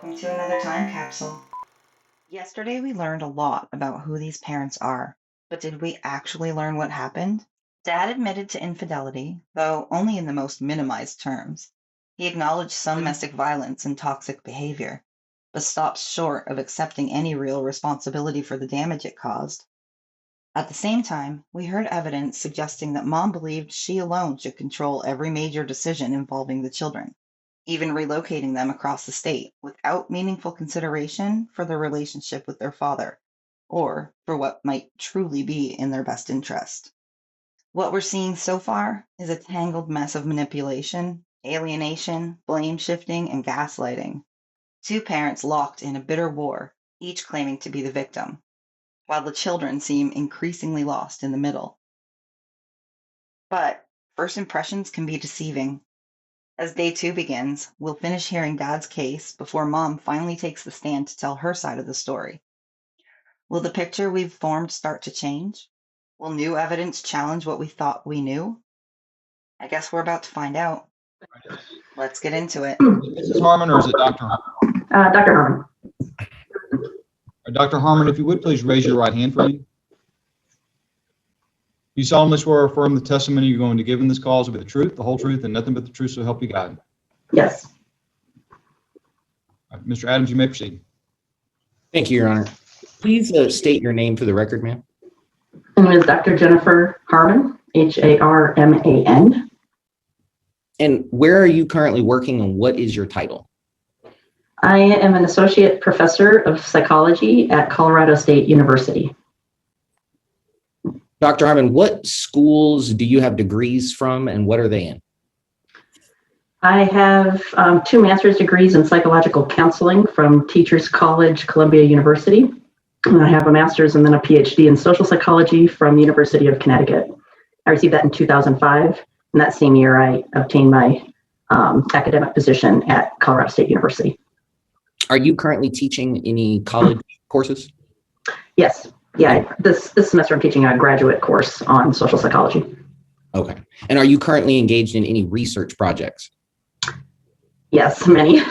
Welcome to another Time Capsule. Yesterday we learned a lot about who these parents are, but did we actually learn what happened? Dad admitted to infidelity, though only in the most minimized terms. He acknowledged some domestic violence and toxic behavior, but stopped short of accepting any real responsibility for the damage it caused. At the same time, we heard evidence suggesting that mom believed she alone should control every major decision involving the children, even relocating them across the state without meaningful consideration for their relationship with their father or for what might truly be in their best interest. What we're seeing so far is a tangled mess of manipulation, alienation, blame shifting, and gaslighting. Two parents locked in a bitter war, each claiming to be the victim, while the children seem increasingly lost in the middle. But first impressions can be deceiving. As day 2 begins, we'll finish hearing Dad's case before Mom finally takes the stand to tell her side of the story. Will the picture we've formed start to change? Will new evidence challenge what we thought we knew? I guess we're about to find out. Let's get into it. Mrs. Harmon, or is it Dr. Harmon? Dr. Harmon. Dr. Harmon, if you would please raise your right hand for me. You solemnly swear or affirm the testimony you're going to give in this call will be the truth, the whole truth, and nothing but the truth, so help you God. Yes. Mr. Adams, you may proceed. Thank you, Your Honor. Please state your name for the record, ma'am. My name is Dr. Jennifer Harmon, Harman. And where are you currently working, and what is your title? I am an associate professor of psychology at Colorado State University. Dr. Harmon, what schools do you have degrees from, and what are they in? I have 2 master's degrees in psychological counseling from Teachers College, Columbia University. And I have a master's and then a PhD in social psychology from the University of Connecticut. I received that in 2005. And that same year, I obtained my academic position at Colorado State University. Are you currently teaching any college courses? Yes. Yeah, this semester I'm teaching a graduate course on social psychology. Okay. And are you currently engaged in any research projects? Yes, many.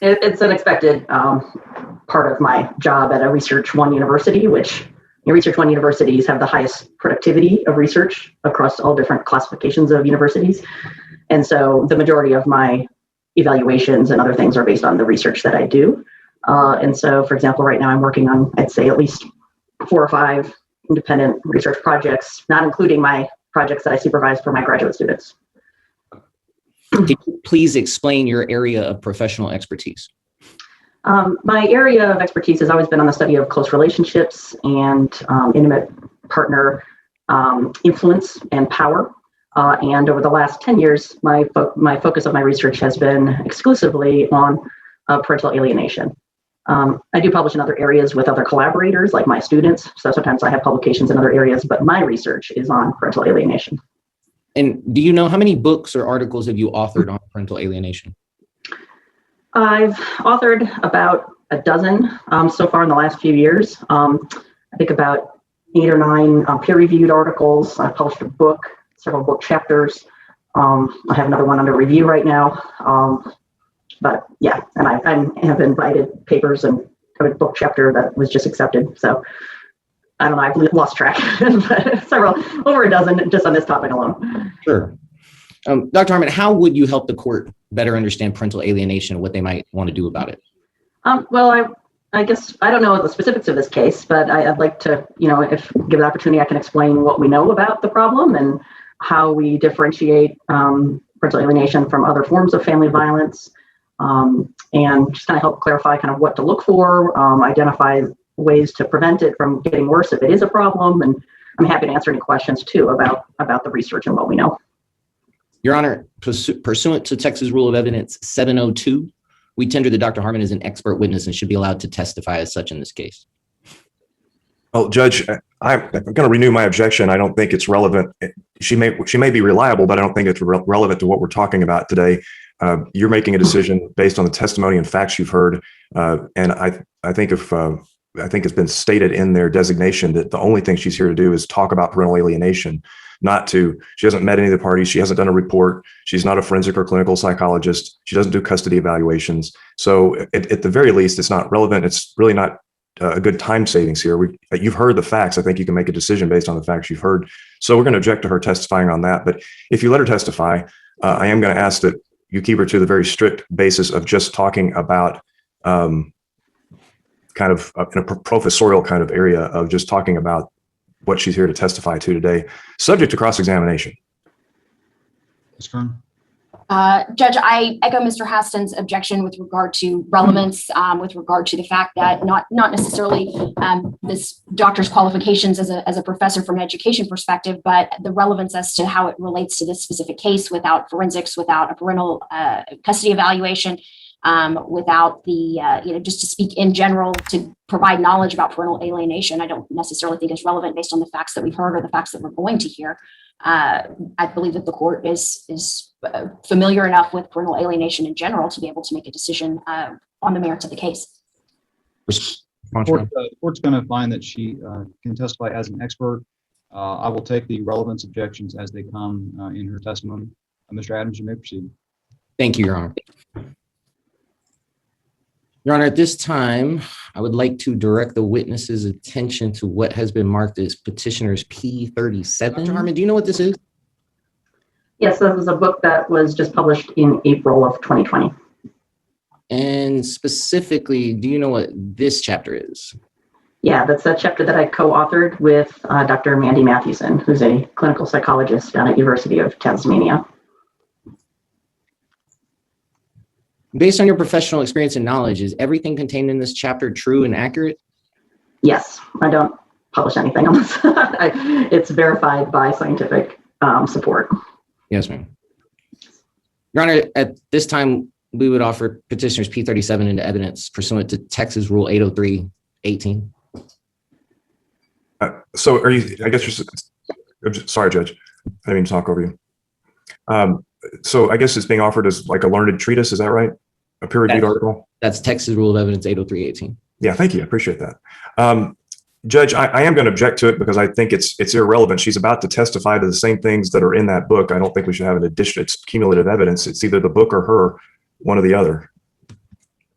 It's an expected part of my job at a Research One university, which Research One universities have the highest productivity of research across all different classifications of universities. And so the majority of my evaluations and other things are based on the research that I do. And so, for example, right now I'm working on, I'd say, at least 4 or 5 independent research projects, not including my projects that I supervise for my graduate students. Could you please explain your area of professional expertise? My area of expertise has always been on the study of close relationships and intimate partner influence and power. And over the last 10 years, my focus of my research has been exclusively on parental alienation. I do publish in other areas with other collaborators, like my students. So sometimes I have publications in other areas, but my research is on parental alienation. And do you know how many books or articles have you authored on parental alienation? I've authored about a dozen so far in the last few years. I think about 8 or 9 peer-reviewed articles. I published a book, several book chapters. I have another one under review right now. But yeah, and I have invited papers and a book chapter that was just accepted. So I don't know, I've lost track, but over a dozen just on this topic alone. Sure. Dr. Harmon, how would you help the court better understand parental alienation and what they might want to do about it? Well, I guess I don't know the specifics of this case, but I'd like to, if given the opportunity, I can explain what we know about the problem and how we differentiate parental alienation from other forms of family violence. And just kind of help clarify kind of what to look for, identify ways to prevent it from getting worse if it is a problem. And I'm happy to answer any questions too about the research and what we know. Your Honor, pursuant to Texas Rule of Evidence 702, we tender that Dr. Harmon is an expert witness and should be allowed to testify as such in this case. Well, Judge, I'm going to renew my objection. I don't think it's relevant. She may be reliable, but I don't think it's relevant to what we're talking about today. You're making a decision based on the testimony and facts you've heard. And I think if I think it's been stated in their designation that the only thing she's here to do is talk about parental alienation, she hasn't met any of the parties. She hasn't done a report. She's not a forensic or clinical psychologist. She doesn't do custody evaluations. So at the very least, it's not relevant. It's really not a good time savings here. You've heard the facts. I think you can make a decision based on the facts you've heard. So we're going to object to her testifying on that. But if you let her testify, I am going to ask that you keep her to the very strict basis of just talking about kind of in a professorial kind of area of just talking about what she's here to testify to today, subject to cross-examination. Ms. Kern? Judge, I echo Mr. Haston's objection with regard to relevance, with regard to the fact that not necessarily this doctor's qualifications as a professor from an education perspective, but the relevance as to how it relates to this specific case without forensics, without a parental custody evaluation, without the, just to speak in general, to provide knowledge about parental alienation. I don't necessarily think is relevant based on the facts that we've heard or the facts that we're going to hear. I believe that the court is familiar enough with parental alienation in general to be able to make a decision on the merits of the case. The court's going to find that she can testify as an expert. I will take the relevance objections as they come in her testimony. Mr. Adams, you may proceed. Thank you, Your Honor. Your Honor, at this time, I would like to direct the witness's attention to what has been marked as petitioner's P37. Dr. Harmon, do you know what this is? Yes, this is a book that was just published in April of 2020. And specifically, do you know what this chapter is? Yeah, that's a chapter that I co-authored with Dr. Mandy Mathewson, who's a clinical psychologist down at University of Tasmania. Based on your professional experience and knowledge, is everything contained in this chapter true and accurate? Yes, I don't publish anything else. It's verified by scientific support. Yes, ma'am. Your Honor, at this time, we would offer petitioner's P37 into evidence pursuant to Texas Rule 803-18. So are you, I guess you're, sorry, Judge, I didn't mean to talk over you. So I guess it's being offered as like a learned treatise, is that right? A peer-reviewed article? That's Texas Rule of Evidence 803-18. Yeah, thank you. I appreciate that. Judge, I am going to object to it because I think it's irrelevant. She's about to testify to the same things that are in that book. I don't think we should have an addition. It's cumulative evidence. It's either the book or her, one or the other.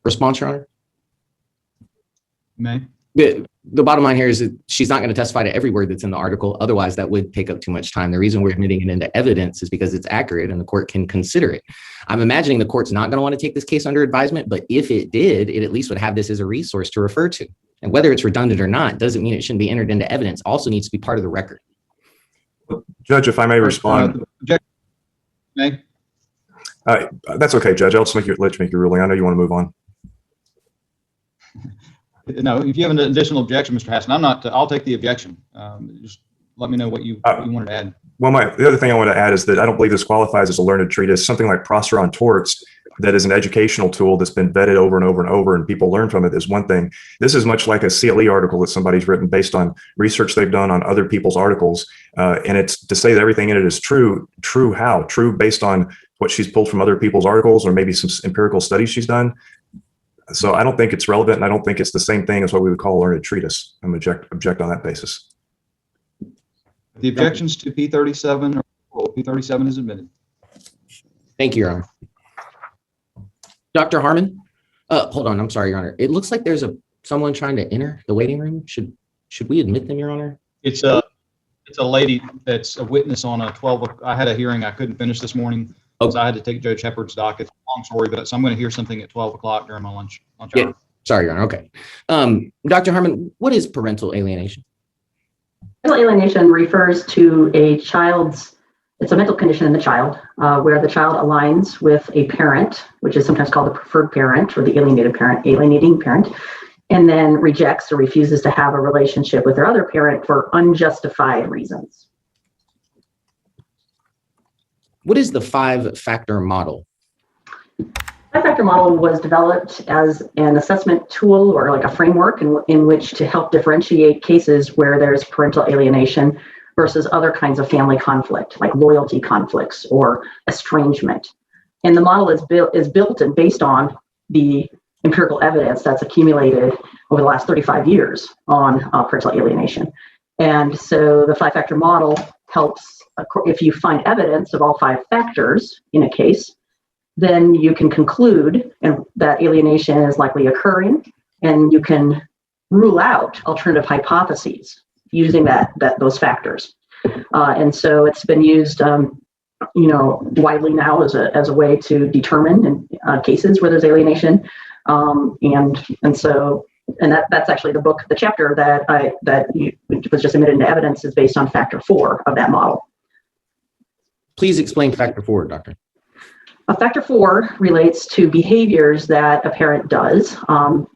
Response, Your Honor? May. The bottom line here is that she's not going to testify to every word that's in the article. Otherwise, that would take up too much time. The reason we're admitting it into evidence is because it's accurate and the court can consider it. I'm imagining the court's not going to want to take this case under advisement, but if it did, it at least would have this as a resource to refer to. And whether it's redundant or not doesn't mean it shouldn't be entered into evidence. Also needs to be part of the record. Judge, if I may respond. May. That's okay, Judge. I'll just let you make your ruling. I know you want to move on. No, if you have an additional objection, Mr. Hassan, I'll take the objection. Just let me know what you wanted to add. Well, the other thing I want to add is that I don't believe this qualifies as a learned treatise. Something like Prosser on torts, that is an educational tool that's been vetted over and over and over, and people learn from it, is one thing. This is much like a CLE article that somebody's written based on research they've done on other people's articles. And it's to say that everything in it is true. True how? True based on what she's pulled from other people's articles or maybe some empirical studies she's done. So I don't think it's relevant, and I don't think it's the same thing as what we would call a learned treatise. I'm object on that basis. The objections to P37 or P37 is admitted. Thank you, Your Honor. Dr. Harmon, hold on. I'm sorry, Your Honor. It looks like there's someone trying to enter the waiting room. Should we admit them, Your Honor? It's a lady that's a witness on a 12. I had a hearing I couldn't finish this morning. So I had to take Judge Shepard's docket. Long story, but so I'm going to hear something at 12 o'clock during my lunch hour. Yeah. Sorry, Your Honor. Okay. Dr. Harmon, what is parental alienation? Parental alienation refers to it's a mental condition in the child where the child aligns with a parent, which is sometimes called the preferred parent or the alienating parent, and then rejects or refuses to have a relationship with their other parent for unjustified reasons. What is the 5-factor model? 5-factor model was developed as an assessment tool or like a framework in which to help differentiate cases where there's parental alienation versus other kinds of family conflict, like loyalty conflicts or estrangement. And the model is built and based on the empirical evidence that's accumulated over the last 35 years on parental alienation. And so the 5-factor model helps, if you find evidence of all 5 factors in a case, then you can conclude that alienation is likely occurring, and you can rule out alternative hypotheses using those factors. And so it's been used, widely now as a way to determine in cases where there's alienation. And that's actually the chapter that was just admitted into evidence is based on factor 4 of that model. Please explain factor 4, Doctor. Factor 4 relates to behaviors that a parent does.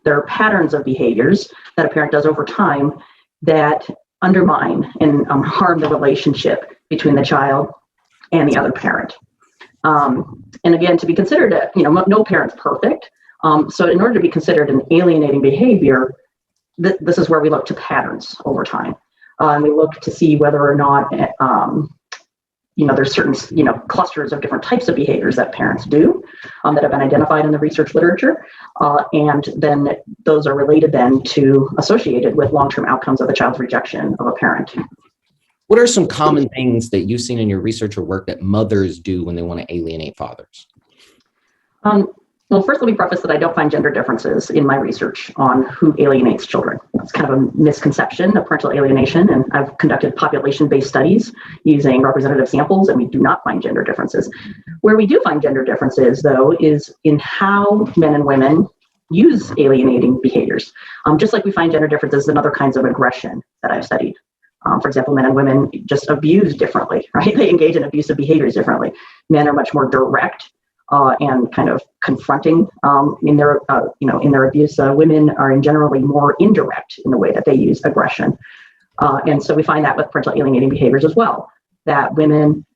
There are patterns of behaviors that a parent does over time that undermine and harm the relationship between the child and the other parent. And again, to be considered, no parent's perfect. So in order to be considered an alienating behavior, this is where we look to patterns over time. And we look to see whether or not, there's certain, clusters of different types of behaviors that parents do that have been identified in the research literature. And then those are related then to associated with long-term outcomes of the child's rejection of a parent. What are some common things that you've seen in your research or work that mothers do when they want to alienate fathers? Well, first, let me preface that I don't find gender differences in my research on who alienates children. That's kind of a misconception of parental alienation, and I've conducted population-based studies using representative samples, and we do not find gender differences. Where we do find gender differences, though, is in how men and women use alienating behaviors. Just like we find gender differences in other kinds of aggression that I've studied. For example, men and women just abuse differently, right? They engage in abusive behaviors differently. Men are much more direct and kind of confronting in their abuse. Women are generally more indirect in the way that they use aggression. And so we find that with parental alienating behaviors as well, that women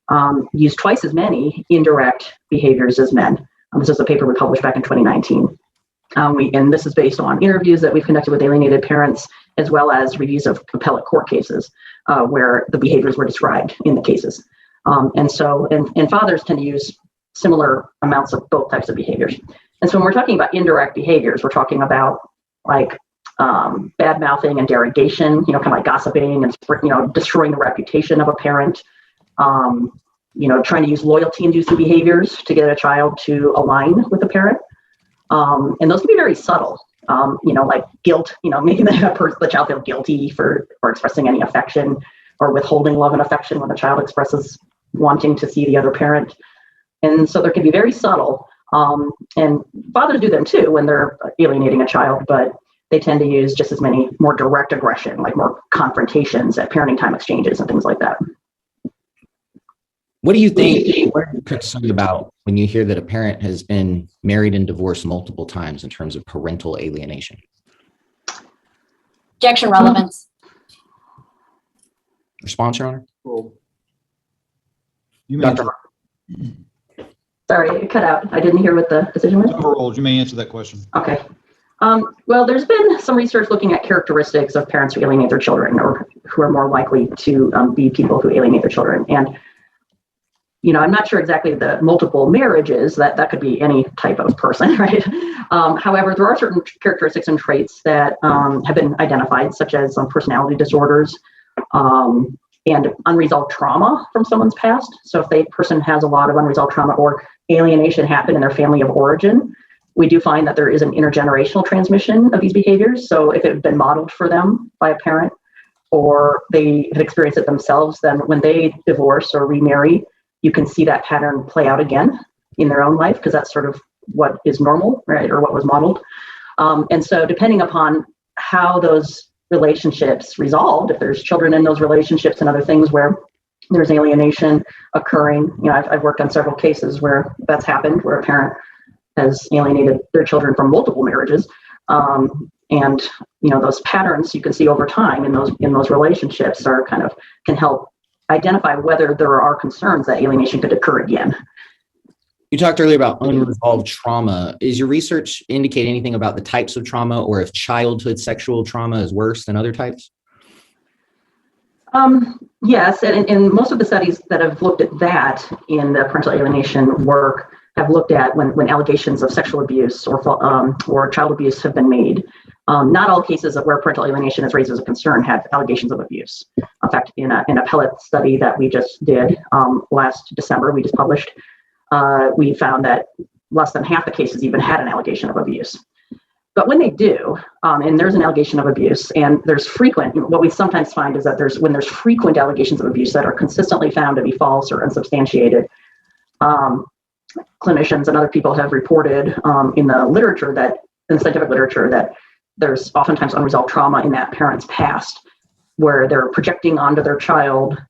use twice as many indirect behaviors as men. This is a paper we published back in 2019. And this is based on interviews that we've conducted with alienated parents, as well as reviews of appellate court cases where the behaviors were described in the cases. And fathers tend to use similar amounts of both types of behaviors. And so when we're talking about indirect behaviors, we're talking about like bad mouthing and derogation, kind of like gossiping and, destroying the reputation of a parent, trying to use loyalty-inducing behaviors to get a child to align with a parent. And those can be very subtle, like guilt, making the child feel guilty for expressing any affection, or withholding love and affection when the child expresses wanting to see the other parent. And so there can be very subtle, and fathers do them too when they're alienating a child, but they tend to use just as many more direct aggression, like more confrontations at parenting time exchanges and things like that. What do you think, what are you concerned about when you hear that a parent has been married and divorced multiple times in terms of parental alienation? Objection, relevance. Response, Your Honor? Well, you may answer, Sorry, it cut out. I didn't hear what the decision was. overall, you may answer that question. Okay. Well, there's been some research looking at characteristics of parents who alienate their children, or who are more likely to be people who alienate their children. And I'm not sure exactly the multiple marriages, that could be any type of person, right? However, there are certain characteristics and traits that have been identified, such as personality disorders and unresolved trauma from someone's past. So if the person has a lot of unresolved trauma or alienation happened in their family of origin, we do find that there is an intergenerational transmission of these behaviors. So if it had been modeled for them by a parent, or they had experienced it themselves, then when they divorce or remarry, you can see that pattern play out again in their own life, because that's sort of what is normal, right? Or what was modeled. And so depending upon how those relationships resolved, if there's children in those relationships and other things where there's alienation occurring, I've worked on several cases where that's happened, where a parent has alienated their children from multiple marriages. And those patterns you can see over time in those relationships are can help identify whether there are concerns that alienation could occur again. You talked earlier about unresolved trauma. Is your research indicate anything about the types of trauma, or if childhood sexual trauma is worse than other types? Yes, and in most of the studies that have looked at that in the parental alienation work, have looked at when allegations of sexual abuse or child abuse have been made. Not all cases where parental alienation is raised as a concern have allegations of abuse. In fact, in an appellate study that we just did last December, we just published, we found that less than half the cases even had an allegation of abuse. But when they do, and there's an allegation of abuse, and there's frequent, what we sometimes find is that when there's frequent allegations of abuse that are consistently found to be false or unsubstantiated, clinicians and other people have reported in the scientific literature, that there's oftentimes unresolved trauma in that parent's past, where they're projecting onto their child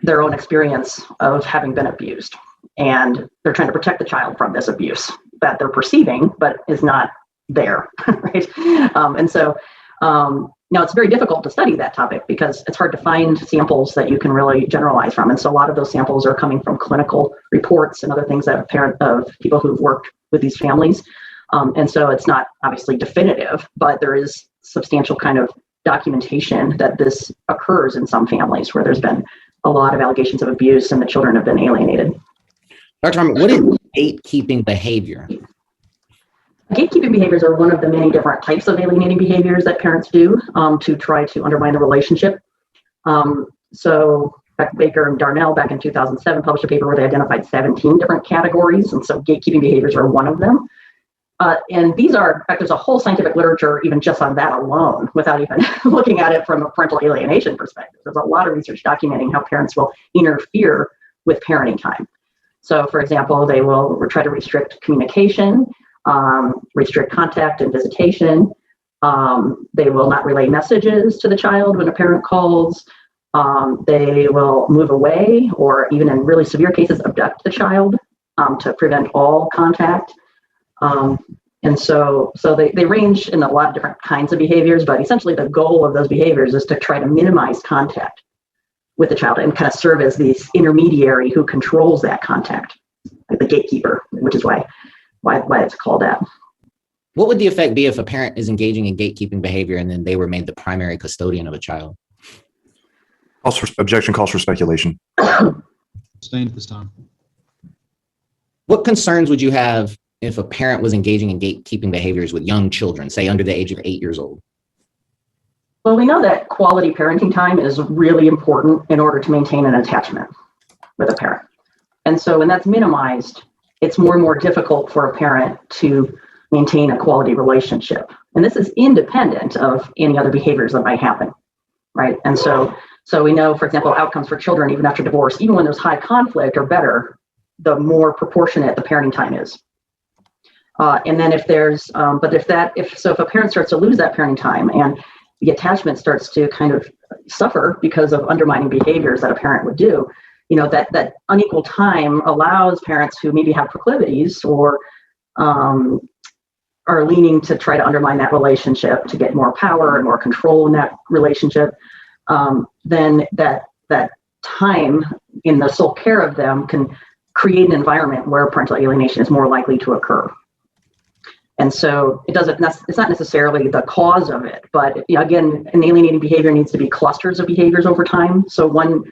their own experience of having been abused. And they're trying to protect the child from this abuse that they're perceiving, but is not there, right? And so now it's very difficult to study that topic because it's hard to find samples that you can really generalize from. And so a lot of those samples are coming from clinical reports and other things that of people who've worked with these families. And so it's not obviously definitive, but there is substantial kind of documentation that this occurs in some families where there's been a lot of allegations of abuse and the children have been alienated. Dr. Harmon, what is gatekeeping behavior? Gatekeeping behaviors are one of the many different types of alienating behaviors that parents do to try to undermine the relationship. So Baker and Darnell back in 2007 published a paper where they identified 17 different categories. And so gatekeeping behaviors are one of them. And these are, in fact, there's a whole scientific literature even just on that alone without even looking at it from a parental alienation perspective. There's a lot of research documenting how parents will interfere with parenting time. So for example, they will try to restrict communication, restrict contact and visitation. They will not relay messages to the child when a parent calls. They will move away, or even in really severe cases, abduct the child to prevent all contact. And so they range in a lot of different kinds of behaviors, but essentially the goal of those behaviors is to try to minimize contact with the child and kind of serve as the intermediary who controls that contact, like the gatekeeper, which is why it's called that. What would the effect be if a parent is engaging in gatekeeping behavior and then they were made the primary custodian of a child? Objection calls for speculation. Staying at this time. What concerns would you have if a parent was engaging in gatekeeping behaviors with young children, say under the age of 8 years old? Well, we know that quality parenting time is really important in order to maintain an attachment with a parent. And so when that's minimized, it's more and more difficult for a parent to maintain a quality relationship. And this is independent of any other behaviors that might happen, right? And so we know, for example, outcomes for children, even after divorce, even when there's high conflict, are better the more proportionate the parenting time is. And then if there's, if a parent starts to lose that parenting time and the attachment starts to kind of suffer because of undermining behaviors that a parent would do, that unequal time allows parents who maybe have proclivities or are leaning to try to undermine that relationship to get more power and more control in that relationship, then that time in the sole care of them can create an environment where parental alienation is more likely to occur. And so it's not necessarily the cause of it, but again, an alienating behavior needs to be clusters of behaviors over time. So one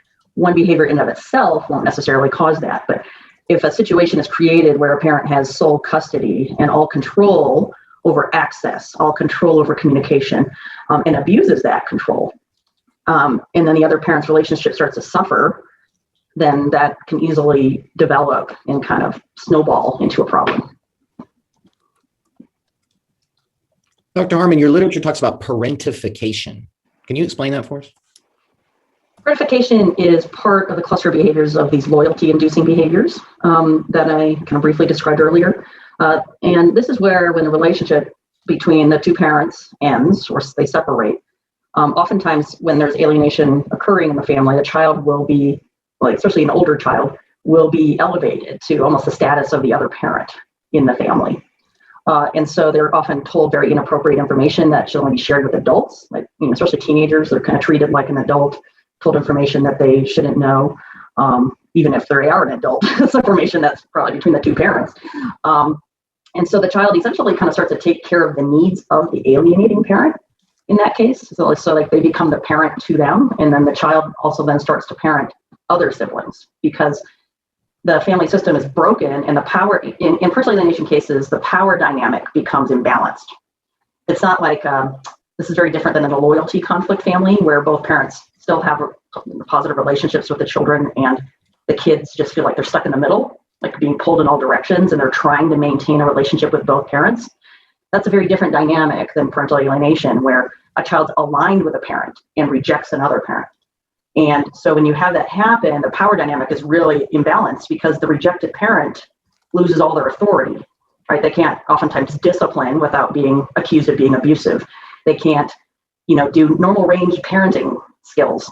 behavior in and of itself won't necessarily cause that. But if a situation is created where a parent has sole custody and all control over access, all control over communication, and abuses that control, and then the other parent's relationship starts to suffer, then that can easily develop and kind of snowball into a problem. Dr. Harmon, your literature talks about parentification. Can you explain that for us? Parentification is part of the cluster of behaviors of these loyalty-inducing behaviors that I kind of briefly described earlier. And this is where, when the relationship between the two parents ends or they separate, oftentimes when there's alienation occurring in the family, the child will be, especially an older child, will be elevated to almost the status of the other parent in the family. And so they're often told very inappropriate information that should only be shared with adults, especially teenagers. They're kind of treated like an adult, told information that they shouldn't know, even if they are an adult. It's information that's probably between the two parents. And so the child essentially kind of starts to take care of the needs of the alienating parent in that case. So like they become the parent to them, and then the child also then starts to parent other siblings because the family system is broken and the power in parental alienation cases, the power dynamic becomes imbalanced. It's not like this is very different than in a loyalty conflict family where both parents still have positive relationships with the children and the kids just feel like they're stuck in the middle, like being pulled in all directions, and they're trying to maintain a relationship with both parents. That's a very different dynamic than parental alienation, where a child's aligned with a parent and rejects another parent. And so when you have that happen, the power dynamic is really imbalanced because the rejected parent loses all their authority, right? They can't oftentimes discipline without being accused of being abusive. They can't, do normal range parenting skills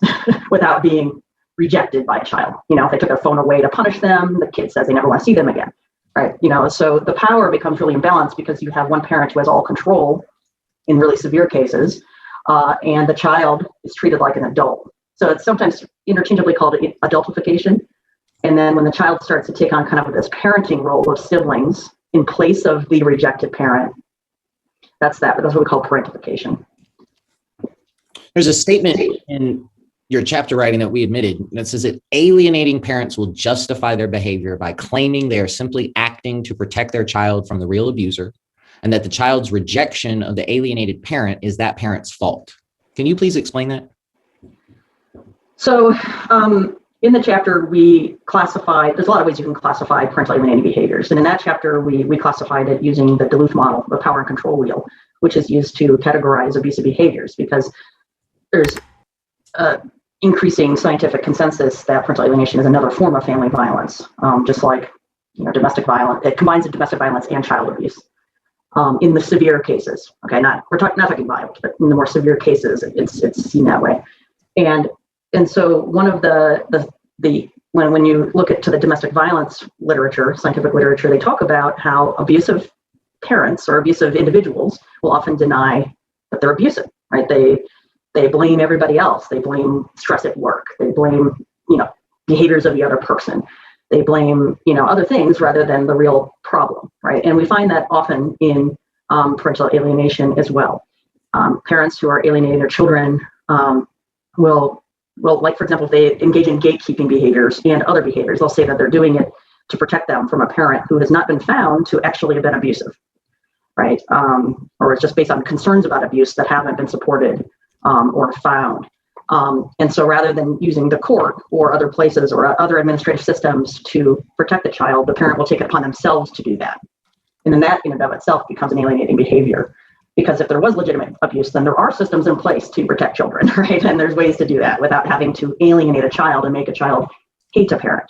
without being rejected by a child. If they took their phone away to punish them, the kid says they never want to see them again, right? So the power becomes really imbalanced because you have one parent who has all control in really severe cases, and the child is treated like an adult. So it's sometimes interchangeably called adultification. And then when the child starts to take on kind of this parenting role of siblings in place of the rejected parent, that's what we call parentification. There's a statement in your chapter writing that we admitted that says that alienating parents will justify their behavior by claiming they are simply acting to protect their child from the real abuser, and that the child's rejection of the alienated parent is that parent's fault. Can you please explain that? So in the chapter, we classified, there's a lot of ways you can classify parental alienating behaviors. And in that chapter, we classified it using the Duluth model, the power and control wheel, which is used to categorize abusive behaviors, because there's increasing scientific consensus that parental alienation is another form of family violence, just like domestic violence. It combines domestic violence and child abuse in the severe cases. Okay, not talking violence, but in the more severe cases, it's seen that way. And so one of when you look to the domestic violence literature, scientific literature, they talk about how abusive parents or abusive individuals will often deny that they're abusive, right? They blame everybody else. They blame stress at work. They blame, behaviors of the other person. They blame, other things rather than the real problem, right? And we find that often in parental alienation as well. Parents who are alienating their children will, like, for example, if they engage in gatekeeping behaviors and other behaviors, they'll say that they're doing it to protect them from a parent who has not been found to actually have been abusive, right? Or it's just based on concerns about abuse that haven't been supported or found. And so rather than using the court or other places or other administrative systems to protect the child, the parent will take it upon themselves to do that. And then that in and of itself becomes an alienating behavior. Because if there was legitimate abuse, then there are systems in place to protect children, right? And there's ways to do that without having to alienate a child and make a child hate a parent.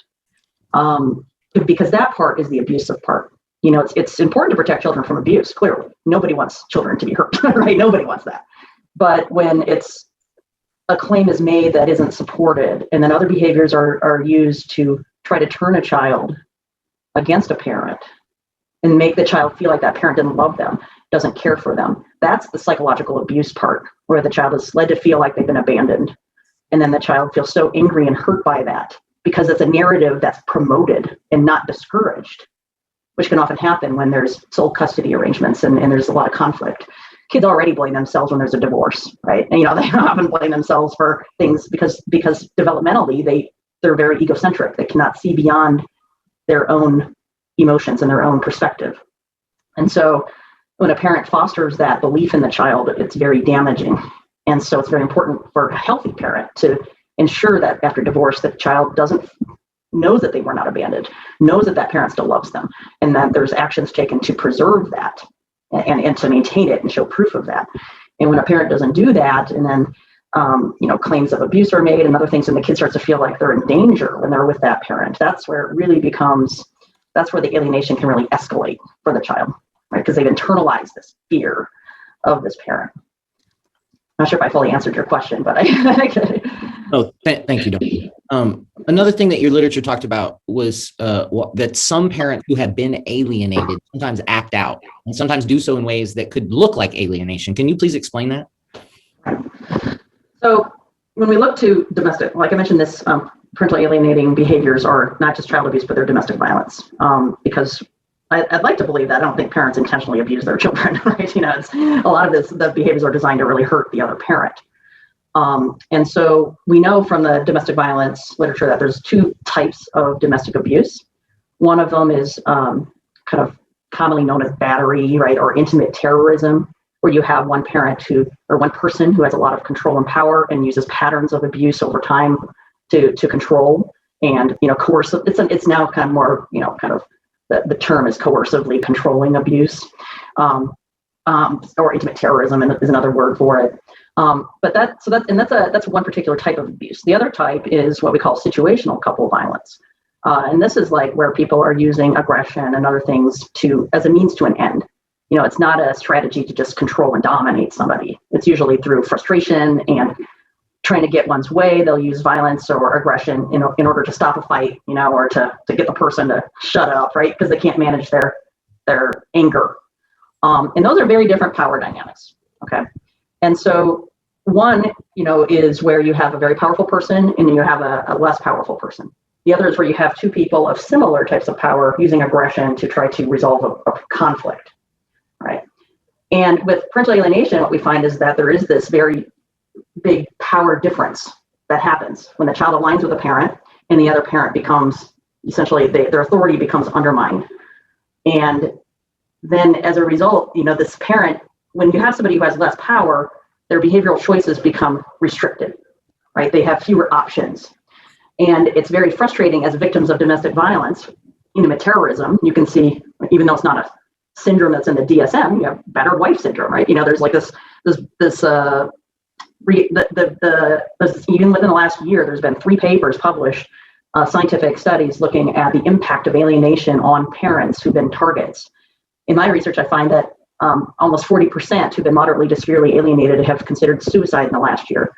Because that part is the abusive part. It's important to protect children from abuse, clearly. Nobody wants children to be hurt, right? Nobody wants that. But when a claim is made that isn't supported, and then other behaviors are used to try to turn a child against a parent and make the child feel like that parent didn't love them, doesn't care for them. That's the psychological abuse part, where the child is led to feel like they've been abandoned. And then the child feels so angry and hurt by that because it's a narrative that's promoted and not discouraged, which can often happen when there's sole custody arrangements and there's a lot of conflict. Kids already blame themselves when there's a divorce, right? And they often blame themselves for things because developmentally they're very egocentric. They cannot see beyond their own emotions and their own perspective. And so when a parent fosters that belief in the child, it's very damaging. And so it's very important for a healthy parent to ensure that after divorce, the child knows that they were not abandoned, knows that parent still loves them, and that there's actions taken to preserve that and to maintain it and show proof of that. And when a parent doesn't do that, and then claims of abuse are made and other things, and the kid starts to feel like they're in danger when they're with that parent, that's where it really that's where the alienation can really escalate for the child, right? Because they've internalized this fear of this parent. Not sure if I fully answered your question, but Oh, thank you, Dr. Another thing that your literature talked about was that some parents who have been alienated sometimes act out and sometimes do so in ways that could look like alienation. Can you please explain that? So when we look to domestic, like I mentioned, this parental alienating behaviors are not just child abuse, but they're domestic violence. Because I'd like to believe that I don't think parents intentionally abuse their children, right? It's a lot of the behaviors are designed to really hurt the other parent. And so we know from the domestic violence literature that there's two types of domestic abuse. One of them is kind of commonly known as battery, right, or intimate terrorism, where you have one parent or one person who has a lot of control and power and uses patterns of abuse over time to control and, coercive. It's now kind of more, kind of the term is coercively controlling abuse, or intimate terrorism is another word for it. But that's one particular type of abuse. The other type is what we call situational couple violence. And this is like where people are using aggression and other things as a means to an end. It's not a strategy to just control and dominate somebody. It's usually through frustration and trying to get one's way. They'll use violence or aggression, in order to stop a fight, or to get the person to shut up, right? Because they can't manage their anger. And those are very different power dynamics. Okay. And so one, is where you have a very powerful person and you have a less powerful person. The other is where you have two people of similar types of power using aggression to try to resolve a conflict, right? And with parental alienation, what we find is that there is this very big power difference that happens when the child aligns with a parent and the other parent becomes, essentially, their authority becomes undermined. And then as a result, this parent, when you have somebody who has less power, their behavioral choices become restricted, right? They have fewer options. And it's very frustrating as victims of domestic violence, intimate terrorism. You can see, even though it's not a syndrome that's in the DSM, you have battered wife syndrome, right? There's like even within the last year, there's been 3 papers published, scientific studies looking at the impact of alienation on parents who've been targets. In my research, I find that almost 40% who've been moderately to severely alienated have considered suicide in the last year.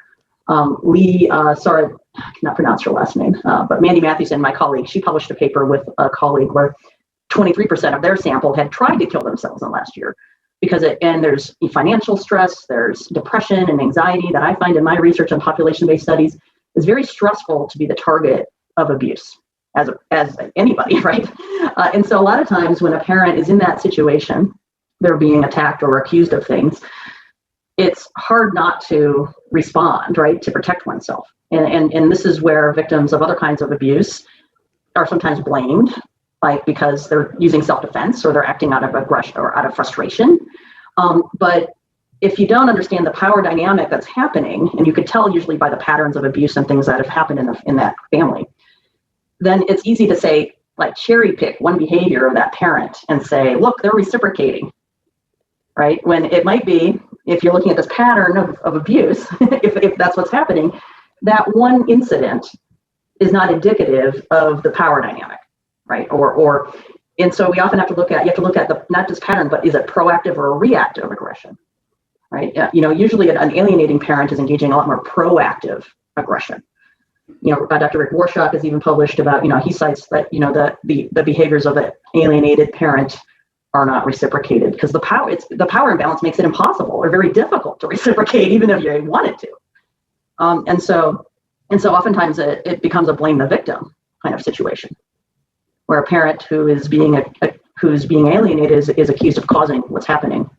Sorry, I cannot pronounce her last name, but Mandy Mathewson, my colleague, she published a paper with a colleague where 23% of their sample had tried to kill themselves in the last year and there's financial stress, there's depression and anxiety that I find in my research on population-based studies is very stressful to be the target of abuse as anybody, right? And so a lot of times when a parent is in that situation, they're being attacked or accused of things, it's hard not to respond, right, to protect oneself. And this is where victims of other kinds of abuse are sometimes blamed, like because they're using self-defense or they're acting out of aggression or out of frustration. But if you don't understand the power dynamic that's happening, and you could tell usually by the patterns of abuse and things that have happened in that family, then it's easy to say, like, cherry pick one behavior of that parent and say, look, they're reciprocating, right? When it might be, if you're looking at this pattern of abuse, if that's what's happening, that one incident is not indicative of the power dynamic, right? And so we often have to look at the, not just pattern, but is it proactive or reactive aggression, right? Usually an alienating parent is engaging a lot more proactive aggression. Dr. Rick Warshak has even published about, he cites that, the behaviors of an alienated parent are not reciprocated because the power imbalance makes it impossible or very difficult to reciprocate, even if you wanted to. And so oftentimes it becomes a blame the victim kind of situation, where a parent who is being alienated is accused of causing what's happening,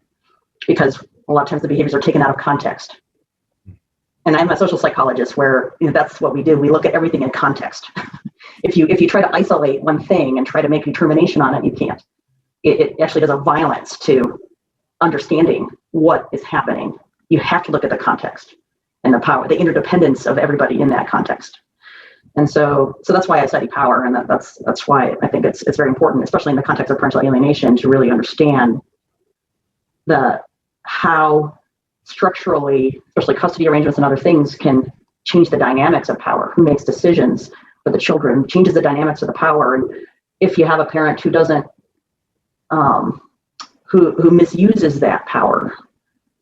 because a lot of times the behaviors are taken out of context. And I'm a social psychologist, where that's what we do. We look at everything in context. If you try to isolate one thing and try to make a determination on it, you can't. It actually does a violence to understanding what is happening. You have to look at the context and the power, the interdependence of everybody in that context. And so that's why I study power, and that's why I think it's very important, especially in the context of parental alienation, to really understand how structurally, especially custody arrangements and other things, can change the dynamics of power. Who makes decisions for the children changes the dynamics of the power. And if you have a parent who doesn't, who misuses that power,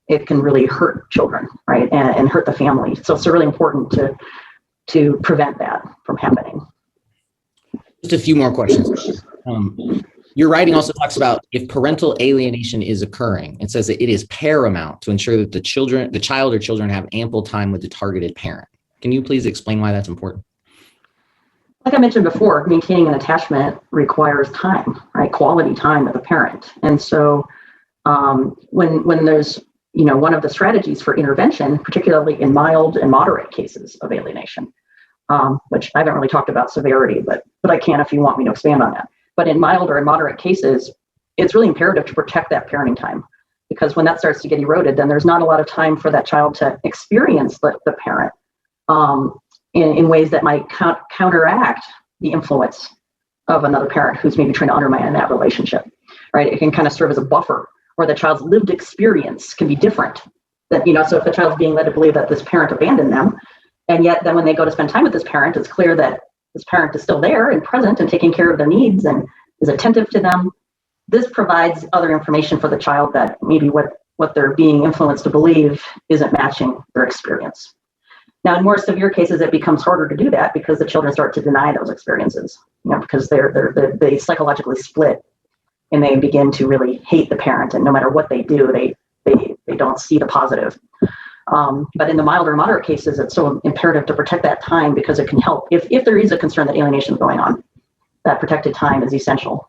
it can really hurt children, right, and hurt the family. So it's really important to prevent that from happening. Just a few more questions. Your writing also talks about if parental alienation is occurring, it says that it is paramount to ensure that the child or children have ample time with the targeted parent. Can you please explain why that's important? Like I mentioned before, maintaining an attachment requires time, right? Quality time with a parent. And so when there's, one of the strategies for intervention, particularly in mild and moderate cases of alienation, which I haven't really talked about severity, but I can if you want me to expand on that. But in milder and moderate cases, it's really imperative to protect that parenting time, because when that starts to get eroded, then there's not a lot of time for that child to experience the parent in ways that might counteract the influence of another parent who's maybe trying to undermine that relationship, right? It can kind of serve as a buffer, or the child's lived experience can be different. That, so if the child's being led to believe that this parent abandoned them, and yet then when they go to spend time with this parent, it's clear that this parent is still there and present and taking care of their needs and is attentive to them. This provides other information for the child that maybe what they're being influenced to believe isn't matching their experience. Now, in more severe cases, it becomes harder to do that because the children start to deny those experiences, because they psychologically split and they begin to really hate the parent. And no matter what they do, they don't see the positive. But in the milder and moderate cases, it's so imperative to protect that time because it can help. If there is a concern that alienation is going on, that protected time is essential.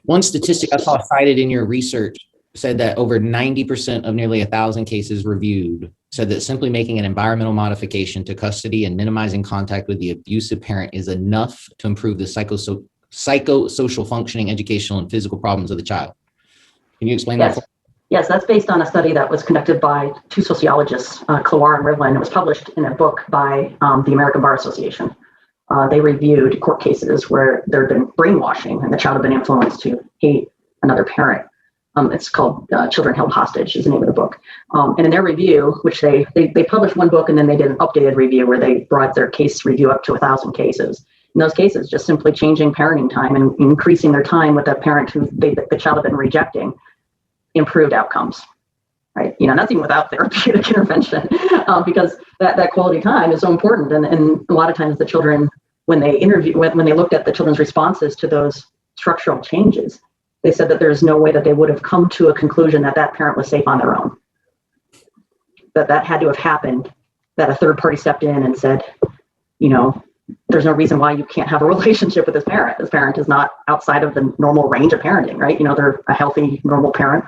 One statistic I saw cited in your research said that over 90% of nearly 1,000 cases reviewed said that simply making an environmental modification to custody and minimizing contact with the abusive parent is enough to improve the psychosocial functioning, educational, and physical problems of the child. Can you explain that? Yes, that's based on a study that was conducted by two sociologists, Clowar and Rivlin. It was published in a book by the American Bar Association. They reviewed court cases where there had been brainwashing and the child had been influenced to hate another parent. It's called Children Held Hostage is the name of the book. And in their review, which they published one book and then they did an updated review where they brought their case review up to 1,000 cases. In those cases, just simply changing parenting time and increasing their time with the parent who the child had been rejecting improved outcomes, right? That's even without therapeutic intervention, because that quality time is so important. And a lot of times the children, when they looked at the children's responses to those structural changes, they said that there's no way that they would have come to a conclusion that that parent was safe on their own. That had to have happened, that a third party stepped in and said, there's no reason why you can't have a relationship with this parent. This parent is not outside of the normal range of parenting, right? They're a healthy, normal parent.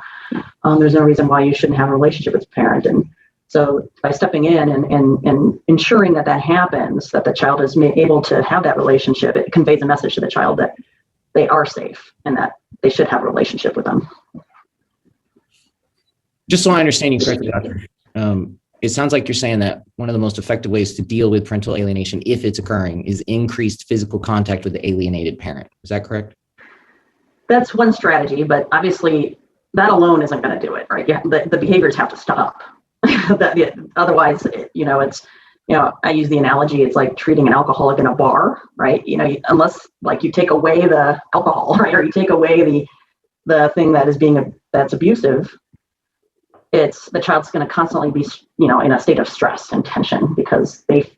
There's no reason why you shouldn't have a relationship with this parent. And so by stepping in and ensuring that happens, that the child is able to have that relationship, it conveys a message to the child that they are safe and that they should have a relationship with them. Just so I understand you correctly, Doctor, it sounds like you're saying that one of the most effective ways to deal with parental alienation, if it's occurring, is increased physical contact with the alienated parent. Is that correct? That's one strategy, but obviously that alone isn't going to do it, right? The behaviors have to stop. Otherwise, it's, I use the analogy, it's like treating an alcoholic in a bar, right? Unless like you take away the alcohol, right? Or you take away the thing that is that's abusive, it's the child's going to constantly be, in a state of stress and tension because it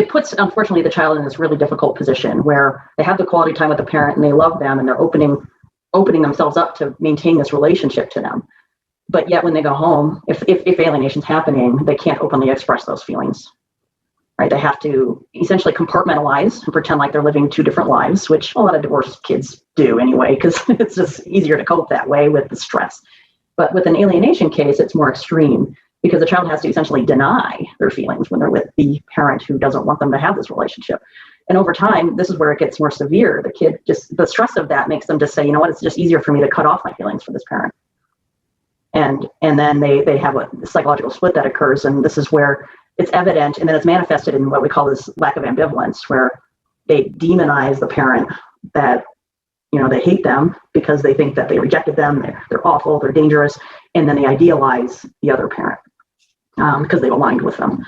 puts, unfortunately, the child in this really difficult position where they have the quality time with the parent and they love them and they're opening themselves up to maintain this relationship to them. But yet when they go home, if alienation is happening, they can't openly express those feelings, right? They have to essentially compartmentalize and pretend like they're living two different lives, which a lot of divorced kids do anyway, because it's just easier to cope that way with the stress. But with an alienation case, it's more extreme because the child has to essentially deny their feelings when they're with the parent who doesn't want them to have this relationship. And over time, this is where it gets more severe. The kid the stress of that makes them just say, it's just easier for me to cut off my feelings for this parent. And then they have a psychological split that occurs. And this is where it's evident. And then it's manifested in what we call this lack of ambivalence, where they demonize the parent that, they hate them because they think that they rejected them. They're awful. They're dangerous. And then they idealize the other parent because they've aligned with them.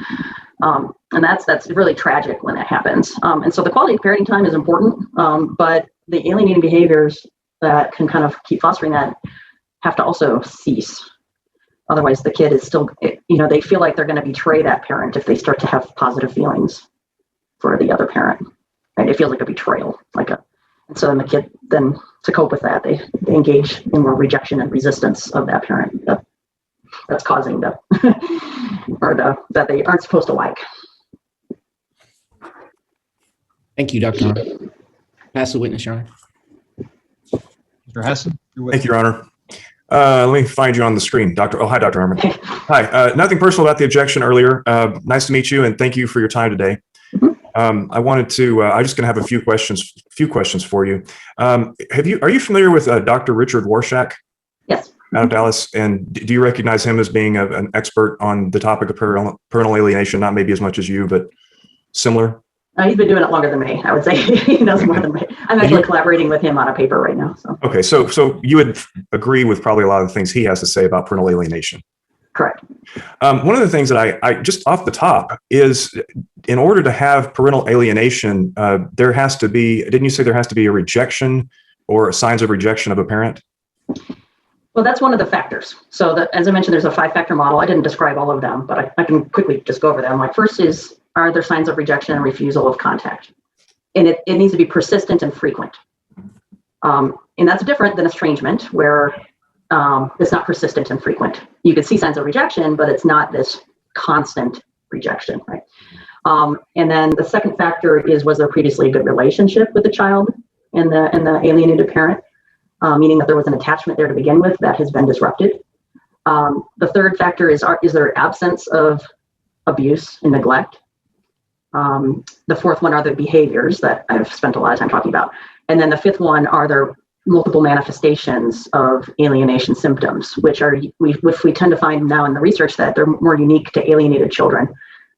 And that's really tragic when that happens. And so the quality of parenting time is important, but the alienating behaviors that can kind of keep fostering that have to also cease. Otherwise, the kid is still, they feel like they're going to betray that parent if they start to have positive feelings for the other parent. Right? It feels like a betrayal, and so then the kid, to cope with that, they engage in more rejection and resistance of that parent that's causing that they aren't supposed to like. Thank you, Dr. Pass the witness, Your Honor. Mr. Hessen? Thank you, Your Honor. Let me find you on the screen, Dr. Oh, hi, Dr. Harmon. Hi. Nothing personal about the objection earlier. Nice to meet you, and thank you for your time today. I wanted to. I'm just going to have a few questions for you. Are you familiar with Dr. Richard Warshak? Yes. Out of Dallas, and do you recognize him as being an expert on the topic of parental alienation? Not maybe as much as you, but similar. He's been doing it longer than me. I would say he knows more than me. I'm actually collaborating with him on a paper right now. So. Okay, so you would agree with probably a lot of the things he has to say about parental alienation. Correct. One of the things that I just off the top is, in order to have parental alienation, there has to be. Didn't you say there has to be a rejection or signs of rejection of a parent? Well, that's one of the factors. So as I mentioned, there's a 5-factor model. I didn't describe all of them, but I can quickly just go over them. Like, first is, are there signs of rejection and refusal of contact? And it needs to be persistent and frequent. And that's different than estrangement, where it's not persistent and frequent. You can see signs of rejection, but it's not this constant rejection, right? And then the second factor is, was there previously a good relationship with the child and the alienated parent? Meaning that there was an attachment there to begin with that has been disrupted. The third factor is there absence of abuse and neglect? The fourth one are the behaviors that I've spent a lot of time talking about. And then the fifth one, are there multiple manifestations of alienation symptoms, which we tend to find now in the research that they're more unique to alienated children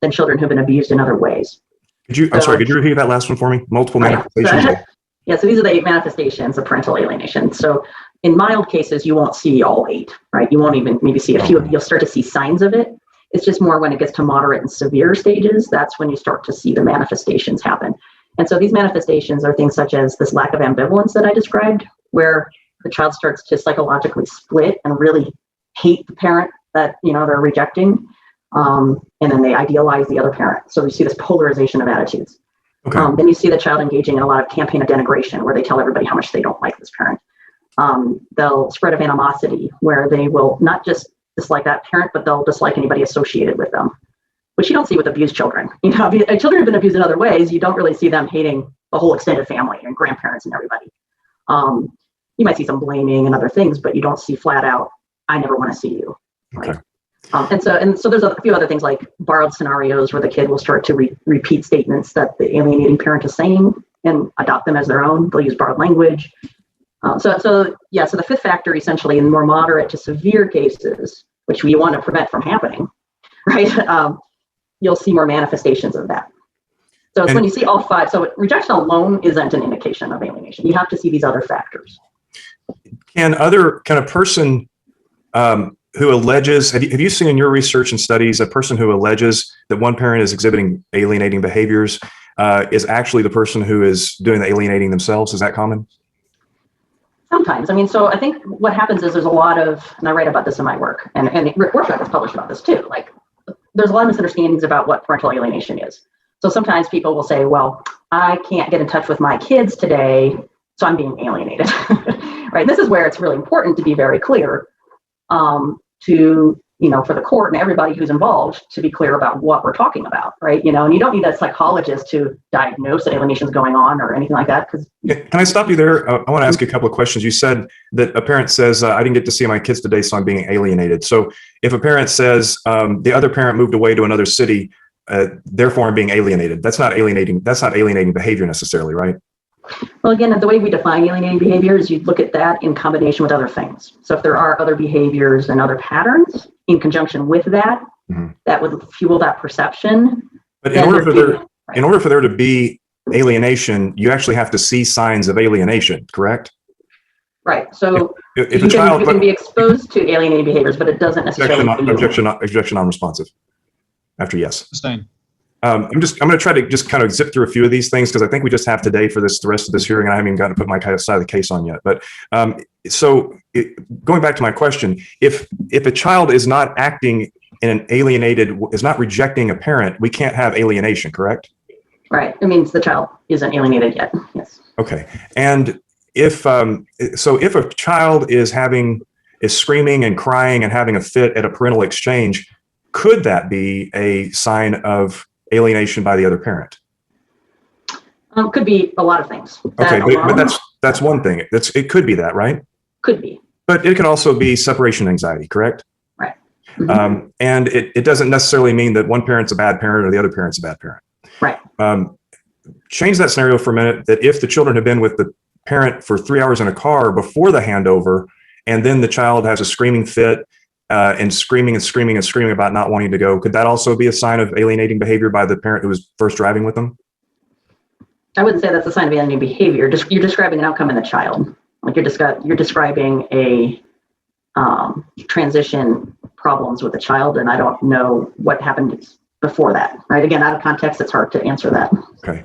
than children who've been abused in other ways. I'm sorry, could you repeat that last one for me? Multiple manifestations? Yeah, so these are the 8 manifestations of parental alienation. So in mild cases, you won't see all 8, right? You won't even maybe see a few. You'll start to see signs of it. It's just more when it gets to moderate and severe stages, that's when you start to see the manifestations happen. And so these manifestations are things such as this lack of ambivalence that I described, where the child starts to psychologically split and really hate the parent that they're rejecting. And then they idealize the other parent. So you see this polarization of attitudes. Okay. Then you see the child engaging in a lot of campaign of denigration, where they tell everybody how much they don't like this parent. They'll spread of animosity, where they will not just dislike that parent, but they'll dislike anybody associated with them, which you don't see with abused children. Children have been abused in other ways. You don't really see them hating the whole extended family and grandparents and everybody. You might see some blaming and other things, but you don't see flat out, I never want to see you. Right? Okay. And so there's a few other things like borrowed scenarios where the kid will start to repeat statements that the alienating parent is saying and adopt them as their own. They'll use borrowed language. So the fifth factor, essentially, in more moderate to severe cases, which we want to prevent from happening, right? You'll see more manifestations of that. So it's when you see all 5. So rejection alone isn't an indication of alienation. You have to see these other factors. Can a person who alleges, have you seen in your research and studies, a person who alleges that one parent is exhibiting alienating behaviors is actually the person who is doing the alienating themselves? Is that common? Sometimes. So I think what happens is there's a lot of, and I write about this in my work, and Rick Warshak has published about this too, like there's a lot of misunderstandings about what parental alienation is. So sometimes people will say, well, I can't get in touch with my kids today, so I'm being alienated, right? This is where it's really important to be very clear for the court and everybody who's involved to be clear about what we're talking about, right? And you don't need a psychologist to diagnose that alienation is going on or anything like that. Can I stop you there? I want to ask you a couple of questions. You said that a parent says, I didn't get to see my kids today, so I'm being alienated. So if a parent says the other parent moved away to another city, therefore I'm being alienated, that's not alienating behavior necessarily, right? Well, again, the way we define alienating behavior is you look at that in combination with other things. So if there are other behaviors and other patterns in conjunction with that, that would fuel that perception. But in order for there to be alienation, you actually have to see signs of alienation, correct? Right. So if you a child can be exposed to alienating behaviors, but it doesn't necessarily. Objection non-responsive. After yes. Sustain. I'm going to try to just kind of zip through a few of these things because I think we just have today for the rest of this hearing. And I haven't even gotten to put my side of the case on yet. But going back to my question, if a child is not acting in an alienated, is not rejecting a parent, we can't have alienation, correct? Right. It means the child isn't alienated yet. Yes. Okay. And if a child is screaming and crying and having a fit at a parental exchange, could that be a sign of alienation by the other parent? Could be a lot of things. Okay, but that's one thing. It could be that, right? Could be. But it can also be separation anxiety, correct? Right. Mm-hmm. And it doesn't necessarily mean that one parent's a bad parent or the other parent's a bad parent. Right. change that scenario for a minute, that if the children have been with the parent for 3 hours in a car before the handover, and then the child has a screaming fit and screaming about not wanting to go, could that also be a sign of alienating behavior by the parent who was first driving with them? I wouldn't say that's a sign of alienating behavior. Just you're describing an outcome in the child. Like you're describing a transition problems with the child, and I don't know what happened before that. Right? Again, out of context, it's hard to answer that. Okay.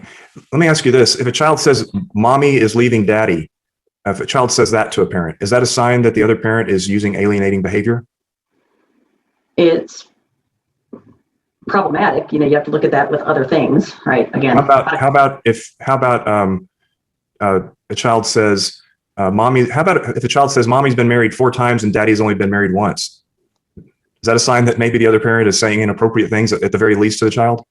Let me ask you this. If a child says, "Mommy is leaving daddy," if a child says that to a parent, is that a sign that the other parent is using alienating behavior? It's problematic. You have to look at that with other things, right? Again, how about if a child says, "Mommy," how about if a child says, "Mommy's been married 4 times and daddy's only been married once"? Is that a sign that maybe the other parent is saying inappropriate things at the very least to the child?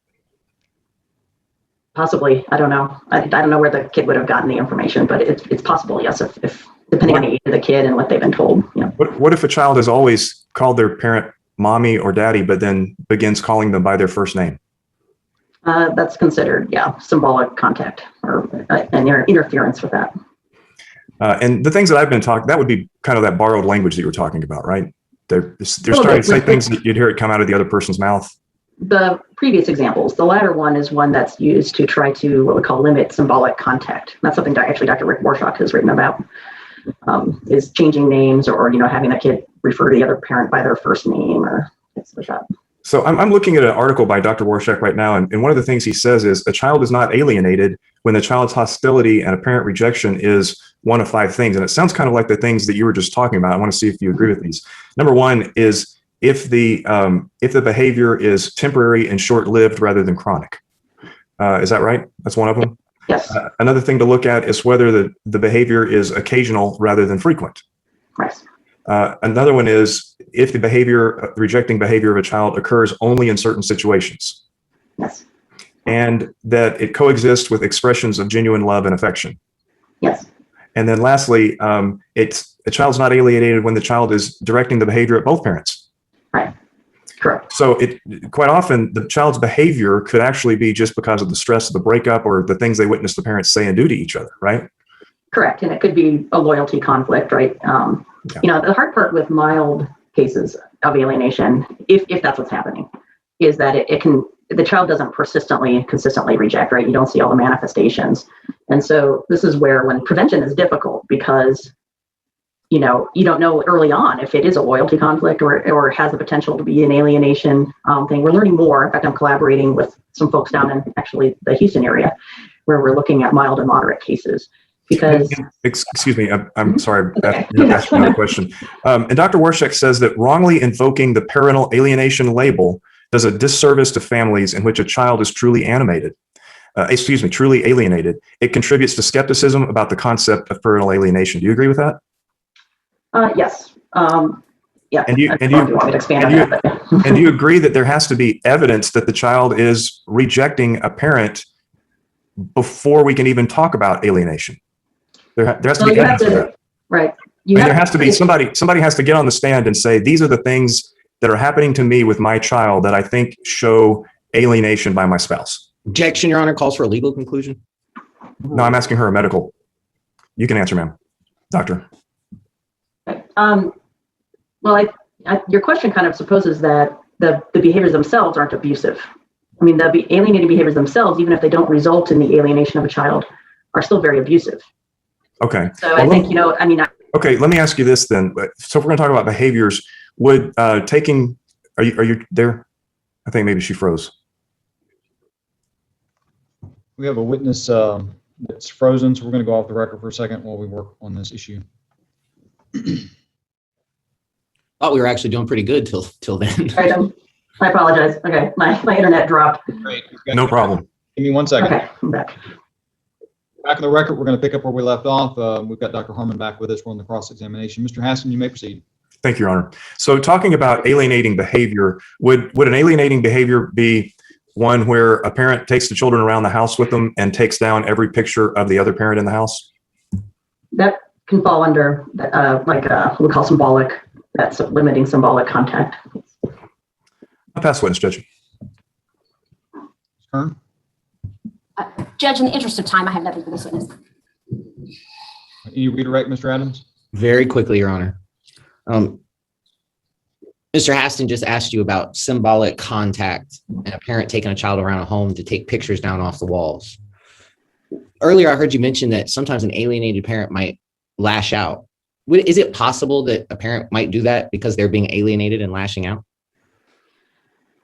Possibly. I don't know. I don't know where the kid would have gotten the information, but it's possible. Yes, if depending on the age of the kid and what they've been told. What if a child has always called their parent mommy or daddy, but then begins calling them by their first name? That's considered, symbolic contact or and interference with that. And the things that I've been talking, that would be kind of that borrowed language that you were talking about, right? They're starting to say things that you'd hear it come out of the other person's mouth. The previous examples, the latter one is one that's used to try to what we call limit symbolic contact. That's something that actually Dr. Rick Warshak has written about, is changing names or having a kid refer to the other parent by their first name or things like that. So I'm looking at an article by Dr. Warshak right now, and one of the things he says is a child is not alienated when the child's hostility and apparent rejection is one of 5 things. And it sounds kind of like the things that you were just talking about. I want to see if you agree with these. Number 1 is if the behavior is temporary and short-lived rather than chronic. Is that right? That's one of them? Yes. Another thing to look at is whether the behavior is occasional rather than frequent. Right. Another one is if the rejecting behavior of a child occurs only in certain situations. Yes. And that it coexists with expressions of genuine love and affection. Yes. And then lastly, a child's not alienated when the child is directing the behavior at both parents. Right. Correct. So quite often the child's behavior could actually be just because of the stress of the breakup or the things they witness the parents say and do to each other, right? Correct. And it could be a loyalty conflict, right? The hard part with mild cases of alienation, if that's what's happening, is that the child doesn't consistently reject, right? You don't see all the manifestations. And so this is where when prevention is difficult because you don't know early on if it is a loyalty conflict or has the potential to be an alienation thing. We're learning more. In fact, I'm collaborating with some folks down in actually the Houston area where we're looking at mild and moderate cases. Because excuse me, I'm sorry, that's another question. And Dr. Warshak says that wrongly invoking the parental alienation label does a disservice to families in which a child is truly truly alienated. It contributes to skepticism about the concept of parental alienation. Do you agree with that? Yes. Yeah. And do you agree that there has to be evidence that the child is rejecting a parent before we can even talk about alienation? There has to be evidence of that. Right. There has to be somebody has to get on the stand and say, these are the things that are happening to me with my child that I think show alienation by my spouse. Objection, Your Honor, calls for a legal conclusion. No, I'm asking her a medical. You can answer, ma'am. Doctor. Well, your question kind of supposes that the behaviors themselves aren't abusive. I mean, the alienating behaviors themselves, even if they don't result in the alienation of a child, are still very abusive. Okay. So I think, okay, let me ask you this then. So if we're going to talk about behaviors, would are you there? I think maybe she froze. We have a witness that's frozen, so we're going to go off the record for a second while we work on this issue. Thought we were actually doing pretty good till then. I apologize. Okay, my internet dropped. Great. No problem. Give me 1 second. Okay, I'm back. Back on the record, we're going to pick up where we left off. We've got Dr. Harmon back with us. We're on the cross-examination. Mr. Hassan, you may proceed. Thank you, Your Honor. So talking about alienating behavior, would an alienating behavior be one where a parent takes the children around the house with them and takes down every picture of the other parent in the house? That can fall under what we call symbolic. That's limiting symbolic contact. I'll pass witness, Judge. Turn. Judge, in the interest of time, I have nothing for this witness. Any redirect, Mr. Adams? Very quickly, Your Honor. Mr. Haston just asked you about symbolic contact and a parent taking a child around a home to take pictures down off the walls. Earlier, I heard you mention that sometimes an alienated parent might lash out. Is it possible that a parent might do that because they're being alienated and lashing out?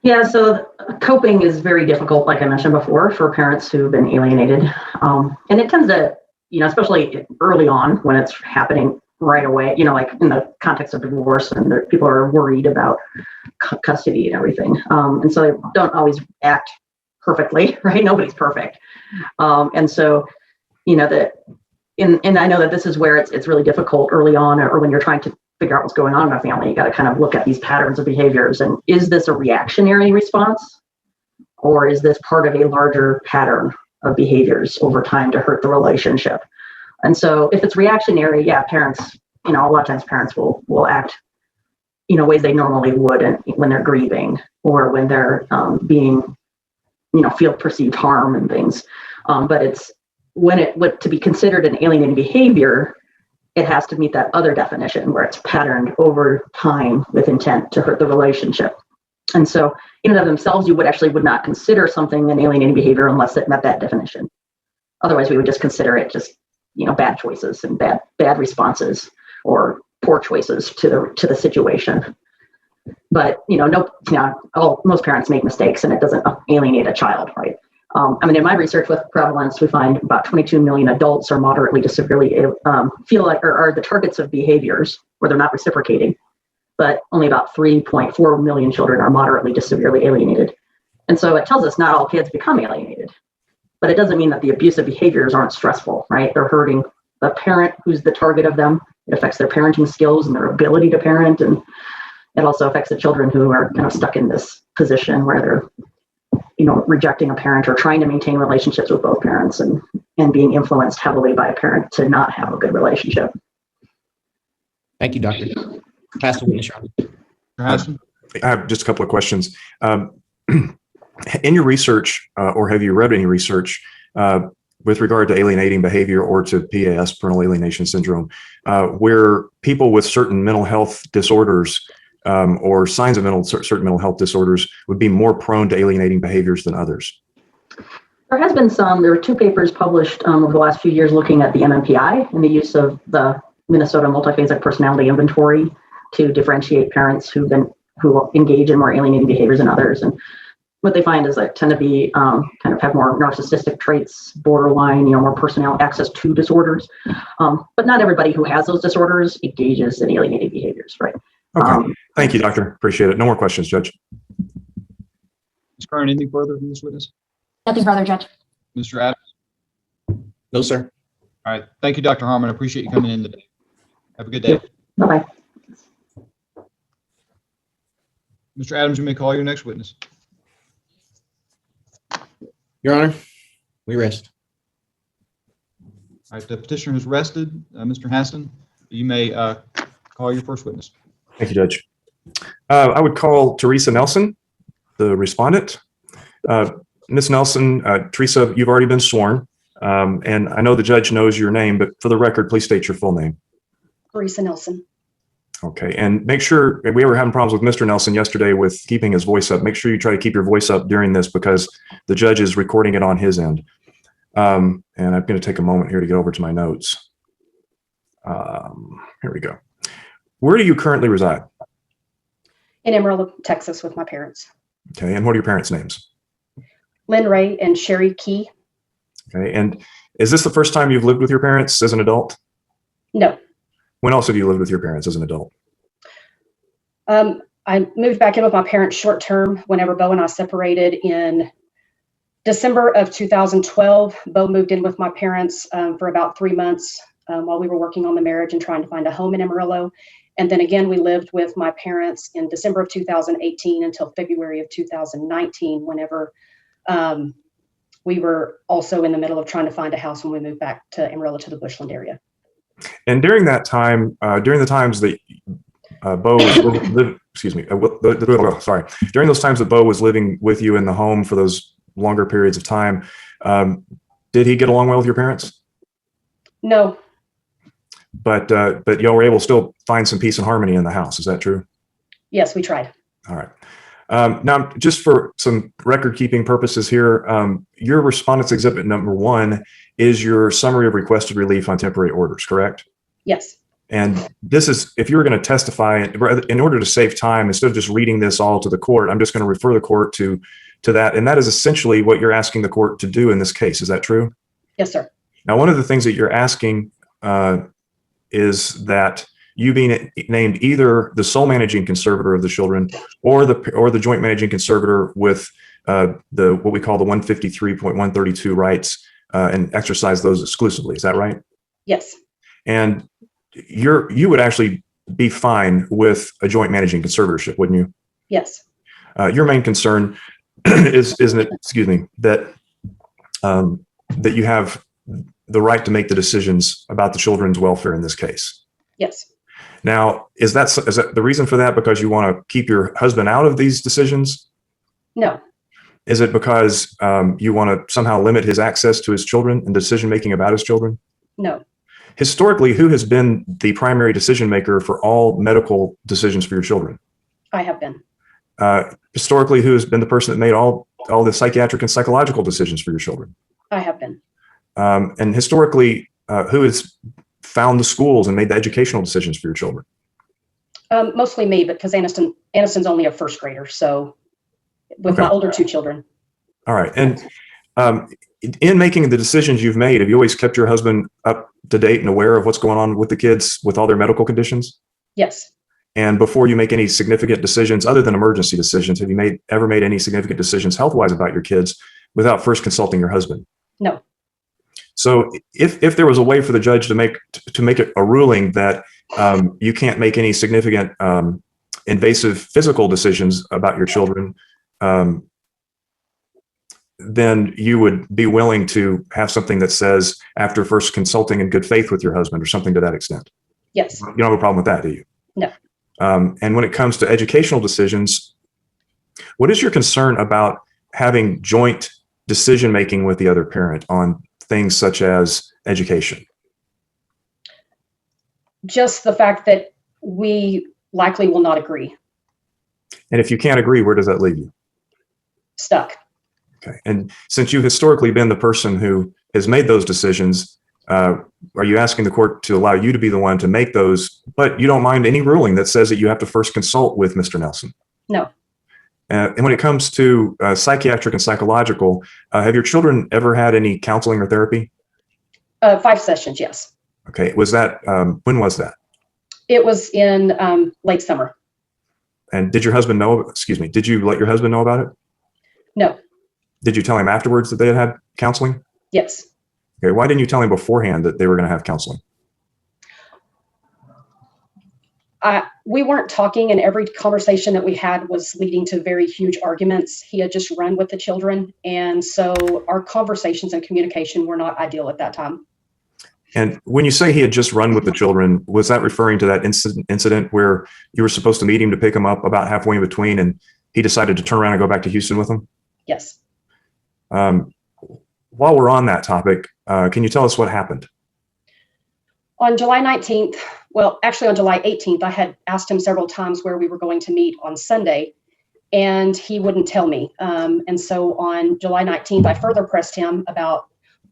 Yeah, so coping is very difficult, like I mentioned before, for parents who've been alienated. And it tends to, especially early on when it's happening right away, like in the context of divorce and people are worried about custody and everything. And so they don't always act perfectly, right? Nobody's perfect. And so, and I know that this is where it's really difficult early on, or when you're trying to figure out what's going on in a family, you got to kind of look at these patterns of behaviors. And is this a reactionary response, or is this part of a larger pattern of behaviors over time to hurt the relationship? And so if it's reactionary, yeah, parents, a lot of times parents will act, ways they normally would when they're grieving or when they're being, feel perceived harm and things. But it's to be considered an alienating behavior, it has to meet that other definition where it's patterned over time with intent to hurt the relationship. And so in and of themselves, you would not consider something an alienating behavior unless it met that definition. Otherwise, we would just consider it just, bad choices and bad responses or poor choices to the situation. But, most parents make mistakes and it doesn't alienate a child, right? In my research with prevalence, we find about 22 million adults are moderately to severely feel like or are the targets of behaviors where they're not reciprocating, but only about 3.4 million children are moderately to severely alienated. And so it tells us not all kids become alienated, but it doesn't mean that the abusive behaviors aren't stressful, right? They're hurting the parent who's the target of them. It affects their parenting skills and their ability to parent. And it also affects the children who are kind of stuck in this position where they're rejecting a parent or trying to maintain relationships with both parents and being influenced heavily by a parent to not have a good relationship. Thank you, Doctor. Pass the witness, Your Honor. I have just a couple of questions. In your research, or have you read any research with regard to alienating behavior or to PAS, parental alienation syndrome, where people with certain mental health disorders or signs of certain mental health disorders would be more prone to alienating behaviors than others? There has been some. There were 2 papers published over the last few years looking at the MMPI and the use of the Minnesota Multiphasic Personality Inventory to differentiate parents who engage in more alienating behaviors than others. And what they find is that tend to be kind of have more narcissistic traits, borderline, more personality access to disorders. But not everybody who has those disorders engages in alienating behaviors, right? Okay. Thank you, Doctor. Appreciate it. No more questions, Judge. Ms. Kern, anything further from this witness? Nothing further, Judge. Mr. Adams? No, sir. All right. Thank you, Dr. Harmon. I appreciate you coming in today. Have a good day. Bye-bye. Mr. Adams, you may call your next witness. Your Honor, we rest. All right. The petitioner has rested. Mr. Haston, you may call your first witness. Thank you, Judge. I would call Teresa Nelson, the respondent. Ms. Nelson, Teresa, you've already been sworn, and I know the judge knows your name, but for the record, please state your full name. Teresa Nelson. Okay, and make sure, we were having problems with Mr. Nelson yesterday with keeping his voice up. Make sure you try to keep your voice up during this because the judge is recording it on his end. And I'm going to take a moment here to get over to my notes. Here we go. Where do you currently reside? In Amarillo, Texas with my parents. Okay, and what are your parents' names? Lynn Ray and Sherry Key. Okay, and is this the first time you've lived with your parents as an adult? No. When else have you lived with your parents as an adult? I moved back in with my parents short term whenever Bo and I separated in December of 2012. Bo moved in with my parents for about 3 months while we were working on the marriage and trying to find a home in Amarillo. And then again, we lived with my parents in December of 2018 until February of 2019, whenever we were also in the middle of trying to find a house when we moved back to Amarillo to the Bushland area. And during that time, during the times that Bo was during those times that Bo was living with you in the home for those longer periods of time, Did he get along well with your parents? No, But y'all were able to still find some peace and harmony in the house. Is that true? yes, we tried. All right. Now, just for some record-keeping purposes here, your respondent's exhibit number 1 is your summary of requested relief on temporary orders, correct? Yes, And this is, if you were going to testify, in order to save time, instead of just reading this all to the court, I'm just going to refer the court to that. And that is essentially what you're asking the court to do in this case. Is that true? yes, sir. Now, one of the things that you're asking is that you be named either the sole managing conservator of the children or the joint managing conservator with what we call the 153.132 rights and exercise those exclusively. Is that right? Yes, And you would actually be fine with a joint managing conservatorship, wouldn't you? yes, Your main concern isn't it? Excuse me, that you have the right to make the decisions about the children's welfare in this case. yes. Now, is that the reason for that? Because you want to keep your husband out of these decisions? No, Is it because you want to somehow limit his access to his children and decision making about his children? no. Historically, who has been the primary decision maker for all medical decisions for your children? I have been. Historically, who has been the person that made all the psychiatric and psychological decisions for your children? I have been. And historically, who has found the schools and made the educational decisions for your children? Mostly me, because Aniston's only a first grader, so with my older 2 children. All right. And in making the decisions you've made, have you always kept your husband up to date and aware of what's going on with the kids with all their medical conditions? Yes, And before you make any significant decisions, other than emergency decisions, have you ever made any significant decisions health-wise about your kids without first consulting your husband? no, So if there was a way for the judge to make a ruling that you can't make any significant invasive physical decisions about your children, then you would be willing to have something that says after first consulting in good faith with your husband or something to that extent. yes, You don't have a problem with that, do you? no. And when it comes to educational decisions, what is your concern about having joint decision making with the other parent on things such as education? Just the fact that we likely will not agree. And if you can't agree, where does that leave you? Stuck. Okay. And since you've historically been the person who has made those decisions, are you asking the court to allow you to be the one to make those, but you don't mind any ruling that says that you have to first consult with Mr. Nelson? No, And when it comes to psychiatric and psychological, have your children ever had any counseling or therapy? 5 sessions, yes. Okay. Was that, when was that? It was in late summer. And did you let your husband know about it? No, Did you tell him afterwards that they had counseling? yes. Okay. Why didn't you tell him beforehand that they were going to have counseling? We weren't talking, and every conversation that we had was leading to very huge arguments. He had just run with the children, and so our conversations and communication were not ideal at that time. And when you say he had just run with the children, was that referring to that incident where you were supposed to meet him to pick him up about halfway in between, and he decided to turn around and go back to Houston with them? Yes. While we're on that topic, can you tell us what happened? On July 19th, well, actually on July 18th, I had asked him several times where we were going to meet on Sunday, and he wouldn't tell me. And so on July 19th, I further pressed him about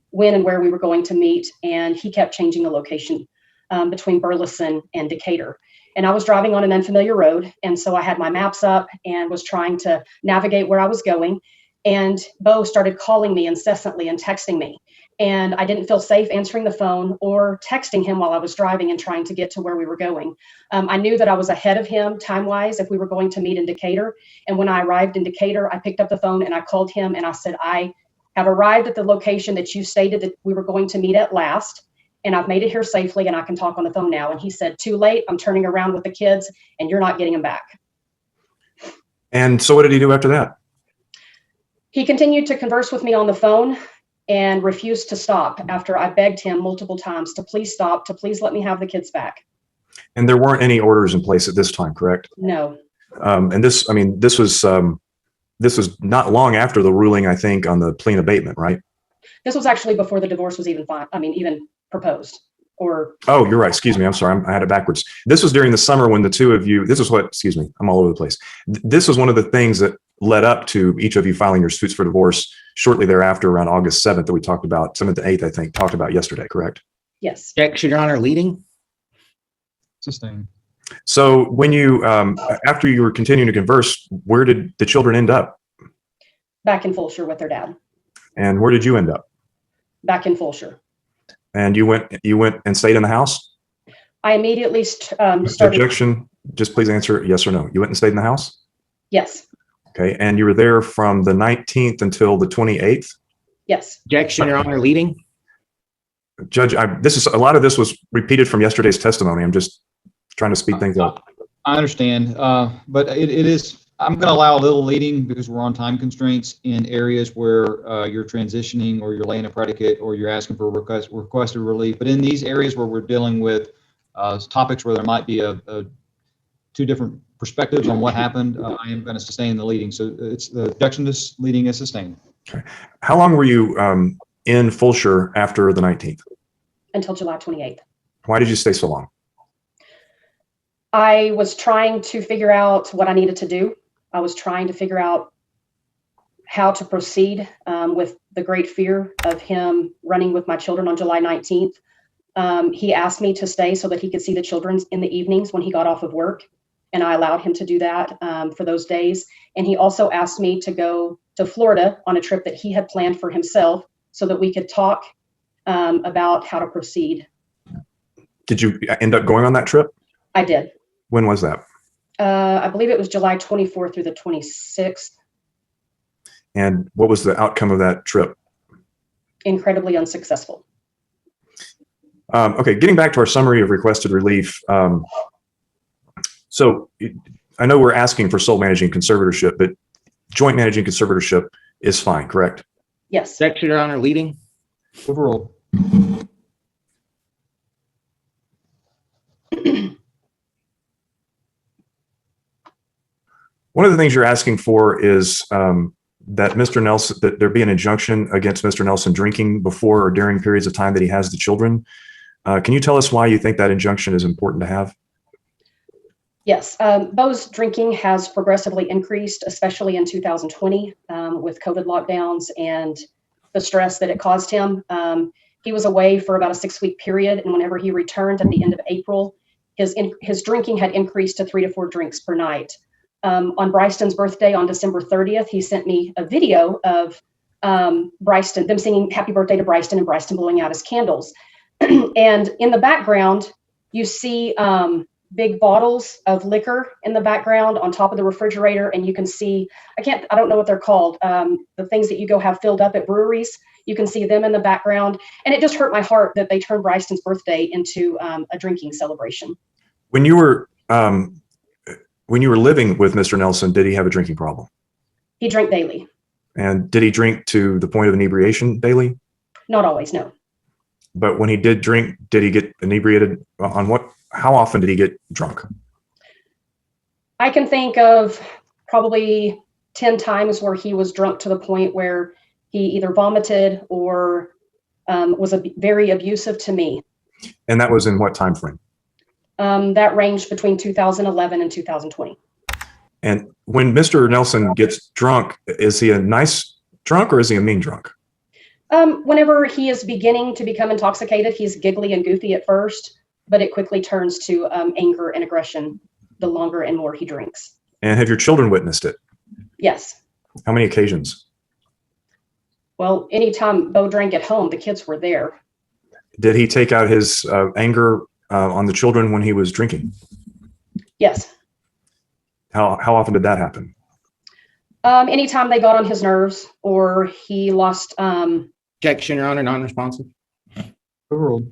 when and where we were going to meet, and he kept changing the location between Burleson and Decatur. And I was driving on an unfamiliar road, and so I had my maps up and was trying to navigate where I was going. And Bo started calling me incessantly and texting me. And I didn't feel safe answering the phone or texting him while I was driving and trying to get to where we were going. I knew that I was ahead of him time-wise if we were going to meet in Decatur. And when I arrived in Decatur, I picked up the phone and I called him and I said, I have arrived at the location that you stated that we were going to meet at last. And I've made it here safely and I can talk on the phone now. And he said, too late, I'm turning around with the kids and you're not getting them back. And so what did he do after that? He continued to converse with me on the phone and refused to stop after I begged him multiple times to please stop, to please let me have the kids back. And there weren't any orders in place at this time, correct? No, And this was not long after the ruling, I think, on the plea and abatement, right? This was actually before the divorce was even even proposed. Or Oh, you're right. Excuse me. I'm sorry. I had it backwards. This was during the summer when the two of you, this is what, excuse me, I'm all over the place. This was one of the things that led up to each of you filing your suits for divorce shortly thereafter, around August 7th, that we talked about, 7th and 8th, I think, talked about yesterday, correct? yes. Objection, Your Honor, leading. Sustained. So when you, after you were continuing to converse, where did the children end up? Back in Fulshire with their dad. And where did you end up? Back in Fulshire. And you went and stayed in the house? I immediately started. Objection. Just please answer yes or no. You went and stayed in the house? Yes. Okay. And you were there from the 19th until the 28th? Yes. Objection, Your Honor, leading. Judge, a lot of this was repeated from yesterday's testimony. I'm just trying to speed things up. I understand, but it is, I'm going to allow a little leading because we're on time constraints in areas where you're transitioning or you're laying a predicate or you're asking for requested relief. But in these areas where we're dealing with topics where there might be two different perspectives on what happened, I am going to sustain the leading. So it's the objection to leading is sustained. Okay. How long were you in Fulshire after the 19th? Until July 28th. Why did you stay so long? I was trying to figure out what I needed to do. I was trying to figure out how to proceed with the great fear of him running with my children on July 19th. He asked me to stay so that he could see the children in the evenings when he got off of work. And I allowed him to do that for those days. And he also asked me to go to Florida on a trip that he had planned for himself so that we could talk about how to proceed. Did you end up going on that trip? I did. When was that? I believe it was July 24th through the 26th. And what was the outcome of that trip? Incredibly unsuccessful. Okay, getting back to our summary of requested relief. So I know we're asking for sole managing conservatorship, but joint managing conservatorship is fine, correct? Yes. Objection, Your Honor, leading. Overruled. One of the things you're asking for is that Mr. Nelson, that there be an injunction against Mr. Nelson drinking before or during periods of time that he has the children. Can you tell us why you think that injunction is important to have? Yes, Bo's drinking has progressively increased, especially in 2020 with COVID lockdowns and the stress that it caused him. He was away for about a 6-week period, and whenever he returned at the end of April, his drinking had increased to 3 to 4 drinks per night. On Bryston's birthday on December 30th, he sent me a video of Bryston, them singing happy birthday to Bryston and Bryston blowing out his candles. And in the background, you see big bottles of liquor in the background on top of the refrigerator. And you can see, I don't know what they're called, the things that you go have filled up at breweries. You can see them in the background. And it just hurt my heart that they turned Bryston's birthday into a drinking celebration. When you were living with Mr. Nelson, did he have a drinking problem? He drank daily. And did he drink to the point of inebriation daily? Not always, no. But when he did drink, did he get inebriated on what? How often did he get drunk? I can think of probably 10 times where he was drunk to the point where he either vomited or was very abusive to me. And that was in what time frame? That ranged between 2011 and 2020. And when Mr. Nelson gets drunk, is he a nice drunk or is he a mean drunk? Whenever he is beginning to become intoxicated, he's giggly and goofy at first, but it quickly turns to anger and aggression the longer and more he drinks. And have your children witnessed it? Yes. How many occasions? Well, anytime Bo drank at home, the kids were there. Did he take out his anger on the children when he was drinking? Yes. How often did that happen? Anytime they got on his nerves or he lost. Objection, Your Honor, non-responsive. Overruled.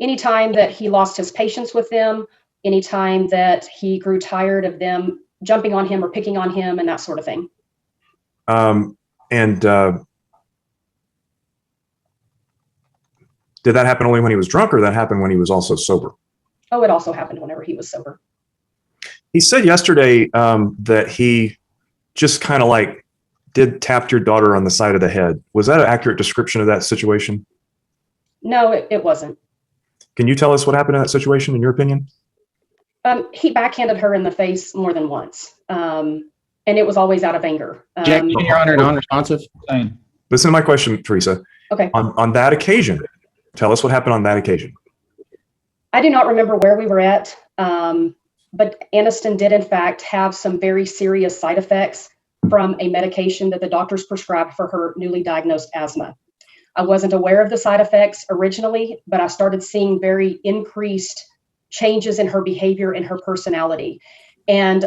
Anytime that he lost his patience with them, anytime that he grew tired of them jumping on him or picking on him and that sort of thing. Did that happen only when he was drunk or that happened when he was also sober? Oh, it also happened whenever he was sober. He said yesterday that he just kind of like did tap your daughter on the side of the head. Was that an accurate description of that situation? No, it wasn't. Can you tell us what happened in that situation, in your opinion? He backhanded her in the face more than once. And it was always out of anger. Objection, Your Honor, non-responsive. Same. Listen to my question, Teresa. Okay. On that occasion, tell us what happened on that occasion. I do not remember where we were at, but Aniston did in fact have some very serious side effects from a medication that the doctors prescribed for her newly diagnosed asthma. I wasn't aware of the side effects originally, but I started seeing very increased changes in her behavior and her personality. And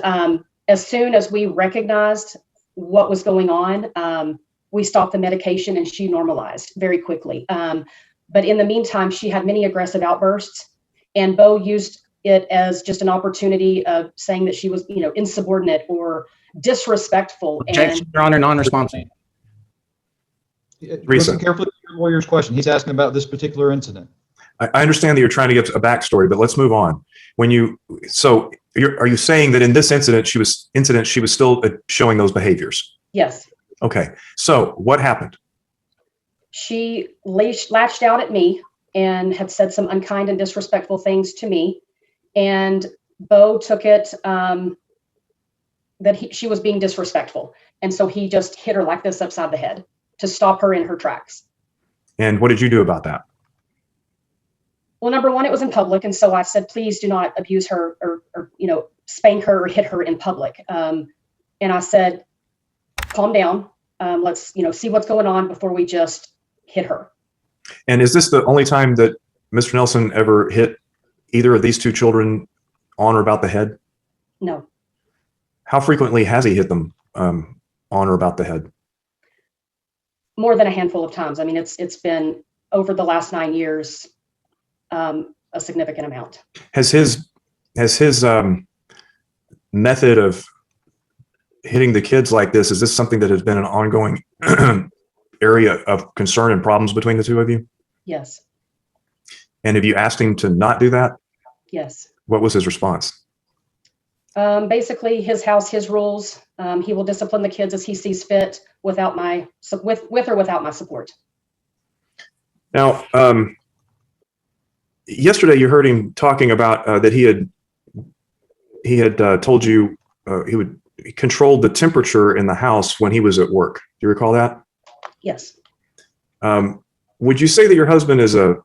as soon as we recognized what was going on, we stopped the medication and she normalized very quickly. But in the meantime, she had many aggressive outbursts, and Bo used it as just an opportunity of saying that she was, insubordinate or disrespectful. Objection, Your Honor, non-responsive. Listen carefully to your lawyer's question. He's asking about this particular incident. I understand that you're trying to get a backstory, but let's move on. Are you saying that in this incident, she was still showing those behaviors? Yes. Okay. So what happened? She lashed out at me and had said some unkind and disrespectful things to me. And Bo took it that she was being disrespectful. And so he just hit her like this upside the head to stop her in her tracks. And what did you do about that? Well, number one, it was in public. And so I said, please do not abuse her or spank her or hit her in public. And I said, calm down. Let's, see what's going on before we just hit her. And is this the only time that Mr. Nelson ever hit either of these two children on or about the head? No. How frequently has he hit them on or about the head? More than a handful of times. I mean, it's been over the last 9 years, a significant amount. Has his method of hitting the kids like this, is this something that has been an ongoing area of concern and problems between the two of you? Yes. And have you asked him to not do that? Yes. What was his response? Basically, his house, his rules. He will discipline the kids as he sees fit with or without my support. Now, yesterday you heard him talking about that he had told you he controlled the temperature in the house when he was at work. Do you recall that? Yes. Would you say that your husband is let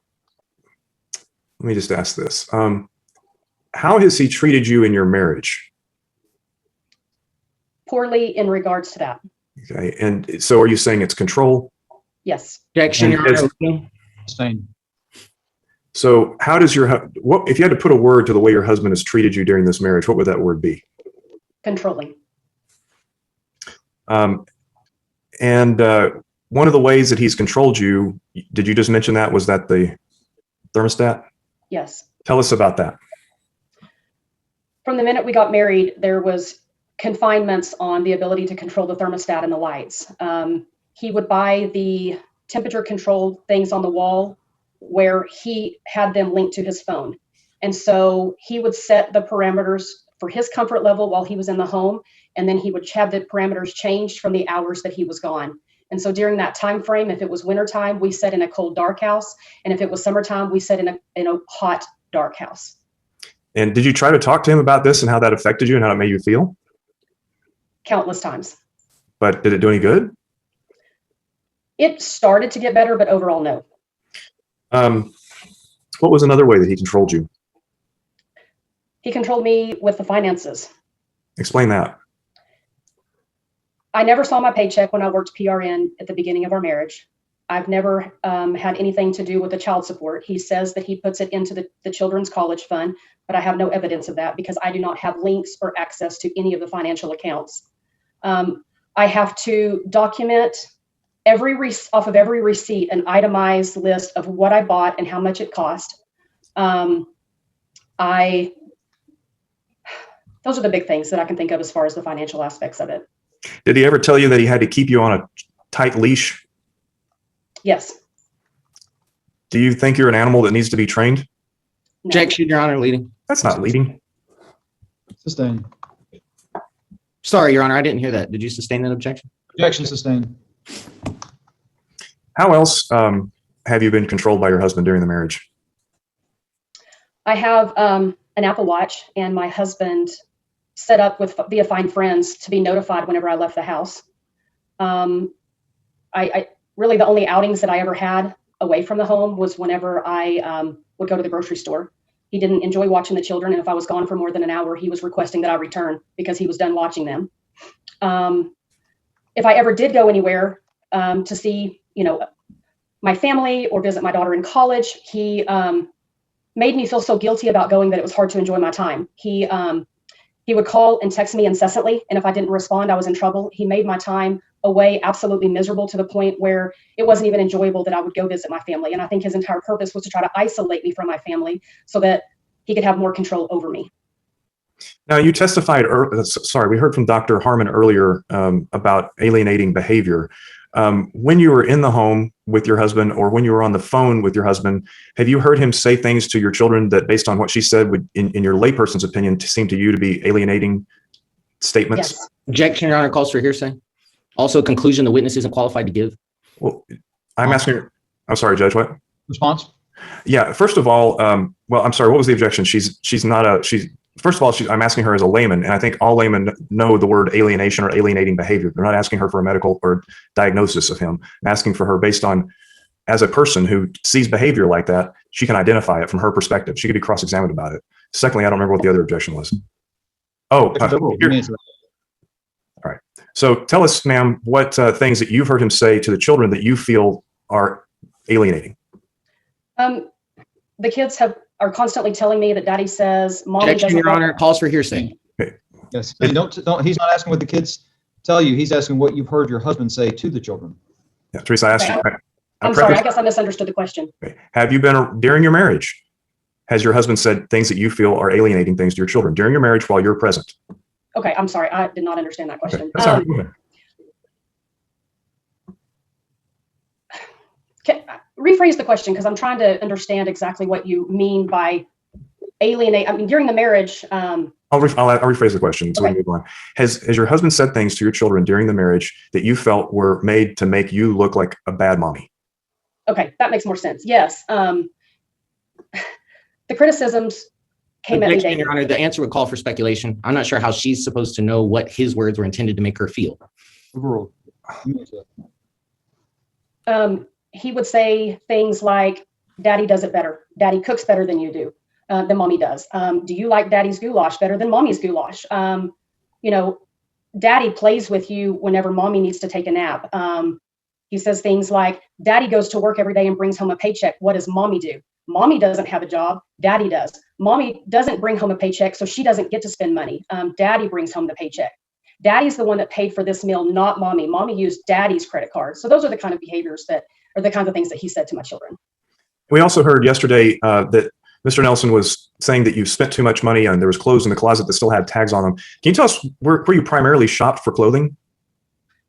me just ask this. How has he treated you in your marriage? Poorly in regards to that. Okay. And so are you saying it's control? Yes. Objection, Your Honor. Same. So how does what if you had to put a word to the way your husband has treated you during this marriage, what would that word be? Controlling. And one of the ways that he's controlled you, did you just mention that? Was that the thermostat? Yes. Tell us about that. From the minute we got married, there was confinements on the ability to control the thermostat and the lights. He would buy the temperature control things on the wall where he had them linked to his phone. And so he would set the parameters for his comfort level while he was in the home. And then he would have the parameters changed from the hours that he was gone. And so during that time frame, if it was wintertime, we set in a cold, dark house. And if it was summertime, we set in a hot, dark house. And did you try to talk to him about this and how that affected you and how it made you feel? Countless times. But did it do any good? It started to get better, but overall, no. What was another way that he controlled you? He controlled me with the finances. Explain that. I never saw my paycheck when I worked PRN at the beginning of our marriage. I've never had anything to do with the child support. He says that he puts it into the children's college fund, but I have no evidence of that because I do not have links or access to any of the financial accounts. I have to document off of every receipt, an itemized list of what I bought and how much it cost. Those are the big things that I can think of as far as the financial aspects of it. Did he ever tell you that he had to keep you on a tight leash? Yes. Do you think you're an animal that needs to be trained? No. Objection, Your Honor, leading. That's not leading. Sustained. Sorry, Your Honor, I didn't hear that. Did you sustain that objection? Objection sustained. How else have you been controlled by your husband during the marriage? I have an Apple Watch, and my husband set up via Find Friends to be notified whenever I left the house. I really, the only outings that I ever had away from the home was whenever I would go to the grocery store. He didn't enjoy watching the children, and if I was gone for more than an hour, he was requesting that I return because he was done watching them. If I ever did go anywhere to see, my family or visit my daughter in college, he made me feel so guilty about going that it was hard to enjoy my time. He would call and text me incessantly, and if I didn't respond, I was in trouble. He made my time away absolutely miserable to the point where it wasn't even enjoyable that I would go visit my family. And I think his entire purpose was to try to isolate me from my family so that he could have more control over me. Now, you testified, we heard from Dr. Harmon earlier about alienating behavior. When you were in the home with your husband or when you were on the phone with your husband, have you heard him say things to your children that, based on what she said, would, in your layperson's opinion, seem to you to be alienating statements? Yes. Objection, Your Honor, calls for hearsay. Also, conclusion the witness isn't qualified to give. Well, I'm asking, I'm sorry, Judge, what? Response? Yeah, first of all, well, I'm sorry, what was the objection? First of all, I'm asking her as a layman, and I think all laymen know the word alienation or alienating behavior. They're not asking her for a medical or diagnosis of him. I'm asking for her based on, as a person who sees behavior like that, she can identify it from her perspective. She could be cross-examined about it. Secondly, I don't remember what the other objection was. Oh, all right. So tell us, ma'am, what things that you've heard him say to the children that you feel are alienating. The kids are constantly telling me that Daddy says, Mommy Objection, doesn't Your Honor, calls for hearsay. Yes. And don't. He's not asking what the kids tell you. He's asking what you've heard your husband say to the children. Yeah, Teresa, I asked you. I'm sorry, I guess I misunderstood the question. Have you been, during your marriage, has your husband said things that you feel are alienating things to your children during your marriage while you're present? Okay, I'm sorry, I did not understand that question. Okay, that's all right. Rephrase the question, because I'm trying to understand exactly what you mean by alienate. I mean, during the marriage. I'll rephrase the question so we move on. Has your husband said things to your children during the marriage that you felt were made to make you look like a bad mommy? Okay, that makes more sense. Yes. The criticisms came at me daily. Your Honor, the answer would call for speculation. I'm not sure how she's supposed to know what his words were intended to make her feel. Overall. He would say things like, Daddy does it better. Daddy cooks better than you do, than Mommy does. Do you like Daddy's goulash better than Mommy's goulash? Daddy plays with you whenever Mommy needs to take a nap. He says things like, Daddy goes to work every day and brings home a paycheck. What does Mommy do? Mommy doesn't have a job. Daddy does. Mommy doesn't bring home a paycheck, so she doesn't get to spend money. Daddy brings home the paycheck. Daddy's the one that paid for this meal, not Mommy. Mommy used Daddy's credit card. So those are the kind of behaviors that are the kinds of things that he said to my children. We also heard yesterday that Mr. Nelson was saying that you spent too much money and there was clothes in the closet that still had tags on them. Can you tell us where you primarily shopped for clothing?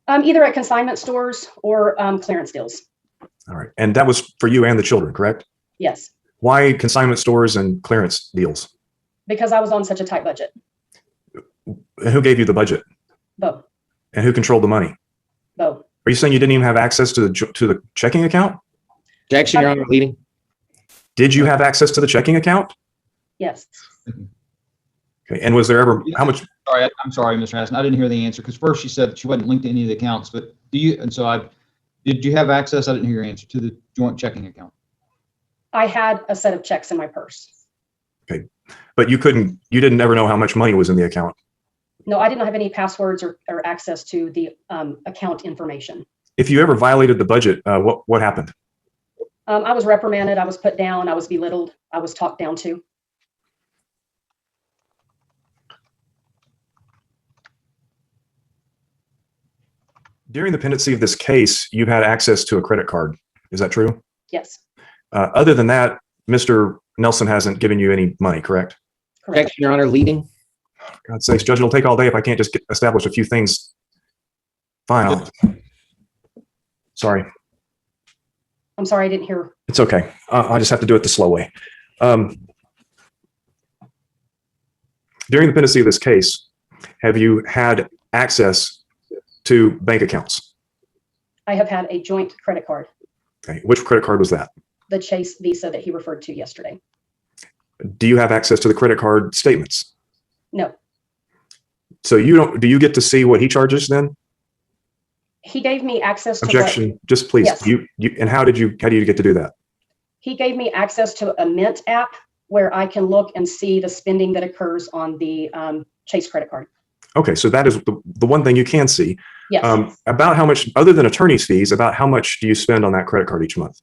Either at consignment stores or clearance deals. All right. And that was for you and the children, correct? Yes. Why consignment stores and clearance deals? Because I was on such a tight budget. And who gave you the budget? Bo. And who controlled the money? Bo. Are you saying you didn't even have access to the checking account? Objection, Your Honor, leading. Did you have access to the checking account? Yes. Okay. And was there ever, how much? I'm sorry, Mr. Hassan. I didn't hear the answer because first she said that she wasn't linked to any of the accounts, but did you have access? I didn't hear your answer to the joint checking account. I had a set of checks in my purse. Okay. But you didn't ever know how much money was in the account? No, I didn't have any passwords or access to the account information. If you ever violated the budget, what happened? I was reprimanded. I was put down. I was belittled. I was talked down to. During the pendency of this case, you had access to a credit card. Is that true? Yes. Other than that, Mr. Nelson hasn't given you any money, correct? Correct. Objection, Your Honor, leading. God sakes, Judge, it'll take all day if I can't just establish a few things. Fine. Sorry. I'm sorry, I didn't hear. It's okay. I just have to do it the slow way. During the pendency of this case, have you had access to bank accounts? I have had a joint credit card, Okay. Which credit card was that? the Chase Visa that he referred to yesterday. Do you have access to the credit card statements? No, So do you get to see what he charges then? he gave me access to Objection. Just please. Yes. And how do you get to do that? He gave me access to a Mint app where I can look and see the spending that occurs on the Chase credit card. Okay. So that is the one thing you can see. Yes. About how much, other than attorney's fees, about how much do you spend on that credit card each month?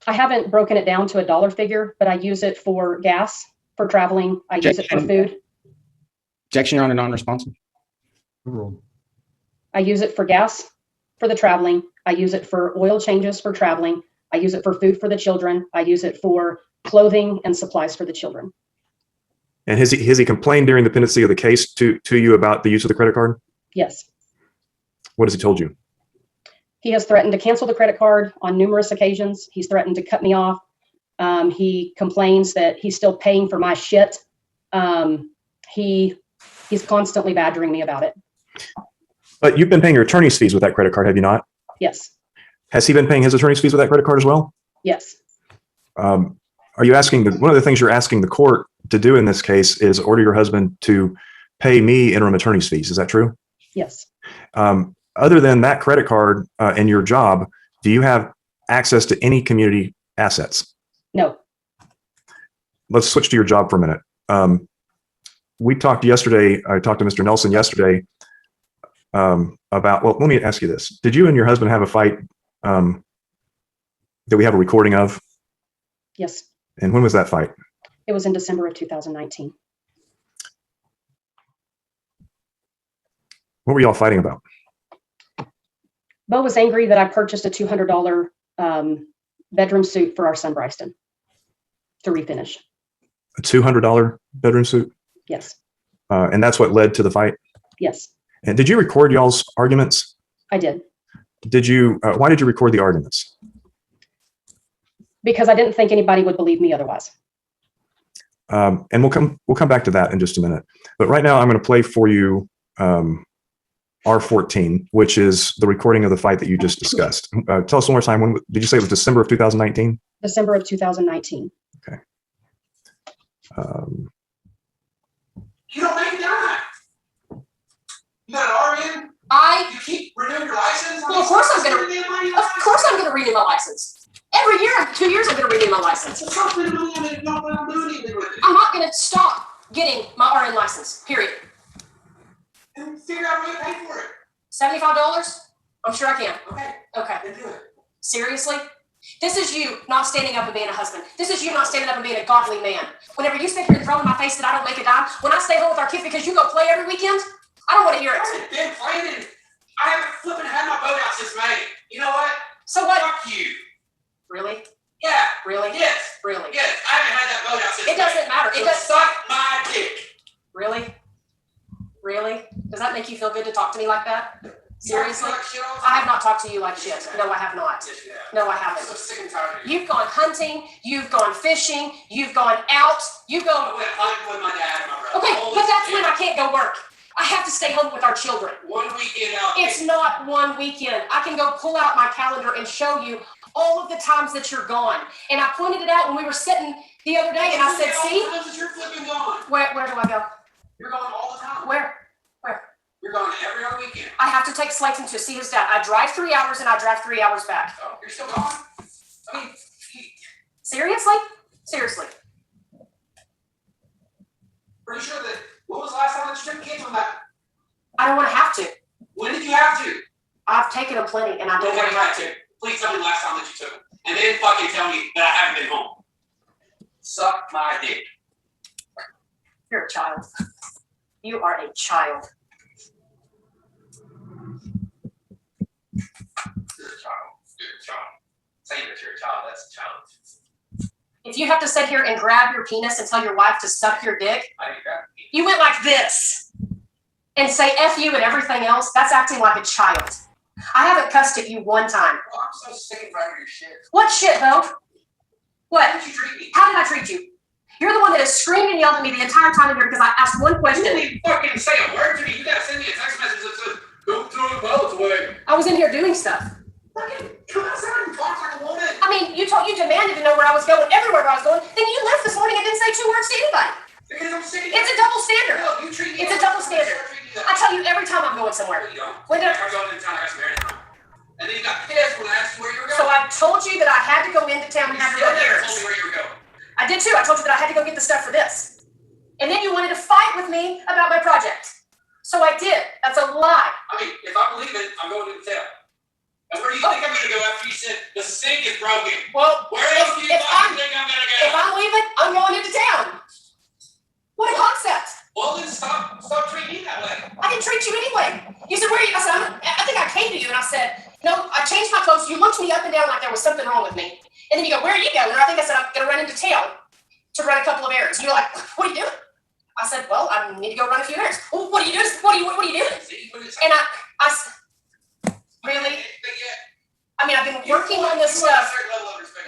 I haven't broken it down to a dollar figure, but I use it for gas, for traveling. I use it for food. Objection, Your Honor, non-responsive. Overruled. I use it for gas, for the traveling. I use it for oil changes for traveling. I use it for food for the children. I use it for clothing and supplies for the children. And has he complained during the pendency of the case to you about the use of the credit card? Yes. What has he told you? He has threatened to cancel the credit card on numerous occasions. He's threatened to cut me off. He complains that he's still paying for my shit. He's constantly badgering me about it. But you've been paying your attorney's fees with that credit card, have you not? Yes. Has he been paying his attorney's fees with that credit card as well? Yes. Are you asking one of the things you're asking the court to do in this case is order your husband to pay me interim attorney's fees? Is that true? Yes. Other than that credit card and your job, do you have access to any community assets? No. Let's switch to your job for a minute. We talked yesterday, I talked to Mr. Nelson yesterday about, well, let me ask you this. Did you and your husband have a fight that we have a recording of? Yes. And when was that fight? It was in December of 2019. What were y'all fighting about? Bo was angry that I purchased a $200 bedroom suit for our son, Bryson, to refinish. A $200 bedroom suit? Yes. And that's what led to the fight? Yes, And did you record y'all's arguments? I did. Why did you record the arguments? Because I didn't think anybody would believe me otherwise. And we'll come back to that in just a minute. But right now I'm going to play for you R14, which is the recording of the fight that you just discussed. Tell us one more time. When did you say it was December of 2019? December of 2019. Okay. You don't make it down. You got an RN? You keep renewing your license? Well, of course I'm gonna renew my license. Every year, 2 years, I'm gonna renew my license. So stop spending money on it. Don't let them do anything with it. I'm not gonna stop getting my RN license, period. And figure out a way to pay for it. $75? I'm sure I can. Okay, then do it. Seriously? This is you not standing up and being a husband. This is you not standing up and being a godly man. Whenever you sit here and throw in my face that I don't make a dime, when I stay home with our kids because you go play every weekend, I don't want to hear it. I've been planning. I haven't flipping had my boat out since May. You know what? So what? Fuck you. Really? Yeah. Really? Yes. Really? Yes. I haven't had that boat out since It doesn't matter. So It does. suck my dick. Really? Really? Does that make you feel good to talk to me like that? Seriously? Like shit all the I have time. not talked to you like shit. No, I have not. Yes, you have. No, I I'm haven't. so sick and tired of you. You've gone hunting, you've gone fishing, you've gone out, you I go. went hunting with my dad and my brother. Okay, All but this that's shit. when I can't go work. I have to stay home with our children. 1 weekend out. It's not 1 weekend. I can go pull out my calendar and show you all of the times that you're gone. And I pointed it out when we were sitting the other day and I said, see, All the times that you're flipping gone. where do I go? You're gone all the time. Where? You're gone every other weekend. I have to take Slayton to see his dad. I drive 3 hours and I drive 3 hours back. Oh, you're still gone? I mean, Seriously? Seriously. pretty sure that, when was the last time that you took kids on that? I don't want to have to. When did you have to? I've taken them plenty and I don't When want have to you have had to. to? Please tell me the last time that you took them. And then fucking tell me that I haven't been home. Suck my dick. You're a child. You are a child. You're a child. You're a child. Say that you're a child, that's a child. If you have to sit here and grab your penis and tell your wife to suck your dick, I didn't grab it. you went like this and say F you and everything else, that's acting like a child. I haven't cussed at you one time. Oh, I'm so sick and tired of your shit. What shit, though? How What? did you treat me? How did I treat you? You're the one that has screamed and yelled at me the entire time in here because I asked one You question. didn't even fucking say a word to me. You gotta send me a text message that says, Go throw the clothes away. I was in here doing stuff. Come outside and talk like a woman. I mean, you demanded to know where I was going, everywhere I was going. Then you left this morning and didn't say 2 words to anybody. Because I'm sick of It's a double standard. No, you treat me It's a like double I'm standard. gonna treat you I that tell you every time I'm going somewhere. way. You don't. When did I'm going into town, I got some errands. And then you got pissed when I asked you where you were going. So I told you that I had to go into town and have You to go still never here. told me where you were going. I did too. I told you that I had to go get the stuff for this. And then you wanted to fight with me about my project. So I did. That's a lie. I mean, if I believe it, I'm going into town. And where do you think I'm gonna go after you said the sink is broken? Well, Where else do you if fucking think I'm gonna if go? I'm leaving, I'm going into town. What a concept. Well, then stop treating me that way. I didn't treat you anyway. You said, where are you? I said, I think I came to you and I said, no, I changed my clothes. You looked me up and down like there was something wrong with me. And then you go, where are you going? And I think I said, I'm going to run into town to run a couple of errands. You're like, what are you doing? I said, well, I need to go run a few errands. Well, what are you doing? What are you doing? And I said, really? I mean, I've been working on this stuff.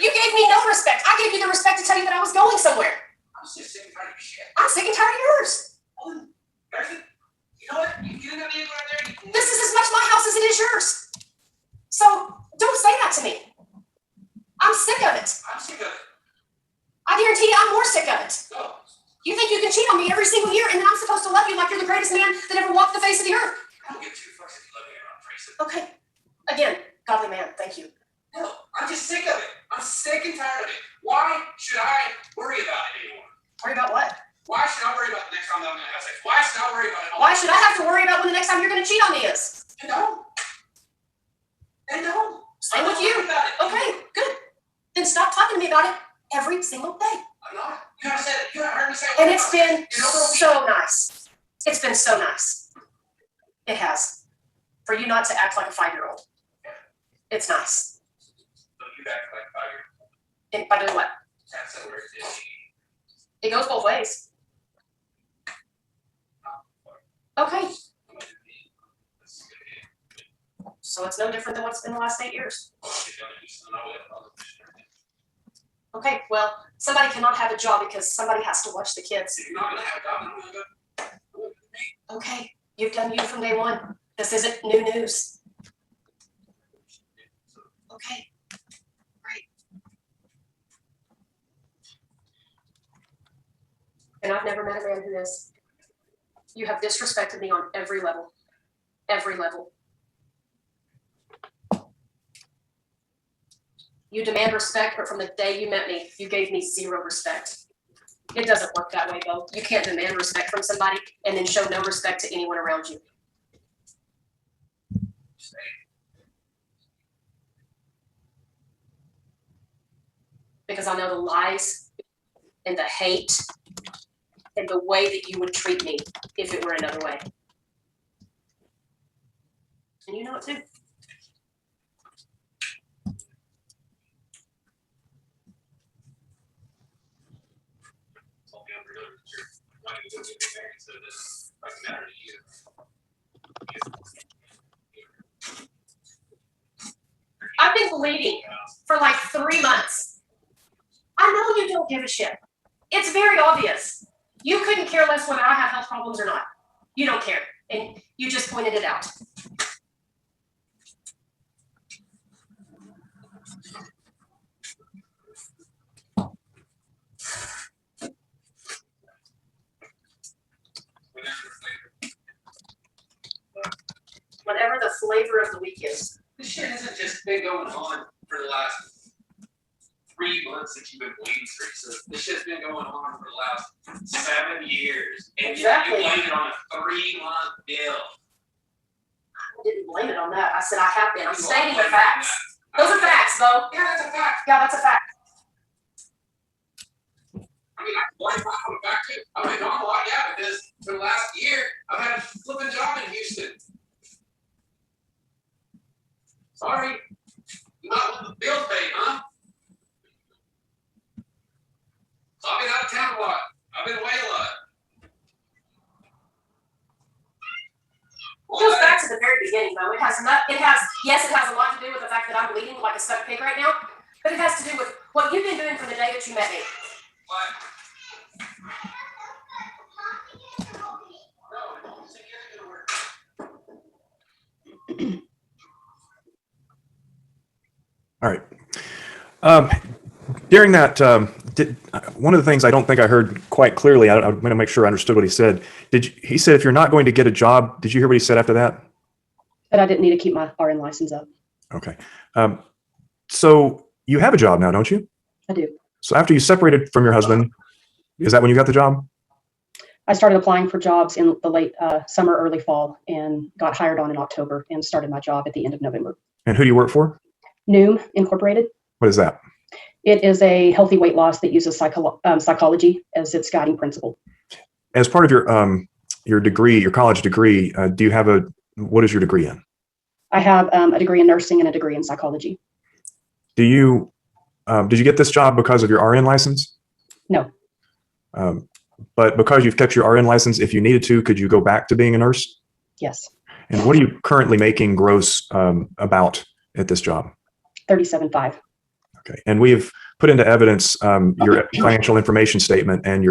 You gave me no respect. I gave you the respect to tell you that I was going somewhere. I'm just sick and tired of your shit. I'm sick and tired of yours. You know what? You get that vehicle right there. This is as much my house as it is yours. So don't say that to me. I'm sick of it. I'm sick of it. I guarantee you I'm more sick of it. No. You think you can cheat on me every single year and then I'm supposed to love you like you're the greatest man that ever walked the face of the earth. I don't give 2 fucks if you love me or not, Tracy. Okay. Again, godly man, thank you. No, I'm just sick of it. I'm sick and tired of it. Why should I worry about it anymore? Worry about what? Why should I worry about the next time that I'm gonna have sex? Why should I worry about it? Why should I have to worry about when the next time you're going to cheat on me is? And no. And no. Same with you. About it. Okay, good. Then stop talking to me about it every single day. I'm not. You haven't said it. You haven't heard me say it. And it's been You know what? so nice. It's been so nice. It has. For you not to act like a 5-year-old. It's nice. So you act like 5-year-old. And by doing what? That's the word. It goes both ways. Okay. So it's no different than what's been the last 8 years. Okay, well, somebody cannot have a job because somebody has to watch the kids. You're not gonna have a job. I'm gonna go. Okay, you've done you from day one. This isn't new news. Okay, great. And I've never met a man who is. You have disrespected me on every level. Every level. You demand respect, but from the day you met me, you gave me 0 respect. It doesn't work that way, Bo. You can't demand respect from somebody and then show no respect to anyone around you. Because I know the lies and the hate and the way that you would treat me if it were another way. And you know it too. I've been bleeding for like 3 months. I know you don't give a shit. It's very obvious. You couldn't care less whether I have health problems or not. You don't care. And you just pointed it out. Whatever the flavor of the week is. This shit hasn't just been going on for the last 3 months that you've been bleeding, Teresa. This shit's been going on for the last 7 years. And Exactly. you blame it on a 3-month bill. I didn't blame it on that. I said I have been. I'm stating the facts. Those are facts, though. Yeah, that's a fact. Yeah, that's a fact. I mean, I blame my own fact too. I mean, not a lot, yeah, because for the last year, I've had a flipping job in Houston. Sorry. Not with the bills paid, huh? So I've been out of town a lot. I've been away a lot. It goes back to the very beginning, though. Yes, it has a lot to do with the fact that I'm bleeding like a stuck pig right now, but it has to do with what you've been doing from the day that you met me. What? No, it's gonna work. During that, one of the things I don't think I heard quite clearly, I'm going to make sure I understood what he said. He said, if you're not going to get a job, did you hear what he said after that? That I didn't need to keep my RN license up. Okay. So you have a job now, don't you? I do. So after you separated from your husband, is that when you got the job? I started applying for jobs in the late summer, early fall, and got hired on in October and started my job at the end of November. And who do you work for? Noom Incorporated. What is that? It is a healthy weight loss that uses psychology as its guiding principle. As part of your degree, your college degree, do you have what is your degree in? I have a degree in nursing and a degree in psychology. Did you get this job because of your RN license? No. But because you've kept your RN license, if you needed to, could you go back to being a nurse? Yes. And what are you currently making gross about at this job? $37,500. Okay. And we have put into evidence your financial information statement and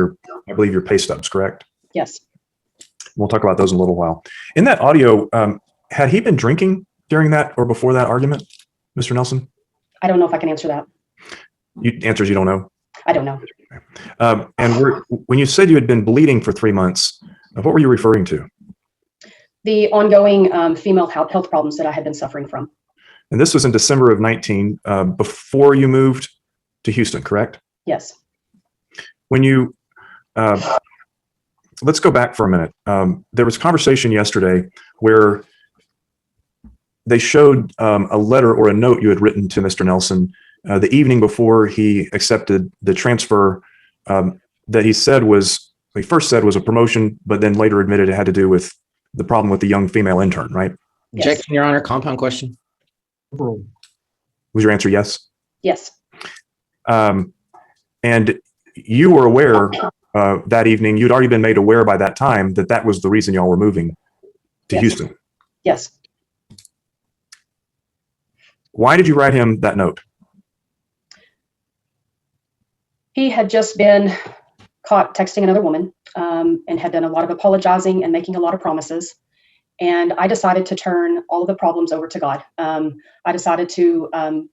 I believe your pay stubs, correct? Yes. We'll talk about those in a little while. In that audio, had he been drinking during that or before that argument, Mr. Nelson? I don't know if I can answer that. Answers you don't know? I don't know. And when you said you had been bleeding for 3 months, what were you referring to? The ongoing female health problems that I had been suffering from. And this was in December of 19, before you moved to Houston, correct? Yes. When you, let's go back for a minute. There was a conversation yesterday where they showed a letter or a note you had written to Mr. Nelson the evening before he accepted the transfer that he first said was a promotion, but then later admitted it had to do with the problem with the young female intern, right? Yes. Objection, Your Honor. Compound question. Was your answer yes? Yes. And you were aware that evening, you'd already been made aware by that time that was the reason y'all were moving to Yes. Houston. Yes. Why did you write him that note? He had just been caught texting another woman and had done a lot of apologizing and making a lot of promises. And I decided to turn all of the problems over to God. I decided to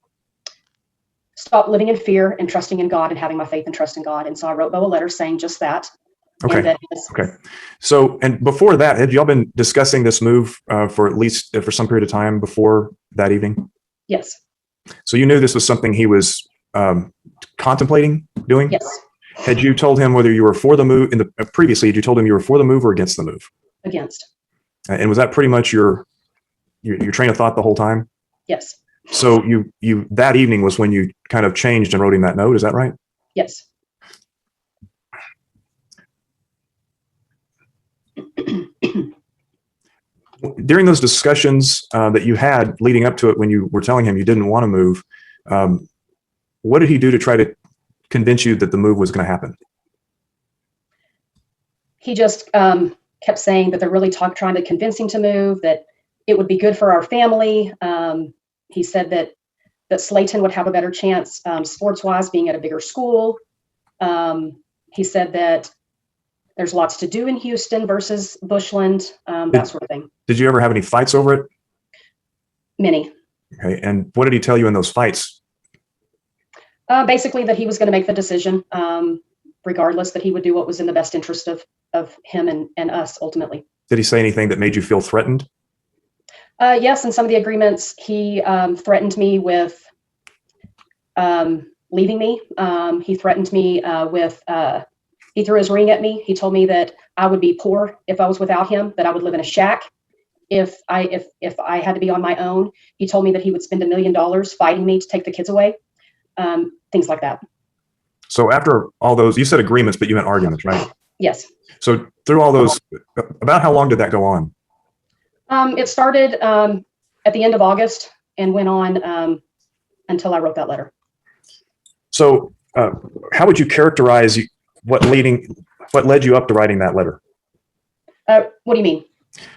stop living in fear and trusting in God and having my faith and trust in God. And so I wrote Bo a letter saying just that. Okay. Okay. So, and before that, had y'all been discussing this move for some period of time before that evening? Yes. So you knew this was something he was contemplating doing? Yes. Had you told him whether you were for the move previously? Had you told him you were for the move or against the move? Against. And was that pretty much your train of thought the whole time? Yes. So you that evening was when you kind of changed and wrote him that note. Is that right? Yes. During those discussions that you had leading up to it, when you were telling him you didn't want to move, what did he do to try to convince you that the move was going to happen? He just kept saying that they're really trying to convince him to move, that it would be good for our family. He said that Slayton would have a better chance sports-wise, being at a bigger school. He said that there's lots to do in Houston versus Bushland, that sort of thing. Did you ever have any fights over it? Many. Okay. And what did he tell you in those fights? Basically that he was going to make the decision, regardless, that he would do what was in the best interest of him and us ultimately. Did he say anything that made you feel threatened? Yes, in some of the agreements, he threatened me with leaving me. He threatened me he threw his ring at me. He told me that I would be poor if I was without him, that I would live in a shack if I had to be on my own. He told me that he would spend $1 million fighting me to take the kids away, things like that. So after all those, you said agreements, but you meant arguments, right? Yes. So through all those, about how long did that go on? It started at the end of August and went on until I wrote that letter. So how would you characterize what led you up to writing that letter? What do you mean?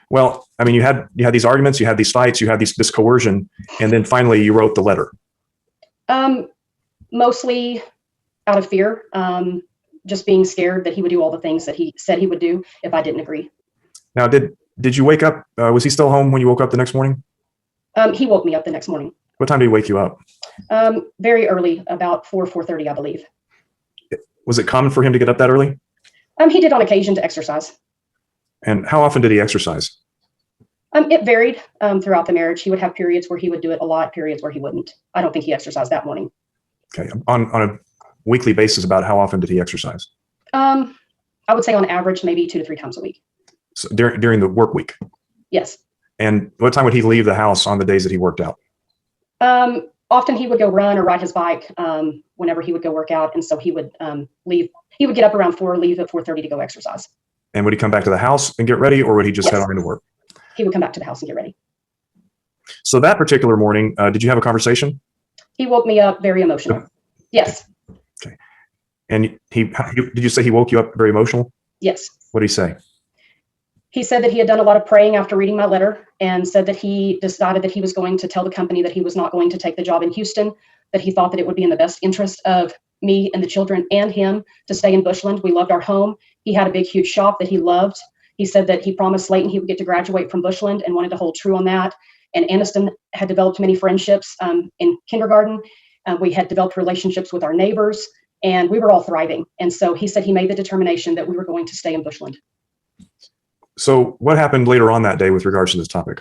Well, I mean, you had these arguments, you had these fights, you had this coercion, and then finally you wrote the letter. Mostly out of fear, just being scared that he would do all the things that he said he would do if I didn't agree. Now, did you wake up? Was he still home when you woke up the next morning? He woke me up the next morning. What time did he wake you up? Very early, about 4:30, I believe. Was it common for him to get up that early? He did on occasion to exercise. And how often did he exercise? It varied throughout the marriage. He would have periods where he would do it a lot, periods where he wouldn't. I don't think he exercised that morning. Okay. On a weekly basis, about how often did he exercise? I would say on average, maybe 2 to 3 times a week. So during the work week? Yes. And what time would he leave the house on the days that he worked out? Often he would go run or ride his bike whenever he would go work out. And so he would leave. He would get up around 4, leave at 4:30 to go exercise. And would he come back to the house and get ready, or would he just head on into work? He would come back to the house and get ready. So that particular morning, did you have a conversation? He woke me up very emotional. Yes. Okay. And did you say he woke you up very emotional? Yes. What did he say? He said that he had done a lot of praying after reading my letter, and said that he decided that he was going to tell the company that he was not going to take the job in Houston, that he thought that it would be in the best interest of me and the children and him to stay in Bushland. We loved our home. He had a big, huge shop that he loved. He said that he promised Slayton he would get to graduate from Bushland and wanted to hold true on that. And Aniston had developed many friendships in kindergarten. We had developed relationships with our neighbors, and we were all thriving. And so he said he made the determination that we were going to stay in Bushland. So what happened later on that day with regards to this topic?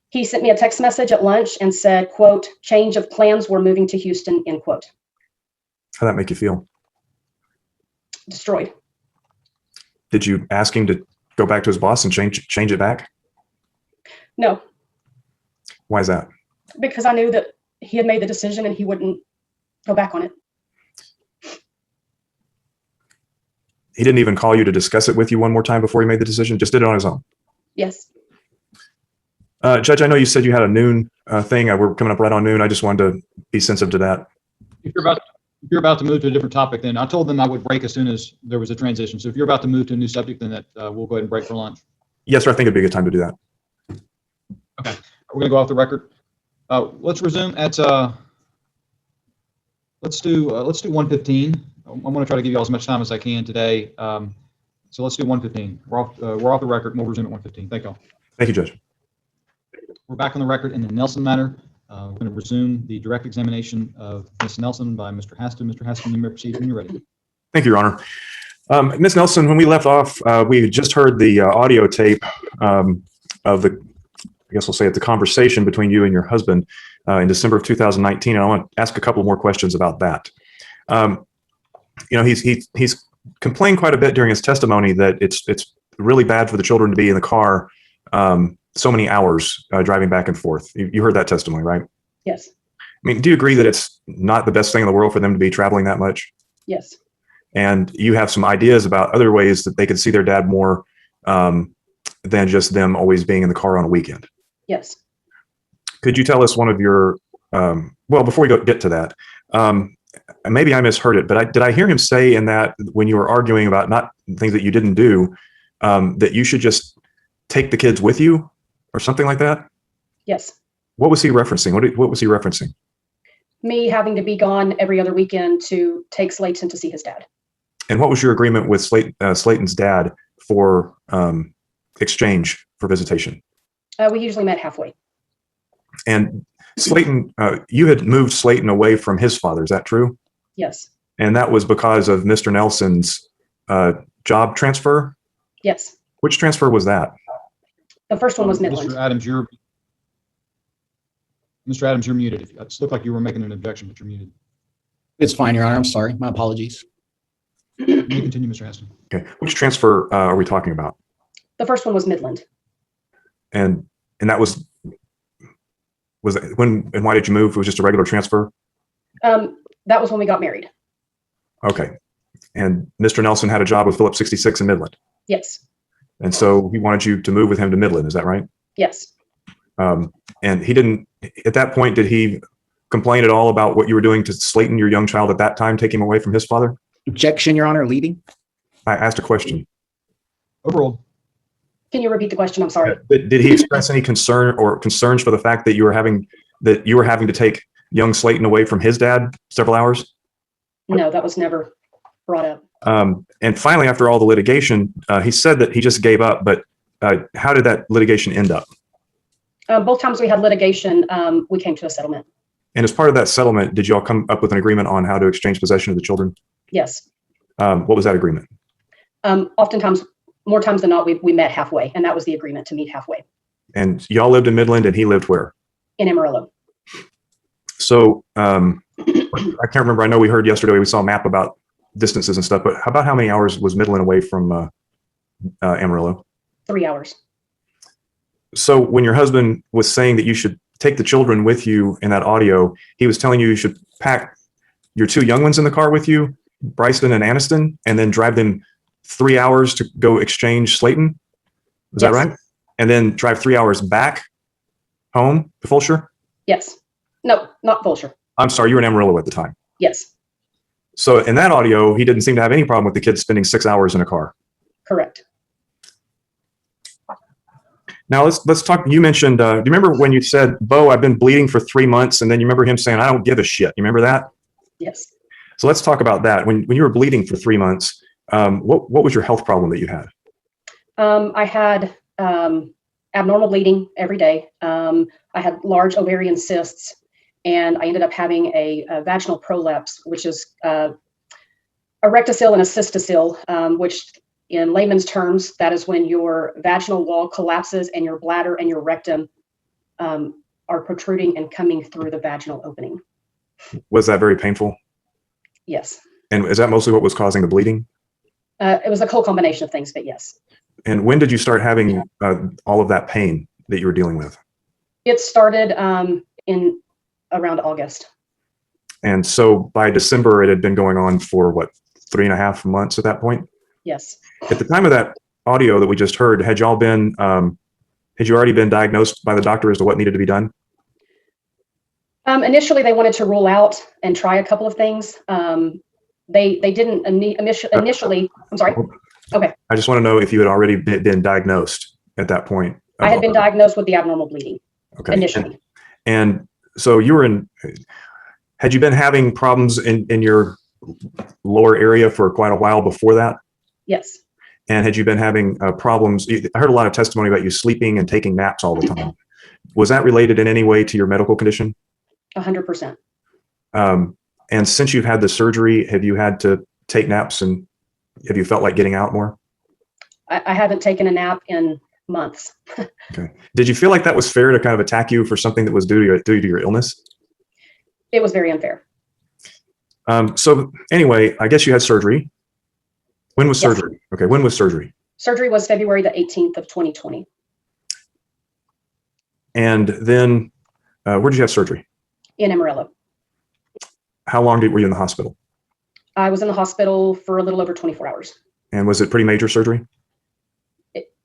He sent me a text message at lunch and said, quote, "Change of plans, we're moving to Houston," end quote. How'd that make you feel? Destroyed. Did you ask him to go back to his boss and change it back? No, Why is that? because I knew that he had made the decision and he wouldn't go back on it. He didn't even call you to discuss it with you one more time before he made the decision? Just did it on his own? Yes. Judge, I know you said you had a noon thing. We're coming up right on noon. I just wanted to be sensitive to that. If you're about to move to a different topic, then I told them I would break as soon as there was a transition. So if you're about to move to a new subject, then we'll go ahead and break for lunch. Yes, sir. I think it'd be a good time to do that. Okay. We're going to go off the record. Let's resume at let's do 1:15. I'm going to try to give you all as much time as I can today. So let's do 1:15. We're off the record, and we'll resume at 1:15. Thank you all. Thank you, Judge. We're back on the record in the Nelson matter. We're going to resume the direct examination of Ms. Nelson by Mr. Haston. Mr. Haston, you may proceed when you're ready. Thank you, Your Honor. Ms. Nelson, when we left off, we just heard the audio tape of the, I guess we'll say it, the conversation between you and your husband in December of 2019. And I want to ask a couple more questions about that. You know, he's complained quite a bit during his testimony that it's really bad for the children to be in the car so many hours driving back and forth. You heard that testimony, right? Yes. I mean, do you agree that it's not the best thing in the world for them to be traveling that much? Yes. And you have some ideas about other ways that they could see their dad more than just them always being in the car on a weekend. Yes. Could you tell us one of your, well, before we get to that, maybe I misheard it, but did I hear him say in that when you were arguing about not things that you didn't do, that you should just take the kids with you or something like that? Yes. What was he referencing? What was he referencing? Me having to be gone every other weekend to take Slayton to see his dad. And what was your agreement with Slayton's dad for exchange for visitation? We usually met halfway. And Slayton, you had moved Slayton away from his father. Is that true? Yes. And that was because of Mr. Nelson's job transfer? Yes. Which transfer was that? The first one was Midland. Mr. Adams, you're muted. It looked like you were making an objection, but you're muted. It's fine, Your Honor. I'm sorry. My apologies. You may continue, Mr. Haston. Okay. Which transfer are we talking about? The first one was Midland. And that was that when and why did you move? It was just a regular transfer? That was when we got married. Okay. And Mr. Nelson had a job with Phillips 66 in Midland. Yes. And so he wanted you to move with him to Midland. Is that right? Yes. And he didn't, at that point, did he complain at all about what you were doing to Slayton, your young child at that time, taking him away from his father? Objection, Your Honor, leading. I asked a question. Overruled. Can you repeat the question? I'm sorry. Did he express any concern or concerns for the fact that you were having to take young Slayton away from his dad several hours? No, that was never brought up. And finally, after all the litigation, he said that he just gave up. But how did that litigation end up? Both times we had litigation, we came to a settlement. And as part of that settlement, did you all come up with an agreement on how to exchange possession of the children? Yes. What was that agreement? Oftentimes, more times than not, we met halfway, and that was the agreement, to meet halfway. And y'all lived in Midland and he lived where? In Amarillo. So I can't remember. I know we heard yesterday, we saw a map about distances and stuff, but how many hours was Midland away from Amarillo? 3 hours. So when your husband was saying that you should take the children with you in that audio, he was telling you should pack your two young ones in the car with you, Bryson and Aniston, and then drive them 3 hours to go exchange Slayton. Was that right? And then drive 3 hours back home to Fulshire? Yes. No, not Fulshire. I'm sorry, you were in Amarillo at the time. Yes. So in that audio, he didn't seem to have any problem with the kids spending 6 hours in a car. Correct. Now let's talk. You mentioned, do you remember when you said, Bo, I've been bleeding for 3 months, and then you remember him saying, I don't give a shit. You remember that? Yes. So let's talk about that. When you were bleeding for 3 months, what was your health problem that you had? I had abnormal bleeding every day. I had large ovarian cysts, and I ended up having a vaginal prolapse, which is a rectocele and a cystocele, which in layman's terms, that is when your vaginal wall collapses and your bladder and your rectum are protruding and coming through the vaginal opening. Was that very painful? Yes. And is that mostly what was causing the bleeding? It was a whole combination of things, but yes. And when did you start having all of that pain that you were dealing with? It started in around August. And so by December, it had been going on for what, 3.5 months at that point? Yes. At the time of that audio that we just heard, had you already been diagnosed by the doctor as to what needed to be done? Initially, they wanted to rule out and try a couple of things. They didn't initially. I'm sorry. Okay. I just want to know if you had already been diagnosed at that point. I had been diagnosed with the abnormal bleeding. Okay. Initially. And so had you been having problems in your lower area for quite a while before that? Yes. And had you been having problems? I heard a lot of testimony about you sleeping and taking naps all the time. Was that related in any way to your medical condition? 100%. And since you've had the surgery, have you had to take naps, and have you felt like getting out more? I haven't taken a nap in months. Okay. Did you feel like that was fair to kind of attack you for something that was due to your illness? It was very unfair. So anyway, I guess you had surgery. When was Yes. surgery? Okay. When was surgery? Surgery was February the 18th of 2020. And then where did you have surgery? In Amarillo. How long were you in the hospital? I was in the hospital for a little over 24 hours. And was it pretty major surgery?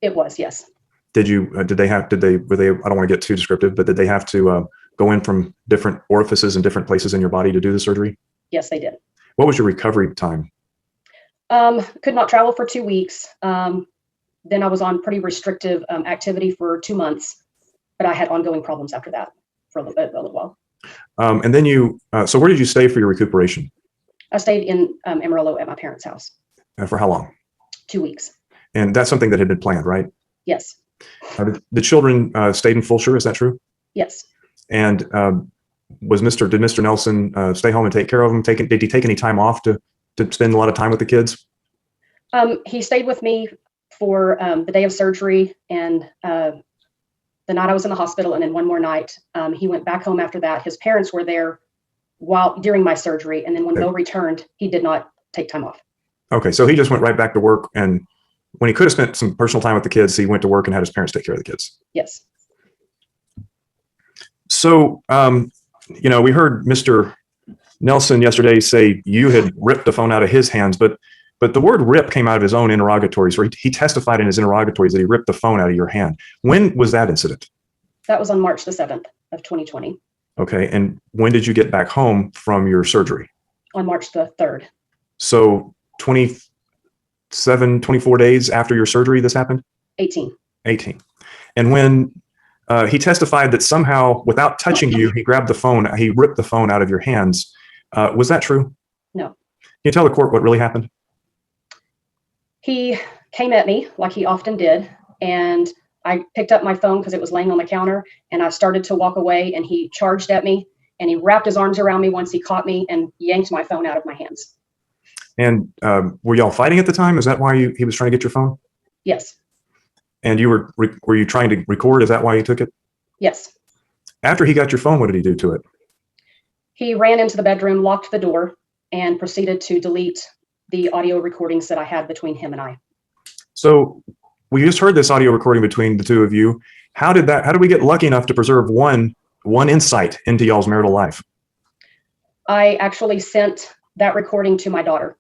It was, yes. Were they, I don't want to get too descriptive, but did they have to go in from different orifices and different places in your body to do the surgery? Yes, they did. What was your recovery time? Could not travel for 2 weeks. Then I was on pretty restrictive activity for 2 months, but I had ongoing problems after that for a little while. And then so where did you stay for your recuperation? I stayed in Amarillo at my parents' house. For how long? 2 weeks. And that's something that had been planned, right? Yes. The children stayed in Fulshire, is that true? Yes. And did Mr. Nelson stay home and take care of them? Did he take any time off to spend a lot of time with the kids? He stayed with me for the day of surgery and the night I was in the hospital, and then one more night. He went back home after that. His parents were there during my surgery, and then when Bill returned, he did not take time off. Okay, so he just went right back to work, and when he could have spent some personal time with the kids, he went to work and had his parents take care of the kids. Yes. So, we heard Mr. Nelson yesterday say you had ripped the phone out of his hands, but the word rip came out of his own interrogatories, where he testified in his interrogatories that he ripped the phone out of your hand. When was that incident? That was on March the 7th of 2020. Okay, and when did you get back home from your surgery? On March the 3rd. So 24 days after your surgery, this happened? 18. And when he testified that somehow, without touching you, he grabbed the phone, he ripped the phone out of your hands. Was that true? No. Can you tell the court what really happened? He came at me like he often did, and I picked up my phone because it was laying on the counter, and I started to walk away, and he charged at me, And he wrapped his arms around me once he caught me and yanked my phone out of my hands. And were y'all fighting at the time? Is that why he was trying to get your phone? Yes. And were you trying to record? Is that why he took it? Yes. After he got your phone, what did he do to it? He ran into the bedroom, locked the door, and proceeded to delete the audio recordings that I had between him and I. So we just heard this audio recording between the two of you. How did we get lucky enough to preserve one insight into y'all's marital life? I actually sent that recording to my daughter.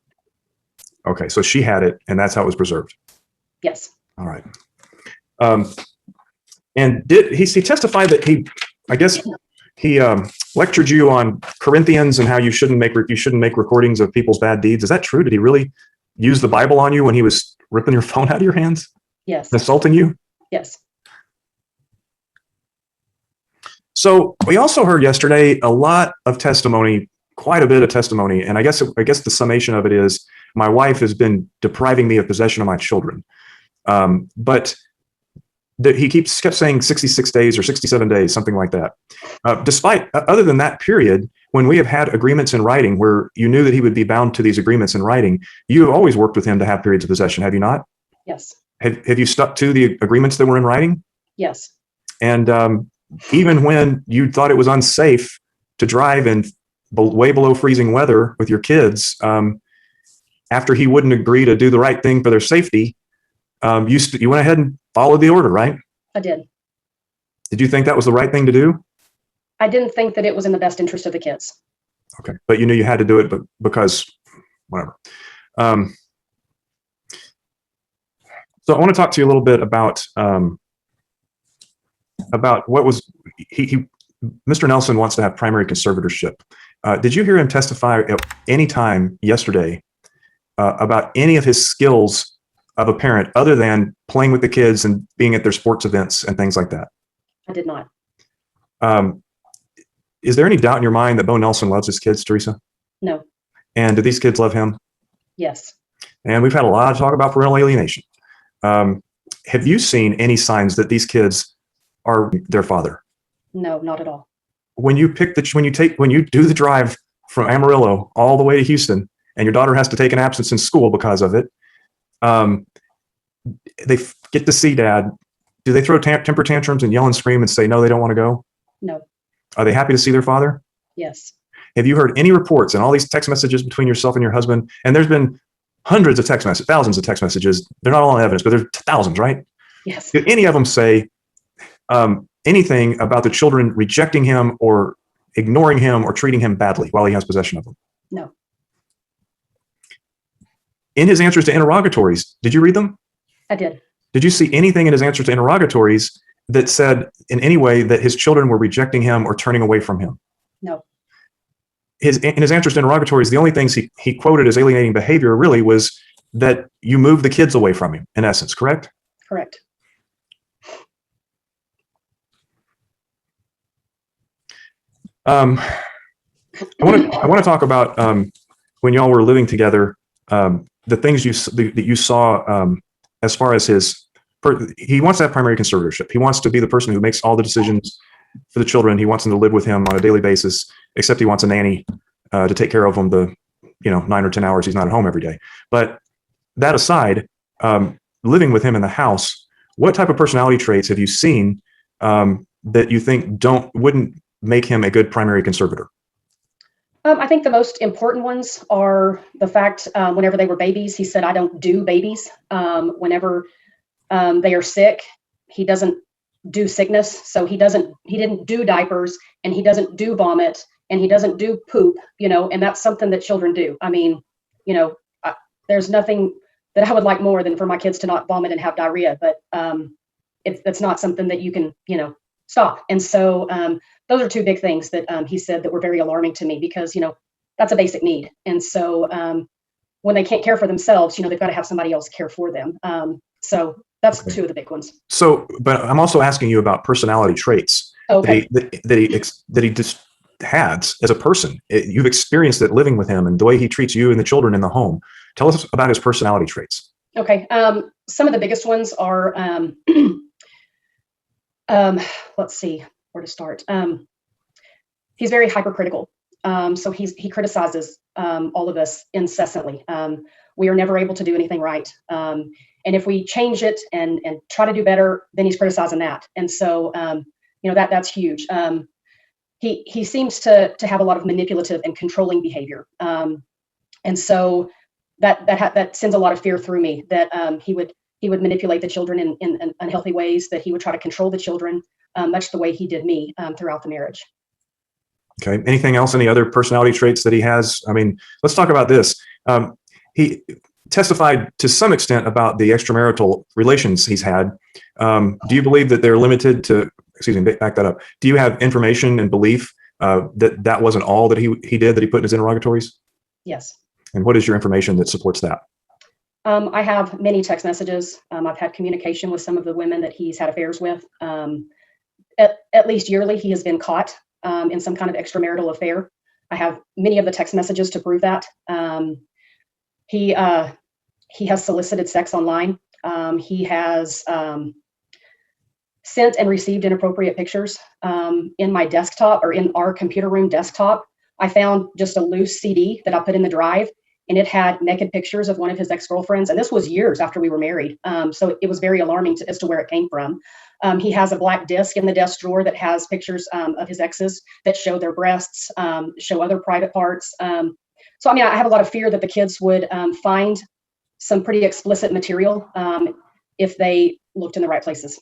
Okay, so she had it, and that's how it was preserved. Yes. All right. And did he testify that he lectured you on Corinthians and how you shouldn't make recordings of people's bad deeds? Is that true? Did he really use the Bible on you when he was ripping your phone out of your hands? Yes. Assaulting you? Yes. So we also heard yesterday a lot of testimony, quite a bit of testimony, and I guess the summation of it is my wife has been depriving me of possession of my children. But he kept saying 66 days or 67 days, something like that. Other than that period, when we have had agreements in writing where you knew that he would be bound to these agreements in writing, you have always worked with him to have periods of possession, have you not? Yes. Have you stuck to the agreements that were in writing? Yes. And even when you thought it was unsafe to drive in way below freezing weather with your kids, after he wouldn't agree to do the right thing for their safety, you went ahead and followed the order, right? I did. Did you think that was the right thing to do? I didn't think that it was in the best interest of the kids. Okay, but you knew you had to do it, but because whatever. So I want to talk to you a little bit about what was Mr. Nelson wants to have primary conservatorship. Did you hear him testify at any time yesterday about any of his skills of a parent other than playing with the kids and being at their sports events and things like that? I did not. Is there any doubt in your mind that Bo Nelson loves his kids, Teresa? No. And do these kids love him? Yes. And we've had a lot of talk about parental alienation. Have you seen any signs that these kids are their father? No, not at all. When you do the drive from Amarillo all the way to Houston, and your daughter has to take an absence in school because of it, they get to see dad. Do they throw temper tantrums and yell and scream and say no, they don't want to go? No. Are they happy to see their father? Yes. Have you heard any reports and all these text messages between yourself and your husband? And there's been hundreds of text messages, thousands of text messages. They're not all on evidence, but there's thousands, right? Yes. Do any of them say anything about the children rejecting him or ignoring him or treating him badly while he has possession of them? No. In his answers to interrogatories, did you read them? I did. Did you see anything in his answers to interrogatories that said in any way that his children were rejecting him or turning away from him? No. In his answers to interrogatories, the only things he quoted as alienating behavior really was that you moved the kids away from him, in essence, correct? Correct. I want to talk about when y'all were living together, the things that you saw as far as he wants to have primary conservatorship. He wants to be the person who makes all the decisions for the children. He wants them to live with him on a daily basis, except he wants a nanny to take care of them the 9 or 10 hours he's not at home every day. But that aside, living with him in the house, what type of personality traits have you seen that you think wouldn't make him a good primary conservator? I think the most important ones are the fact whenever they were babies, he said, I don't do babies. Whenever they are sick, he doesn't do sickness. So he didn't do diapers, and he doesn't do vomit, and he doesn't do poop, and that's something that children do. I mean, there's nothing that I would like more than for my kids to not vomit and have diarrhea, but it's not something that you can, stop. And so those are two big things that he said that were very alarming to me because, that's a basic need. And so when they can't care for themselves, they've got to have somebody else care for them. So that's two of the big ones. So, but I'm also asking you about personality traits that he just has as a person. You've experienced it living with him and the way he treats you and the children in the home. Tell us about his personality traits. Okay. Some of the biggest ones are, let's see where to start. he's very hypercritical. So he criticizes all of us incessantly. We are never able to do anything right. And if we change it and try to do better, then he's criticizing that. And so, that's huge. He seems to have a lot of manipulative and controlling behavior. And so that sends a lot of fear through me that he would manipulate the children in unhealthy ways, that he would try to control the children, much the way he did me throughout the marriage. Okay. Anything else? Any other personality traits that he has? I mean, let's talk about this. He testified to some extent about the extramarital relations he's had. Do you believe that they're limited to, excuse me, back that up. Do you have information and belief that wasn't all that he did, that he put in his interrogatories? Yes. And what is your information that supports that? I have many text messages. I've had communication with some of the women that he's had affairs with. At least yearly, he has been caught in some kind of extramarital affair. I have many of the text messages to prove that. He has solicited sex online. He has sent and received inappropriate pictures. In my desktop, or in our computer room desktop, I found just a loose CD that I put in the drive, and it had naked pictures of one of his ex-girlfriends. And this was years after we were married. So it was very alarming as to where it came from. He has a black disc in the desk drawer that has pictures of his exes that show their breasts, show other private parts. So, I mean, I have a lot of fear that the kids would find some pretty explicit material if they looked in the right places.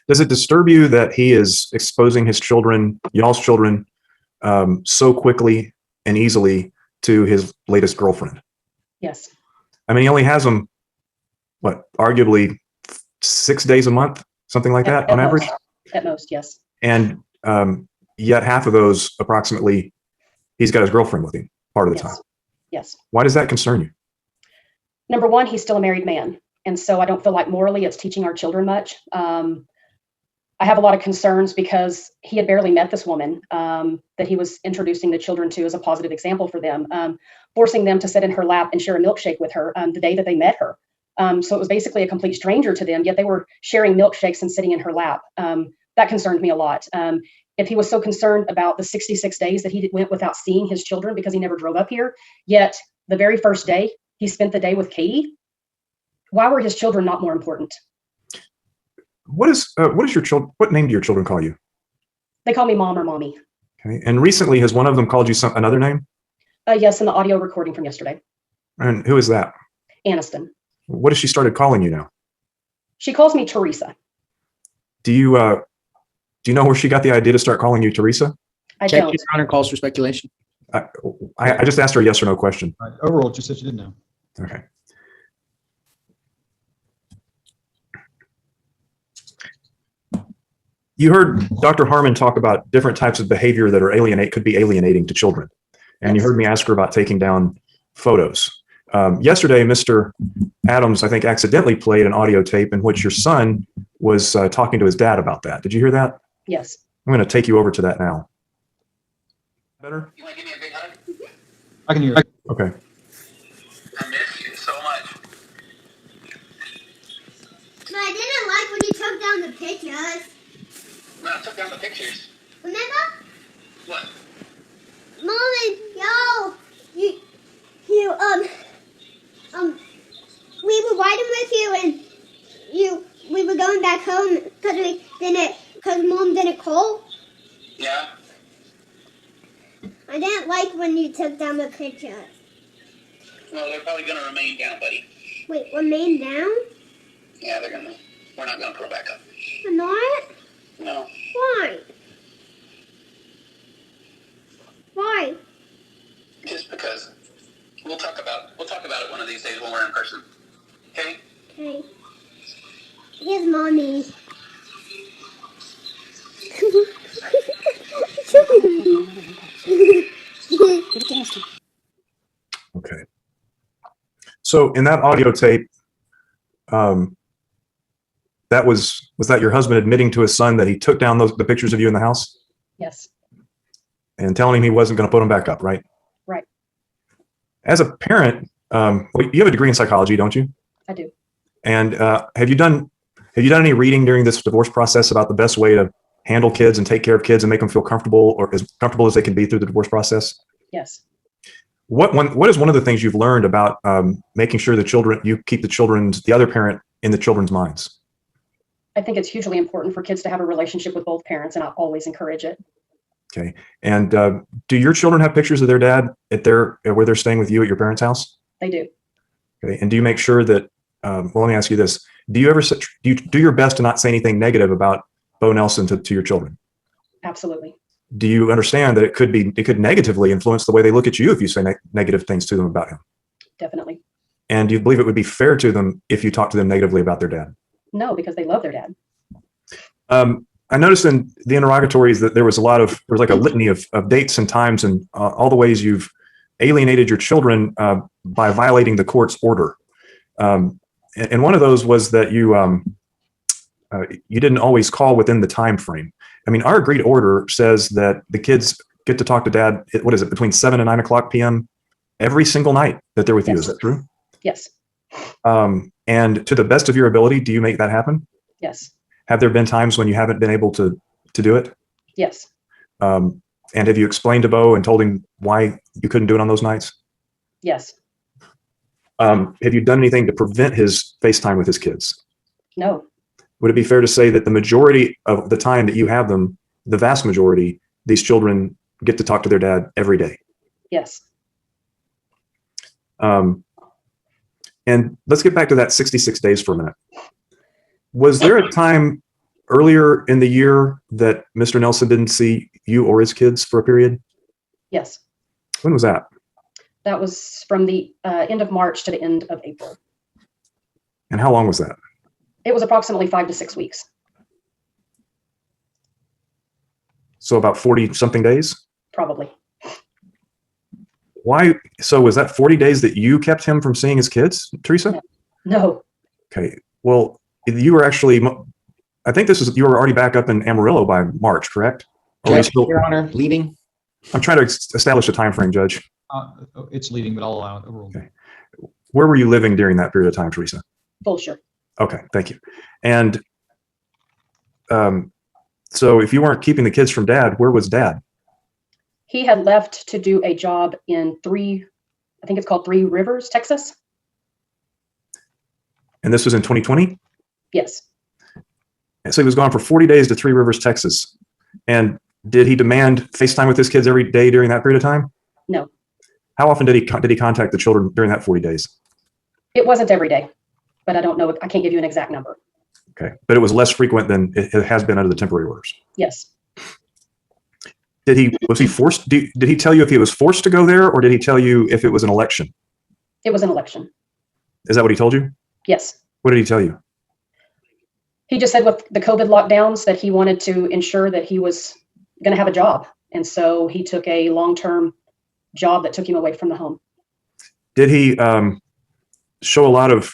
Does it disturb you that he is exposing his children, y'all's children, so quickly and easily to his latest girlfriend? Yes. I mean, he only has them, arguably 6 days a month, something like that on average? At most, yes. And yet half of those, approximately, he's got his girlfriend with him part of the time. Yes. Why does that concern you? Number one, he's still a married man. And so I don't feel like morally it's teaching our children much. I have a lot of concerns because he had barely met this woman that he was introducing the children to as a positive example for them, forcing them to sit in her lap and share a milkshake with her the day that they met her. So it was basically a complete stranger to them, yet they were sharing milkshakes and sitting in her lap. That concerned me a lot. If he was so concerned about the 66 days that he went without seeing his children because he never drove up here, yet the very first day he spent the day with Katie, why were his children not more important? What name do your children call you? They call me mom or mommy. Okay. And recently, has one of them called you another name? Yes, in the audio recording from yesterday. And who is that? Aniston. What has she started calling you now? She calls me Teresa. Do you know where she got the idea to start calling you Teresa? I Check don't. your honor calls for speculation. I just asked her a yes or no question. All right. Overall, just said you didn't know. Okay. You heard Dr. Harmon talk about different types of behavior that could be alienating to children. And you heard me ask her about taking down photos. Yesterday, Mr. Adams, I think, accidentally played an audio tape in which your son was talking to his dad about that. Did you hear that? Yes. I'm going to take you over to that now. Better? You want to give me a big hug? I can hear. Okay. I miss you so much. But I didn't like when you took down the pictures. No, I took down the pictures. Remember? What? Mom and we were riding with you and we were going back home because Mom didn't call. Yeah? I didn't like when you took down the pictures. Well, they're probably going to remain down, buddy. Wait, remain down? Yeah, we're not going to put them back up. We're not? No. Why? Why? Just because. We'll talk about it one of these days when we're in person. Okay? Okay. Here's Mommy. Okay. So in that audio tape, was that your husband admitting to his son that he took down the pictures of you in the house Yes. and telling him he wasn't going to put them back up, right? Right. As a parent, you have a degree in psychology, don't you? I do. And have you done any reading during this divorce process about the best way to handle kids and take care of kids and make them feel comfortable, or as comfortable as they can be through the divorce process? Yes. What is one of the things you've learned about making sure you keep the other parent in the children's minds? I think it's hugely important for kids to have a relationship with both parents, and I always encourage it. Okay. And do your children have pictures of their dad where they're staying with you at your parents' house? They do. Okay. And do you make sure that, well, let me ask you this. Do you do your best to not say anything negative about Bo Nelson to your children? Absolutely. Do you understand that it could negatively influence the way they look at you if you say negative things to them about him? Definitely. And do you believe it would be fair to them if you talk to them negatively about their dad? No, because they love their dad. I noticed in the interrogatories that there was like a litany of dates and times and all the ways you've alienated your children by violating the court's order. And one of those was that you didn't always call within the time frame. I mean, our agreed order says that the kids get to talk to dad, what is it, between 7 and 9 o'clock p.m. every single night that they're with you. Is that true? Yes. And to the best of your ability, do you make that happen? Yes. Have there been times when you haven't been able to do it? Yes. And have you explained to Bo and told him why you couldn't do it on those nights? Yes. Have you done anything to prevent his FaceTime with his kids? No. Would it be fair to say that the majority of the time that you have them, the vast majority, these children get to talk to their dad every day? Yes. And let's get back to that 66 days for a minute. Was there a time earlier in the year that Mr. Nelson didn't see you or his kids for a period? Yes. When was that? That was from the end of March to the end of April. And how long was that? It was approximately 5 to 6 weeks. So about 40 something days? Probably. Why? So was that 40 days that you kept him from seeing his kids, Teresa? No. Okay. Well, you were actually, I think you were already back up in Amarillo by March, correct? Or are you still, Your Honor, leading. I'm trying to establish a time frame, Judge. It's leading, but I'll allow it overall. Okay. Where were you living during that period of time, Teresa? Bullshit. Okay, thank you. And so if you weren't keeping the kids from dad, where was dad? He had left to do a job in I think it's called Three Rivers, Texas. And this was in 2020? Yes. And so he was gone for 40 days to Three Rivers, Texas. And did he demand FaceTime with his kids every day during that period of time? No. How often did he contact the children during that 40 days? It wasn't every day, but I don't know. I can't give you an exact number. Okay, but it was less frequent than it has been under the temporary orders. Yes. Was he forced? Did he tell you if he was forced to go there, or did he tell you if it was an election? It was an election. Is that what he told you? Yes. What did he tell you? He just said with the COVID lockdowns that he wanted to ensure that he was going to have a job. And so he took a long-term job that took him away from the home. Did he show a lot of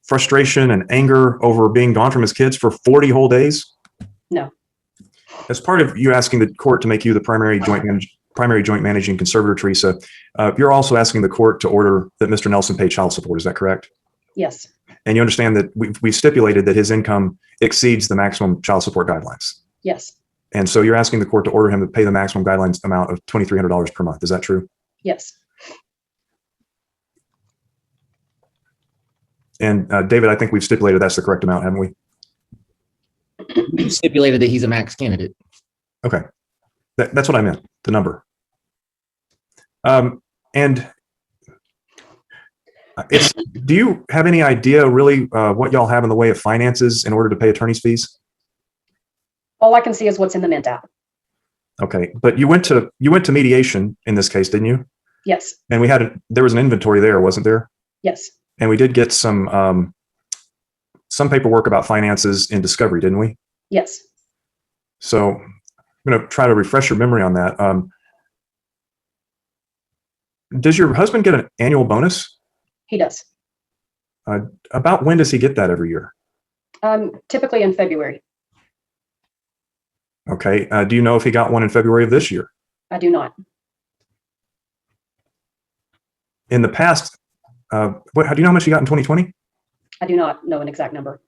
frustration and anger over being gone from his kids for 40 whole days? No. As part of you asking the court to make you the primary joint managing conservator, Teresa, you're also asking the court to order that Mr. Nelson pay child support. Is that correct? Yes. And you understand that we stipulated that his income exceeds the maximum child support guidelines. Yes. And so you're asking the court to order him to pay the maximum guidelines amount of $2,300 per month. Is that true? Yes. And David, I think we've stipulated that's the correct amount, haven't we? We've stipulated that he's a max candidate. Okay. That's what I meant, the number. And do you have any idea really what y'all have in the way of finances in order to pay attorney's fees? All I can see is what's in the Mint app. Okay, but you went to mediation in this case, didn't you? Yes. And there was an inventory there, wasn't there? Yes. And we did get some paperwork about finances in discovery, didn't we? Yes. So I'm going to try to refresh your memory on that. Does your husband get an annual bonus? He does. About when does he get that every year? Typically in February. Okay. Do you know if he got one in February of this year? I do not. In the past, do you know how much he got in 2020? I do not know an exact number.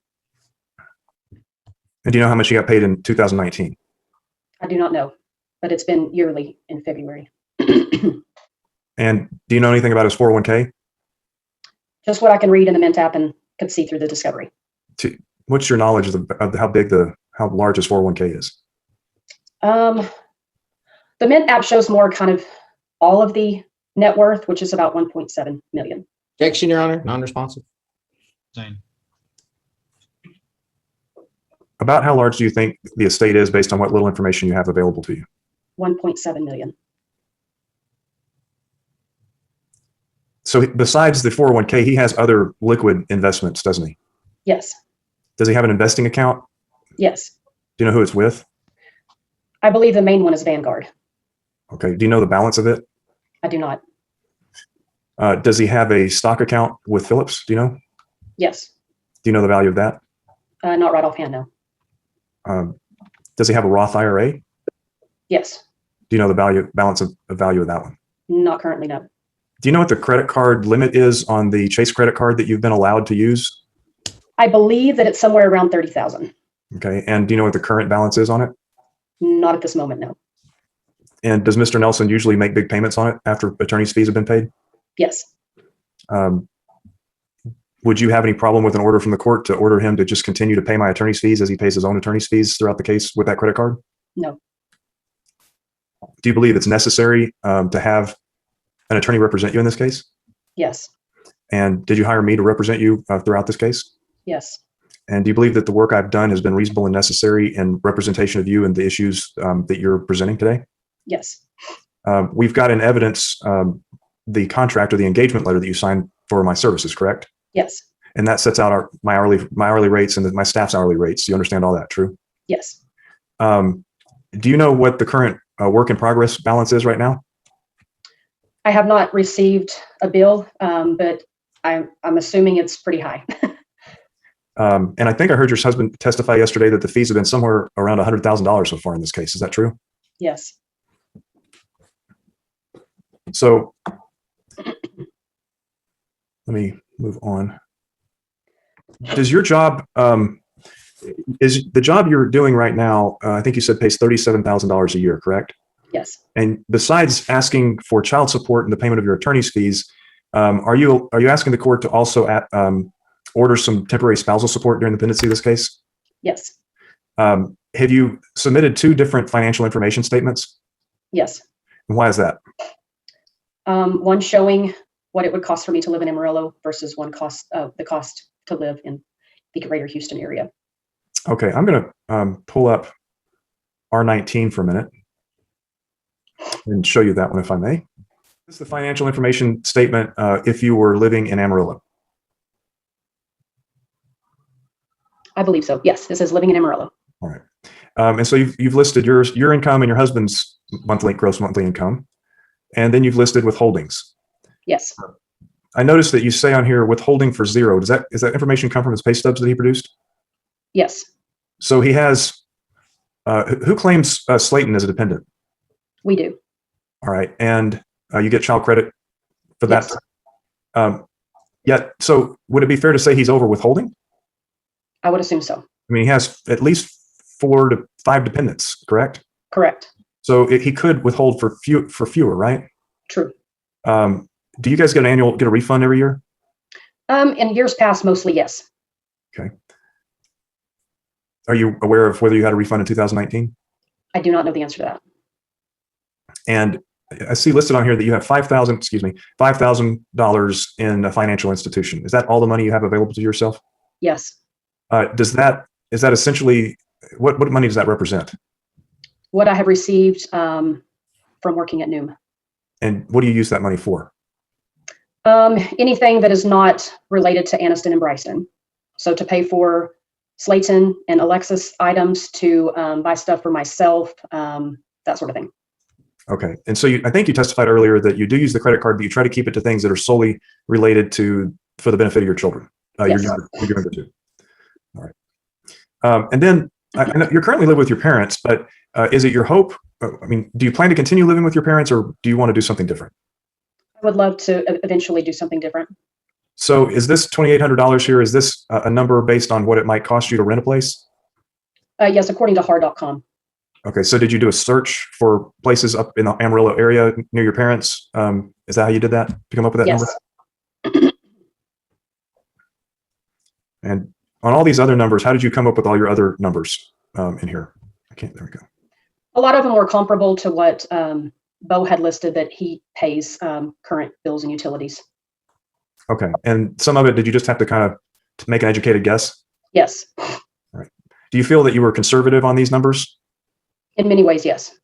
And do you know how much he got paid in 2019? I do not know, but it's been yearly in February. And do you know anything about his 401k? Just what I can read in the Mint app and could see through the discovery. What's your knowledge of how large his 401k is? The Mint app shows more kind of all of the net worth, which is about 1.7 million. Objection, Your Honor, non-responsive. Same. About how large do you think the estate is based on what little information you have available to you? 1.7 million. So besides the 401k, he has other liquid investments, doesn't he? Yes. Does he have an investing account? Yes. Do you know who it's with? I believe the main one is Vanguard. Okay. Do you know the balance of it? I do not. Does he have a stock account with Phillips? Do you know? Yes. Do you know the value of that? Not right offhand, no. Does he have a Roth IRA? Yes. Do you know the balance of value of that one? Not currently, no. Do you know what the credit card limit is on the Chase credit card that you've been allowed to use? I believe that it's somewhere around 30,000. Okay. And do you know what the current balance is on it? Not at this moment, no. And does Mr. Nelson usually make big payments on it after attorney's fees have been paid? Yes. Would you have any problem with an order from the court to order him to just continue to pay my attorney's fees as he pays his own attorney's fees throughout the case with that credit card? No. Do you believe it's necessary to have an attorney represent you in this case? Yes. And did you hire me to represent you throughout this case? Yes. And do you believe that the work I've done has been reasonable and necessary in representation of you and the issues that you're presenting today? Yes. We've got in evidence the contract or the engagement letter that you signed for my services, correct? Yes. And that sets out my hourly rates and my staff's hourly rates. Do you understand all that? True? Yes. Do you know what the current work in progress balance is right now? I have not received a bill, but I'm assuming it's pretty high. And I think I heard your husband testify yesterday that the fees have been somewhere around $100,000 so far in this case. Is that true? Yes. So let me move on. Does your job, is the job you're doing right now, I think you said pays $37,000 a year, correct? Yes. And besides asking for child support and the payment of your attorney's fees, are you asking the court to also order some temporary spousal support during the pendency of this case? Yes. Have you submitted 2 different financial information statements? Yes. And why is that? One showing what it would cost for me to live in Amarillo versus the cost to live in the greater Houston area. Okay, I'm going to pull up R19 for a minute and show you that one if I may. This is the financial information statement if you were living in Amarillo. I believe so. Yes, this is living in Amarillo. All right. And so you've listed your income and your husband's gross monthly income, and then you've listed withholdings. Yes. I noticed that you say on here withholding for 0. Is that information come from his pay stubs that he produced? Yes. So he has, who claims Slayton as a dependent? We do. All right. And you get child credit for that? Yes. Yeah. So would it be fair to say he's over withholding? I would assume so. I mean, he has at least 4 to 5 dependents, correct? Correct. So he could withhold for fewer, right? True. Do you guys get a refund every year? In years past, mostly yes. Okay. Are you aware of whether you had a refund in 2019? I do not know the answer to that. And I see listed on here that you have $5,000 in a financial institution. Is that all the money you have available to yourself? Yes. Is that essentially what money does that represent? What I have received from working at Noom. And what do you use that money for? Anything that is not related to Aniston and Bryson. So to pay for Slayton and Alexis items, to buy stuff for myself, that sort of thing. Okay. And so I think you testified earlier that you do use the credit card, but you try to keep it to things that are solely related for the benefit of your children. Yes. Your younger two. All right. And then I know you're currently living with your parents, but is it your hope? I mean, do you plan to continue living with your parents, or do you want to do something different? I would love to eventually do something different. So is this $2,800 here, is this a number based on what it might cost you to rent a place? Yes, according to hard.com. Okay, so did you do a search for places up in the Amarillo area near your parents? Is that how you did that to come up with that Yes. number? And on all these other numbers, how did you come up with all your other numbers in here? There we go. A lot of them were comparable to what Bo had listed that he pays current bills and utilities. Okay, and some of it, did you just have to kind of to make an educated guess? Yes. All right. Do you feel that you were conservative on these numbers? In many ways, yes.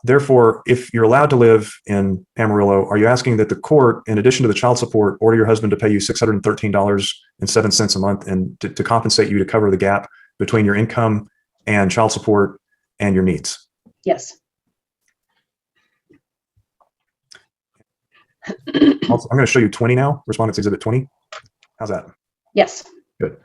Therefore, if you're allowed to live in Amarillo, are you asking that the court, in addition to the child support, order your husband to pay you $613.07 a month and to compensate you to cover the gap between your income and child support and your needs? Yes. Also, I'm going to show you 20 now, Respondents Exhibit 20. How's that? Yes. Good.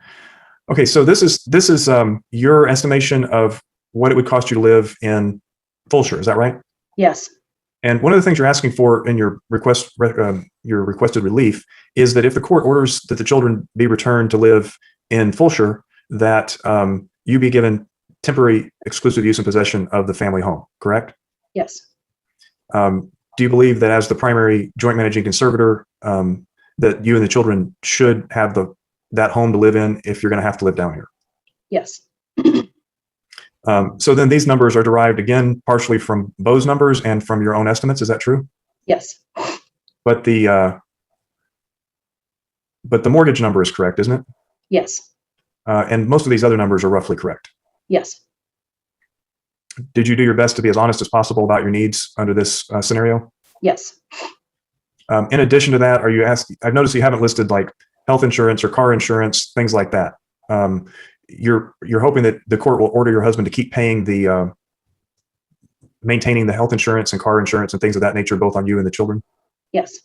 Okay, so this is your estimation of what it would cost you to live in Fulshire. Is that right? Yes. And one of the things you're asking for in your your requested relief is that if the court orders that the children be returned to live in Fulshire, that you be given temporary exclusive use and possession of the family home, correct? Yes. Do you believe that as the primary joint managing conservator, that you and the children should have that home to live in if you're going to have to live down here? Yes. So then these numbers are derived again partially from Bo's numbers and from your own estimates. Is that true? Yes. But the mortgage number is correct, isn't it? Yes. And most of these other numbers are roughly correct. Yes. Did you do your best to be as honest as possible about your needs under this scenario? Yes. In addition to that, I've noticed you haven't listed like health insurance or car insurance, things like that. You're hoping that the court will order your husband to keep paying maintaining the health insurance and car insurance and things of that nature, both on you and the children? Yes.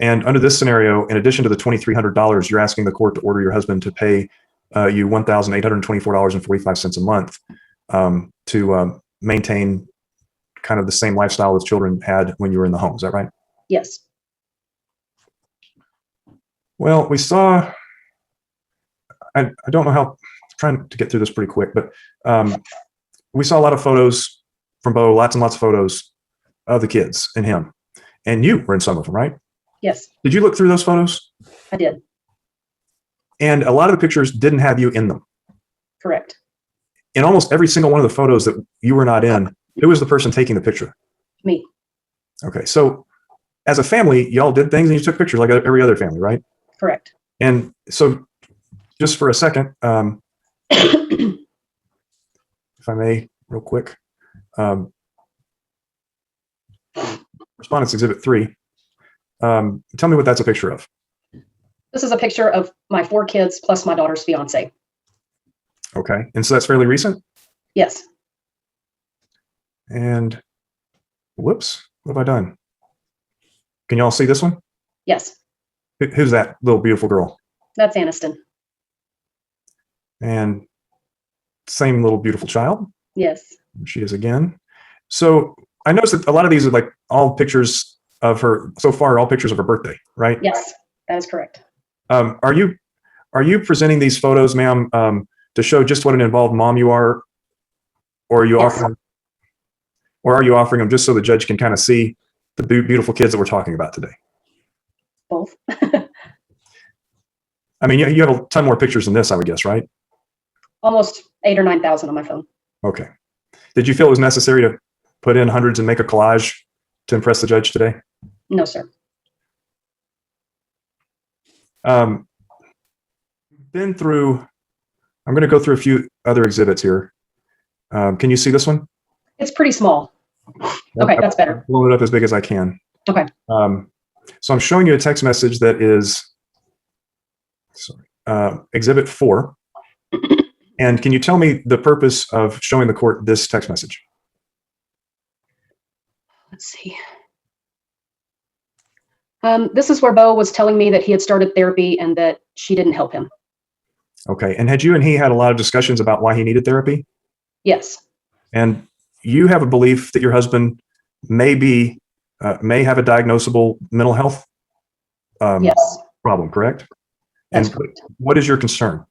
And under this scenario, in addition to the $2,300, you're asking the court to order your husband to pay you $1,824.45 a month to maintain kind of the same lifestyle as children had when you were in the home. Is that right? Yes. Well, we saw, I don't know how, trying to get through this pretty quick, but we saw a lot of photos from Bo, lots and lots of photos of the kids and him. And you were in some of them, right? Yes. Did you look through those photos? I did. And a lot of the pictures didn't have you in them. Correct. In almost every single one of the photos that you were not in, who was the person taking the picture? Me. Okay, so as a family, y'all did things and you took pictures like every other family, right? Correct. And so just for a second, if I may, real quick, Respondents Exhibit 3, tell me what that's a picture of. This is a picture of my 4 kids plus my daughter's fiance. Okay, and so that's fairly recent? Yes. And whoops, what have I done? Can y'all see this one? Yes. Who's that little beautiful girl? That's Aniston. And same little beautiful child. Yes. She is again. So I noticed that a lot of these are like all pictures of her, so far, all pictures of her birthday, right? Yes, that is correct. Are you presenting these photos, ma'am, to show just what an involved mom you are? Or are you Yes. offering them just so the judge can kind of see the beautiful kids that we're talking about today? Both. I mean, you have a ton more pictures than this, I would guess, right? Almost 8,000 or 9,000 on my phone. Okay. Did you feel it was necessary to put in hundreds and make a collage to impress the judge today? No, sir. I'm going to go through a few other exhibits here. Can you see this one? It's pretty small. Okay, that's better. I've blown it up as big as I can. Okay. So I'm showing you a text message that is, Exhibit 4. And can you tell me the purpose of showing the court this text message? Let's see. This is where Bo was telling me that he had started therapy and that she didn't help him. Okay. And had you and he had a lot of discussions about why he needed therapy? Yes. And you have a belief that your husband may have a diagnosable mental health Yes. problem, correct? That's And correct. what is your concern?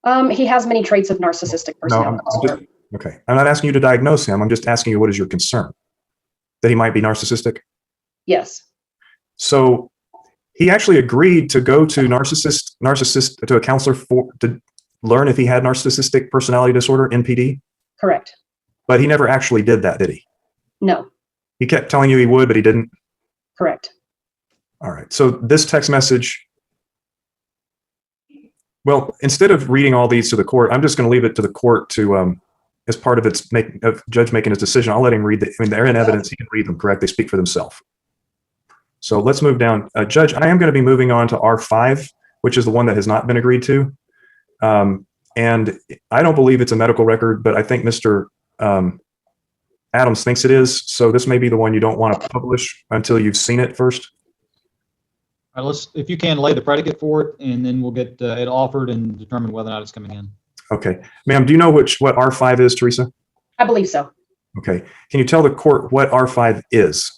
He has many traits of narcissistic No, personality disorder. okay. I'm not asking you to diagnose him. I'm just asking you, what is your concern? That he might be narcissistic? Yes. So he actually agreed to go to to a counselor to learn if he had narcissistic personality disorder, NPD, Correct. but he never actually did that, did he? No. He kept telling you he would, but he didn't? Correct. All right. So this text message, well, instead of reading all these to the court, I'm just going to leave it to the court to, as part of its judge making his decision. I'll let him read they're in evidence. He can read them, correct? They speak for themselves. So let's move down. Judge, I am going to be moving on to R5, which is the one that has not been agreed to. And I don't believe it's a medical record, but I think Mr. Adams thinks it is. So this may be the one you don't want to publish until you've seen it first. All right, if you can lay the predicate for it, and then we'll get it offered and determine whether or not it's coming in. Okay. Ma'am, do you know what R5 is, Teresa? I believe so. Okay. Can you tell the court what R5 is?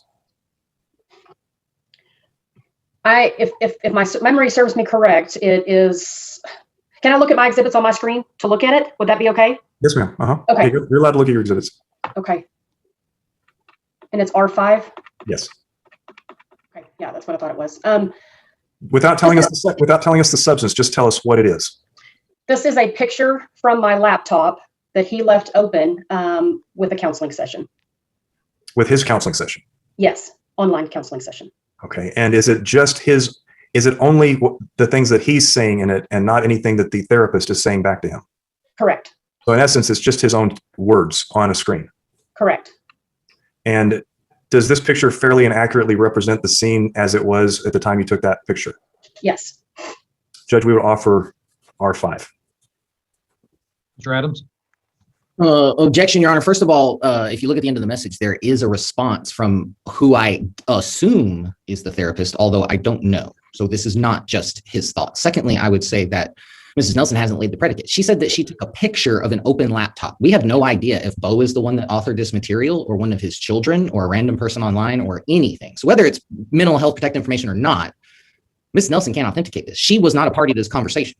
If my memory serves me correct, it is. Can I look at my exhibits on my screen to look at it? Would that be okay? Yes, ma'am. Okay. Yeah, you're allowed to look at your exhibits. Okay. And it's R5? Yes. Okay. Yeah, that's what I thought it was. Without telling us the substance, just tell us what it is. This is a picture from my laptop that he left open with a counseling session. With his counseling session? Yes, online counseling session. Okay. And is it only the things that he's saying in it and not anything that the therapist is saying back to him? Correct. So in essence, it's just his own words on a screen. Correct. And does this picture fairly and accurately represent the scene as it was at the time you took that picture? Yes. Judge, we would offer R5. Mr. Adams? Objection, Your Honor. First of all, if you look at the end of the message, there is a response from who I assume is the therapist, although I don't know. So this is not just his thoughts. Secondly, I would say that Mrs. Nelson hasn't laid the predicate. She said that she took a picture of an open laptop. We have no idea if Bo is the one that authored this material or one of his children or a random person online or anything. So whether it's mental health protected information or not, Mrs. Nelson can't authenticate this. She was not a party to this conversation.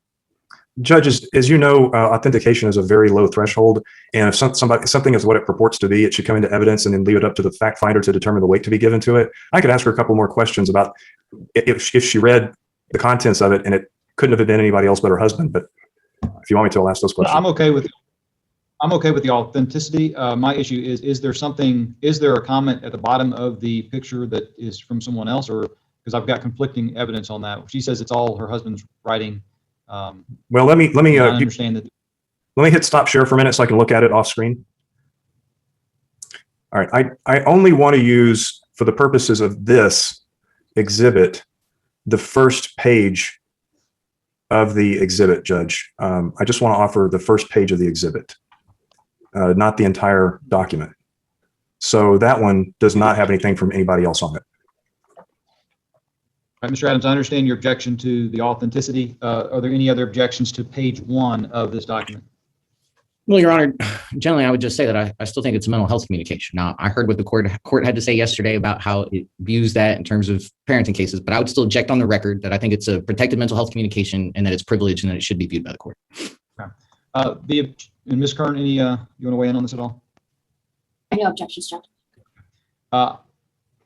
Judges, as you know, authentication is a very low threshold. And if something is what it purports to be, it should come into evidence and then leave it up to the fact finder to determine the weight to be given to it. I could ask her a couple more questions about if she read the contents of it and it couldn't have been anybody else but her husband. But if you want me to, I'll ask those questions. I'm okay with the authenticity. My issue is there a comment at the bottom of the picture that is from someone else, or because I've got conflicting evidence on that. She says it's all her husband's writing. Well, let me understand that. Let me hit stop share for a minute so I can look at it off screen. All right, I only want to use, for the purposes of this exhibit, the first page of the exhibit, Judge. I just want to offer the first page of the exhibit, not the entire document. So that one does not have anything from anybody else on it. All right, Mr. Adams, I understand your objection to the authenticity. Are there any other objections to page 1 of this document? Well, Your Honor, generally, I would just say that I still think it's mental health communication. Now, I heard what the court had to say yesterday about how it views that in terms of parenting cases, but I would still object on the record that I think it's a protected mental health communication and that it's privileged and that it should be viewed by the court. Okay. And Ms. Kern, you want to weigh in on this at all? No objections, Judge.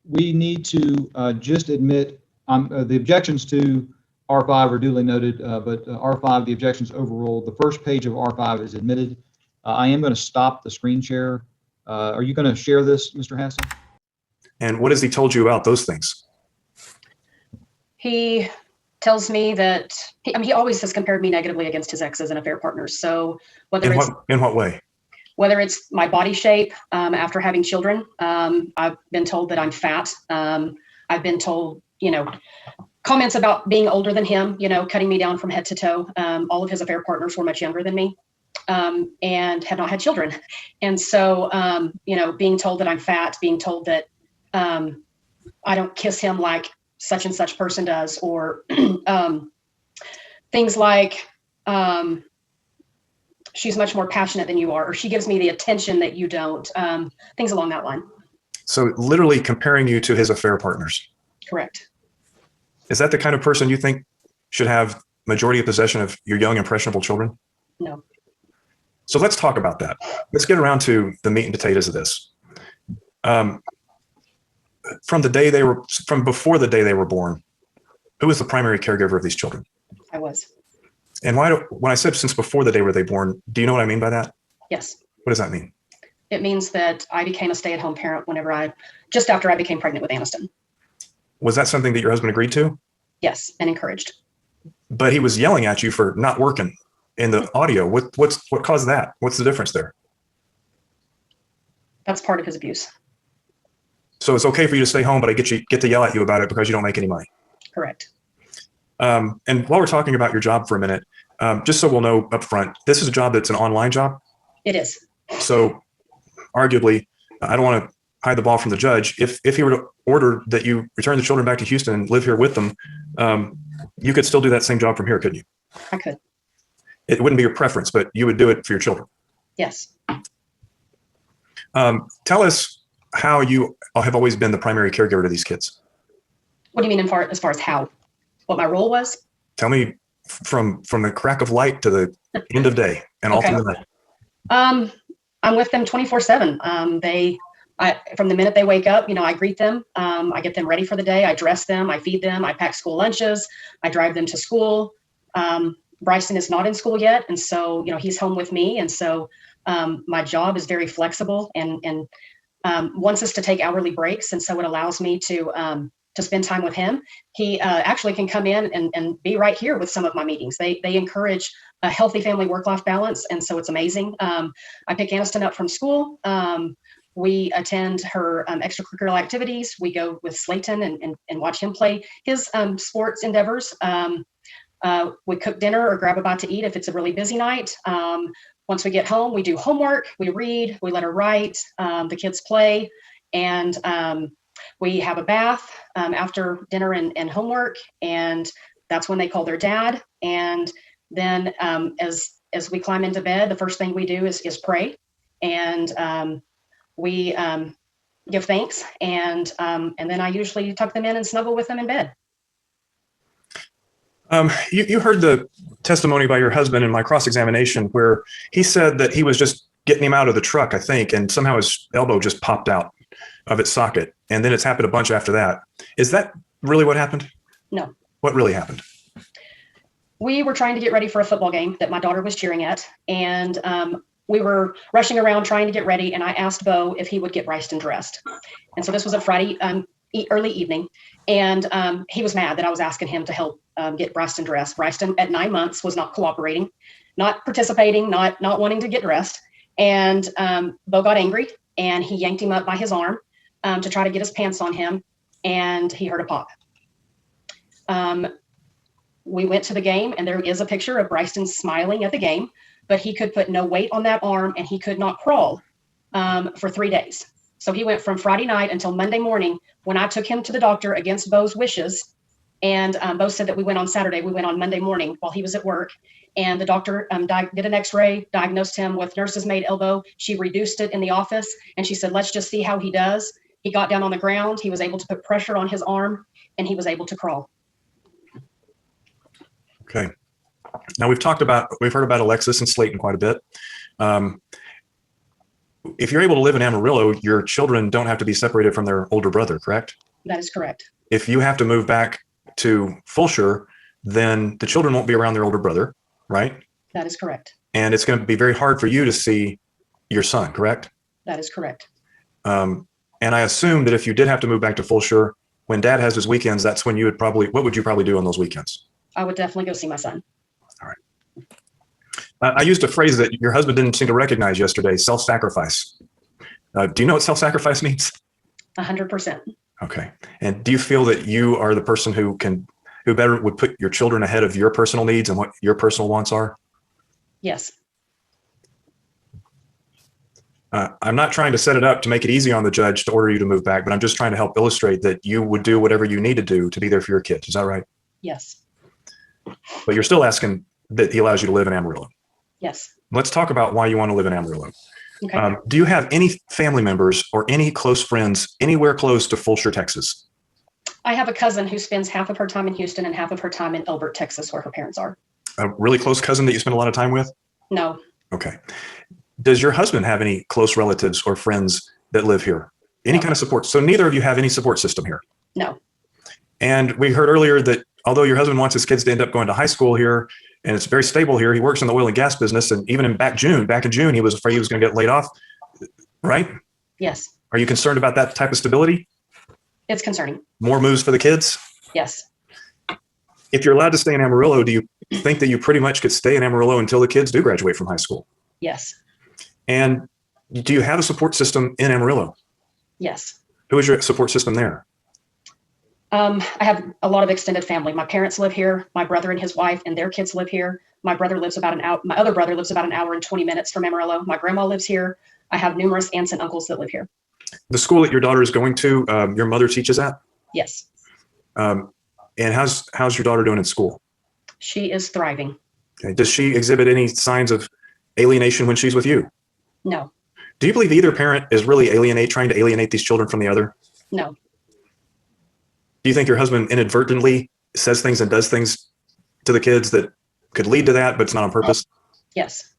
We need to just admit the objections to R5 are duly noted, but R5, the objections overruled. The first page of R5 is admitted. I am going to stop the screen share. Are you going to share this, Mr. Hassan? And what has he told you about those things? He tells me that, he always has compared me negatively against his exes and affair partners. So In what way? Whether it's my body shape after having children, I've been told that I'm fat. I've been told, comments about being older than him, cutting me down from head to toe. All of his affair partners were much younger than me and had not had children. And so, being told that I'm fat, being told that I don't kiss him like such and such person does, or things like she's much more passionate than you are, or she gives me the attention that you don't, things along that line. So literally comparing you to his affair partners. Correct. Is that the kind of person you think should have majority of possession of your young, impressionable children? No. So let's talk about that. Let's get around to the meat and potatoes of this. From before the day they were born, who was the primary caregiver of these children? I was. And when I said since before the day were they born, do you know what I mean by that? Yes. What does that mean? It means that I became a stay-at-home parent just after I became pregnant with Aniston. Was that something that your husband agreed to? Yes, and encouraged. But he was yelling at you for not working in the audio. What caused that? What's the difference there? That's part of his abuse. So it's okay for you to stay home, but I get to yell at you about it because you don't make any money. Correct. And while we're talking about your job for a minute, just so we'll know up front, this is a job that's an online job. It is. So arguably, I don't want to hide the ball from the judge. If he were to order that you return the children back to Houston and live here with them, you could still do that same job from here, couldn't you? I could. It wouldn't be your preference, but you would do it for your children. Yes. Tell us how you have always been the primary caregiver to these kids. What do you mean as far as how? What my role was? Tell me from the crack of light to the end of day and all through the night. I'm with them 24/7. From the minute they wake up, I greet them. I get them ready for the day. I dress them. I feed them. I pack school lunches. I drive them to school. Bryson is not in school yet, and so he's home with me. And so my job is very flexible and wants us to take hourly breaks, and so it allows me to spend time with him. He actually can come in and be right here with some of my meetings. They encourage a healthy family work-life balance, and so it's amazing. I pick Aniston up from school. We attend her extracurricular activities. We go with Slayton and watch him play his sports endeavors. We cook dinner or grab a bite to eat if it's a really busy night. Once we get home, we do homework, we read, we let her write, the kids play, and we have a bath after dinner and homework, and that's when they call their dad. And then as we climb into bed, the first thing we do is pray, and we give thanks, and then I usually tuck them in and snuggle with them in bed. You heard the testimony by your husband in my cross-examination where he said that he was just getting him out of the truck, I think, and somehow his elbow just popped out of its socket. And then it's happened a bunch after that. Is that really what happened? No. What really happened? We were trying to get ready for a football game that my daughter was cheering at. And we were rushing around trying to get ready. And I asked Bo if he would get Bryson dressed. And so this was a Friday early evening. And he was mad that I was asking him to help get Bryson dressed. Bryson at 9 months was not cooperating, not participating, not wanting to get dressed. And Bo got angry and he yanked him up by his arm to try to get his pants on him. And he heard a pop. We went to the game, and there is a picture of Bryson smiling at the game, but he could put no weight on that arm and he could not crawl for 3 days. So he went from Friday night until Monday morning when I took him to the doctor against Bo's wishes. And Bo said that we went on Saturday. We went on Monday morning while he was at work. And the doctor did an x-ray, diagnosed him with nurse's made elbow. She reduced it in the office. And she said, let's just see how he does. He got down on the ground. He was able to put pressure on his arm and he was able to crawl. Okay. Now we've heard about Alexis and Slayton quite a bit. If you're able to live in Amarillo, your children don't have to be separated from their older brother, correct? That is correct. If you have to move back to Fulshire, then the children won't be around their older brother, right? That is correct. And it's going to be very hard for you to see your son, correct? That is correct. And I assume that if you did have to move back to Fulshire, when dad has his weekends, that's when what would you probably do on those weekends? I would definitely go see my son. All right. I used a phrase that your husband didn't seem to recognize yesterday, self-sacrifice. Do you know what self-sacrifice means? 100%. Okay. And do you feel that you are the person who better would put your children ahead of your personal needs and what your personal wants are? Yes. I'm not trying to set it up to make it easy on the judge to order you to move back, but I'm just trying to help illustrate that you would do whatever you need to do to be there for your kids. Is that right? Yes. But you're still asking that he allows you to live in Amarillo. Yes. Let's talk about why you want to live in Amarillo. Okay. Do you have any family members or any close friends anywhere close to Fulshire, Texas? I have a cousin who spends half of her time in Houston and half of her time in Elbert, Texas, where her parents are. A really close cousin that you spend a lot of time with? No, Okay. Does your husband have any close relatives or friends that live here? Any No. kind of support? So neither of you have any support system here. no, And we heard earlier that although your husband wants his kids to end up going to high school here, and it's very stable here, he works in the oil and gas business. And even back in June, he was afraid he was going to get laid off, right? yes, Are you concerned about that type of stability? it's concerning. More moves for the kids? Yes, If you're allowed to stay in Amarillo, do you think that you pretty much could stay in Amarillo until the kids do graduate from high school? yes, And do you have a support system in Amarillo? yes. Who is your support system there? I have a lot of extended family. My parents live here. My brother and his wife and their kids live here. My brother lives about an hour. My other brother lives about an hour and 20 minutes from Amarillo. My grandma lives here. I have numerous aunts and uncles that live here. The school that your daughter is going to, your mother teaches at? Yes, And how's your daughter doing in school? she is thriving. Okay. Does she exhibit any signs of alienation when she's with you? No, Do you believe either parent is really trying to alienate these children from the other? no, Do you think your husband inadvertently says things and does things to the kids that could lead to that, but it's not on purpose? yes.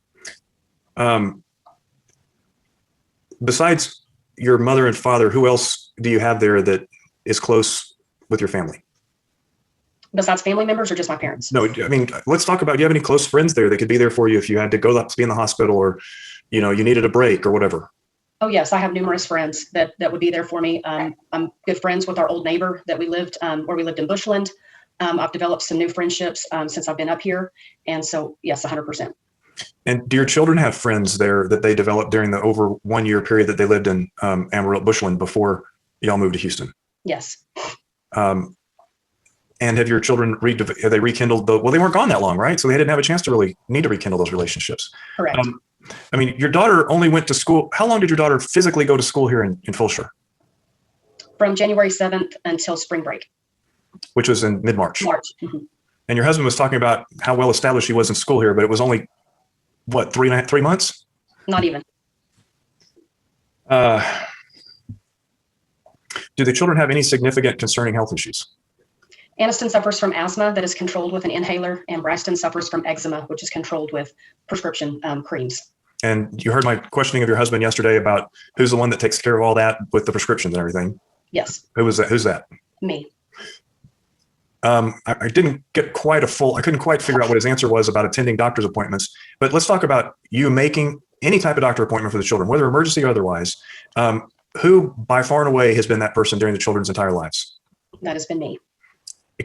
Besides your mother and father, who else do you have there that is close with your family? Besides family members or just my parents? No, I mean, let's talk about, do you have any close friends there that could be there for you if you had to go up to be in the hospital or, you needed a break or whatever? Oh, yes, I have numerous friends that would be there for me. I'm good friends with our old neighbor that we lived, where we lived in Bushland. I've developed some new friendships since I've been up here. And so, yes, 100%. And do your children have friends there that they developed during the over 1 year period that they lived in Amarillo, Bushland before y'all moved to Houston? Yes, And have your children have they rekindled well, they weren't gone that long, right? So they didn't have a chance to really need to rekindle those relationships. correct. I mean, your daughter only went to school. How long did your daughter physically go to school here in Fulshire, From January 7th until spring break, which was in mid-March? March. Mhm. And your husband was talking about how well established he was in school here, but it was only, what, 3 months? Not even. Do the children have any significant concerning health issues? Aniston suffers from asthma that is controlled with an inhaler, and Braston suffers from eczema, which is controlled with prescription creams. And you heard my questioning of your husband yesterday about who's the one that takes care of all that with the prescriptions and everything. Yes, Who was that? Who's that? me. I didn't get quite I couldn't quite figure out what his answer was about attending doctor's appointments, but let's talk about you making any type of doctor appointment for the children, whether emergency or otherwise. Who by far and away has been that person during the children's entire lives? That has been me.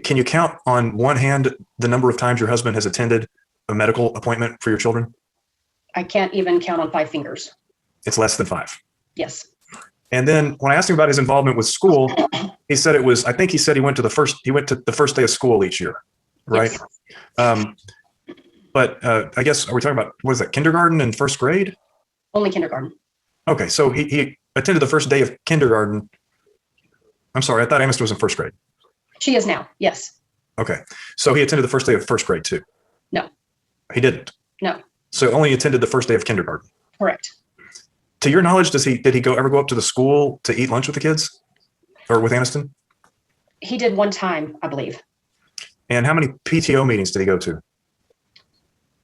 Can you count on one hand the number of times your husband has attended a medical appointment for your children? I can't even count on 5 fingers. It's less than 5. Yes, And then when I asked him about his involvement with school, he said I think he said he went to the first day of school each year, right? Yes. But I guess, are we talking about, what is that, kindergarten and first grade? Only kindergarten. Okay, so he attended the first day of kindergarten. I'm sorry, I thought Amos was in first grade. She is now. Yes. Okay, so he attended the first day of first grade too? No. He didn't? No. So only attended the first day of kindergarten? Correct. To your knowledge, did he ever go up to the school to eat lunch with the kids or with Aniston? He did one time, I believe. And how many PTO meetings did he go to?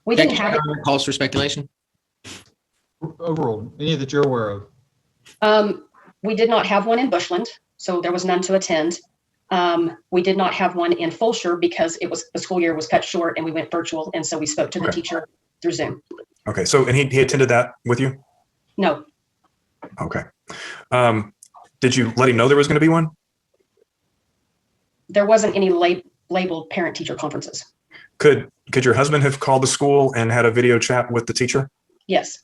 We didn't have it. Calls for speculation. Overall, any that you're aware of? We did not have one in Bushland, so there was none to attend. We did not have one in Fulshire because the school year was cut short and we went virtual. And so we spoke to the teacher through Zoom. Okay, so, and he attended that with you? No, Okay. Did you let him know there was going to be one? there wasn't any labeled parent-teacher conferences. Could your husband have called the school and had a video chat with the teacher? Yes,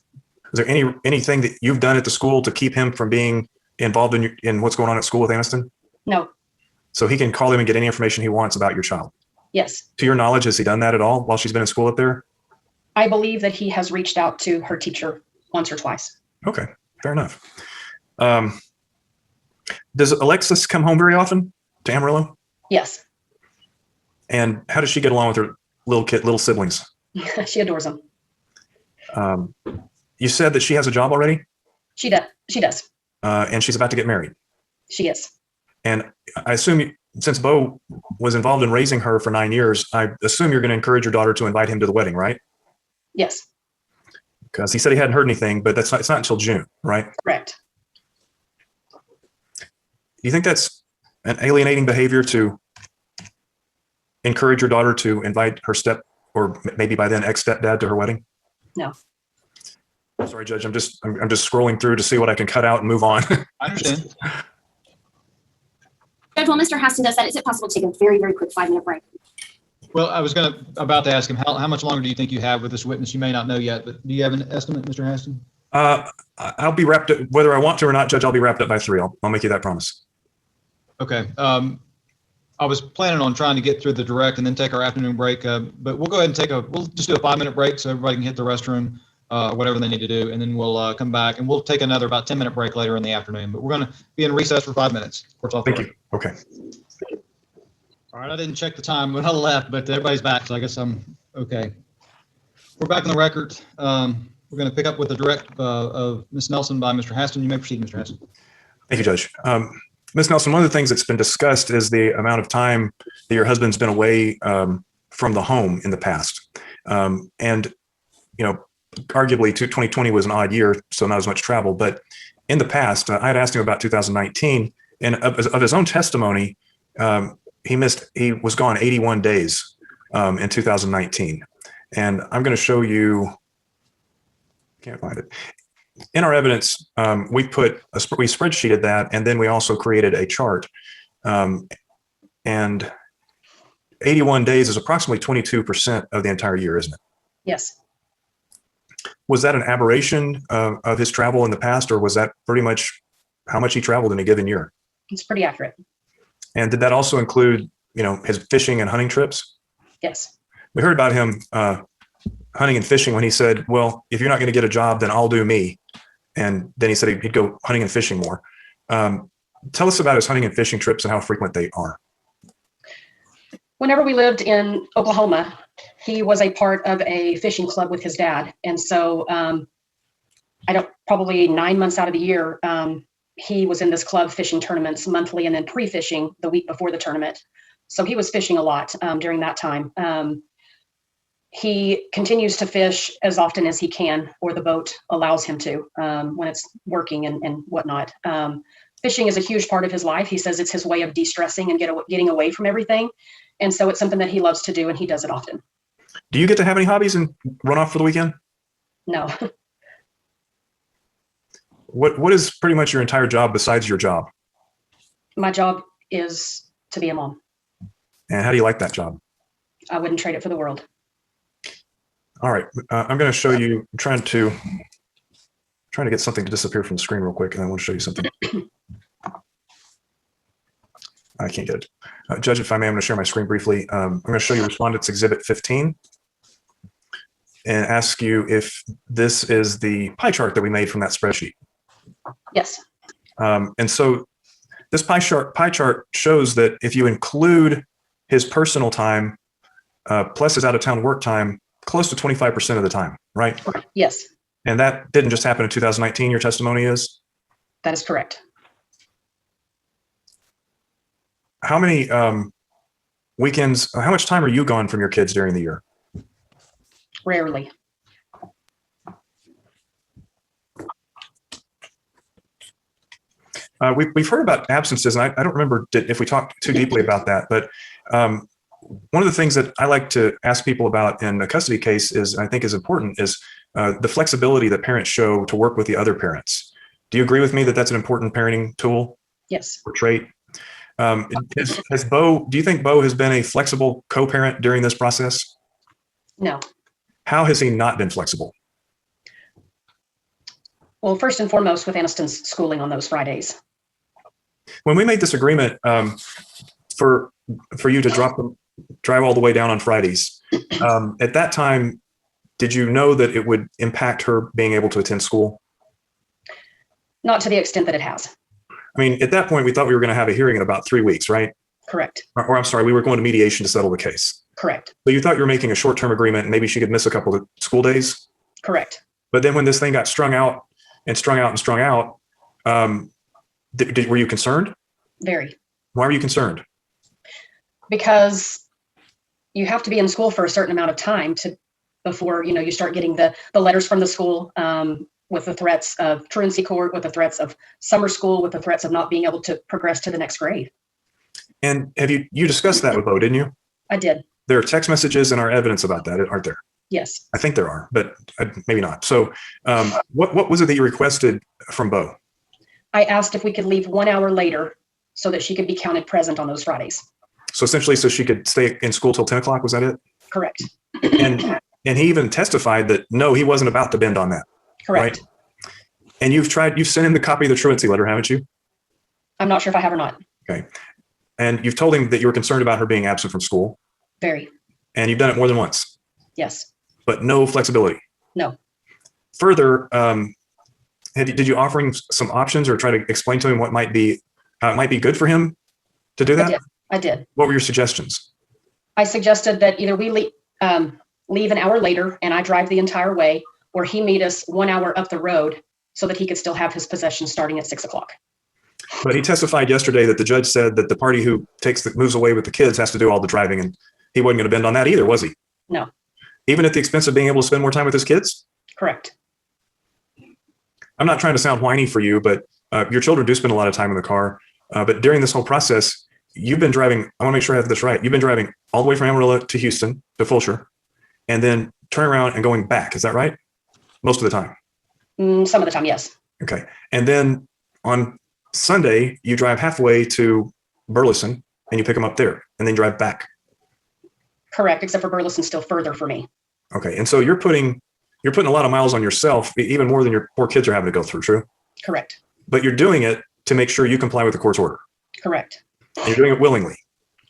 Is there anything that you've done at the school to keep him from being involved in what's going on at school with Aniston? no, So he can call him and get any information he wants about your child. yes. To your knowledge, has he done that at all while she's been in school up there? I believe that he has reached out to her teacher once or twice. Okay, fair enough. Does Alexis come home very often to Amarillo? Yes, And how does she get along with her little siblings? she adores him. You said that she has a job already, She does. and she's about to get married. She is. And I assume since Bo was involved in raising her for 9 years, I assume you're going to encourage your daughter to invite him to the wedding, right? Yes, Because he said he hadn't heard anything, but it's not until June, right? Correct. Do you think that's an alienating behavior to encourage your daughter to invite her or maybe by then ex-stepdad to her wedding? No. Sorry, Judge. I'm just scrolling through to see what I can cut out and move on. I understand. Judge, while Mr. Haston does that, is it possible to take a very, very quick 5-minute break? Well, I was about to ask him, how much longer do you think you have with this witness? You may not know yet, but do you have an estimate, Mr. Haston? I'll be wrapped up, whether I want to or not, Judge, I'll be wrapped up by 3. I'll make you that promise. Okay. I was planning on trying to get through the direct and then take our afternoon break, but we'll go ahead and we'll just do a 5-minute break so everybody can hit the restroom, whatever they need to do, and then we'll come back and we'll take another about 10-minute break later in the afternoon. But we're going to be in recess for 5 minutes. Thank you. Okay. All right. I didn't check the time when I left, but everybody's back, so I guess I'm okay. We're back on the record. We're going to pick up with the direct of Ms. Nelson by Mr. Haston. You may proceed, Mr. Haston. Thank you, Judge. Ms. Nelson, one of the things that's been discussed is the amount of time that your husband's been away from the home in the past. And, arguably 2020 was an odd year, so not as much travel. But in the past, I had asked him about 2019, and of his own testimony, he was gone 81 days in 2019. And I'm going to show you, can't find it. In our evidence, we spreadsheeted that, and then we also created a chart. And 81 days is approximately 22% of the entire year, isn't it? Yes. Was that an aberration of his travel in the past, or was that pretty much how much he traveled in a given year? It's pretty accurate. And did that also include, his fishing and hunting trips? Yes. We heard about him hunting and fishing when he said, well, if you're not going to get a job, then I'll do me. And then he said he'd go hunting and fishing more. Tell us about his hunting and fishing trips and how frequent they are. Whenever we lived in Oklahoma, he was a part of a fishing club with his dad. And so probably 9 months out of the year, he was in this club fishing tournaments monthly and then pre-fishing the week before the tournament. So he was fishing a lot during that time. He continues to fish as often as he can, or the boat allows him to when it's working and whatnot. Fishing is a huge part of his life. He says it's his way of de-stressing and getting away from everything. And so it's something that he loves to do, and he does it often. Do you get to have any hobbies and run off for the weekend? No. What is pretty much your entire job besides your job? My job is to be a mom. And how do you like that job? I wouldn't trade it for the world. All right. I'm going to show you, I'm trying to get something to disappear from the screen real quick, and I want to show you something. I can't get it. Judge, if I may, I'm going to share my screen briefly. I'm going to show you Respondents Exhibit 15 and ask you if this is the pie chart that we made from that spreadsheet. Yes. And so this pie chart shows that if you include his personal time plus his out-of-town work time, close to 25% of the time, right? Yes. And that didn't just happen in 2019, your testimony is? That is correct. How many weekends, how much time are you gone from your kids during the year? Rarely. We've heard about absences, and I don't remember if we talked too deeply about that, but one of the things that I like to ask people about in a custody case is, I think is important, is the flexibility that parents show to work with the other parents. Do you agree with me that that's an important parenting tool? Yes. Or trait? Has Bo, do you think Bo has been a flexible co-parent during this process? No. How has he not been flexible? Well, first and foremost, with Aniston's schooling on those Fridays. When we made this agreement for you to drive all the way down on Fridays, at that time, did you know that it would impact her being able to attend school? Not to the extent that it has. I mean, at that point, we thought we were going to have a hearing in about 3 weeks, right? Correct. Or I'm sorry, we were going to mediation to settle the case. Correct. So you thought you were making a short-term agreement, and maybe she could miss a couple of school days? Correct. But then when this thing got strung out and strung out and strung out, were you concerned? Very. Why were you concerned? Because you have to be in school for a certain amount of time to before, you start getting the letters from the school with the threats of truancy court, with the threats of summer school, with the threats of not being able to progress to the next grade. And have you discussed that with Bo, didn't you? I did. There are text messages and our evidence about that, aren't there? Yes. I think there are, but maybe not. So what was it that you requested from Bo? I asked if we could leave 1 hour later so that she could be counted present on those Fridays. So essentially, so she could stay in school till 10 o'clock, was that it? Correct. And he even testified that, no, he wasn't about to bend on that. Correct. Right? And you've sent him the copy of the truancy letter, haven't you? I'm not sure if I have or not. Okay. And you've told him that you were concerned about her being absent from school. Very. And you've done it more than once. Yes. But no flexibility. No. Further, did you offer him some options or try to explain to him what might be, how it might be good for him to do that? I did. What were your suggestions? I suggested that either we leave an hour later and I drive the entire way, or he meet us 1 hour up the road so that he could still have his possession starting at 6 o'clock. But he testified yesterday that the judge said that the party who moves away with the kids has to do all the driving, and he wasn't going to bend on that either, was he? No. Even at the expense of being able to spend more time with his kids? Correct. I'm not trying to sound whiny for you, but your children do spend a lot of time in the car. But during this whole process, you've been driving, I want to make sure I have this right. You've been driving all the way from Amarillo to Houston, to Fulshire, and then turning around and going back. Is that right? Most of the time? Some of the time, yes. Okay. And then on Sunday, you drive halfway to Burleson and you pick them up there and then drive back. Correct, except for Burleson's still further for me. Okay. And so you're putting a lot of miles on yourself, even more than your poor kids are having to go through, true? Correct. But you're doing it to make sure you comply with the court's order. Correct. And you're doing it willingly.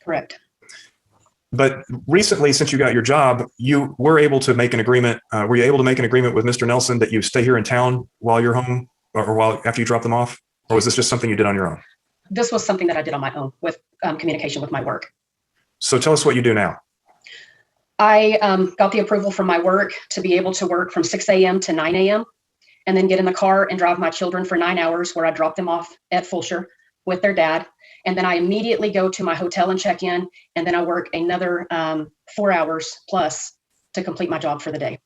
Correct. But recently, since you got your job, you were able to make an agreement. Were you able to make an agreement with Mr. Nelson that you stay here in town while you're home or after you drop them off? Or was this just something you did on your own? This was something that I did on my own with communication with my work. So tell us what you do now. I got the approval from my work to be able to work from 6 a.m. to 9 a.m. and then get in the car and drive my children for 9 hours where I drop them off at Fulshire with their dad. And then I immediately go to my hotel and check in. And then I work another 4 hours plus to complete my job for the day.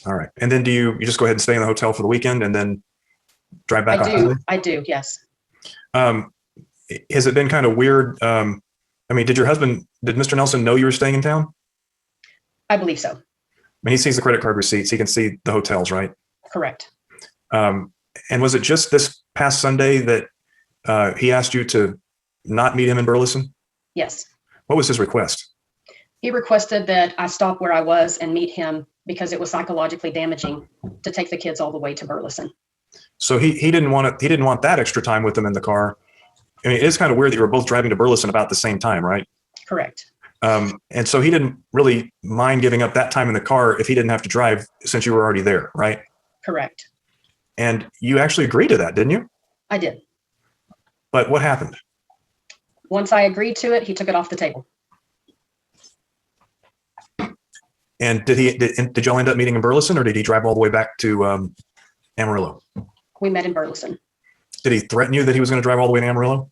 All right. And then do you just go ahead and stay in the hotel for the weekend and then drive back? I do. Yes. Has it been kind of weird? I mean, did Mr. Nelson know you were staying in town? I believe so. I mean, he sees the credit card receipts. He can see the hotels, right? Correct. And was it just this past Sunday that he asked you to not meet him in Burleson? Yes. What was his request? He requested that I stop where I was and meet him because it was psychologically damaging to take the kids all the way to Burleson. So he didn't want it. He didn't want that extra time with them in the car. I mean, it is kind of weird that you were both driving to Burleson about the same time, right? Correct. And so he didn't really mind giving up that time in the car if he didn't have to drive since you were already there, right? Correct. And you actually agreed to that, didn't you? I did. But what happened? Once I agreed to it, he took it off the table. And did y'all end up meeting in Burleson, or did he drive all the way back to Amarillo? We met in Burleson. Did he threaten you that he was going to drive all the way to Amarillo?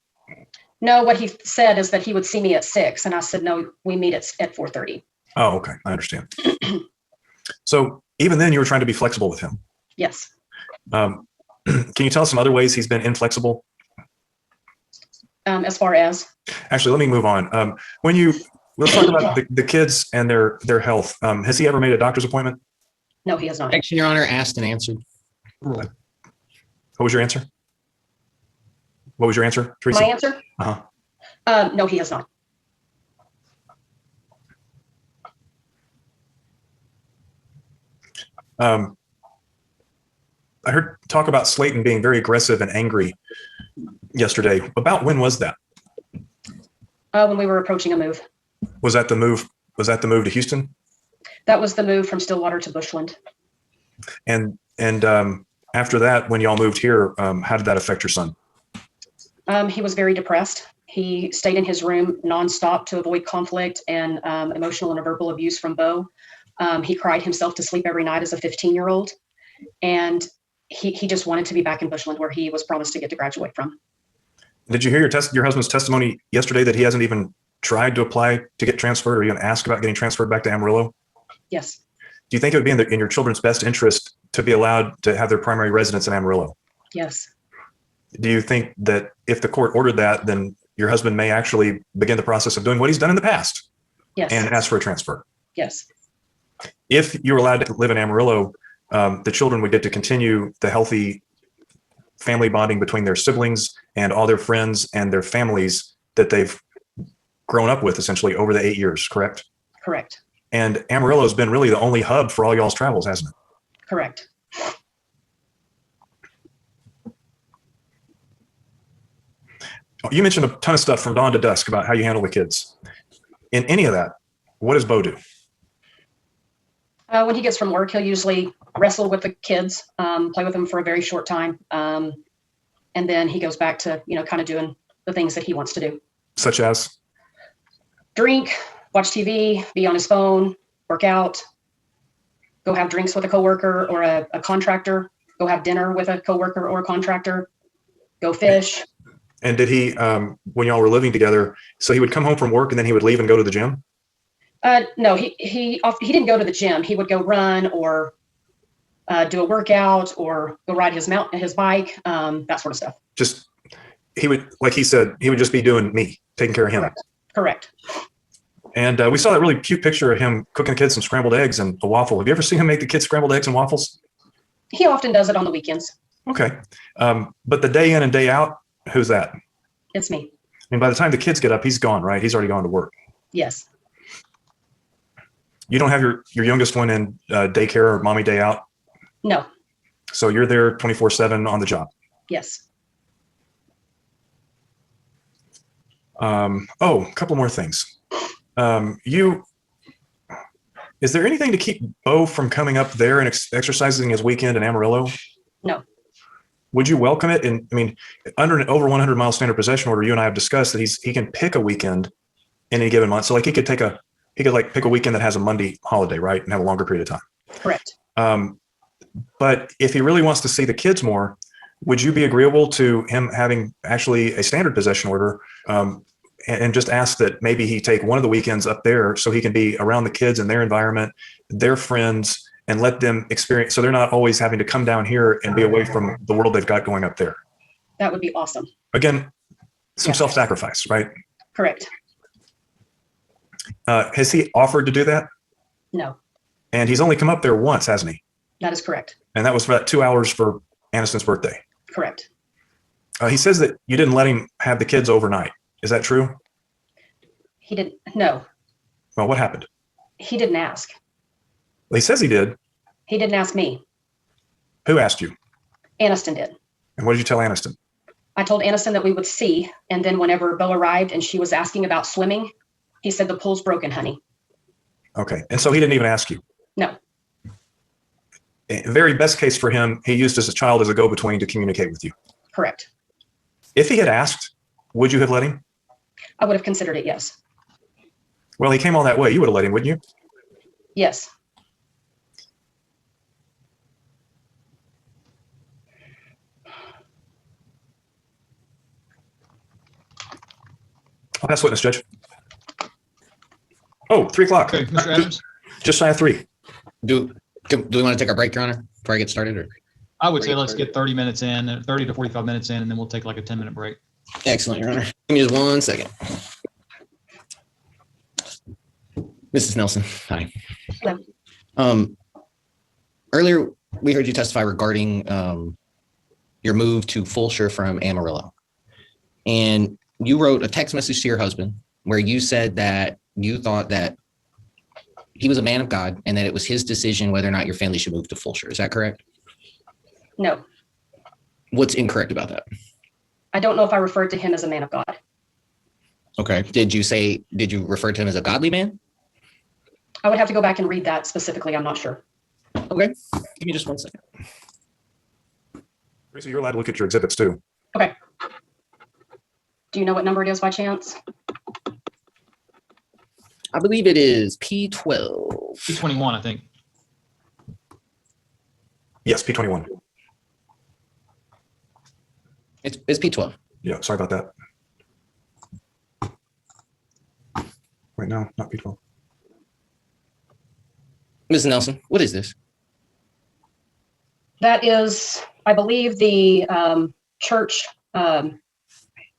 No, what he said is that he would see me at 6, and I said, no, we meet at 4:30. Oh, okay. I understand. So even then you were trying to be flexible with him. Yes. Can you tell us some other ways he's been inflexible? As far as? Actually, let me move on. Let's talk about the kids and their health. Has he ever made a doctor's appointment? No, he has not. Action, Your Honor, asked and answered. What was your answer? What was your answer, Teresa? My answer? Uh-huh. No, he has not. I heard talk about Slayton being very aggressive and angry yesterday. About when was that? When we were approaching a move. Was that the move? Was that the move to Houston? That was the move from Stillwater to Bushland. And after that, when y'all moved here, how did that affect your son? He was very depressed. He stayed in his room nonstop to avoid conflict and emotional and verbal abuse from Bo. He cried himself to sleep every night as a 15-year-old. And he just wanted to be back in Bushland where he was promised to get to graduate from. Did you hear your husband's testimony yesterday that he hasn't even tried to apply to get transferred or even ask about getting transferred back to Amarillo? Yes. Do you think it would be in your children's best interest to be allowed to have their primary residence in Amarillo? Yes. Do you think that if the court ordered that, then your husband may actually begin the process of doing what he's done in the past Yes. and ask for a transfer? Yes. If you were allowed to live in Amarillo, the children would get to continue the healthy family bonding between their siblings and all their friends and their families that they've grown up with essentially over the 8 years, correct? Correct. And Amarillo has been really the only hub for all y'all's travels, hasn't it? Correct. You mentioned a ton of stuff from dawn to dusk about how you handle the kids. In any of that, what does Bo do? When he gets from work, he'll usually wrestle with the kids, play with them for a very short time. And then he goes back to, kind of doing the things that he wants to do. Such as? Drink, watch TV, be on his phone, work out, go have drinks with a coworker or a contractor, go have dinner with a coworker or a contractor, go fish. And did he, when y'all were living together, so he would come home from work and then he would leave and go to the gym? No, he didn't go to the gym. He would go run or do a workout or go ride his bike, that sort of stuff. Just, he would, like he said, he would just be doing me, taking care of him. Correct. And we saw that really cute picture of him cooking the kids some scrambled eggs and a waffle. Have you ever seen him make the kids scrambled eggs and waffles? He often does it on the weekends. Okay. But the day in and day out, who's that? It's me. I mean, by the time the kids get up, he's gone, right? He's already gone to work. Yes. You don't have your youngest one in daycare or mommy day out? No. So you're there 24/7 on the job? Yes. A couple more things. Is there anything to keep Bo from coming up there and exercising his weekend in Amarillo? No. Would you welcome it? And I mean, under an over 100 mile standard possession order, you and I have discussed that he can pick a weekend in any given month. So like he could pick a weekend that has a Monday holiday, right? And have a longer period of time. Correct. But if he really wants to see the kids more, would you be agreeable to him having actually a standard possession order, and just ask that maybe he take one of the weekends up there so he can be around the kids and their environment, their friends, and let them experience, so they're not always having to come down here and be away from the world they've got going up there. That would be awesome. Again, some self-sacrifice, right? Correct. Has he offered to do that? No. And he's only come up there once, hasn't he? That is correct. And that was for about 2 hours for Aniston's birthday. Correct. He says that you didn't let him have the kids overnight. Is that true? He didn't. No. Well, what happened? He didn't ask. Well, he says he did. He didn't ask me. Who asked you? Aniston did. And what did you tell Aniston? I told Aniston that we would see. And then whenever Bo arrived and she was asking about swimming, he said, "The pool's broken, honey." Okay. And so he didn't even ask you? No. Very best case for him, he used as a child as a go-between to communicate with you. Correct. If he had asked, would you have let him? I would have considered it, yes. Well, he came all that way. You would have let him, wouldn't you? Yes. I'll pass witness, Judge. Oh, 3 o'clock. Okay, Mr. Adams? Just shy of 3. Do we want to take a break, Your Honor, before I get started? Or I would say let's get 30 minutes in, 30 to 45 minutes in, and then we'll take like a 10-minute break. excellent, Your Honor. Give me just 1 second. Mrs. Nelson, hi. Hello. Earlier, we heard you testify regarding your move to Fulshire from Amarillo. And you wrote a text message to your husband where you said that you thought that he was a man of God and that it was his decision whether or not your family should move to Fulshire. Is that correct? No. What's incorrect about that? I don't know if I referred to him as a man of God. Okay. Did you refer to him as a godly man? I would have to go back and read that specifically. I'm not sure. Okay. Give me just 1 second. Teresa, you're allowed to look at your exhibits too. Okay. Do you know what number it is by chance? I believe it is P12. P21, I think. Yes, P21. It's P12. Yeah, sorry about that. Wait, no, not P12. Ms. Nelson, what is this? That is, I believe, the church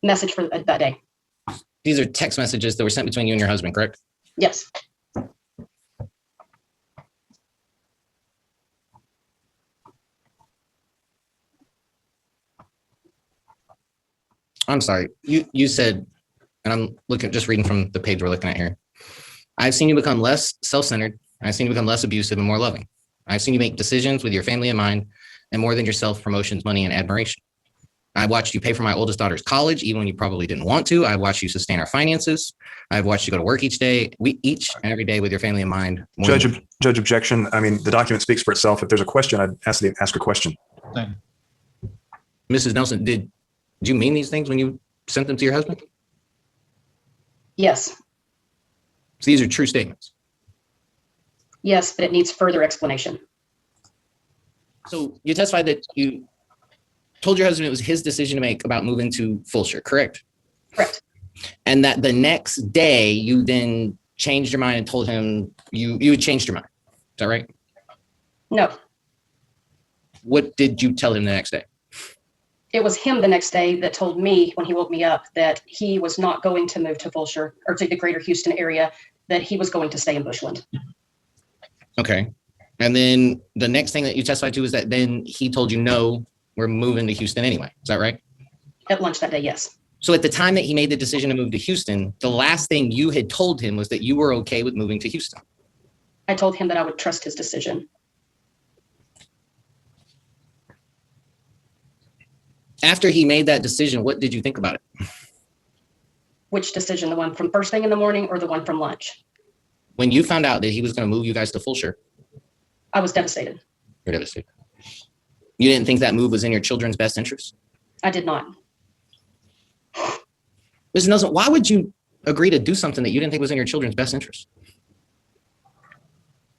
message for that day. These are text messages that were sent between you and your husband, correct? Yes. I'm sorry. You said, and I'm just reading from the page we're looking at here. I've seen you become less self-centered. I've seen you become less abusive and more loving. I've seen you make decisions with your family in mind and more than your self-promotions, money, and admiration. I watched you pay for my oldest daughter's college, even when you probably didn't want to. I watched you sustain our finances. I've watched you go to work each day, each and every day with your family in mind. Judge objection. I mean, the document speaks for itself. If there's a question, I'd ask a question. Same. Mrs. Nelson, did you mean these things when you sent them to your husband? Yes. So these are true statements. Yes, but it needs further explanation. So you testified that you told your husband it was his decision to make about moving to Fulshire, correct? Correct. And that the next day you then changed your mind and told him you had changed your mind. Is that right? No, What did you tell him the next day? it was him the next day that told me when he woke me up that he was not going to move to Fulshire or to the greater Houston area, that he was going to stay in Bushland. Okay. And then the next thing that you testified to is that then he told you, no, we're moving to Houston anyway. Is that right? At lunch that day, yes. So at the time that he made the decision to move to Houston, the last thing you had told him was that you were okay with moving to Houston. I told him that I would trust his decision. After he made that decision, what did you think about it? Which decision? The one from first thing in the morning or the one from lunch? When you found out that he was going to move you guys to Fulshire, I was devastated. you're devastated. You didn't think that move was in your children's best interest? I did not. Mrs. Nelson, why would you agree to do something that you didn't think was in your children's best interest?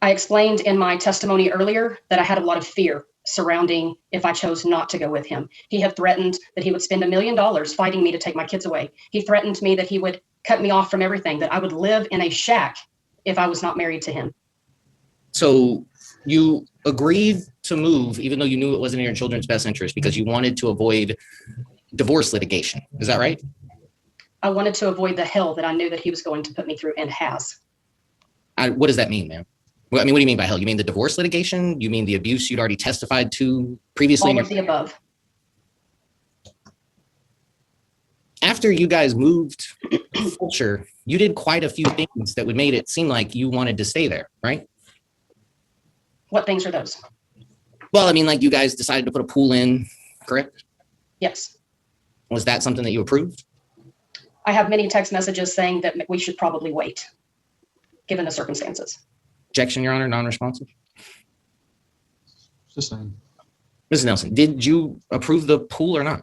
I explained in my testimony earlier that I had a lot of fear surrounding if I chose not to go with him. He had threatened that he would spend $1 million fighting me to take my kids away. He threatened me that he would cut me off from everything, that I would live in a shack if I was not married to him. So you agreed to move even though you knew it wasn't in your children's best interest because you wanted to avoid divorce litigation. Is that right? I wanted to avoid the hell that I knew that he was going to put me through and has. What does that mean, ma'am? Well, I mean, what do you mean by hell? You mean the divorce litigation? You mean the abuse you'd already testified to previously? All of the above. After you guys moved to Fulshire, you did quite a few things that would made it seem like you wanted to stay there, right? What things are those? Well, I mean, like you guys decided to put a pool in, correct? Yes. Was that something that you approved? I have many text messages saying that we should probably wait, given the circumstances. Objection, Your Honor, non-responsive. It's the same. Mrs. Nelson, did you approve the pool or not?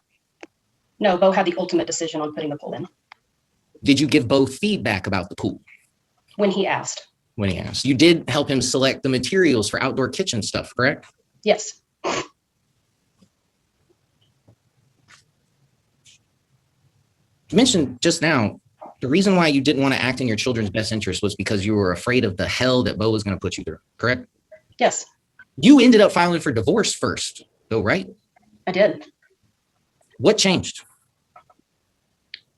No, Bo had the ultimate decision on putting the pool in Did you give Bo feedback about the pool when he asked. when he asked? You did help him select the materials for outdoor kitchen stuff, correct? Yes. You mentioned just now, the reason why you didn't want to act in your children's best interest was because you were afraid of the hell that Bo was going to put you through, correct? Yes, You ended up filing for divorce first, though, right? I did. What changed?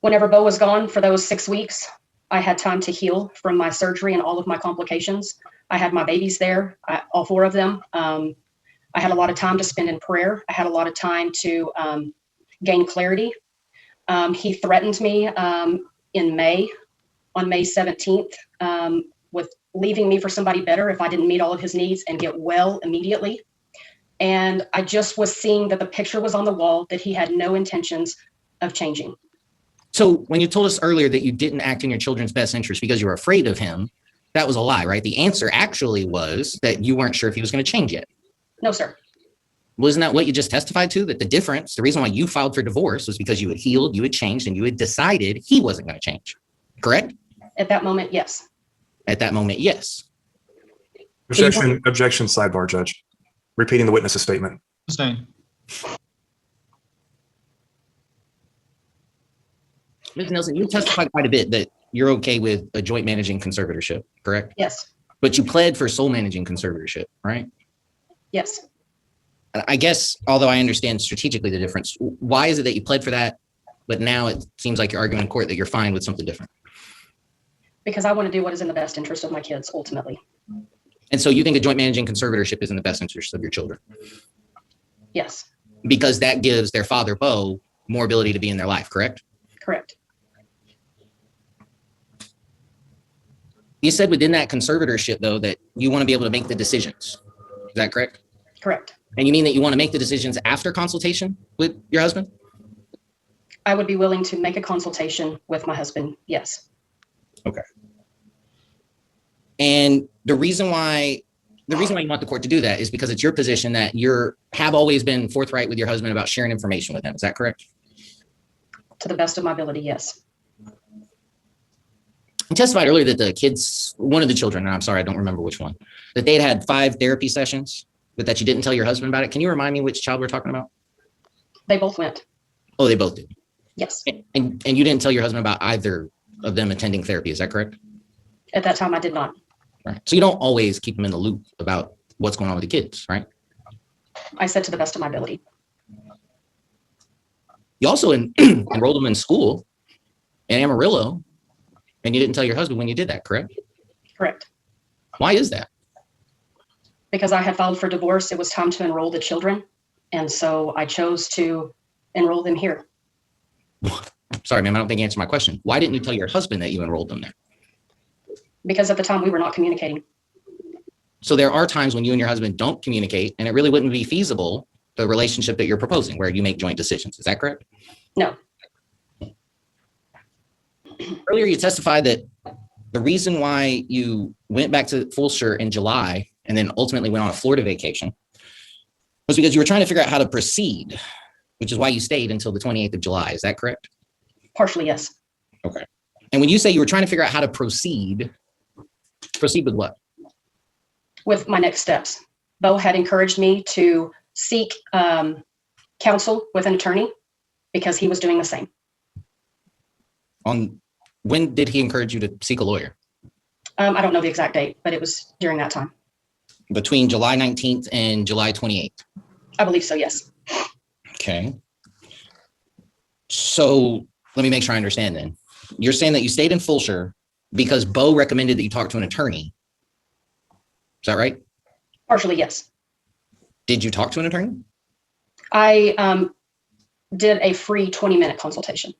Whenever Bo was gone for those 6 weeks, I had time to heal from my surgery and all of my complications. I had my babies there, all 4 of them. I had a lot of time to spend in prayer. I had a lot of time to gain clarity. He threatened me in May, on May 17th, with leaving me for somebody better if I didn't meet all of his needs and get well immediately. And I just was seeing that the picture was on the wall, that he had no intentions of changing. So when you told us earlier that you didn't act in your children's best interest because you were afraid of him, that was a lie, right? The answer actually was that you weren't sure if he was going to change yet. No, sir. Wasn't that what you just testified to? That the difference, the reason why you filed for divorce was because you had healed, you had changed, and you had decided he wasn't going to change, correct? At that moment, yes. At that moment, yes. Objection, sidebar, Judge. Repeating the witness's statement. Same. Ms. Nelson, you testified quite a bit that you're okay with a joint managing conservatorship, correct? Yes. But you pled for sole managing conservatorship, right? Yes, I guess, although I understand strategically the difference, why is it that you pled for that, but now it seems like you're arguing in court that you're fine with something different? because I want to do what is in the best interest of my kids ultimately. And so you think a joint managing conservatorship is in the best interest of your children Yes, because that gives their father, Bo, more ability to be in their life, correct? correct. You said within that conservatorship, though, that you want to be able to make the decisions. Is that correct? Correct. And you mean that you want to make the decisions after consultation with your husband? I would be willing to make a consultation with my husband. Yes. Okay. And the reason why you want the court to do that is because it's your position that have always been forthright with your husband about sharing information with him. Is that correct? To the best of my ability, yes. You testified earlier that one of the children, and I'm sorry, I don't remember which one, that they had 5 therapy sessions, but that you didn't tell your husband about it. Can you remind me which child we're talking about? They both went. Oh, they both did. Yes. And you didn't tell your husband about either of them attending therapy. Is that correct? At that time, I did not. Right. So you don't always keep them in the loop about what's going on with the kids, right? I said to the best of my ability. You also enrolled them in school in Amarillo, and you didn't tell your husband when you did that, correct? Correct. Why is that? Because I had filed for divorce, it was time to enroll the children. And so I chose to enroll them here. Sorry, ma'am, I don't think you answered my question. Why didn't you tell your husband that you enrolled them there? Because at the time we were not communicating. So there are times when you and your husband don't communicate, and it really wouldn't be feasible, the relationship that you're proposing, where you make joint decisions. Is that correct? No. Earlier, you testified that the reason why you went back to Fulshire in July and then ultimately went on a Florida vacation was because you were trying to figure out how to proceed, which is why you stayed until the 28th of July. Is that correct? Partially, yes. Okay. And when you say you were trying to figure out how to proceed with what? With my next steps. Bo had encouraged me to seek counsel with an attorney because he was doing the same. When did he encourage you to seek a lawyer? I don't know the exact date, but it was during that time. Between July 19th and July 28th? I believe so, yes. Okay. So let me make sure I understand then. You're saying that you stayed in Fulshire because Bo recommended that you talk to an attorney. Is that right? Partially, yes. Did you talk to an attorney? I did a free 20-minute consultation.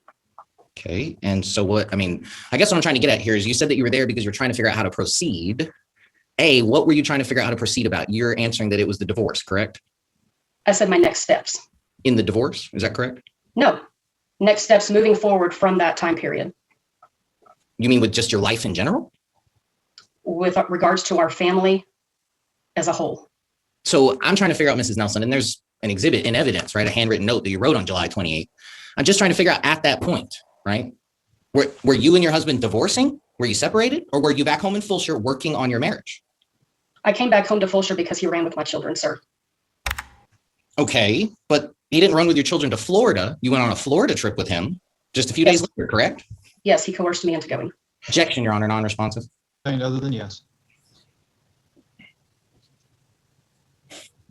Okay. And so I guess what I'm trying to get at here is you said that you were there because you're trying to figure out how to proceed. What were you trying to figure out how to proceed about? You're answering that it was the divorce, correct? I said my next steps. In the divorce, is that correct? No. Next steps moving forward from that time period. You mean with just your life in general? With regards to our family as a whole. So I'm trying to figure out, Mrs. Nelson, and there's an exhibit in evidence, right? A handwritten note that you wrote on July 28th. I'm just trying to figure out at that point, right? Were you and your husband divorcing? Were you separated? Or were you back home in Fulshire working on your marriage? I came back home to Fulshire because he ran with my children, sir. Okay, but he didn't run with your children to Florida. You went on a Florida trip with him just a few days later, correct? Yes, he coerced me into going. Objection, Your Honor, non-responsive. Other than yes.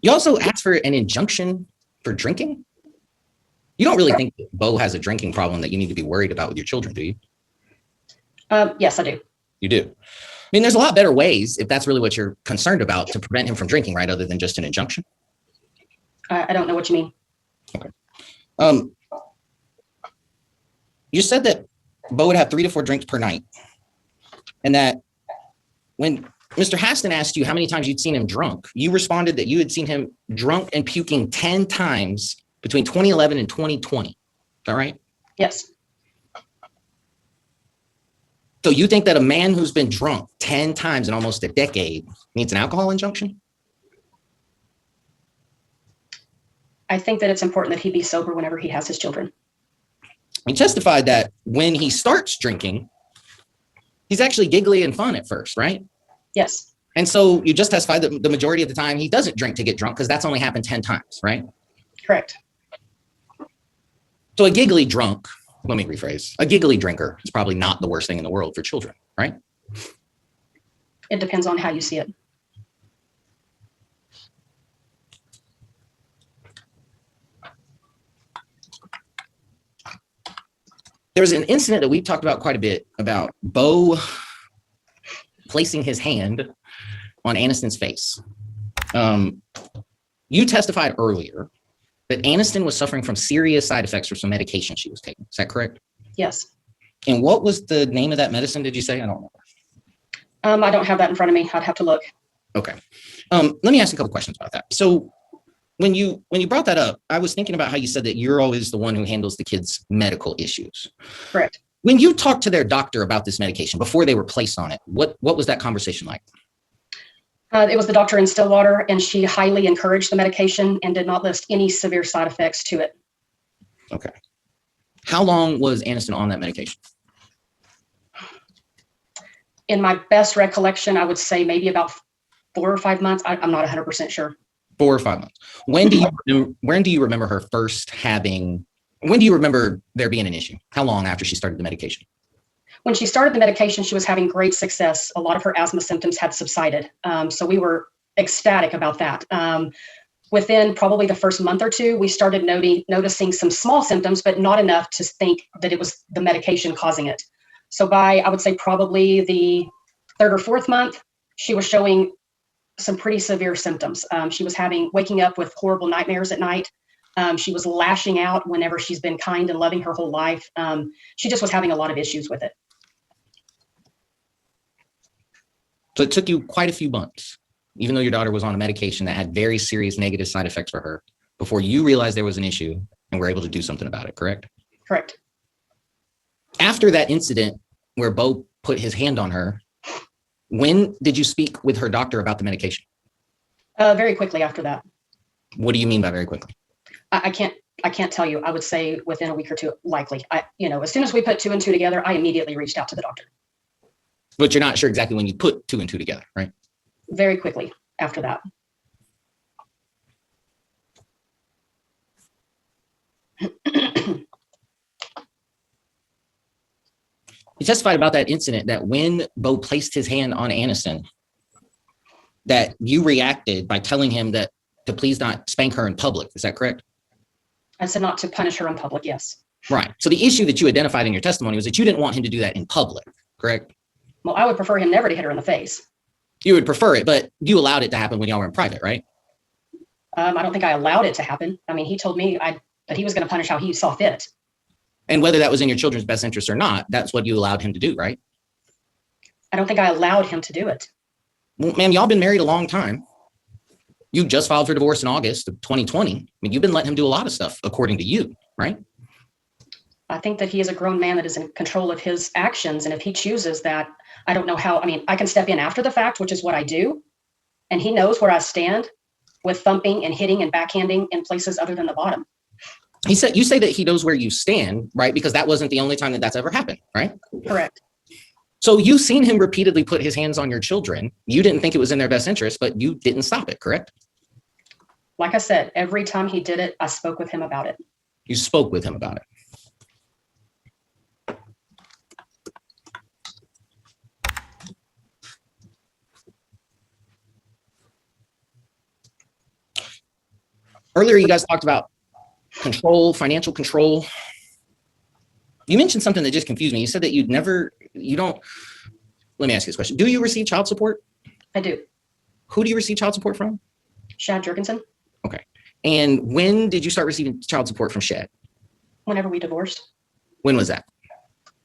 You also asked for an injunction for drinking? You don't really think that Bo has a drinking problem that you need to be worried about with your children, do you? Yes, I do. You do. I mean, there's a lot better ways, if that's really what you're concerned about, to prevent him from drinking, right, other than just an injunction? I don't know what you mean. Okay. You said that Bo would have 3 to 4 drinks per night, and that when Mr. Haston asked you how many times you'd seen him drunk, you responded that you had seen him drunk and puking 10 times between 2011 and 2020. Is that right? Yes. So you think that a man who's been drunk 10 times in almost a decade needs an alcohol injunction? I think that it's important that he be sober whenever he has his children. He testified that when he starts drinking, he's actually giggly and fun at first, right? Yes. And so you just testified that the majority of the time he doesn't drink to get drunk because that's only happened 10 times, right? Correct. So a giggly drunk, let me rephrase, a giggly drinker is probably not the worst thing in the world for children, right? It depends on how you see it. There was an incident that we've talked about quite a bit about Bo placing his hand on Aniston's face. You testified earlier that Aniston was suffering from serious side effects from some medication she was taking. Is that correct? Yes. And what was the name of that medicine, did you say? I don't know. I don't have that in front of me. I'd have to look. Okay. Let me ask you a couple questions about that. So when you brought that up, I was thinking about how you said that you're always the one who handles the kids' medical issues. Correct. When you talked to their doctor about this medication before they were placed on it, what was that conversation like? It was the doctor in Stillwater, and she highly encouraged the medication and did not list any severe side effects to it. Okay. How long was Aniston on that medication? In my best recollection, I would say maybe about 4 or 5 months. I'm not 100% sure. 4 or 5 months. When do you remember her first having? When do you remember there being an issue? How long after she started the medication? When she started the medication, she was having great success. A lot of her asthma symptoms had subsided. So we were ecstatic about that. Within probably the first month or two, we started noticing some small symptoms, but not enough to think that it was the medication causing it. So by, I would say, probably the 3rd or 4th month, she was showing some pretty severe symptoms. She was waking up with horrible nightmares at night. She was lashing out whenever she's been kind and loving her whole life. She just was having a lot of issues with it. So it took you quite a few months, even though your daughter was on a medication that had very serious negative side effects for her, before you realized there was an issue and were able to do something about it, correct? Correct. After that incident where Bo put his hand on her, when did you speak with her doctor about the medication? Very quickly after that. What do you mean by very quickly? I can't tell you. I would say within a week or two, likely. As soon as we put 2 and 2 together, I immediately reached out to the doctor. But you're not sure exactly when you put 2 and 2 together, right? Very quickly after that. You testified about that incident that when Bo placed his hand on Aniston, that you reacted by telling him that to please not spank her in public. Is that correct? I said not to punish her in public, yes. Right. So the issue that you identified in your testimony was that you didn't want him to do that in public, correct? Well, I would prefer him never to hit her in the face. You would prefer it, but you allowed it to happen when y'all were in private, right? I don't think I allowed it to happen. I mean, he told me that he was going to punish how he saw fit. And whether that was in your children's best interest or not, that's what you allowed him to do, right? I don't think I allowed him to do it. Well, ma'am, y'all been married a long time. You just filed for divorce in August of 2020. I mean, you've been letting him do a lot of stuff according to you, right? I think that he is a grown man that is in control of his actions. And if he chooses that, I don't know how. I mean, I can step in after the fact, which is what I do. And he knows where I stand with thumping and hitting and backhanding in places other than the bottom. You say that he knows where you stand, right? Because that wasn't the only time that that's ever happened, right? Correct. So you've seen him repeatedly put his hands on your children. You didn't think it was in their best interest, but you didn't stop it, correct? Like I said, every time he did it, I spoke with him about it. You spoke with him about it. Earlier, you guys talked about control, financial control. You mentioned something that just confused me. You said that let me ask you this question. Do you receive child support? I do. Who do you receive child support from? Shad Jurgensen. Okay. And when did you start receiving child support from Shad? Whenever we divorced. When was that?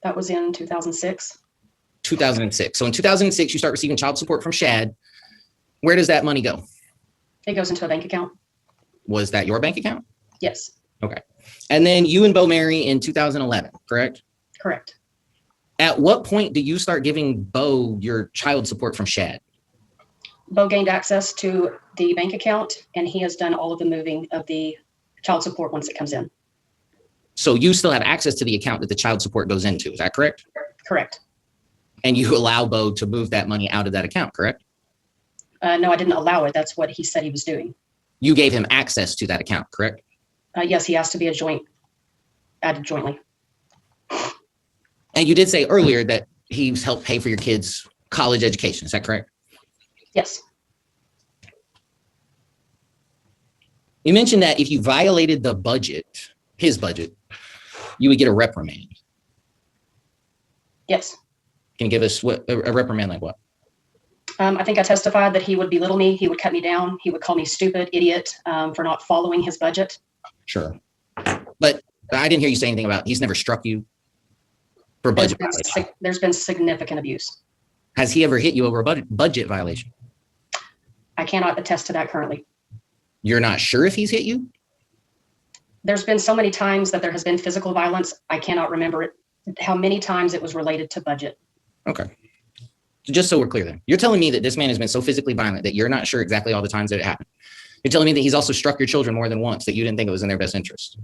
That was in 2006. 2006. So in 2006, you start receiving child support from Shad. Where does that money go? It goes into a bank account. Was that your bank account? Yes. Okay. And then you and Bo marry in 2011, correct? Correct. At what point do you start giving Bo your child support from Shad? Bo gained access to the bank account, and he has done all of the moving of the child support once it comes in. So you still have access to the account that the child support goes into, is that correct? Correct. And you allow Bo to move that money out of that account, correct? No, I didn't allow it. That's what he said he was doing. You gave him access to that account, correct? Yes, he has to be added jointly. And you did say earlier that he's helped pay for your kids' college education. Is that correct? Yes. You mentioned that if you violated the budget, his budget, you would get a reprimand. Yes. Can you give us what a reprimand like what? I think I testified that he would belittle me. He would cut me down. He would call me stupid, idiot, for not following his budget. Sure. But I didn't hear you say anything about he's never struck you for budget violation. There's been significant abuse. Has he ever hit you over a budget violation? I cannot attest to that currently. You're not sure if he's hit you? There's been so many times that there has been physical violence. I cannot remember it, how many times it was related to budget. Okay. So just so we're clear then, you're telling me that this man has been so physically violent that you're not sure exactly all the times that it happened. You're telling me that he's also struck your children more than once, that you didn't think it was in their best interest.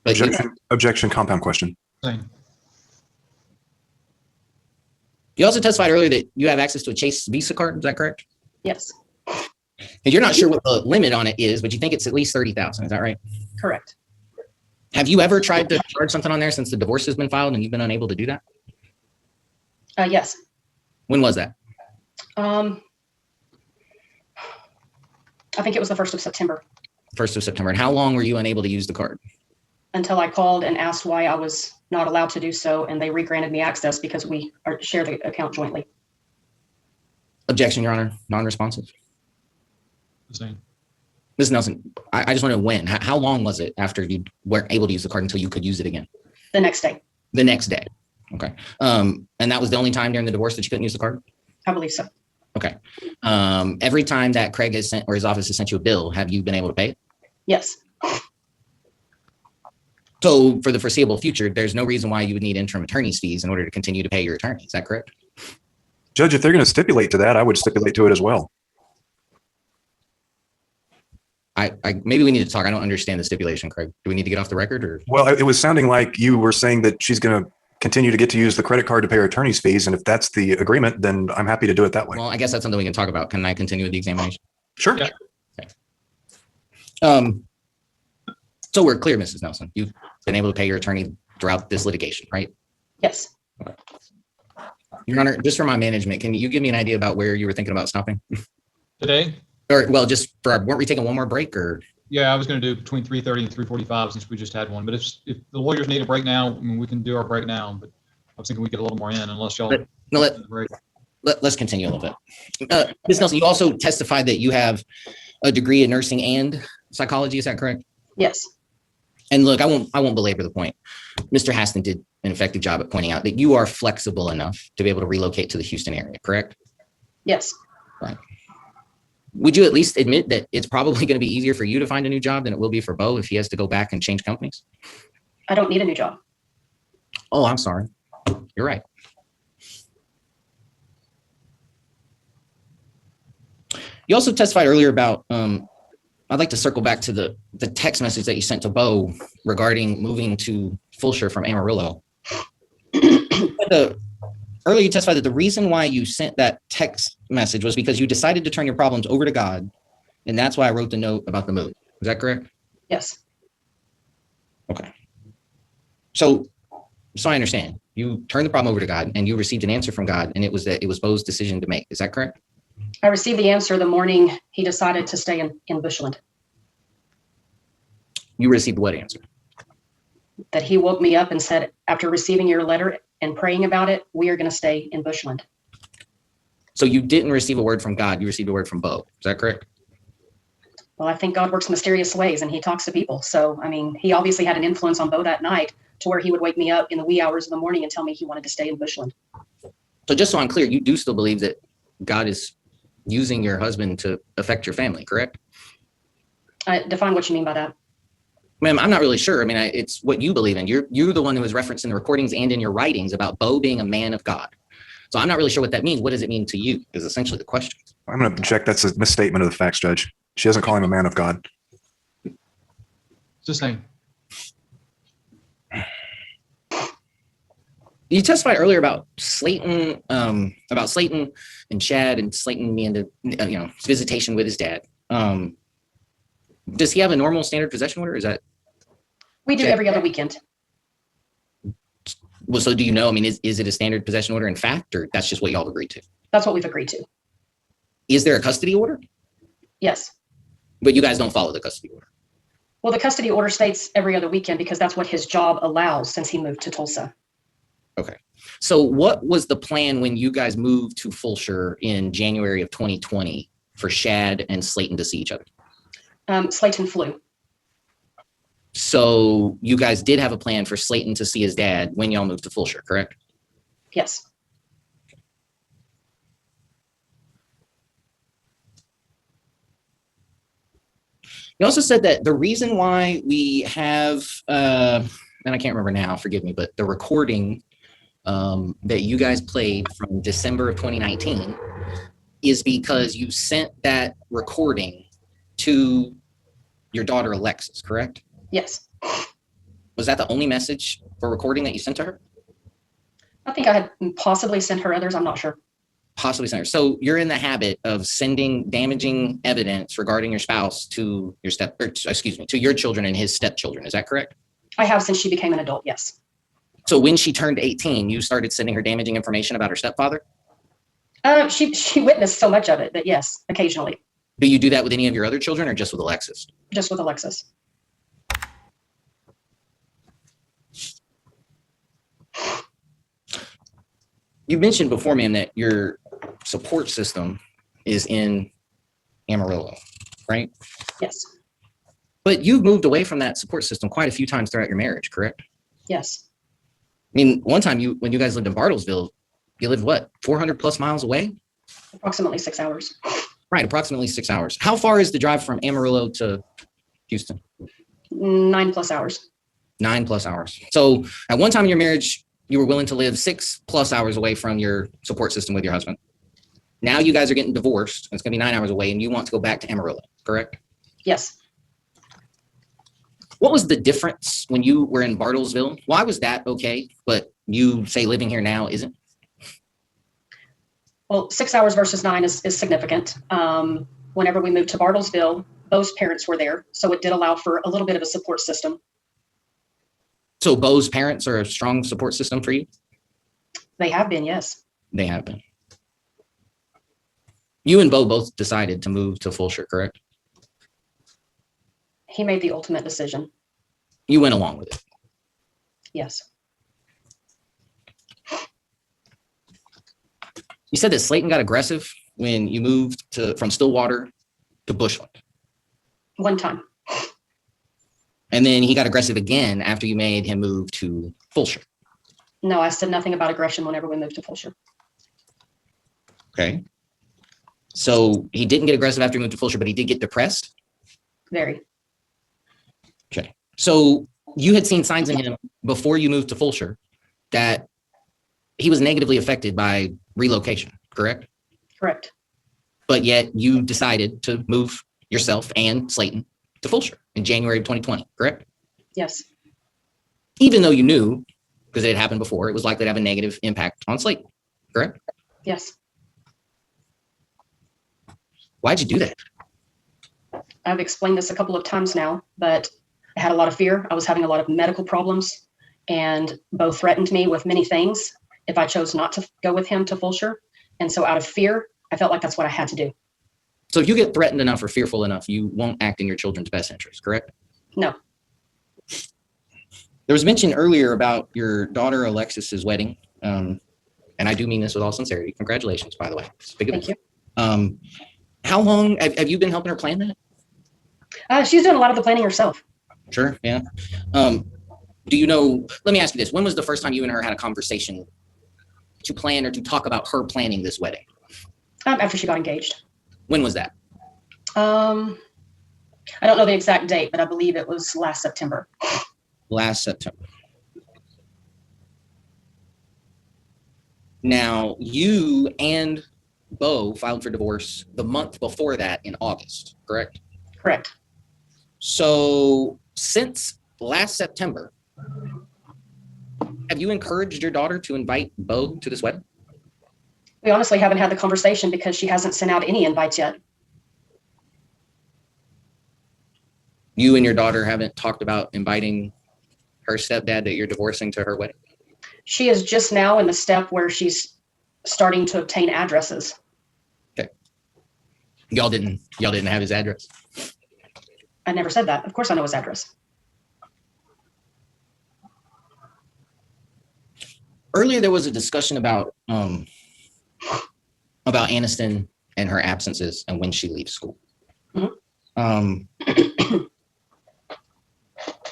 But Objection, compound question. Same. You also testified earlier that you have access to a Chase Visa card. Is that correct? Yes. And you're not sure what the limit on it is, but you think it's at least 30,000. Is that right? Correct. Have you ever tried to charge something on there since the divorce has been filed and you've been unable to do that? Yes. When was that? I think it was the 1st of September. 1st of September. And how long were you unable to use the card? Until I called and asked why I was not allowed to do so, and they re-granted me access because we share the account jointly. Objection, Your Honor. Non-responsive. Same. Ms. Nelson, I just want to know when. How long was it after you weren't able to use the card until you could use it again? The next day. The next day. Okay. And that was the only time during the divorce that you couldn't use the card? I believe so. Okay. Every time that Craig has sent or his office has sent you a bill, have you been able to pay it? Yes. So for the foreseeable future, there's no reason why you would need interim attorney's fees in order to continue to pay your attorney. Is that correct? Judge, if they're going to stipulate to that, I would stipulate to it as well. Maybe we need to talk. I don't understand the stipulation, Craig. Do we need to get off the record or? Well, it was sounding like you were saying that she's going to continue to get to use the credit card to pay her attorney's fees. And if that's the agreement, then I'm happy to do it that way. Well, I guess that's something we can talk about. Can I continue with the examination? Sure. Yeah. Okay. So we're clear, Mrs. Nelson. You've been able to pay your attorney throughout this litigation, right? Yes. Your Honor, just for my management, can you give me an idea about where you were thinking about stopping? Today? Or, well, just for, weren't we taking one more break or? Yeah, I was going to do between 3:30 and 3:45 since we just had one. But if the lawyers need a break now, I mean, we can do our break now. But I was thinking we get a little more in unless y'all. Let's continue a little bit. Ms. Nelson, you also testified that you have a degree in nursing and psychology. Is that correct? Yes. And look, I won't belabor the point. Mr. Haston did an effective job at pointing out that you are flexible enough to be able to relocate to the Houston area, correct? Yes. Right. Would you at least admit that it's probably going to be easier for you to find a new job than it will be for Bo if he has to go back and change companies? I don't need a new job. Oh, I'm sorry. You're right. You also testified earlier about, I'd like to circle back to the text message that you sent to Bo regarding moving to Fulshire from Amarillo. Earlier, you testified that the reason why you sent that text message was because you decided to turn your problems over to God, and that's why I wrote the note about the move. Is that correct? Yes. Okay. So I understand. You turned the problem over to God, and you received an answer from God, and it was Bo's decision to make. Is that correct? I received the answer the morning he decided to stay in Bushland. You received what answer? That he woke me up and said, after receiving your letter and praying about it, we are going to stay in Bushland. So you didn't receive a word from God, you received a word from Bo. Is that correct? Well, I think God works mysterious ways and he talks to people. So, I mean, he obviously had an influence on Bo that night to where he would wake me up in the wee hours of the morning and tell me he wanted to stay in Bushland. So just so I'm clear, you do still believe that God is using your husband to affect your family, correct? Define what you mean by that. Ma'am, I'm not really sure. I mean, it's what you believe in. You're the one who was referenced in the recordings and in your writings about Bo being a man of God. So I'm not really sure what that means. What does it mean to you is essentially the question. I'm going to object. That's a misstatement of the facts, Judge. She doesn't call him a man of God. It's the same. You testified earlier about Slayton and Chad and Slayton being the visitation with his dad. Does he have a normal standard possession order? Is that? We do every other weekend. Well, so do you know, I mean, is it a standard possession order in fact, or that's just what y'all agreed to? That's what we've agreed to. Is there a custody order? Yes. But you guys don't follow the custody order. Well, the custody order states every other weekend because that's what his job allows since he moved to Tulsa. Okay. So what was the plan when you guys moved to Fulshire in January of 2020 for Shad and Slayton to see each other? Slayton flew. So you guys did have a plan for Slayton to see his dad when y'all moved to Fulshire, correct? Yes. You also said that the reason why we have, and I can't remember now, forgive me, but the recording that you guys played from December of 2019 is because you sent that recording to your daughter, Alexis, correct? Yes. Was that the only message or recording that you sent to her? I think I had possibly sent her others. I'm not sure. Possibly sent her. So you're in the habit of sending damaging evidence regarding your spouse to your to your children and his stepchildren. Is that correct? I have since she became an adult. Yes. So when she turned 18, you started sending her damaging information about her stepfather? She witnessed so much of it that yes, occasionally. Do you do that with any of your other children or just with Alexis? Just with Alexis. You mentioned before, ma'am, that your support system is in Amarillo, right? Yes. But you've moved away from that support system quite a few times throughout your marriage, correct? Yes. I mean, one time when you guys lived in Bartlesville, you lived what, 400 plus miles away? Approximately 6 hours. Right, approximately 6 hours. How far is the drive from Amarillo to Houston? 9+ hours. 9+ hours. So at one time in your marriage, you were willing to live 6+ hours away from your support system with your husband. Now you guys are getting divorced. It's going to be 9 hours away and you want to go back to Amarillo, correct? Yes. What was the difference when you were in Bartlesville? Why was that okay, but you say living here now isn't? Well, 6 hours versus 9 is significant. Whenever we moved to Bartlesville, both parents were there. So it did allow for a little bit of a support system. So Bo's parents are a strong support system for you? They have been, yes. They have been. You and Bo both decided to move to Fulshire, correct? He made the ultimate decision. You went along with it. Yes. You said that Slayton got aggressive when you moved from Stillwater to Bushland. One time. And then he got aggressive again after you made him move to Fulshire. No, I said nothing about aggression whenever we moved to Fulshire. Okay. So he didn't get aggressive after he moved to Fulshire, but he did get depressed? Very. Okay. So you had seen signs in him before you moved to Fulshire that he was negatively affected by relocation, correct? Correct. But yet you decided to move yourself and Slayton to Fulshire in January of 2020, correct? Yes. Even though you knew, because it had happened before, it was likely to have a negative impact on Slayton, correct? Yes. Why'd you do that? I've explained this a couple of times now, but I had a lot of fear. I was having a lot of medical problems, and Bo threatened me with many things if I chose not to go with him to Fulshire. And so out of fear, I felt like that's what I had to do. So if you get threatened enough or fearful enough, you won't act in your children's best interest, correct? No. There was mention earlier about your daughter Alexis's wedding. And I do mean this with all sincerity. Congratulations, by the way. It's a big event. Thank you. How long have you been helping her plan that? She's doing a lot of the planning herself. Sure, yeah. Do you know, let me ask you this. When was the first time you and her had a conversation to plan or to talk about her planning this wedding? After she got engaged. When was that? I don't know the exact date, but I believe it was last September. Last September. Now, you and Bo filed for divorce the month before that in August, correct? Correct. So since last September, have you encouraged your daughter to invite Bo to this wedding? We honestly haven't had the conversation because she hasn't sent out any invites yet. You and your daughter haven't talked about inviting her stepdad that you're divorcing to her wedding? She is just now in the step where she's starting to obtain addresses. Okay. Y'all didn't have his address? I never said that. Of course I know his address. Earlier, there was a discussion about Aniston and her absences and when she leaves school.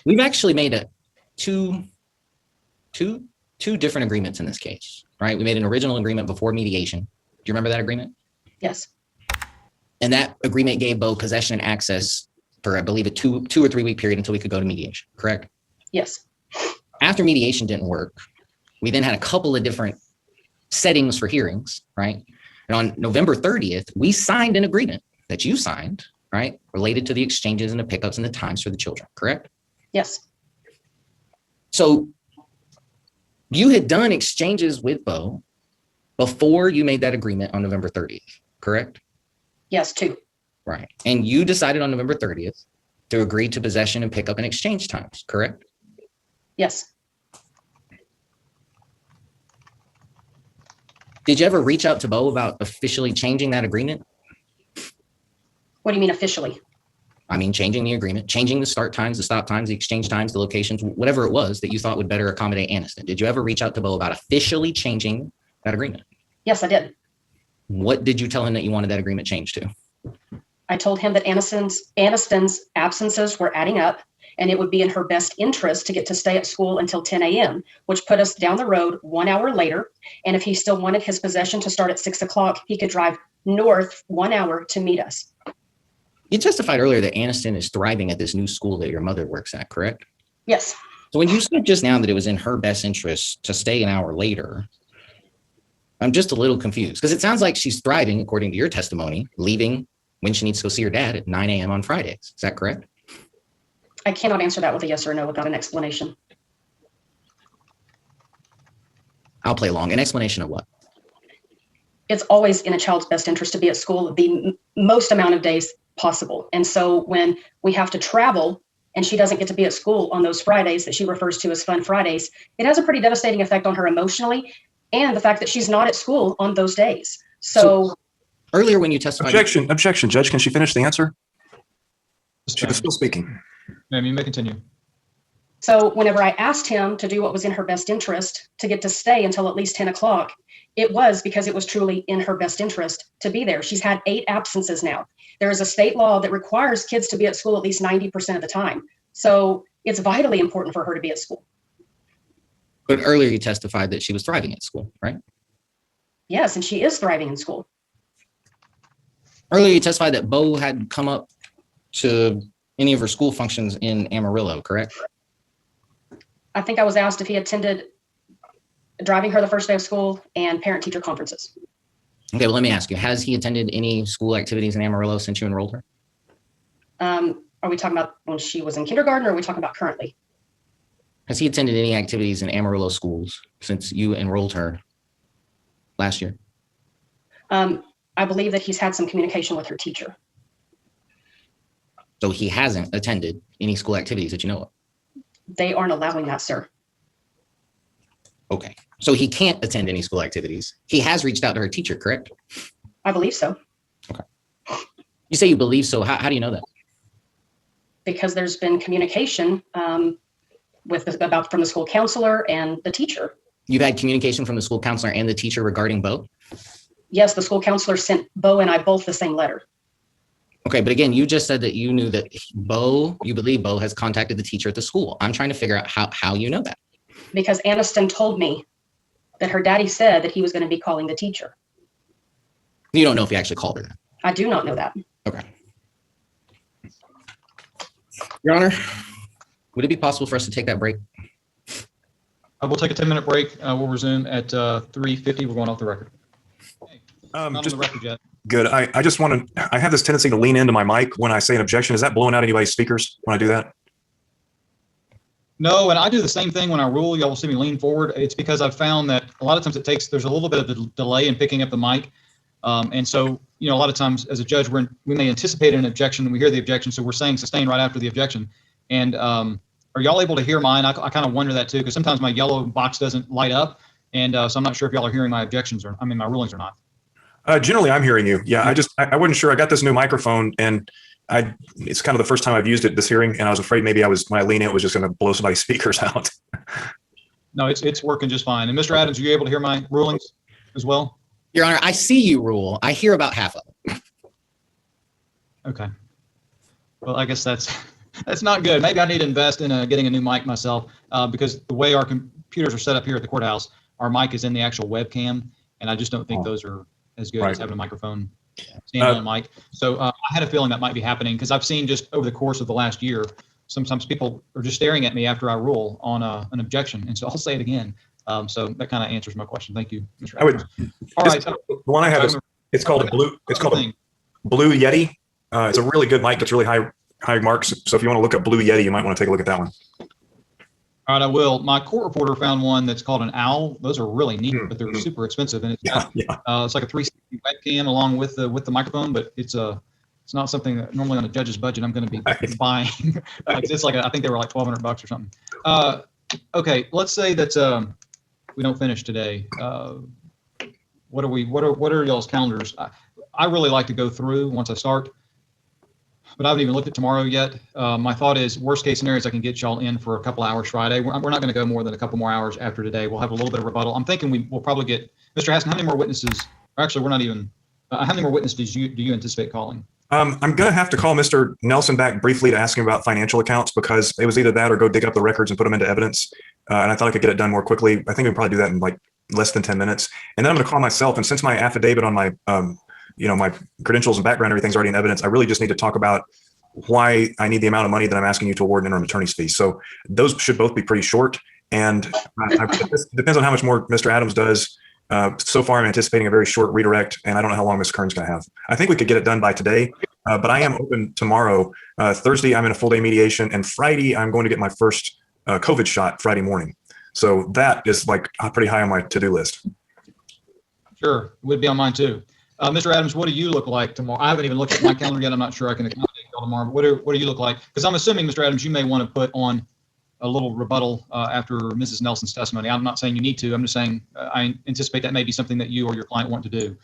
We've actually made two different agreements in this case, right? We made an original agreement before mediation. Do you remember that agreement? Yes. And that agreement gave Bo possession and access for, I believe, a two or 3 week period until we could go to mediation, correct? Yes. After mediation didn't work, we then had a couple of different settings for hearings, right? And on November 30th, we signed an agreement that you signed, right? Related to the exchanges and the pickups and the times for the children, correct? Yes. So you had done exchanges with Bo before you made that agreement on November 30th, correct? Yes, 2. Right. And you decided on November 30th to agree to possession and pickup and exchange times, correct? Yes. Did you ever reach out to Bo about officially changing that agreement? What do you mean officially? I mean, changing the agreement, changing the start times, the stop times, the exchange times, the locations, whatever it was that you thought would better accommodate Aniston. Did you ever reach out to Bo about officially changing that agreement? Yes, I did. What did you tell him that you wanted that agreement changed to? I told him that Aniston's absences were adding up, and it would be in her best interest to get to stay at school until 10 a.m., which put us down the road 1 hour later. And if he still wanted his possession to start at 6 o'clock, he could drive north 1 hour to meet us. You testified earlier that Aniston is thriving at this new school that your mother works at, correct? Yes. So when you said just now that it was in her best interest to stay an hour later, I'm just a little confused because it sounds like she's thriving, according to your testimony, leaving when she needs to go see her dad at 9 a.m. on Fridays. Is that correct? I cannot answer that with a yes or no without an explanation. I'll play along. An explanation of what? It's always in a child's best interest to be at school the most amount of days possible. And so when we have to travel and she doesn't get to be at school on those Fridays that she refers to as fun Fridays, it has a pretty devastating effect on her emotionally and the fact that she's not at school on those days. So earlier when you testified. Objection, Judge. Can she finish the answer? She was still speaking. Ma'am, you may continue. So whenever I asked him to do what was in her best interest to get to stay until at least 10 o'clock, it was because it was truly in her best interest to be there. She's had 8 absences now. There is a state law that requires kids to be at school at least 90% of the time. So it's vitally important for her to be at school. But earlier you testified that she was thriving at school, right? Yes, and she is thriving in school. Earlier you testified that Bo had come up to any of her school functions in Amarillo, correct? I think I was asked if he attended driving her the first day of school and parent-teacher conferences. Okay, well, let me ask you, has he attended any school activities in Amarillo since you enrolled her? Are we talking about when she was in kindergarten or are we talking about currently? Has he attended any activities in Amarillo schools since you enrolled her last year? I believe that he's had some communication with her teacher. So he hasn't attended any school activities that you know of? They aren't allowing that, sir. Okay, so he can't attend any school activities. He has reached out to her teacher, correct? I believe so. Okay. You say you believe so. How do you know that? Because there's been communication from the school counselor and the teacher. You've had communication from the school counselor and the teacher regarding Bo? Yes, the school counselor sent Bo and I both the same letter. Okay, but again, you just said that you knew that you believe Bo has contacted the teacher at the school. I'm trying to figure out how you know that. Because Aniston told me that her daddy said that he was going to be calling the teacher. You don't know if he actually called her then? I do not know that. Okay. Your Honor, would it be possible for us to take that break? We'll take a 10-minute break. We'll resume at 3:50. We're going off the record. Not on the record yet. Good. I just want to, I have this tendency to lean into my mic when I say an objection. Is that blowing out anybody's speakers when I do that? No, and I do the same thing when I rule. Y'all will see me lean forward. It's because I've found that a lot of times there's a little bit of a delay in picking up the mic. And so, a lot of times as a judge, we may anticipate an objection and we hear the objection. So we're saying sustain right after the objection. And are y'all able to hear mine? I kind of wonder that too, because sometimes my yellow box doesn't light up. And so I'm not sure if y'all are hearing my objections my rulings or not. Generally, I'm hearing you. Yeah, I wasn't sure. I got this new microphone, and it's kind of the first time I've used it this hearing, and I was afraid maybe when I lean in, it was just going to blow somebody's speakers out. No, it's working just fine. And Mr. Adams, are you able to hear my rulings as well? Your Honor, I see you rule. I hear about half of it. Okay. Well, I guess that's not good. Maybe I need to invest in getting a new mic myself because the way our computers are set up here at the courthouse, our mic is in the actual webcam, and I just don't think those are as good as having a microphone, standalone mic. So I had a feeling that might be happening because I've seen just over the course of the last year, sometimes people are just staring at me after I rule on an objection, and so I'll say it again. So that kind of answers my question. Thank you, Mr. Adams. All right. The one I have is it's called a Blue Yeti. It's a really good mic. It's really high marks. So if you want to look up Blue Yeti, you might want to take a look at that one. All right, I will. My court reporter found one that's called an Owl. Those are really neat, but they're super expensive, and it's it's like a 360 webcam along with the microphone, but it's not something that normally on a judge's budget I'm going to be buying. It's like I think they were like $1,200 or something. Okay, let's say that we don't finish today. What are y'all's calendars? I really like to go through once I start, but I haven't even looked at tomorrow yet. My thought is worst case scenario is I can get y'all in for a couple hours Friday. We're not going to go more than a couple more hours after today. We'll have a little bit of rebuttal. I'm thinking we'll probably get Mr. Hassan. How many more witnesses? Actually, we're not even. How many more witnesses do you anticipate calling? I'm going to have to call Mr. Nelson back briefly to ask him about financial accounts because it was either that or go dig up the records and put them into evidence. And I thought I could get it done more quickly. I think we'd probably do that in like less than 10 minutes. And then I'm going to call myself. And since my affidavit on my, my credentials and background, everything's already in evidence, I really just need to talk about why I need the amount of money that I'm asking you to award in interim attorney's fees. So those should both be pretty short. And it depends on how much more Mr. Adams does. So far, I'm anticipating a very short redirect, and I don't know how long Ms. Kern's going to have. I think we could get it done by today, but I am open tomorrow. Thursday, I'm in a full-day mediation, and Friday, I'm going to get my first COVID shot Friday morning. So that is like pretty high on my to-do list. Sure, it would be on mine too. Mr. Adams, what do you look like tomorrow? I haven't even looked at my calendar yet. I'm not sure I can accommodate y'all tomorrow, but what do you look like? Because I'm assuming, Mr. Adams, you may want to put on a little rebuttal after Mrs. Nelson's testimony. I'm not saying you need to. I'm just saying I anticipate that may be something that you or your client want to do.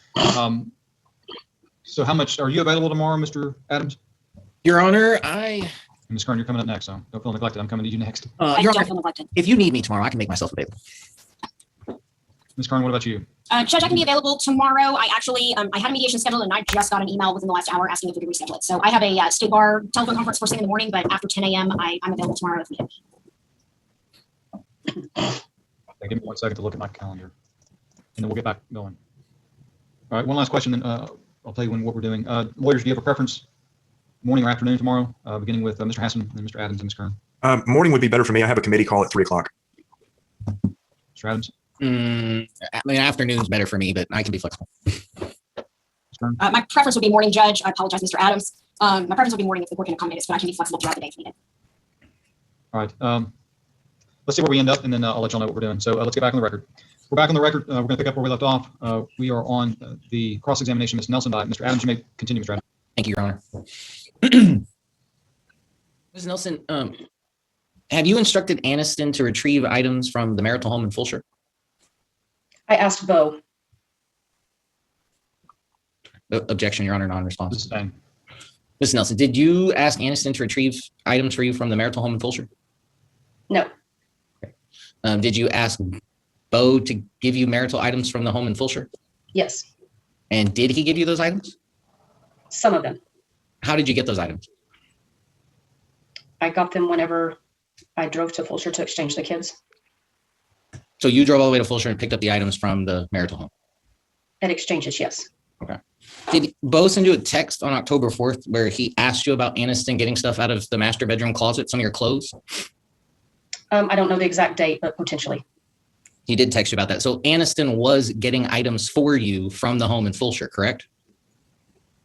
So how much are you available tomorrow, Mr. Adams? Your Honor, Ms. Kern, you're coming up next, so don't feel neglected. I'm coming to you next. Your Honor, if you need me tomorrow, I can make myself available. Ms. Kern, what about you? Judge, I can be available tomorrow. I actually, I had a mediation scheduled and I just got an email within the last hour asking if we could reschedule it. So I have a state bar telephone conference first thing in the morning, but after 10 a.m., I'm available tomorrow if needed. Okay, give me 1 second to look at my calendar, and then we'll get back going. All right, one last question, then I'll tell you what we're doing. Lawyers, do you have a preference, morning or afternoon tomorrow, beginning with Mr. Hassan and Mr. Adams and Ms. Kern? Morning would be better for me. I have a committee call at 3 o'clock. Mr. Adams? I mean, afternoon's better for me, but I can be flexible. My preference would be morning, Judge. I apologize, Mr. Adams. My preference would be morning if the court can accommodate us, but I can be flexible throughout the day if needed. All right. Let's see where we end up, and then I'll let y'all know what we're doing. So let's get back on the record. We're back on the record. We're going to pick up where we left off. We are on the cross-examination of Ms. Nelson by Mr. Adams. You may continue, Mr. Adams. Thank you, Your Honor. Ms. Nelson, have you instructed Aniston to retrieve items from the marital home in Fulshire? I asked Bo. Objection, Your Honor, non-responsive. Sustained. Ms. Nelson, did you ask Aniston to retrieve items for you from the marital home in Fulshire? No. Did you ask Bo to give you marital items from the home in Fulshire? Yes. And did he give you those items? Some of them. How did you get those items? I got them whenever I drove to Fulshire to exchange the kids. So you drove all the way to Fulshire and picked up the items from the marital home? At exchanges, yes. Okay. Did Bo send you a text on October 4th where he asked you about Aniston getting stuff out of the master bedroom closet, some of your clothes? I don't know the exact date, but potentially. He did text you about that. So Aniston was getting items for you from the home in Fulshire, correct?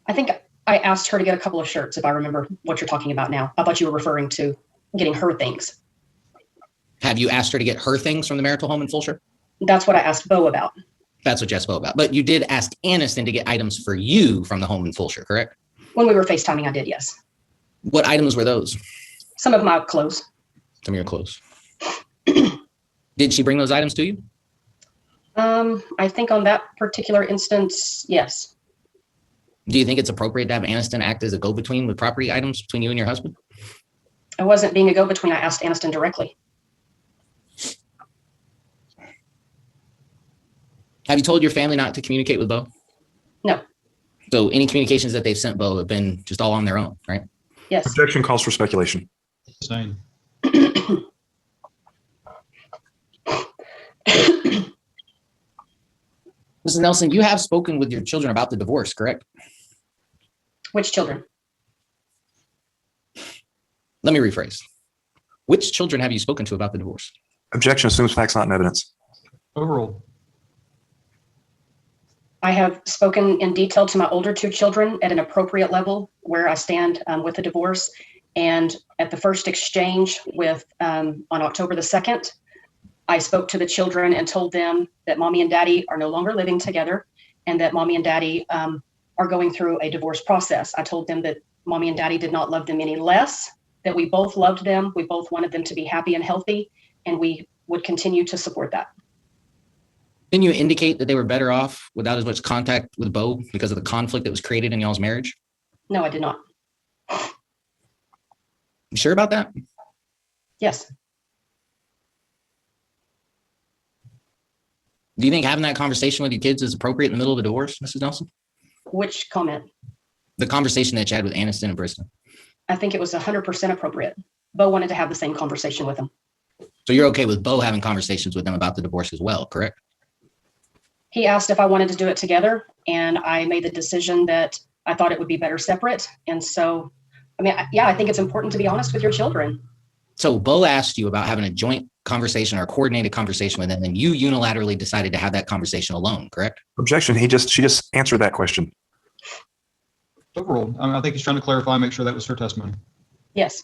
I think I asked her to get a couple of shirts, if I remember what you're talking about now. I thought you were referring to getting her things. Have you asked her to get her things from the marital home in Fulshire? That's what I asked Bo about. That's what you asked Bo about. But you did ask Aniston to get items for you from the home in Fulshire, correct? When we were FaceTiming, I did, yes. What items were those? Some of my clothes. Some of your clothes. Did she bring those items to you? I think on that particular instance, yes. Do you think it's appropriate to have Aniston act as a go-between with property items between you and your husband? I wasn't being a go-between. I asked Aniston directly. Have you told your family not to communicate with Bo? No. So any communications that they've sent Bo have been just all on their own, right? Yes. Objection calls for speculation. Same. Mrs. Nelson, you have spoken with your children about the divorce, correct? Which children? Let me rephrase. Which children have you spoken to about the divorce? Objection assumes facts not in evidence. Overruled. I have spoken in detail to my older two children at an appropriate level where I stand with the divorce. And at the first exchange with on October the 2nd, I spoke to the children and told them that mommy and daddy are no longer living together and that mommy and daddy are going through a divorce process. I told them that mommy and daddy did not love them any less, that we both loved them. We both wanted them to be happy and healthy, and we would continue to support that. Didn't you indicate that they were better off without as much contact with Bo because of the conflict that was created in y'all's marriage? No, I did not. You sure about that? Yes. Do you think having that conversation with your kids is appropriate in the middle of a divorce, Mrs. Nelson? Which comment? The conversation that you had with Aniston and Bristol. I think it was 100% appropriate. Bo wanted to have the same conversation with him. So you're okay with Bo having conversations with them about the divorce as well, correct? He asked if I wanted to do it together, and I made the decision that I thought it would be better separate. And so, I mean, yeah, I think it's important to be honest with your children. So Bo asked you about having a joint conversation or a coordinated conversation with him, and you unilaterally decided to have that conversation alone, correct? Objection. She just answered that question. Overruled. I think he's trying to clarify, make sure that was her testimony. Yes.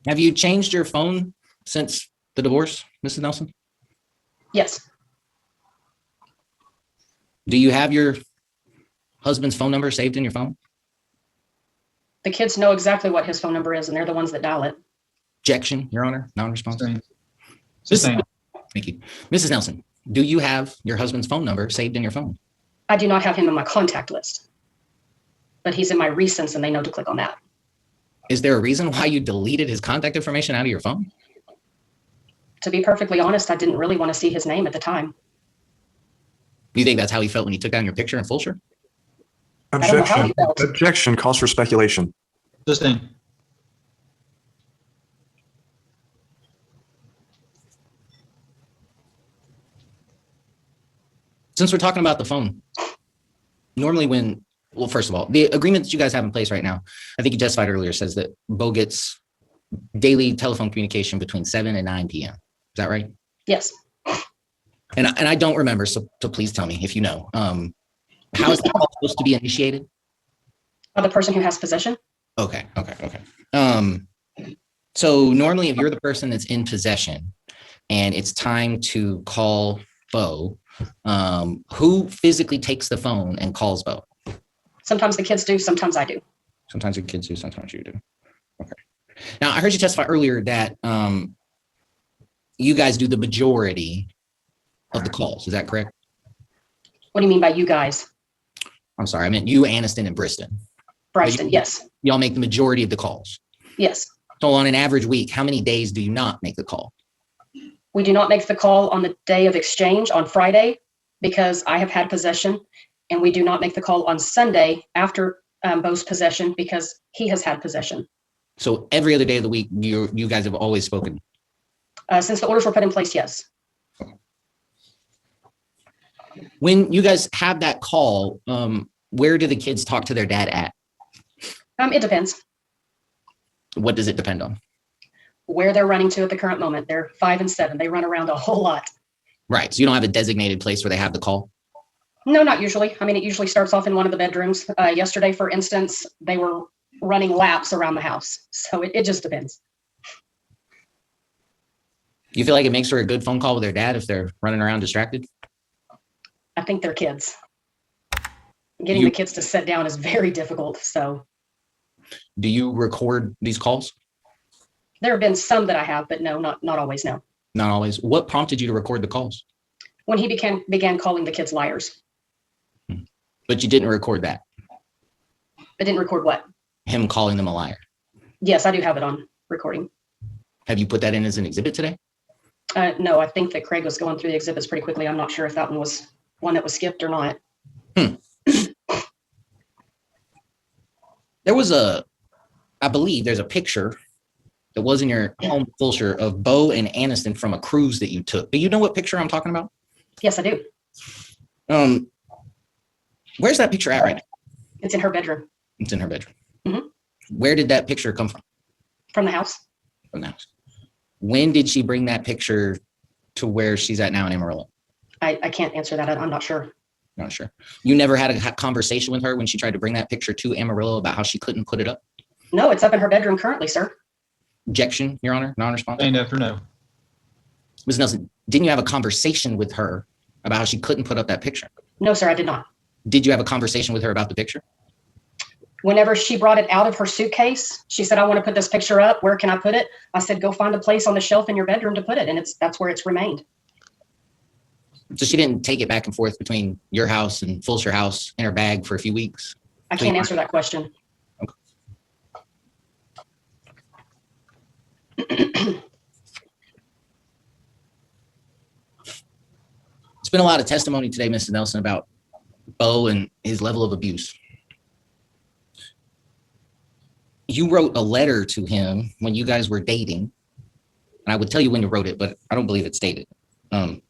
Have you changed your phone since the divorce, Mrs. Nelson? Yes. Do you have your husband's phone number saved in your phone? The kids know exactly what his phone number is, and they're the ones that dial it. Objection, Your Honor, non-responsive. Sustained. Thank you. Mrs. Nelson, do you have your husband's phone number saved in your phone? I do not have him in my contact list, but he's in my recents, and they know to click on that. Is there a reason why you deleted his contact information out of your phone? To be perfectly honest, I didn't really want to see his name at the time. Do you think that's how he felt when he took down your picture in Fulshire? I don't know how he felt. Objection calls for speculation. Sustained. Since we're talking about the phone, normally well, first of all, the agreement that you guys have in place right now, I think you testified earlier, says that Bo gets daily telephone communication between 7 and 9 p.m. Is that right? Yes. And I don't remember, so please tell me if you know. How is that call supposed to be initiated? By the person who has possession. Okay. So normally if you're the person that's in possession and it's time to call Bo, who physically takes the phone and calls Bo? Sometimes the kids do, sometimes I do. Sometimes the kids do, sometimes you do. Okay. Now I heard you testify earlier that you guys do the majority of the calls. Is that correct? What do you mean by you guys? I'm sorry, I meant you, Aniston, and Briston. Bryson, yes. Y'all make the majority of the calls. Yes. So on an average week, how many days do you not make the call? We do not make the call on the day of exchange on Friday because I have had possession, and we do not make the call on Sunday after Bo's possession because he has had possession. So every other day of the week, you guys have always spoken? Since the orders were put in place, yes. When you guys have that call, where do the kids talk to their dad at? It depends. What does it depend on? Where they're running to at the current moment. They're 5 and 7. They run around a whole lot. Right. So you don't have a designated place where they have the call? No, not usually. I mean, it usually starts off in one of the bedrooms. Yesterday, for instance, they were running laps around the house. So it just depends. You feel like it makes for a good phone call with their dad if they're running around distracted? I think they're kids. Getting the kids to sit down is very difficult. So do you record these calls? There have been some that I have, but no, not always, no. Not always. What prompted you to record the calls? When he began calling the kids liars. But you didn't record that. I didn't record what? Him calling them a liar. Yes, I do have it on recording. Have you put that in as an exhibit today? No, I think that Craig was going through the exhibits pretty quickly. I'm not sure if that one was one that was skipped or not. There was I believe there's a picture that was in your home folder of Bo and Aniston from a cruise that you took. Do you know what picture I'm talking about? Yes, I do. Where's that picture at right now? It's in her bedroom. It's in her bedroom. Mhm. Where did that picture come from? From the house. From the house. When did she bring that picture to where she's at now in Amarillo? I can't answer that. I'm not sure. Not sure. You never had a conversation with her when she tried to bring that picture to Amarillo about how she couldn't put it up? No, it's up in her bedroom currently, sir. Objection, Your Honor, non-responsive. Sustained after no. Ms. Nelson, didn't you have a conversation with her about how she couldn't put up that picture? No, sir, I did not. Did you have a conversation with her about the picture? Whenever she brought it out of her suitcase, she said, I want to put this picture up. Where can I put it? I said, go find a place on the shelf in your bedroom to put it. And that's where it's remained. So she didn't take it back and forth between your house and Fulshire house in her bag for a few weeks? I can't answer that question. Okay. It's been a lot of testimony today, Mrs. Nelson, about Bo and his level of abuse. You wrote a letter to him when you guys were dating, and I would tell you when you wrote it, but I don't believe it's dated. Do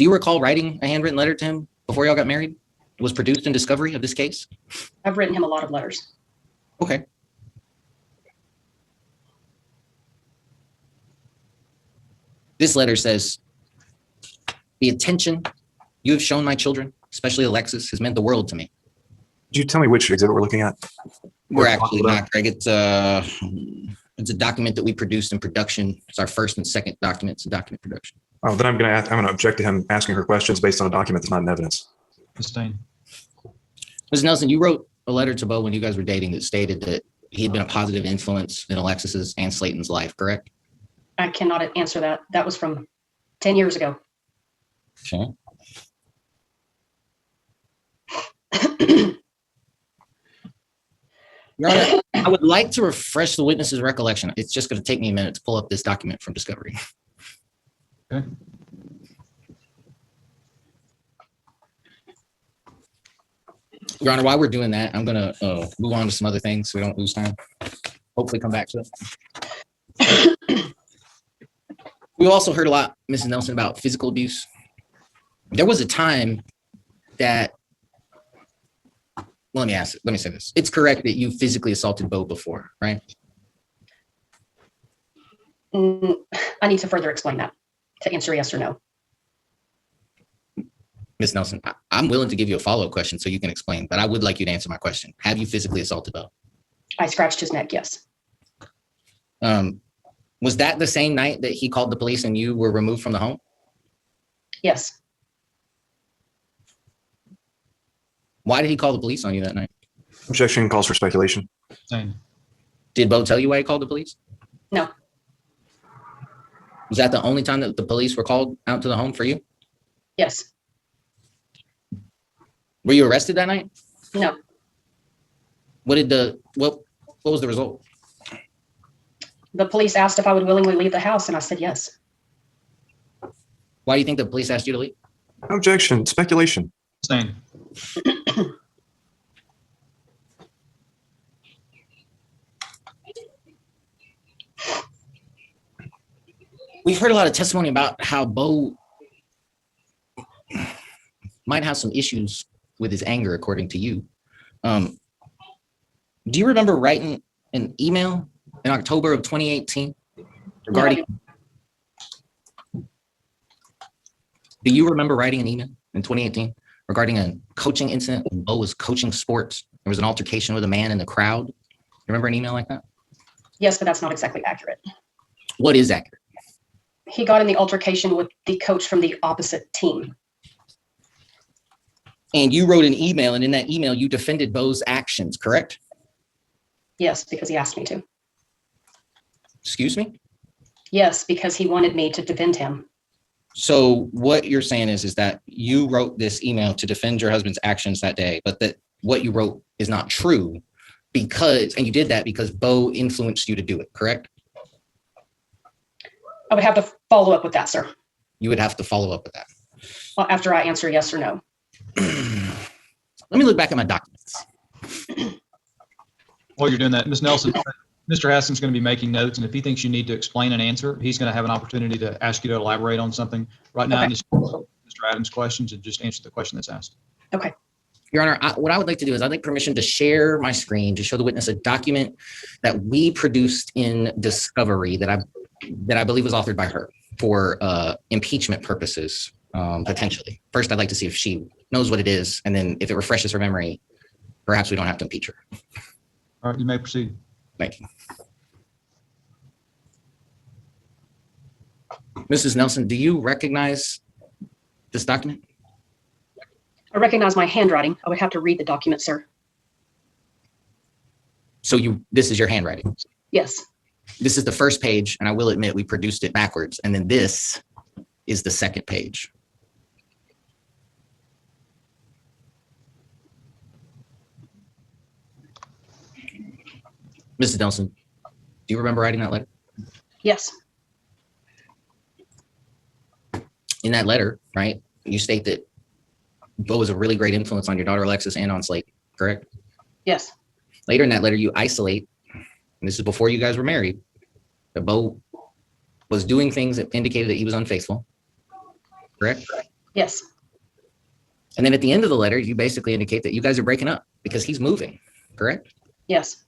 you recall writing a handwritten letter to him before y'all got married? It was produced in discovery of this case? I've written him a lot of letters. Okay. This letter says, the attention you have shown my children, especially Alexis, has meant the world to me. Could you tell me which exhibit we're looking at? We're actually not, Greg. It's a document that we produced in production. It's our first and second documents in document production. Oh, then I'm going to object to him asking her questions based on a document that's not in evidence. Sustained. Ms. Nelson, you wrote a letter to Bo when you guys were dating that stated that he had been a positive influence in Alexis's and Slayton's life, correct? I cannot answer that. That was from 10 years ago. Okay. Your Honor, I would like to refresh the witness's recollection. It's just going to take me a minute to pull up this document from discovery. Okay. Your Honor, while we're doing that, I'm going to move on to some other things so we don't lose time. Hopefully come back to it. We also heard a lot, Mrs. Nelson, about physical abuse. There was a time that, well, let me say this. It's correct that you physically assaulted Bo before, right? I need to further explain that to answer yes or no. Ms. Nelson, I'm willing to give you a follow-up question so you can explain, but I would like you to answer my question. Have you physically assaulted Bo? I scratched his neck, yes. Was that the same night that he called the police and you were removed from the home? Yes. Why did he call the police on you that night? Objection calls for speculation. Sustained. Did Bo tell you why he called the police? No. Was that the only time that the police were called out to the home for you? Yes. Were you arrested that night? No. What was the result? The police asked if I would willingly leave the house, and I said yes. Why do you think the police asked you to leave? Objection, speculation. Sustained. We've heard a lot of testimony about how Bo might have some issues with his anger, according to you. Do you remember writing an email in October of 2018 regarding? Do you remember writing an email in 2018 regarding a coaching incident when Bo was coaching sports? There was an altercation with a man in the crowd. You remember an email like that? Yes, but that's not exactly accurate. What is accurate? He got in the altercation with the coach from the opposite team. And you wrote an email, and in that email, you defended Bo's actions, correct? Yes, because he asked me to. Excuse me? Yes, because he wanted me to defend him. So what you're saying is that you wrote this email to defend your husband's actions that day, but that what you wrote is not true and you did that because Bo influenced you to do it, correct? I would have to follow up with that, sir. You would have to follow up with that. Well, after I answer yes or no. Let me look back at my documents. While you're doing that, Ms. Nelson, Mr. Haston's going to be making notes, and if he thinks you need to explain an answer, he's going to have an opportunity to ask you to elaborate on something. Right now, Okay. just Mr. Adams' questions and just answer the question that's asked. Okay. Your Honor, what I would like to do is I'd like permission to share my screen to show the witness a document that we produced in discovery that I believe was authored by her for impeachment purposes, potentially. First, I'd like to see if she knows what it is, and then if it refreshes her memory, perhaps we don't have to impeach her. All right, you may proceed. Thank you. Mrs. Nelson, do you recognize this document? I recognize my handwriting. I would have to read the document, sir. So this is your handwriting? Yes. This is the first page, and I will admit we produced it backwards, and then this is the second page. Mrs. Nelson, do you remember writing that letter? Yes. In that letter, right, you state that Bo was a really great influence on your daughter Alexis and on Slate, correct? Yes. Later in that letter, you isolate, and this is before you guys were married, that Bo was doing things that indicated that he was unfaithful, correct? Yes. And then at the end of the letter, you basically indicate that you guys are breaking up because he's moving, correct? Yes.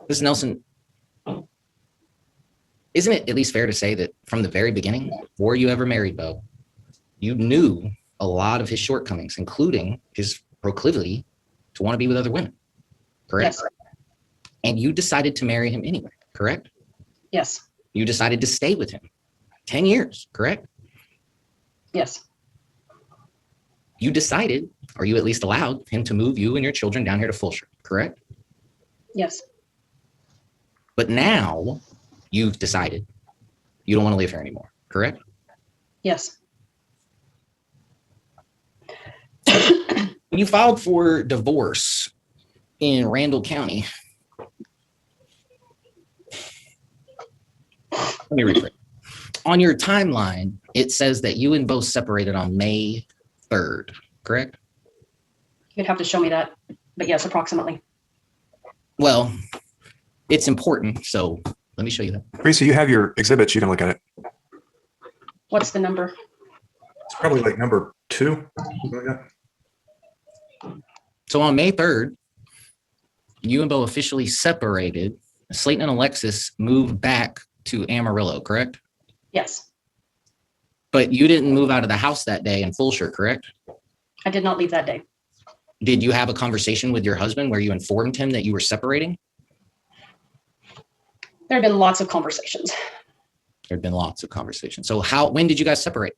Ms. Nelson, isn't it at least fair to say that from the very beginning, before you ever married Bo, you knew a lot of his shortcomings, including his proclivity to want to be with other women, correct? Yes. And you decided to marry him anyway, correct? Yes. You decided to stay with him 10 years, correct? Yes. You decided, or you at least allowed him to move you and your children down here to Fulshire, correct? Yes. But now you've decided you don't want to live here anymore, correct? Yes. When you filed for divorce in Randall County, let me rephrase. On your timeline, it says that you and both separated on May 3rd, correct? You'd have to show me that, but yes, approximately. Well, it's important, so let me show you that. Teresa, you have your exhibits. You can look at it. What's the number? It's probably like number 2. Something like that. So on May 3rd, you and Bo officially separated. Slayton and Alexis moved back to Amarillo, correct? Yes. But you didn't move out of the house that day in Fulshire, correct? I did not leave that day. Did you have a conversation with your husband where you informed him that you were separating? There have been lots of conversations. There had been lots of conversations. So when did you guys separate?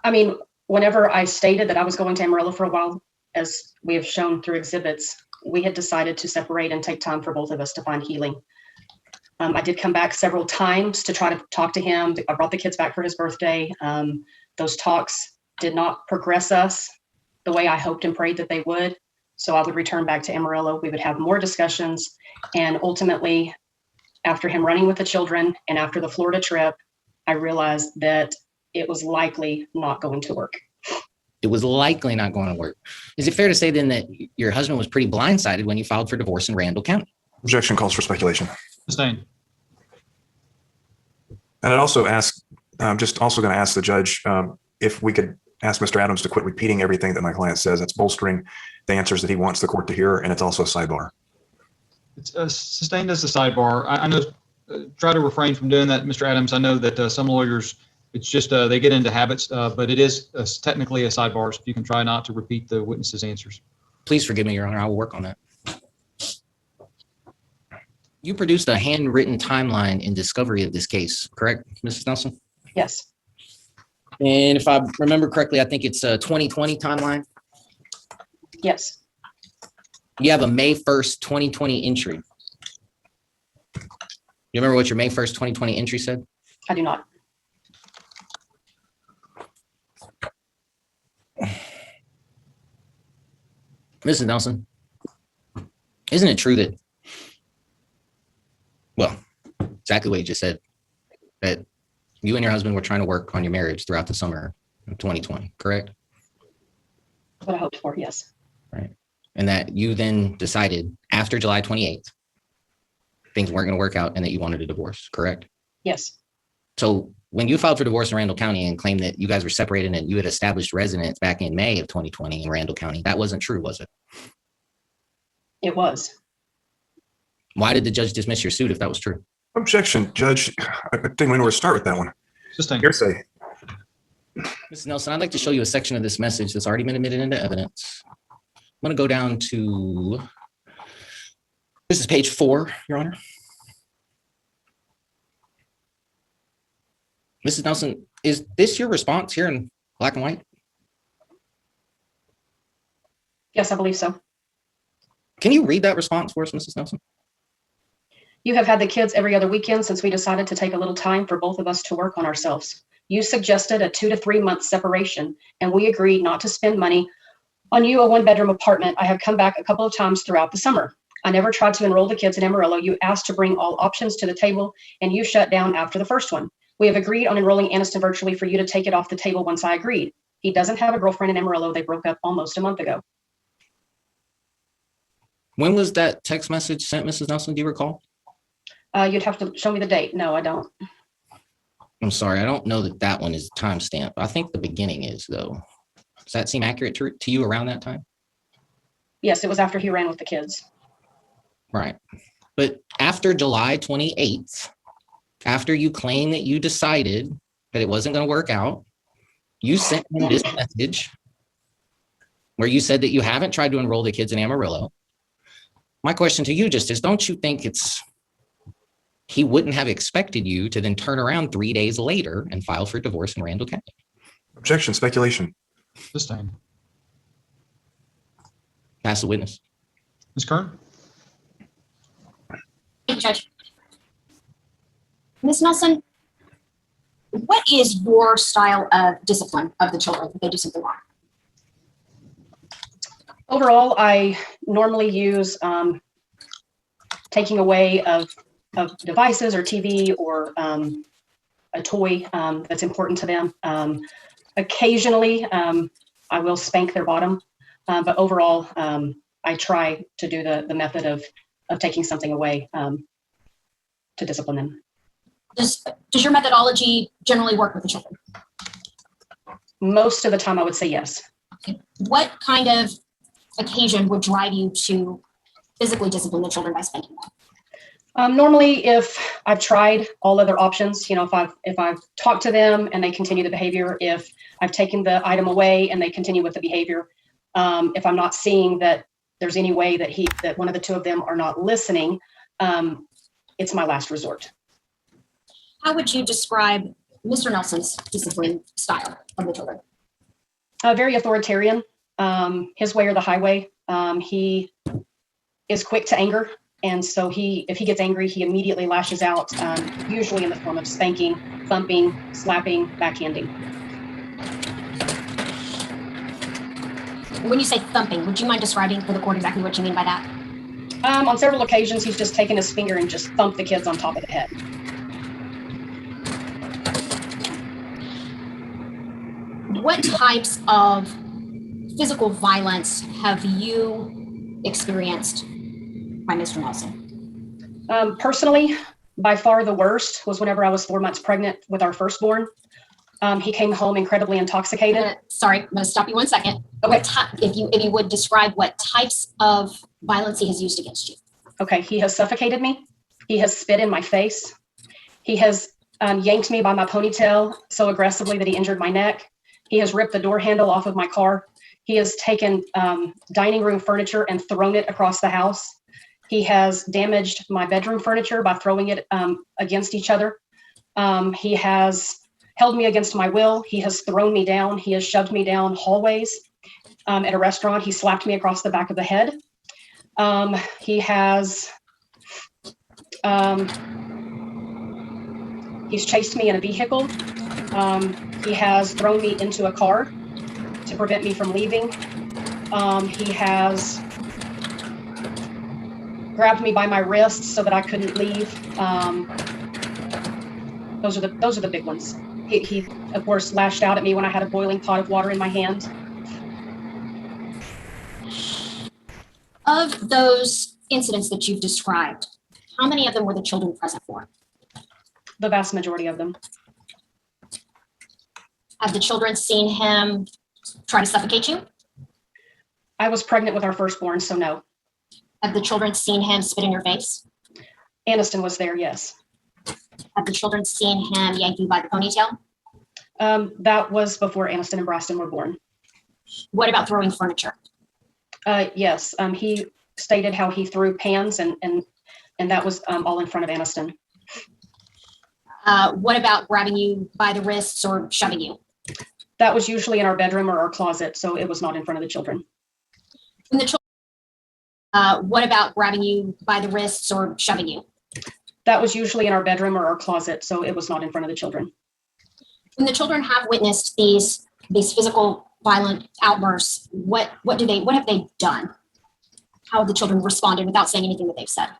I mean, whenever I stated that I was going to Amarillo for a while, as we have shown through exhibits, we had decided to separate and take time for both of us to find healing. I did come back several times to try to talk to him. I brought the kids back for his birthday. Those talks did not progress us the way I hoped and prayed that they would. So I would return back to Amarillo. We would have more discussions. And ultimately, after him running with the children and after the Florida trip, I realized that it was likely not going to work. It was likely not going to work. Is it fair to say then that your husband was pretty blindsided when you filed for divorce in Randall County? Objection calls for speculation. Sustained. And I'd also ask, I'm just also going to ask the judge if we could ask Mr. Adams to quit repeating everything that my client says. That's bolstering the answers that he wants the court to hear, and it's also a sidebar. It's sustained as a sidebar. I know, try to refrain from doing that, Mr. Adams. I know that some lawyers, it's just they get into habits, but it is technically a sidebar. So if you can try not to repeat the witness's answers. Please forgive me, Your Honor. I will work on that. You produced a handwritten timeline in discovery of this case, correct, Mrs. Nelson? Yes. And if I remember correctly, I think it's a 2020 timeline. Yes, You have a May 1st, 2020 entry. You remember what your May 1st, 2020 entry said? I do not. Mrs. Nelson, isn't it true that, well, exactly what you just said, that you and your husband were trying to work on your marriage throughout the summer of 2020, correct? What I hoped for, yes. Right. And that you then decided after July 28th, things weren't going to work out and that you wanted a divorce, correct? Yes, So when you filed for divorce in Randall County and claimed that you guys were separated and you had established residence back in May of 2020 in Randall County, that wasn't true, was it? it was. Why did the judge dismiss your suit if that was true? Objection, Judge. I didn't know where to start with that one. Sustained. Hearsay. Mrs. Nelson, I'd like to show you a section of this message that's already been admitted into evidence. I'm going to go down to, this is page 4, Your Honor. Mrs. Nelson, is this your response here in black and white? Yes, I believe so. Can you read that response for us, Mrs. Nelson? You have had the kids every other weekend since we decided to take a little time for both of us to work on ourselves. You suggested a 2 to 3 month separation, and we agreed not to spend money on you a 1-bedroom apartment. I have come back a couple of times throughout the summer. I never tried to enroll the kids in Amarillo. You asked to bring all options to the table, and you shut down after the first one. We have agreed on enrolling Aniston virtually for you to take it off the table once I agreed. He doesn't have a girlfriend in Amarillo. They broke up almost a month ago. When was that text message sent, Mrs. Nelson? Do you recall? You'd have to show me the date. No, I don't. I'm sorry, I don't know that that one is timestamped. I think the beginning is, though. Does that seem accurate to you around that time? Yes, it was after he ran with the kids. Right. But after July 28th, after you claim that you decided that it wasn't going to work out, you sent him this message where you said that you haven't tried to enroll the kids in Amarillo. My question to you just is, don't you think he wouldn't have expected you to then turn around 3 days later and file for divorce in Randall County? Objection, speculation. Sustained. Pass the witness. Ms. Kern? Thank you, Judge. Ms. Nelson, what is your style of discipline of the children if they do something wrong? Overall, I normally use taking away of devices or TV or a toy that's important to them. Occasionally, I will spank their bottom, but overall, I try to do the method of taking something away to discipline them. Does your methodology generally work with the children? Most of the time, I would say yes. Okay. What kind of occasion would drive you to physically discipline the children by spanking them? Normally, if I've tried all other options, if I've talked to them and they continue the behavior, if I've taken the item away and they continue with the behavior, if I'm not seeing that there's any way that one of the two of them are not listening, it's my last resort. How would you describe Mr. Nelson's discipline style of the children? Very authoritarian, his way or the highway. He is quick to anger. And so if he gets angry, he immediately lashes out, usually in the form of spanking, thumping, slapping, backhanding. When you say thumping, would you mind describing for the court exactly what you mean by that? On several occasions, he's just taken his finger and just thumped the kids on top of the head. What types of physical violence have you experienced by Mr. Nelson? Personally, by far the worst was whenever I was 4 months pregnant with our firstborn. He came home incredibly intoxicated. Sorry, I'm going to stop you 1 second. Okay. If you would describe what types of violence he has used against you. Okay, he has suffocated me. He has spit in my face. He has yanked me by my ponytail so aggressively that he injured my neck. He has ripped the door handle off of my car. He has taken dining room furniture and thrown it across the house. He has damaged my bedroom furniture by throwing it against each other. He has held me against my will. He has thrown me down. He has shoved me down hallways. at a restaurant. He slapped me across the back of the head. He has, he's chased me in a vehicle. He has thrown me into a car to prevent me from leaving. He has grabbed me by my wrists so that I couldn't leave. Those are the big ones. He of course lashed out at me when I had a boiling pot of water in my hand. Of those incidents that you've described, how many of them were the children present for? The vast majority of them. Have the children seen him try to suffocate you? I was pregnant with our firstborn, so no. Have the children seen him spit in your face? Aniston was there, yes. Have the children seen him yank you by the ponytail? That was before Aniston and Braston were born. What about throwing furniture? Yes, he stated how he threw pans and that was all in front of Aniston. What about grabbing you by the wrists or shoving you? That was usually in our bedroom or our closet, so it was not in front of the children. When the what about grabbing you by the wrists or shoving you? That was usually in our bedroom or our closet, so it was not in front of the children. When the children have witnessed these physical violent outbursts, what have they done? How have the children responded without saying anything that they've said?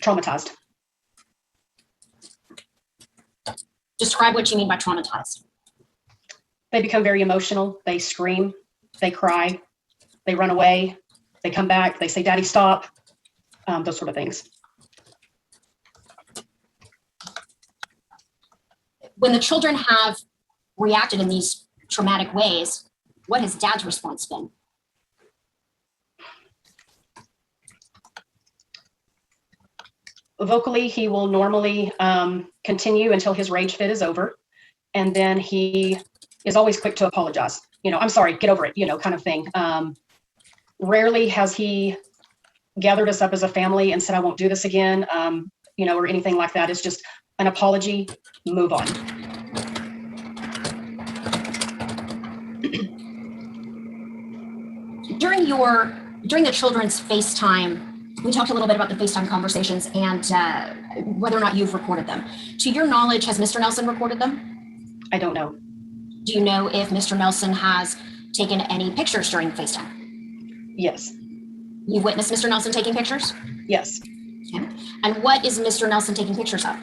Traumatized. Describe what you mean by traumatized. They become very emotional. They scream, they cry, they run away, they come back, they say, "Daddy, stop," those sort of things. When the children have reacted in these traumatic ways, what has Dad's response been? Vocally, he will normally continue until his rage fit is over. And then he is always quick to apologize. "I'm sorry, get over it," kind of thing. Rarely has he gathered us up as a family and said, "I won't do this again," or anything like that. It's just an apology, move on. During the children's FaceTime, we talked a little bit about the FaceTime conversations and whether or not you've recorded them. To your knowledge, has Mr. Nelson recorded them? I don't know. Do you know if Mr. Nelson has taken any pictures during FaceTime? Yes. You witnessed Mr. Nelson taking pictures? Yes. Okay. And what is Mr. Nelson taking pictures of?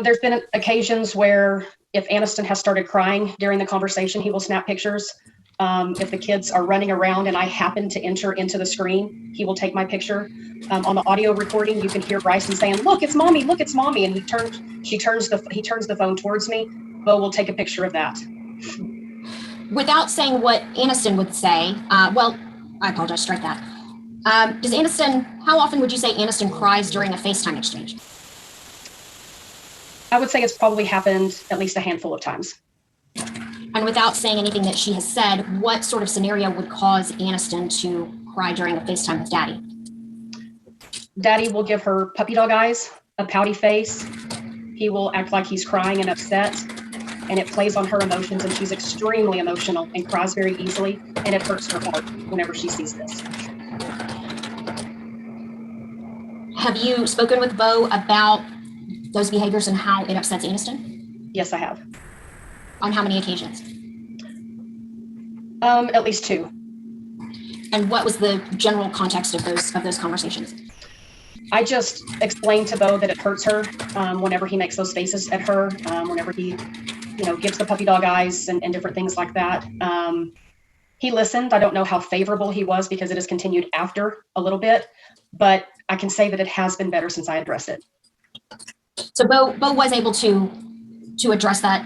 There's been occasions where if Aniston has started crying during the conversation, he will snap pictures. If the kids are running around and I happen to enter into the screen, he will take my picture. On the audio recording, you can hear Bryson saying, "Look, it's mommy, look, it's mommy." And he turns the phone towards me. Bo will take a picture of that. Without saying what Aniston would say, well, I apologize, strike that. How often would you say Aniston cries during a FaceTime exchange? I would say it's probably happened at least a handful of times. And without saying anything that she has said, what sort of scenario would cause Aniston to cry during a FaceTime with Daddy? Daddy will give her puppy dog eyes, a pouty face. He will act like he's crying and upset, and it plays on her emotions, and she's extremely emotional and cries very easily, and it hurts her heart whenever she sees this. Have you spoken with Bo about those behaviors and how it upsets Aniston? Yes, I have. On how many occasions? At least 2. And what was the general context of those conversations? I just explained to Bo that it hurts her whenever he makes those faces at her, whenever he, gives the puppy dog eyes and different things like that. He listened. I don't know how favorable he was because it has continued after a little bit, but I can say that it has been better since I addressed it. So Bo was able to address that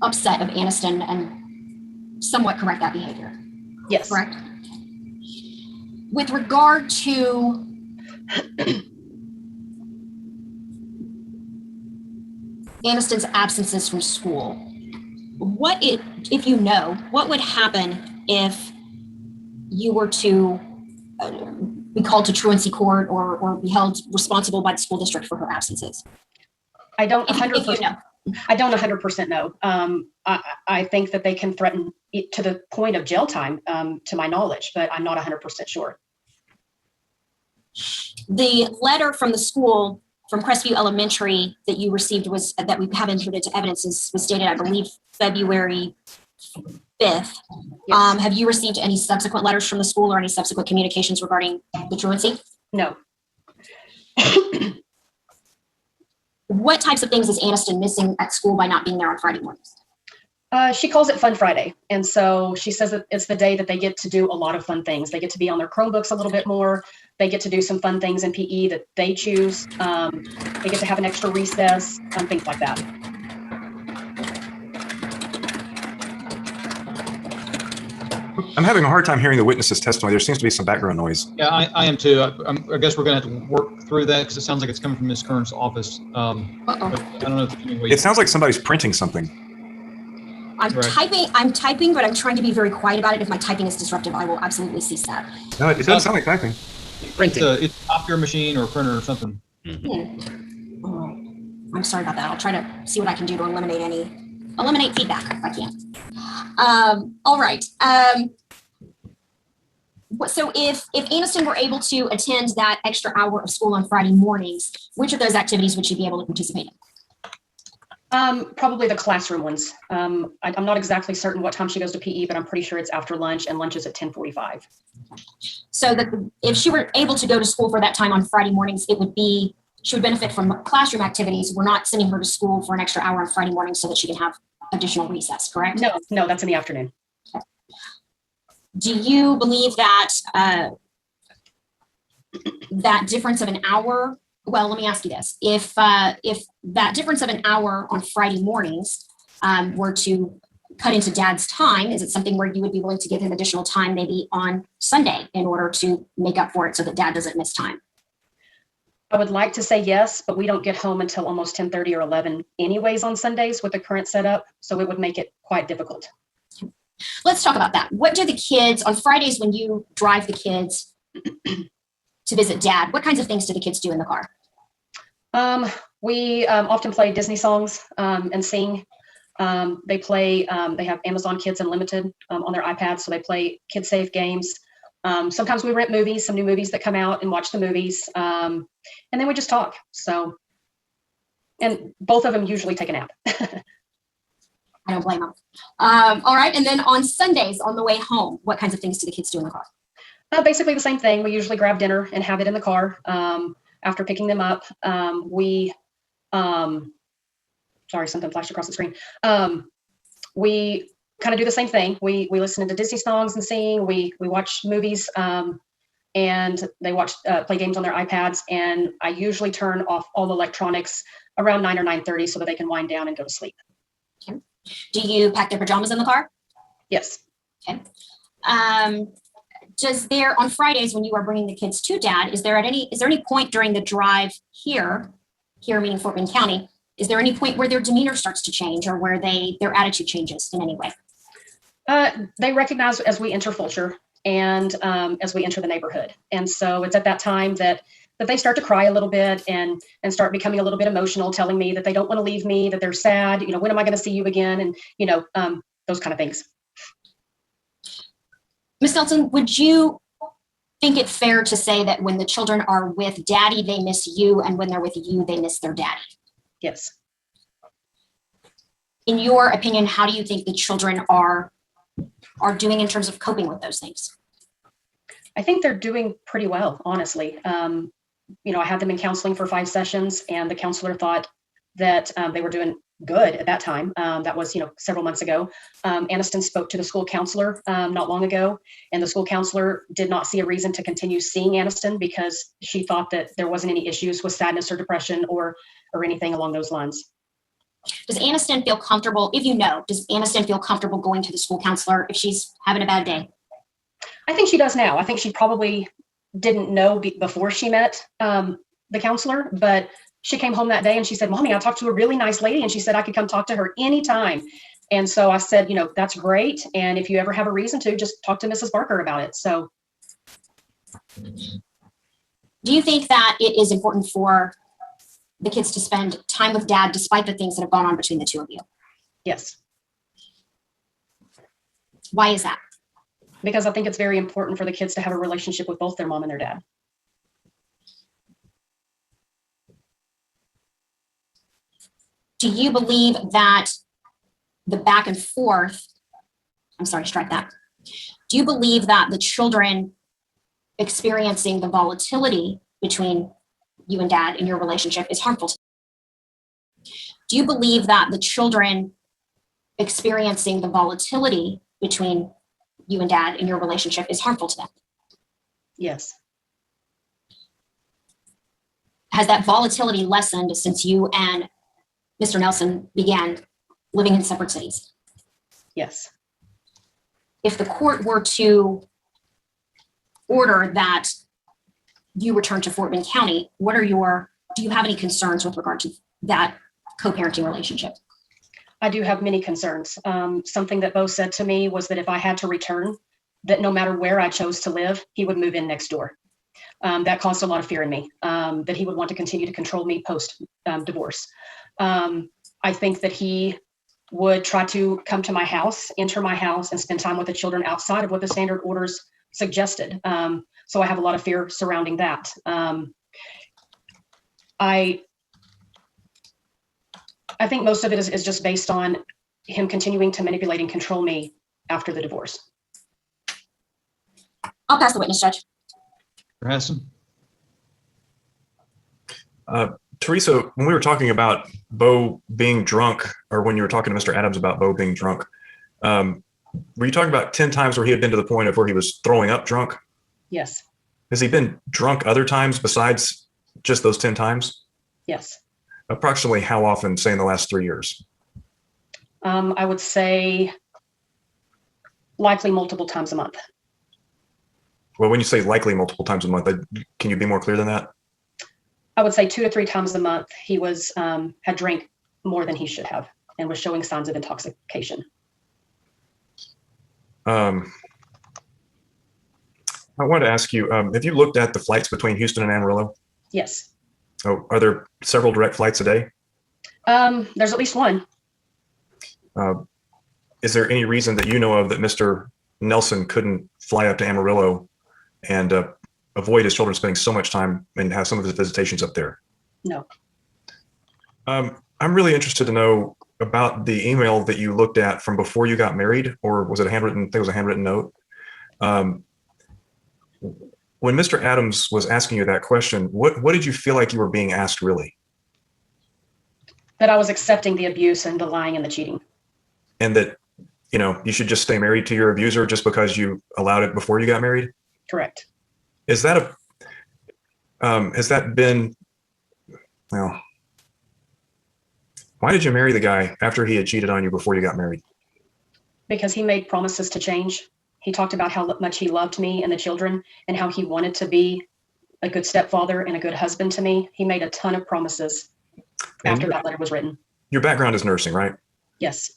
upset of Aniston and somewhat correct that behavior. Yes. Correct? With regard to Aniston's absences from school, if you know, what would happen if you were to be called to truancy court or be held responsible by the school district for her absences? I don't If you know. I don't 100% know. I think that they can threaten it to the point of jail time, to my knowledge, but I'm not 100% sure. The letter from the school from Crestview Elementary that you received that we have entered into evidence was dated, I believe, February 5th. Yes. Have you received any subsequent letters from the school or any subsequent communications regarding the truancy? No. What types of things is Aniston missing at school by not being there on Friday mornings? She calls it Fun Friday. And so she says that it's the day that they get to do a lot of fun things. They get to be on their Chromebooks a little bit more. They get to do some fun things in PE that they choose. They get to have an extra recess, things like that. I'm having a hard time hearing the witness's testimony. There seems to be some background noise. Yeah, I am too. I guess we're going to have to work through that because it sounds like it's coming from Ms. Kern's office. But I don't know if there's any way. It sounds like somebody's printing something. I'm typing, but I'm trying to be very quiet about it. If my typing is disruptive, I will absolutely cease that. No, it doesn't sound like typing. Printing. It's a copier machine or a printer or something. I'm sorry about that. I'll try to see what I can do to eliminate feedback if I can. All right. So if Aniston were able to attend that extra hour of school on Friday mornings, which of those activities would she be able to participate in? Probably the classroom ones. I'm not exactly certain what time she goes to PE, but I'm pretty sure it's after lunch, and lunch is at 10:45. So that if she were able to go to school for that time on Friday mornings, she would benefit from classroom activities. We're not sending her to school for an extra hour on Friday morning so that she can have additional recess, correct? No, that's in the afternoon. Okay. Do you believe that that difference of an hour? Well, let me ask you this. If that difference of an hour on Friday mornings were to cut into Dad's time, is it something where you would be willing to give him additional time maybe on Sunday in order to make up for it so that Dad doesn't miss time? I would like to say yes, but we don't get home until almost 10:30 or 11 anyways on Sundays with the current setup, so it would make it quite difficult. Let's talk about that. What do the kids, on Fridays when you drive the kids to visit Dad, what kinds of things do the kids do in the car? We often play Disney songs and sing. They have Amazon Kids Unlimited on their iPads, so they play kid-safe games. Sometimes we rent movies, some new movies that come out, and watch the movies. And then we just talk. So, and both of them usually take a nap. I don't blame them. All right. And then on Sundays on the way home, what kinds of things do the kids do in the car? Basically the same thing. We usually grab dinner and have it in the car. After picking them up, sorry, something flashed across the screen. We kind of do the same thing. We listen to Disney songs and sing. We watch movies, and they play games on their iPads. And I usually turn off all electronics around 9 or 9:30 so that they can wind down and go to sleep. Okay. Do you pack their pajamas in the car? Yes. Okay. On Fridays when you are bringing the kids to Dad, is there any point during the drive here meaning Fort Wayne County, is there any point where their demeanor starts to change or where their attitude changes in any way? They recognize as we enter Fulcher and as we enter the neighborhood. And so it's at that time that they start to cry a little bit and start becoming a little bit emotional, telling me that they don't want to leave me, that they're sad, when am I going to see you again? And, those kind of things. Ms. Nelson, would you think it fair to say that when the children are with Daddy, they miss you, and when they're with you, they miss their daddy? Yes. In your opinion, how do you think the children are doing in terms of coping with those things? I think they're doing pretty well, honestly. I had them in counseling for 5 sessions, and the counselor thought that they were doing good at that time. That was, several months ago. Aniston spoke to the school counselor not long ago, and the school counselor did not see a reason to continue seeing Aniston because she thought that there wasn't any issues with sadness or depression or anything along those lines. Does Aniston feel comfortable, does Aniston feel comfortable going to the school counselor if she's having a bad day? I think she does now. I think she probably didn't know before she met the counselor, but she came home that day and she said, Mommy, I talked to a really nice lady and she said I could come talk to her anytime. And so I said, that's great. And if you ever have a reason to, just talk to Mrs. Barker about it. So. Do you think that it is important for the kids to spend time with dad despite the things that have gone on between the two of you? Yes, Why is that? because I think it's very important for the kids to have a relationship with both their mom and their dad. Do you believe that the back and forth, I'm sorry, strike that. Do you believe that the children experiencing the volatility between you and dad in your relationship is harmful to them? Do you believe that the children experiencing the volatility between you and dad in your relationship is harmful to them? Yes, Has that volatility lessened since you and Mr. Nelson began living in separate cities? yes. If the court were to order that you return to Fort Bend County, do you have any concerns with regard to that co-parenting relationship? I do have many concerns. Something that Bo said to me was that if I had to return, that no matter where I chose to live, he would move in next door. That caused a lot of fear in me, that he would want to continue to control me post divorce. I think that he would try to come to my house, enter my house, and spend time with the children outside of what the standard orders suggested. So I have a lot of fear surrounding that. I think most of it is just based on him continuing to manipulate and control me after the divorce. I'll pass the witness, Judge. Mr. Hassan? Teresa, when we were talking about Bo being drunk, or when you were talking to Mr. Adams about Bo being drunk, were you talking about 10 times where he had been to the point of where he was throwing up drunk? Yes, Has he been drunk other times besides just those 10 times? yes. Approximately how often, say in the last 3 years? I would say likely multiple times a month. Well, when you say likely multiple times a month, can you be more clear than that? I would say 2 to 3 times a month he was had drank more than he should have and was showing signs of intoxication. I wanted to ask you, have you looked at the flights between Houston and Amarillo? Yes. Oh, are there several direct flights a day? There's at least one. Is there any reason that you know of that Mr. Nelson couldn't fly up to Amarillo and avoid his children spending so much time and have some of his visitations up there? No. I'm really interested to know about the email that you looked at from before you got married, or was it a handwritten? I think it was a handwritten note. When Mr. Adams was asking you that question, what did you feel like you were being asked really? That I was accepting the abuse and the lying and the cheating. And that, you should just stay married to your abuser just because you allowed it before you got married? Correct. Is that has that been, well, why did you marry the guy after he had cheated on you before you got married? Because he made promises to change. He talked about how much he loved me and the children and how he wanted to be a good stepfather and a good husband to me. He made a ton of promises after that letter was written. Your background is nursing, right? Yes.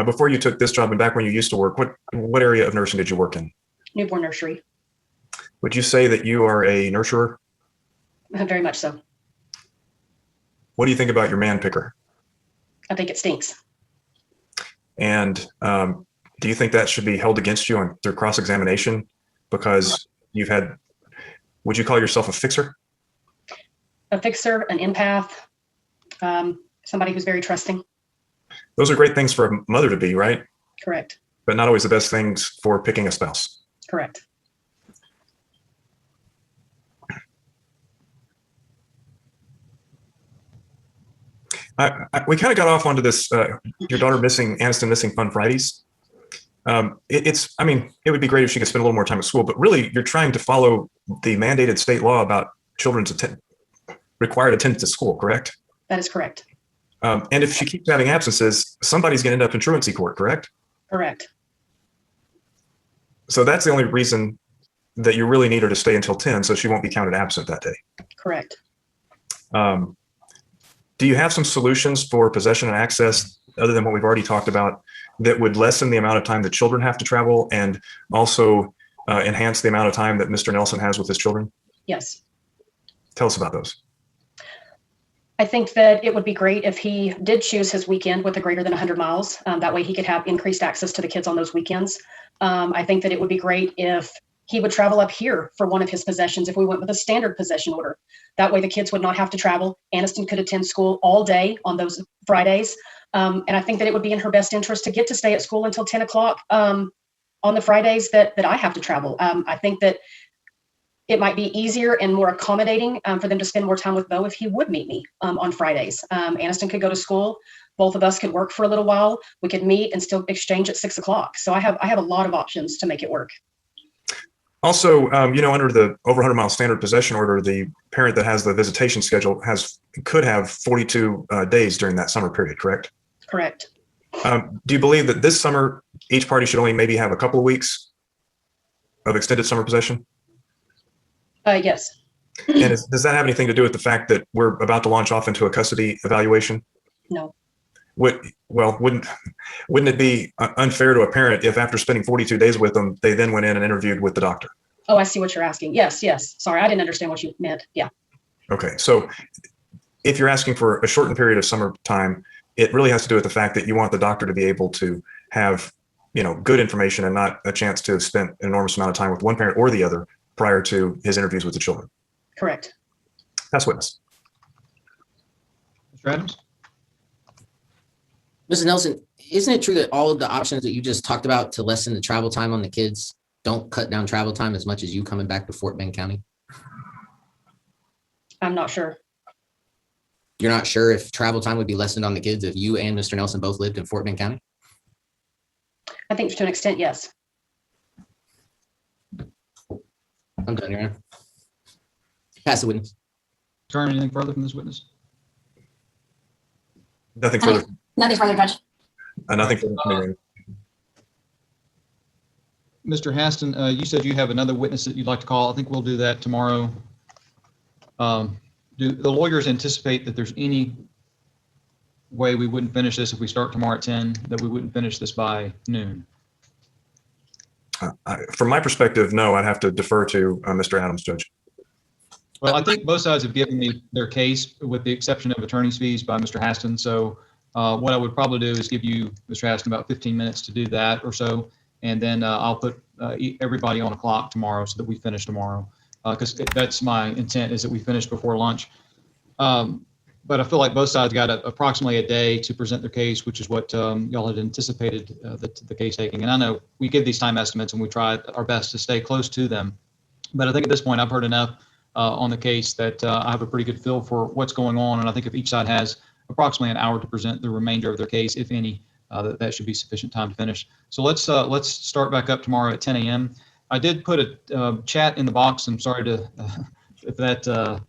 Before you took this job and back when you used to work, what area of nursing did you work in? Newborn nursery. Would you say that you are a nurturer? Very much so. What do you think about your man picker? I think it stinks. And do you think that should be held against you through cross-examination? Because would you call yourself a fixer? A fixer, an empath, somebody who's very trusting. Those are great things for a mother to be, right? Correct. But not always the best things for picking a spouse. Correct. We kind of got off onto this, your daughter Aniston missing Fun Fridays. It would be great if she could spend a little more time at school, but really you're trying to follow the mandated state law about children's required attendance at school, correct? That is correct. And if she keeps having absences, somebody's going to end up in truancy court, correct? Correct. So that's the only reason that you really need her to stay until 10, so she won't be counted absent that day. Correct. Do you have some solutions for possession and access other than what we've already talked about that would lessen the amount of time that children have to travel and also enhance the amount of time that Mr. Nelson has with his children? Yes. Tell us about those. I think that it would be great if he did choose his weekend with a greater than 100 miles. That way he could have increased access to the kids on those weekends. I think that it would be great if he would travel up here for one of his possessions if we went with a standard possession order. That way the kids would not have to travel. Aniston could attend school all day on those Fridays. And I think that it would be in her best interest to get to stay at school until 10 o'clock on the Fridays that I have to travel. I think that it might be easier and more accommodating for them to spend more time with Bo if he would meet me on Fridays. Aniston could go to school. Both of us could work for a little while. We could meet and still exchange at 6 o'clock. So I have a lot of options to make it work. Also, under the over 100-mile standard possession order, the parent that has the visitation schedule could have 42 days during that summer period, correct? Correct. Do you believe that this summer, each party should only maybe have a couple of weeks of extended summer possession? Yes. And does that have anything to do with the fact that we're about to launch off into a custody evaluation? No. Wouldn't it be unfair to a parent if after spending 42 days with them, they then went in and interviewed with the doctor? Oh, I see what you're asking. Yes. Sorry, I didn't understand what you meant. Yeah. Okay. So if you're asking for a shortened period of summertime, it really has to do with the fact that you want the doctor to be able to have, good information and not a chance to have spent an enormous amount of time with one parent or the other prior to his interviews with the children. Correct. That's witness. Mr. Adams? Mrs. Nelson, isn't it true that all of the options that you just talked about to lessen the travel time on the kids don't cut down travel time as much as you coming back to Fort Bend County? I'm not sure. You're not sure if travel time would be lessened on the kids if you and Mr. Nelson both lived in Fort Bend County? I think to an extent, yes. I'm done, Your Honor. Pass the witness. Attorney, anything further from this witness? Nothing further. Nothing further, Judge. Nothing further from me. Mr. Haston, you said you have another witness that you'd like to call. I think we'll do that tomorrow. Do the lawyers anticipate that there's any way we wouldn't finish this if we start tomorrow at 10, that we wouldn't finish this by noon? From my perspective, no, I'd have to defer to Mr. Adams, Judge. Well, I think both sides have given me their case with the exception of attorney's fees by Mr. Haston. So what I would probably do is give you, Mr. Haston, about 15 minutes to do that or so. And then I'll put everybody on a clock tomorrow so that we finish tomorrow. Because that's my intent, is that we finish before lunch. But I feel like both sides got approximately a day to present their case, which is what y'all had anticipated the case taking. And I know we give these time estimates and we try our best to stay close to them. But I think at this point I've heard enough on the case that I have a pretty good feel for what's going on. And I think if each side has approximately an hour to present the remainder of their case, if any, that should be sufficient time to finish. So let's start back up tomorrow at 10 a.m. I did put a chat in the box. I'm sorry to if that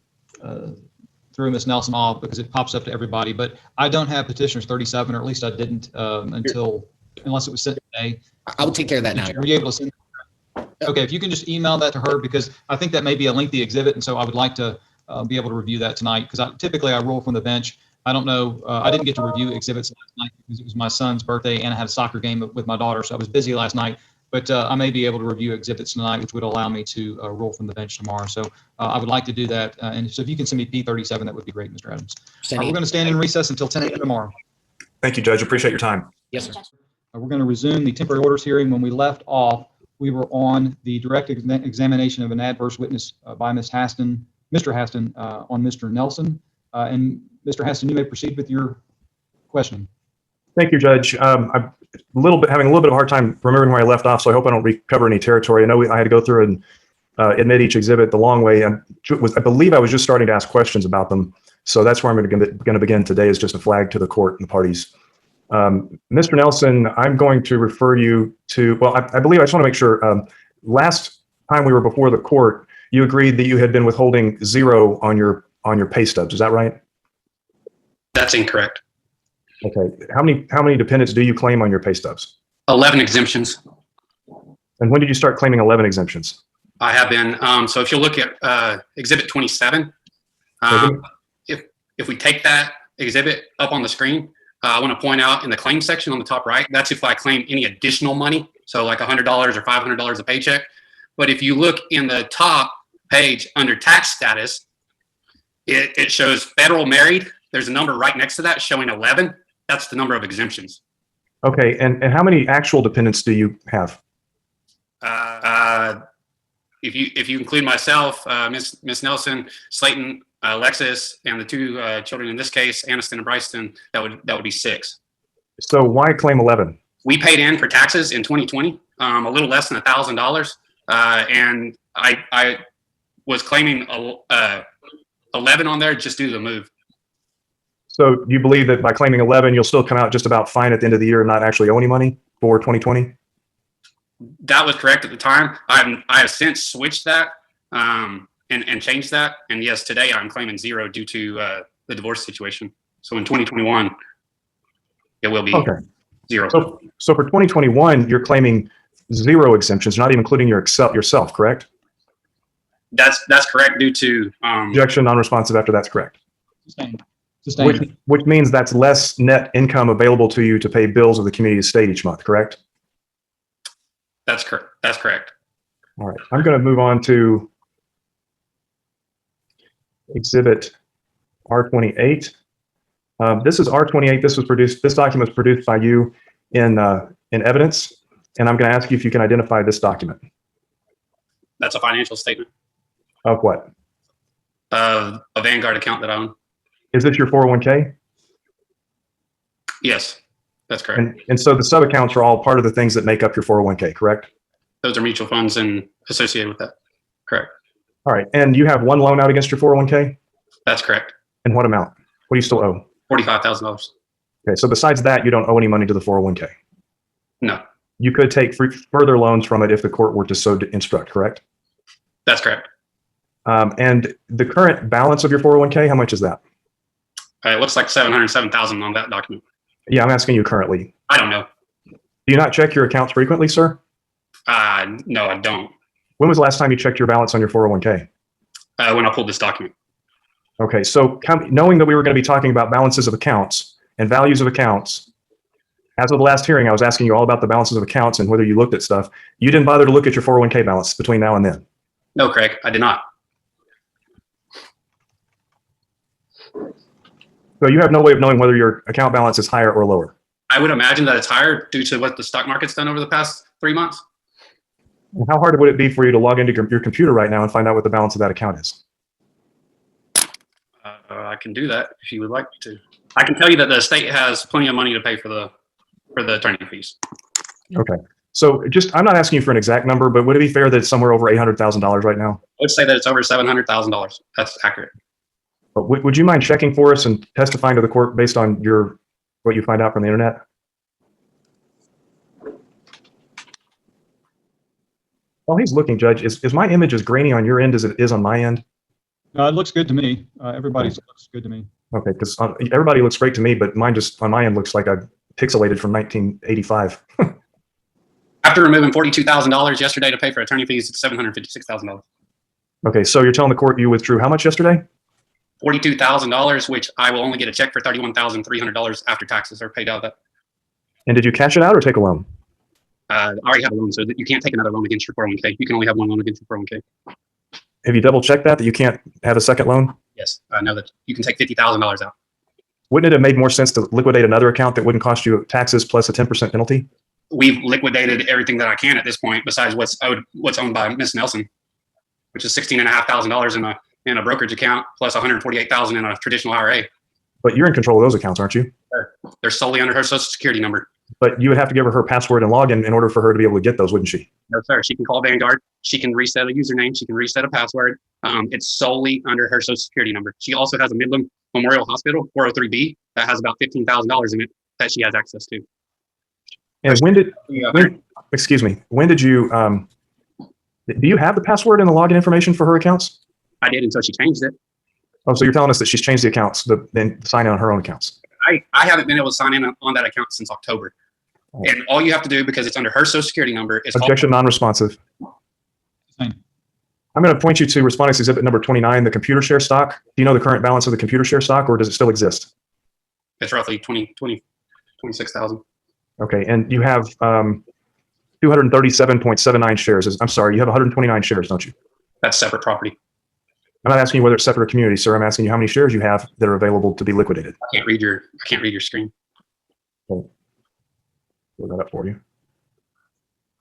threw Ms. Nelson off because it pops up to everybody, but I don't have petitioners 37, or at least I didn't unless it was sent today. I will take care of that now. Were you able to send? Okay, if you can just email that to her, because I think that may be a lengthy exhibit, and so I would like to be able to review that tonight, because typically I rule from the bench. I don't know, I didn't get to review exhibits last night because it was my son's birthday and I had a soccer game with my daughter, so I was busy last night. But I may be able to review exhibits tonight, which would allow me to rule from the bench tomorrow. So I would like to do that. And so if you can send me P37, that would be great, Mr. Adams. We're going to stand in recess until 10 a.m. tomorrow. Thank you, Judge. Appreciate your time. Yes, sir. We're going to resume the temporary orders hearing. When we left off, we were on the direct examination of an adverse witness by Mr. Haston on Mr. Nelson. And Mr. Haston, you may proceed with your question. Thank you, Judge. I'm having a little bit of a hard time remembering where I left off, so I hope I don't recover any territory. I know I had to go through and admit each exhibit the long way. I believe I was just starting to ask questions about them, so that's where I'm going to begin today, is just a flag to the court and the parties. Mr. Nelson, I'm going to refer you to, well, I believe I just want to make sure, last time we were before the court, you agreed that you had been withholding 0 on your pay stubs. Is that right? That's incorrect. Okay. How many dependents do you claim on your pay stubs? 11 exemptions. And when did you start claiming 11 exemptions? I have been. So if you look at Exhibit 27, if we take that exhibit up on the screen, I want to point out in the claim section on the top right, that's if I claim any additional money. So like $100 or $500 a paycheck. But if you look in the top page under tax status, it shows federal married there's a number right next to that showing 11. That's the number of exemptions. Okay, and how many actual dependents do you have? If you include myself, Miss Nelson, Slayton, Alexis, and the two children in this case, Aniston and Bryston, that would be 6. So why claim 11? We paid in for taxes in 2020, a little less than $1,000, and I was claiming 11 on there just due to the move. So you believe that by claiming 11, you'll still come out just about fine at the end of the year and not actually owe any money for 2020? That was correct at the time. I have since switched that and changed that. And yes, today I'm claiming 0 due to the divorce situation. So in 2021, it will be 0. So for 2021, you're claiming 0 exemptions, not even including yourself, correct? That's correct due to Objection, non-responsive after that's correct. Sustained. Which means that's less net income available to you to pay bills of the community estate each month, correct? That's correct. That's correct. All right, I'm going to move on to Exhibit R28. This is R28. This document was produced by you in evidence, and I'm going to ask you if you can identify this document. That's a financial statement Of what? of a Vanguard account that I own. Is this your 401k? Yes, that's correct. And so the sub-accounts are all part of the things that make up your 401k, correct? Those are mutual funds and associated with that. Correct. All right, and you have one loan out against your 401k? That's correct. And what amount? What do you still owe? $45,000. Okay, so besides that, you don't owe any money to the 401k? No, You could take further loans from it if the court were to so instruct, correct? that's correct. And the current balance of your 401k, how much is that? It looks like 707,000 on that document. Yeah, I'm asking you currently. I don't know. Do you not check your accounts frequently, sir? No, I don't. When was the last time you checked your balance on your 401k? When I pulled this document. Okay, so knowing that we were going to be talking about balances of accounts and values of accounts, as of the last hearing, I was asking you all about the balances of accounts and whether you looked at stuff. You didn't bother to look at your 401k balance between now and then. No, Craig, I did not. So you have no way of knowing whether your account balance is higher or lower. I would imagine that it's higher due to what the stock market's done over the past 3 months. How hard would it be for you to log into your computer right now and find out what the balance of that account is? I can do that if you would like me to. I can tell you that the state has plenty of money to pay for the attorney fees. Okay. So I'm not asking you for an exact number, but would it be fair that it's somewhere over $800,000 right now? I would say that it's over $700,000. That's accurate. But would you mind checking for us and testifying to the court based on what you find out from the internet? While he's looking, Judge, is my image as grainy on your end as it is on my end? It looks good to me. Everybody's looks good to me. Okay, because everybody looks great to me, but mine just on my end looks like I pixelated from 1985. After removing $42,000 yesterday to pay for attorney fees, it's $756,000. Okay, so you're telling the court you withdrew how much yesterday? $42,000, which I will only get a check for $31,300 after taxes are paid out of that. And did you cash it out or take a loan? I already have a loan, so that you can't take another loan against your 401k. You can only have one loan against your 401k. Have you double checked that you can't have a second loan? Yes, I know that you can take $50,000 out. Wouldn't it have made more sense to liquidate another account that wouldn't cost you taxes plus a 10% penalty? We've liquidated everything that I can at this point, besides what's owned by Miss Nelson, which is $16,500 in a brokerage account plus $148,000 in a traditional IRA. But you're in control of those accounts, aren't you? They're solely under her social security number. But you would have to give her password and login in order for her to be able to get those, wouldn't she? No, sir. She can call Vanguard. She can reset a username. She can reset a password. It's solely under her social security number. She also has a Midland Memorial Hospital 403B that has about $15,000 in it that she has access to. And when did you, do you have the password and the login information for her accounts? I did until she changed it. Oh, so you're telling us that she's changed the accounts, then sign in on her own accounts. I haven't been able to sign in on that account since October. And all you have to do, because it's under her social security number, is Objection, non-responsive. Fine. I'm going to point you to Respondents Exhibit number 29, the computer share stock. Do you know the current balance of the computer share stock, or does it still exist? It's roughly 26,000. Okay, and you have 237.79 shares. I'm sorry, you have 129 shares, don't you? That's separate property. I'm not asking you whether it's separate or community, sir. I'm asking you how many shares you have that are available to be liquidated. I can't read your screen. Pull that up for you.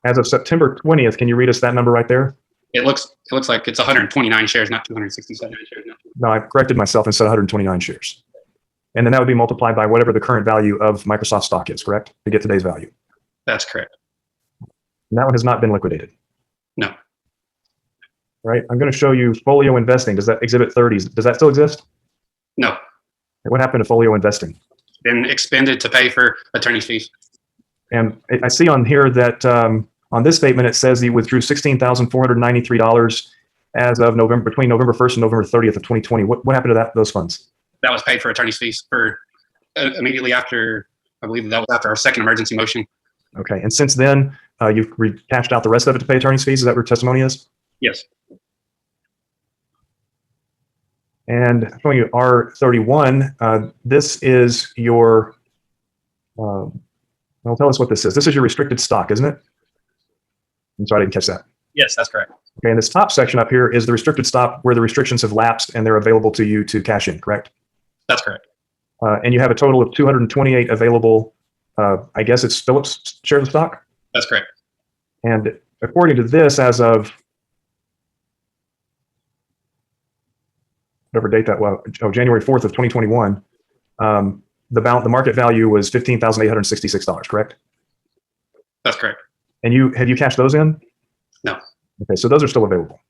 As of September 20th, can you read us that number right there? It looks like it's 129 shares, not 267 shares. No, I corrected myself and said 129 shares. And then that would be multiplied by whatever the current value of Microsoft stock is, correct? To get today's value. That's correct. And that one has not been liquidated. No. Right. I'm going to show you folio investing. Does that exhibit 30? Does that still exist? No. What happened to folio investing? Been expended to pay for attorney's fees. And I see on here that on this statement, it says he withdrew $16,493 as of between November 1st and November 30th of 2020. What happened to those funds? That was paid for attorney's fees for immediately after, I believe that was after our second emergency motion. Okay. And since then, you've cashed out the rest of it to pay attorney's fees. Is that what your testimony is? Yes. And showing you R31, this is your, well, tell us what this is. This is your restricted stock, isn't it? I'm sorry, I didn't catch that. Yes, that's correct. Okay, and this top section up here is the restricted stock where the restrictions have lapsed and they're available to you to cash in, correct? That's correct. And you have a total of 228 available, I guess it's Phillips shares of stock? That's correct. And according to this, as of whatever date that was, January 4th of 2021, the market value was $15,866, correct? That's correct. And have you cashed those in? No. Okay, so those are still available.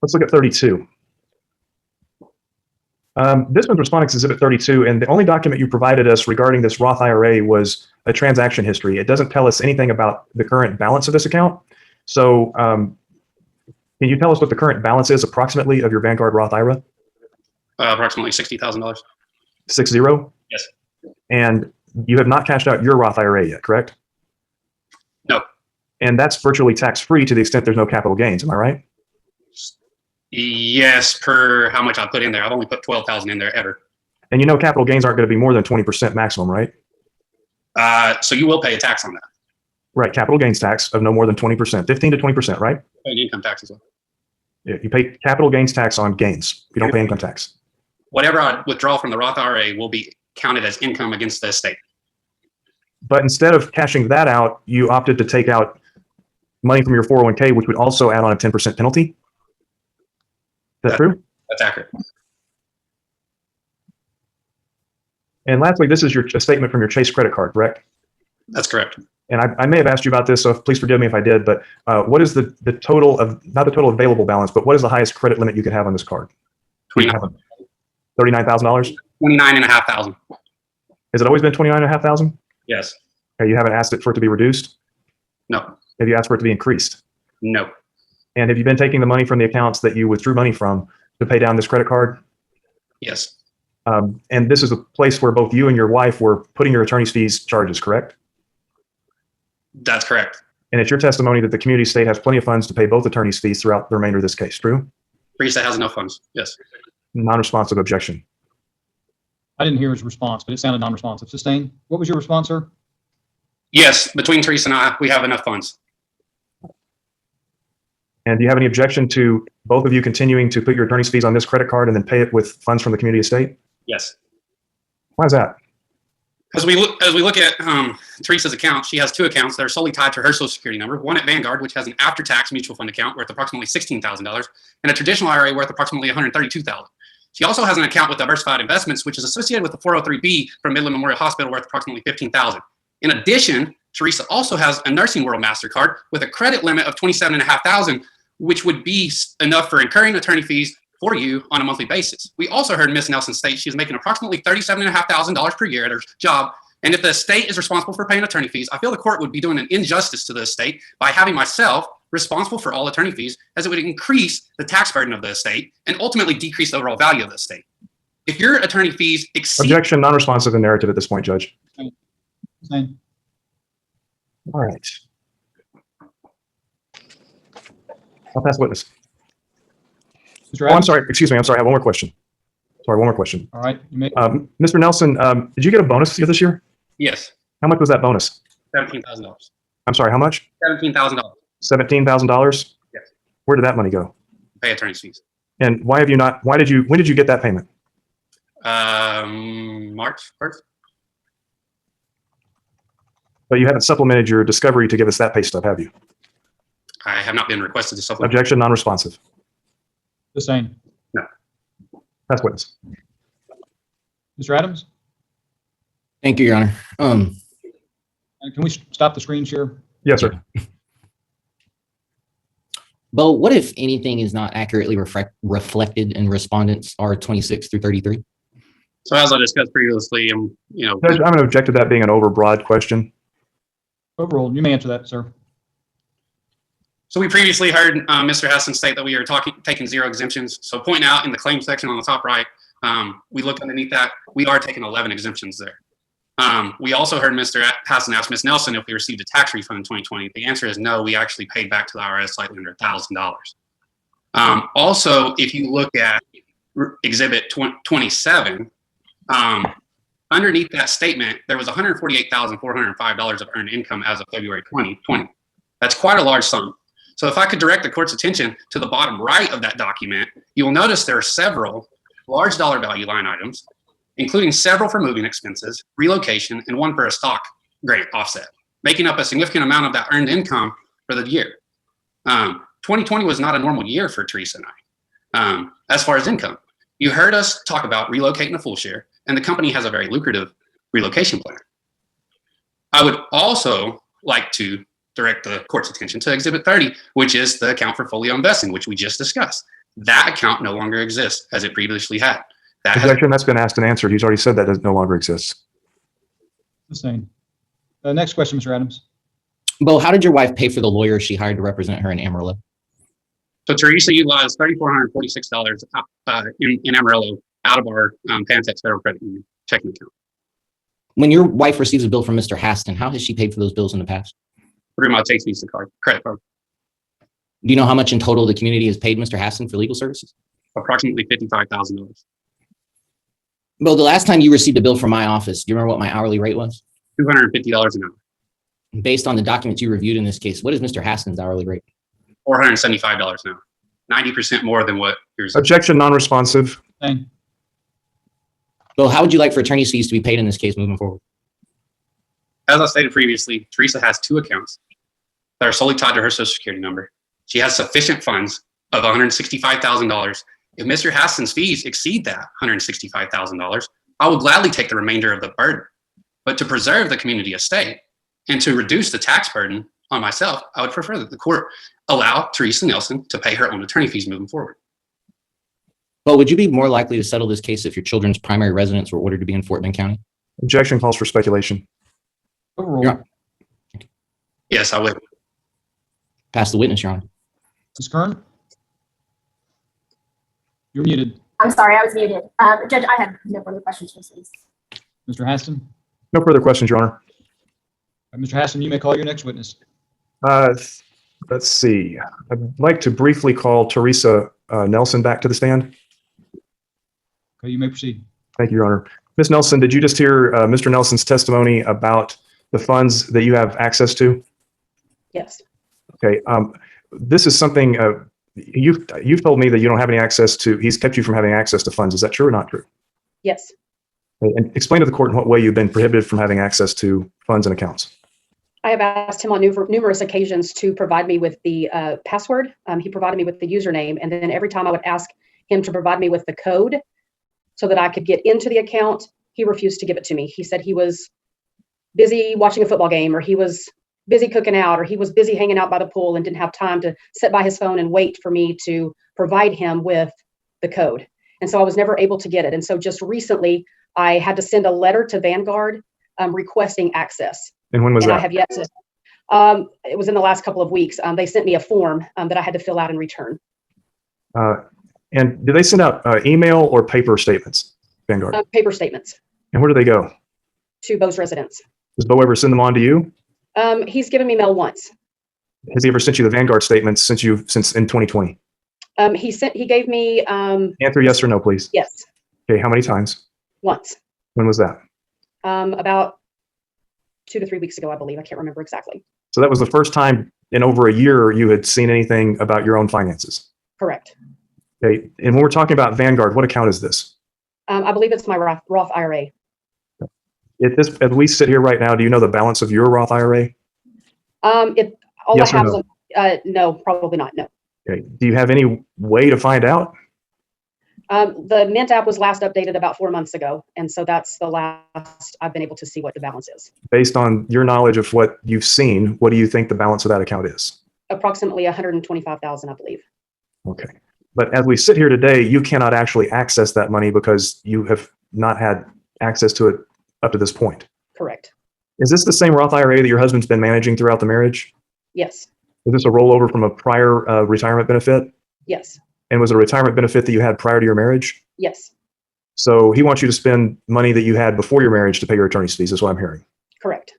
Let's look at 32. This one's responding to Exhibit 32, and the only document you provided us regarding this Roth IRA was a transaction history. It doesn't tell us anything about the current balance of this account. So can you tell us what the current balance is approximately of your Vanguard Roth IRA? Approximately $60,000. 60? Yes. And you have not cashed out your Roth IRA yet, correct? No. And that's virtually tax-free to the extent there's no capital gains, am I right? Yes, per how much I put in there. I've only put 12,000 in there ever. And you know capital gains aren't going to be more than 20% maximum, right? So you will pay a tax on that. Right, capital gains tax of no more than 20%, 15 to 20%, right? Pay an income tax as well. Yeah, you pay capital gains tax on gains. You don't pay income tax. Whatever I withdraw from the Roth IRA will be counted as income against the estate. But instead of cashing that out, you opted to take out money from your 401k, which would also add on a 10% penalty. Is that true? That's accurate. And lastly, this is a statement from your Chase credit card, correct? That's correct. And I may have asked you about this, so please forgive me if I did, but what is the total of, not the total available balance, but what is the highest credit limit you could have on this card? $39,000? $29,500. Has it always been $29,500? Yes. Okay, you haven't asked it for it to be reduced? No. Have you asked for it to be increased? No. And have you been taking the money from the accounts that you withdrew money from to pay down this credit card? Yes. And this is a place where both you and your wife were putting your attorney's fees charges, correct? That's correct. And it's your testimony that the community state has plenty of funds to pay both attorney's fees throughout the remainder of this case, true? Teresa has enough funds. Yes. Non-responsive objection. I didn't hear his response, but it sounded non-responsive. Sustained. What was your response, sir? Yes, between Teresa and I, we have enough funds. And do you have any objection to both of you continuing to put your attorney's fees on this credit card and then pay it with funds from the community estate? Yes. Why is that? As we look at Teresa's account, she has two accounts that are solely tied to her Social Security number. One at Vanguard, which has an after-tax mutual fund account worth approximately $16,000, and a traditional IRA worth approximately $132,000. She also has an account with Diversified Investments, which is associated with the 403B from Midland Memorial Hospital worth approximately $15,000. In addition, Teresa also has a Nursing World MasterCard with a credit limit of $27,500, which would be enough for incurring attorney fees for you on a monthly basis. We also heard Ms. Nelson state she's making approximately $37,500 per year at her job. And if the estate is responsible for paying attorney fees, I feel the court would be doing an injustice to the estate by having myself responsible for all attorney fees, as it would increase the tax burden of the estate and ultimately decrease the overall value of the estate. If your attorney fees exceed— Objection, non-responsive and narrative at this point, Judge. Sustained. All right. I'll pass witness. Mr. Oh, I'm Adams? sorry. Excuse me. I'm sorry. I have one more question. Sorry, one more question. All right. You may. Mr. Nelson, did you get a bonus this year? Yes. How much was that bonus? $17,000. I'm sorry, how much? $17,000. $17,000? Yes. Where did that money go? Pay attorney's fees. And why have you not, when did you get that payment? March 1st. But you haven't supplemented your discovery to give us that pay stub, have you? I have not been requested to supplement. Objection, non-responsive. The same. No. That's witness. Mr. Adams, Thank you, Your Honor. can we stop the screen share? Yes, sir. Bo, what if anything is not accurately reflected in respondents R26 through 33? So as I discussed previously, Judge, I'm going to object to that being an overbroad question. Overruled. You may answer that, sir. So we previously heard Mr. Heston state that we are taking 0 exemptions. So point out in the claim section on the top right, we look underneath that, we are taking 11 exemptions there. We also heard Mr. Heston ask Ms. Nelson if we received a tax refund in 2020. The answer is no, we actually paid back to the IRS slightly under $1,000. Also, if you look at Exhibit 27, underneath that statement, there was $148,405 of earned income as of February 2020. That's quite a large sum. So if I could direct the court's attention to the bottom right of that document, you will notice there are several large dollar value line items, including several for moving expenses, relocation, and one for a stock grant offset, making up a significant amount of that earned income for the year. 2020 was not a normal year for Teresa and I, as far as income. You heard us talk about relocating a full share, and the company has a very lucrative relocation plan. I would also like to direct the court's attention to Exhibit 30, which is the account for folio investing, which we just discussed. That account no longer exists as it previously had. Objection, that's been asked and answered. He's already said that it no longer exists. The same. Next question, Mr. Adams. Bo, how did your wife pay for the lawyer she hired to represent her in Amarillo? So Teresa utilized $3,446 in Amarillo out of our Pantex Federal Credit Union checking account. When your wife receives a bill from Mr. Haston, how has she paid for those bills in the past? Through my Chase Visa card, credit card. Do you know how much in total the community has paid Mr. Haston for legal services? Approximately $55,000. Bo, the last time you received a bill from my office, do you remember what my hourly rate was? $250 an hour. Based on the documents you reviewed in this case, what is Mr. Haston's hourly rate? $475 an hour. 90% more than what yours. Objection, non-responsive. Same. Bo, how would you like for attorney's fees to be paid in this case moving forward? As I stated previously, Teresa has 2 accounts that are solely tied to her Social Security number. She has sufficient funds of $165,000. If Mr. Haston's fees exceed that $165,000, I will gladly take the remainder of the burden. But to preserve the community estate and to reduce the tax burden on myself, I would prefer that the court allow Teresa Nelson to pay her own attorney fees moving forward. Bo, would you be more likely to settle this case if your children's primary residence were ordered to be in Fort Bend County? Objection calls for speculation. Overruled. Yeah. Yes, I would. Pass the witness, Your Honor. Ms. Kern? You're muted. I'm sorry, I was muted. Judge, I have no further questions, please. Mr. Haston? No further questions, Your Honor. Mr. Haston, you may call your next witness. Let's see. I'd like to briefly call Teresa Nelson back to the stand. Okay, you may proceed. Thank you, Your Honor. Ms. Nelson, did you just hear Mr. Nelson's testimony about the funds that you have access to? Yes. Okay. This is something you've told me that you don't have any access to. He's kept you from having access to funds. Is that true or not true? Yes. And explain to the court in what way you've been prohibited from having access to funds and accounts. I have asked him on numerous occasions to provide me with the password. He provided me with the username, and then every time I would ask him to provide me with the code so that I could get into the account, he refused to give it to me. He said he was busy watching a football game, or he was busy cooking out, or he was busy hanging out by the pool and didn't have time to sit by his phone and wait for me to provide him with the code. And so I was never able to get it. And so just recently, I had to send a letter to Vanguard requesting access. And when was and that? I have yet to. It was in the last couple of weeks. They sent me a form that I had to fill out and return. And do they send out email or paper statements, Vanguard? Paper statements. And where do they go? To Bo's residence. Does Bo ever send them on to you? He's given me mail once. Has he ever sent you the Vanguard statements since in 2020? He gave me. Answer yes or no, please. Yes. Okay, how many times? Once. When was that? About 2 to 3 weeks ago, I believe. I can't remember exactly. So that was the first time in over a year you had seen anything about your own finances. Correct. Okay. And when we're talking about Vanguard, what account is this? I believe it's my Roth IRA. As we sit here right now, do you know the balance of your Roth IRA? All Yes I or have no? is no, probably not. No. Okay. Do you have any way to find out? The Mint app was last updated about 4 months ago, and so that's the last I've been able to see what the balance is. Based on your knowledge of what you've seen, what do you think the balance of that account is? Approximately 125,000, I believe. Okay. But as we sit here today, you cannot actually access that money because you have not had access to it up to this point. Correct. Is this the same Roth IRA that your husband's been managing throughout the marriage? Yes. Is this a rollover from a prior retirement benefit? Yes. And was it a retirement benefit that you had prior to your marriage? Yes. So he wants you to spend money that you had before your marriage to pay your attorney's fees, is what I'm hearing. Correct.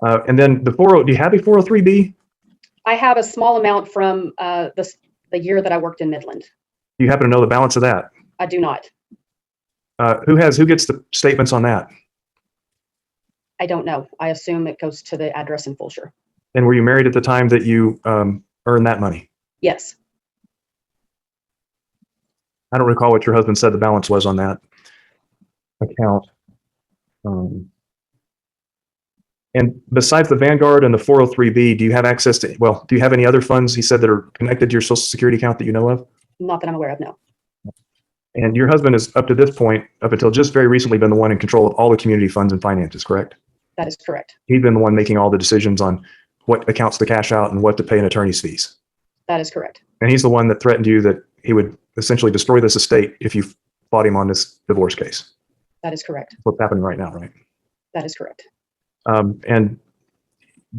And then do you have a 403B? I have a small amount from the year that I worked in Midland. Do you happen to know the balance of that? I do not. Who gets the statements on that? I don't know. I assume it goes to the address in Fulshire. And were you married at the time that you earned that money? Yes. I don't recall what your husband said the balance was on that account. And besides the Vanguard and the 403B, do you have access to, do you have any other funds, he said, that are connected to your Social Security account that you know of? Not that I'm aware of, no. And your husband is, up to this point, up until just very recently, been the one in control of all the community funds and finances, correct? That is correct. He's been the one making all the decisions on what accounts to cash out and what to pay in attorney's fees. That is correct. And he's the one that threatened you that he would essentially destroy this estate if you fought him on this divorce case. That is correct. That's what's happening right now, right? That is correct. And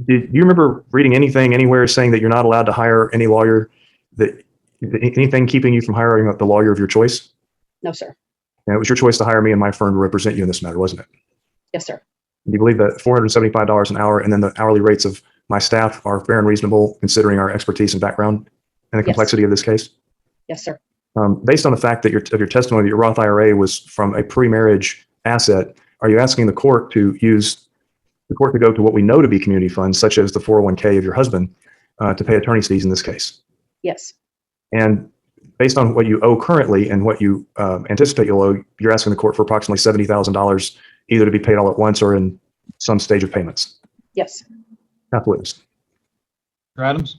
do you remember reading anything anywhere saying that you're not allowed to hire any lawyer, that anything keeping you from hiring the lawyer of your choice? No, sir. And it was your choice to hire me and my firm to represent you in this matter, wasn't it? Yes, sir. Do you believe that $475 an hour and then the hourly rates of my staff are fair and reasonable considering our expertise and background and the complexity of this case? Yes, sir. Based on the fact that your testimony that your Roth IRA was from a pre-marriage asset, are you asking the court to go to what we know to be community funds, such as the 401k of your husband, to pay attorney's fees in this case? Yes. And based on what you owe currently and what you anticipate you'll owe, you're asking the court for approximately $70,000 either to be paid all at once or in some stage of payments. Yes. Not the witness. Mr. Adams?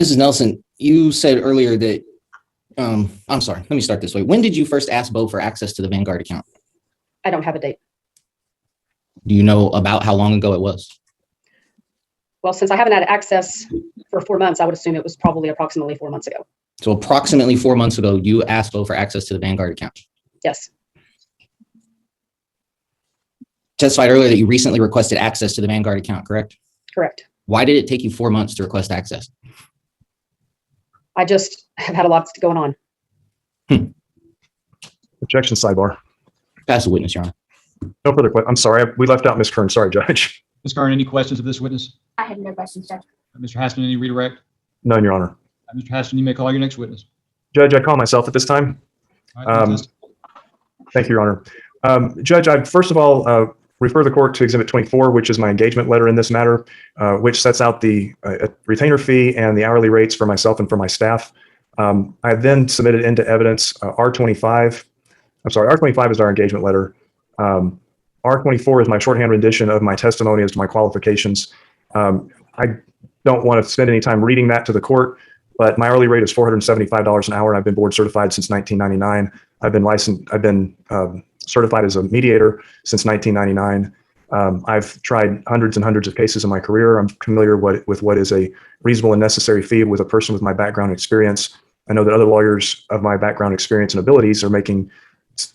Mrs. Nelson, you said earlier that, I'm sorry, let me start this way. When did you first ask Bo for access to the Vanguard account? I don't have a date. Do you know about how long ago it was? Well, since I haven't had access for 4 months, I would assume it was probably approximately 4 months ago. So approximately 4 months ago, you asked Bo for access to the Vanguard account. Yes. Testified earlier that you recently requested access to the Vanguard account, correct? Correct. Why did it take you 4 months to request access? I just have had a lot going on. Objection, sidebar. Pass the witness, Your Honor. No further questions. I'm sorry, we left out Ms. Kern. Sorry, Judge. Ms. Kern, any questions of this witness? I have no questions, Judge. Mr. Haston, any redirect? None, Your Honor. Mr. Haston, you may call your next witness. Judge, I call myself at this time. All right, Thank you, Your Honor. Judge, I first of all refer the court to Exhibit 24, which is my engagement letter in this matter, which sets out the retainer fee and the hourly rates for myself and for my staff. I then submitted into evidence R25. I'm sorry, R25 is our engagement letter. R24 is my shorthand rendition of my testimony as to my qualifications. I don't want to spend any time reading that to the court, but my hourly rate is $475 an hour, and I've been board certified since 1999. I've been certified as a mediator since 1999. I've tried hundreds and hundreds of cases in my career. I'm familiar with what is a reasonable and necessary fee with a person with my background and experience. I know that other lawyers of my background, experience, and abilities are making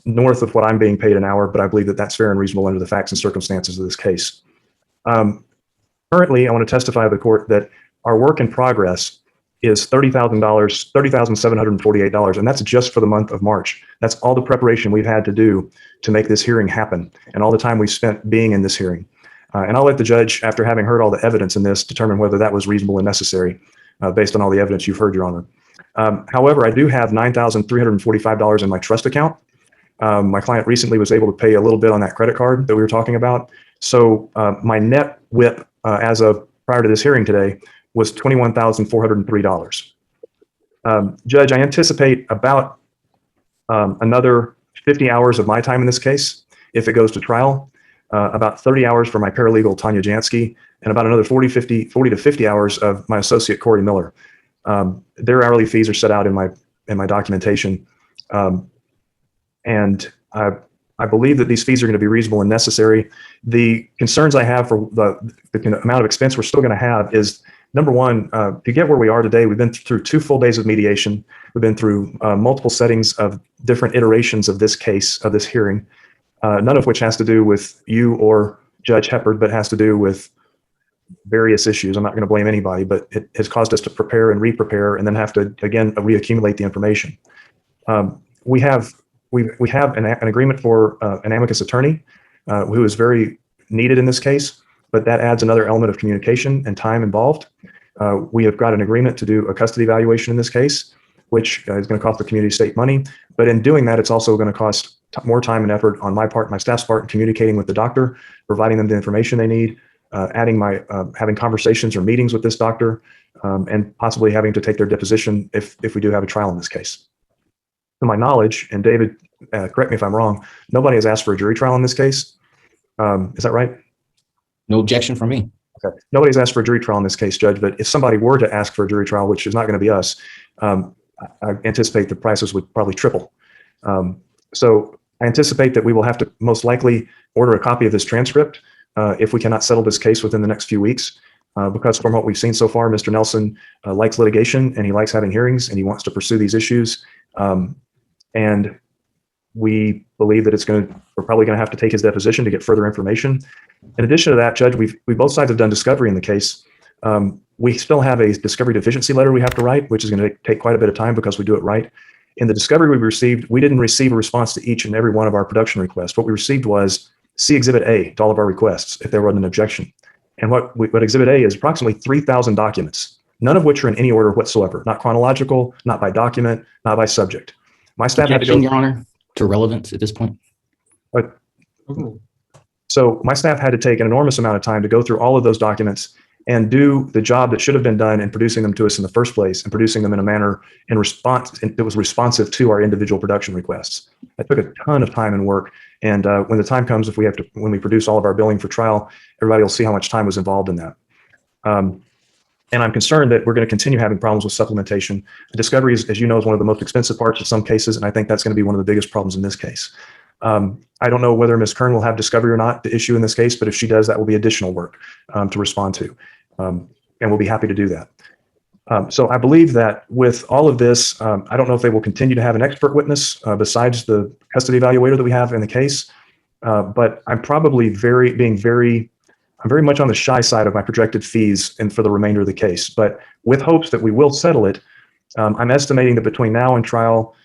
north of what I'm being paid an hour, but I believe that that's fair and reasonable under the facts and circumstances of this case. Currently, I want to testify to the court that our work in progress is $30,748, and that's just for the month of March. That's all the preparation we've had to do to make this hearing happen, and all the time we've spent being in this hearing. And I'll let the judge, after having heard all the evidence in this, determine whether that was reasonable and necessary based on all the evidence you've heard, Your Honor. However, I do have $9,345 in my trust account. My client recently was able to pay a little bit on that credit card that we were talking about. So my net WIP as of prior to this hearing today was $21,403. Judge, I anticipate about another 50 hours of my time in this case if it goes to trial, about 30 hours for my paralegal, Tanya Jansky, and about another 40 to 50 hours of my associate, Corey Miller. Their hourly fees are set out in my documentation. And I believe that these fees are going to be reasonable and necessary. The concerns I have for the amount of expense we're still going to have is, number one, to get where we are today, we've been through 2 full days of mediation. We've been through multiple settings of different iterations of this case, of this hearing, none of which has to do with you or Judge Heppard, but has to do with various issues. I'm not going to blame anybody, but it has caused us to prepare and re-prepare and then have to, again, reaccumulate the information. We have an agreement for an amicus attorney who is very needed in this case, but that adds another element of communication and time involved. We have got an agreement to do a custody evaluation in this case, which is going to cost the community state money. But in doing that, it's also going to cost more time and effort on my part, my staff's part, in communicating with the doctor, providing them the information they need, having conversations or meetings with this doctor, and possibly having to take their deposition if we do have a trial in this case. To my knowledge, and David, correct me if I'm wrong, nobody has asked for a jury trial in this case. Is that right? No objection from me. Okay. Nobody's asked for a jury trial in this case, Judge, but if somebody were to ask for a jury trial, which is not going to be us, I anticipate the prices would probably triple. So I anticipate that we will have to most likely order a copy of this transcript if we cannot settle this case within the next few weeks. Because from what we've seen so far, Mr. Nelson likes litigation and he likes having hearings and he wants to pursue these issues. And we believe that we're probably going to have to take his deposition to get further information. In addition to that, Judge, both sides have done discovery in the case. We still have a discovery deficiency letter we have to write, which is going to take quite a bit of time because we do it right. In the discovery we received, we didn't receive a response to each and every one of our production requests. What we received was see Exhibit A to all of our requests if there wasn't an objection. And what Exhibit A is approximately 3,000 documents, none of which are in any order whatsoever, not chronological, not by document, not by subject. My staff had to go, Your Honor, to relevance at this point. So my staff had to take an enormous amount of time to go through all of those documents and do the job that should have been done in producing them to us in the first place and producing them in a manner that was responsive to our individual production requests. That took a ton of time and work. And when the time comes, when we produce all of our billing for trial, everybody will see how much time was involved in that. And I'm concerned that we're going to continue having problems with supplementation. Discovery, as you know, is one of the most expensive parts of some cases, and I think that's going to be one of the biggest problems in this case. I don't know whether Ms. Kern will have discovery or not to issue in this case, but if she does, that will be additional work to respond to, and we'll be happy to do that. So I believe that with all of this, I don't know if they will continue to have an expert witness besides the custody evaluator that we have in the case, but I'm probably I'm very much on the shy side of my projected fees and for the remainder of the case. But with hopes that we will settle it, I'm estimating that between now and trial,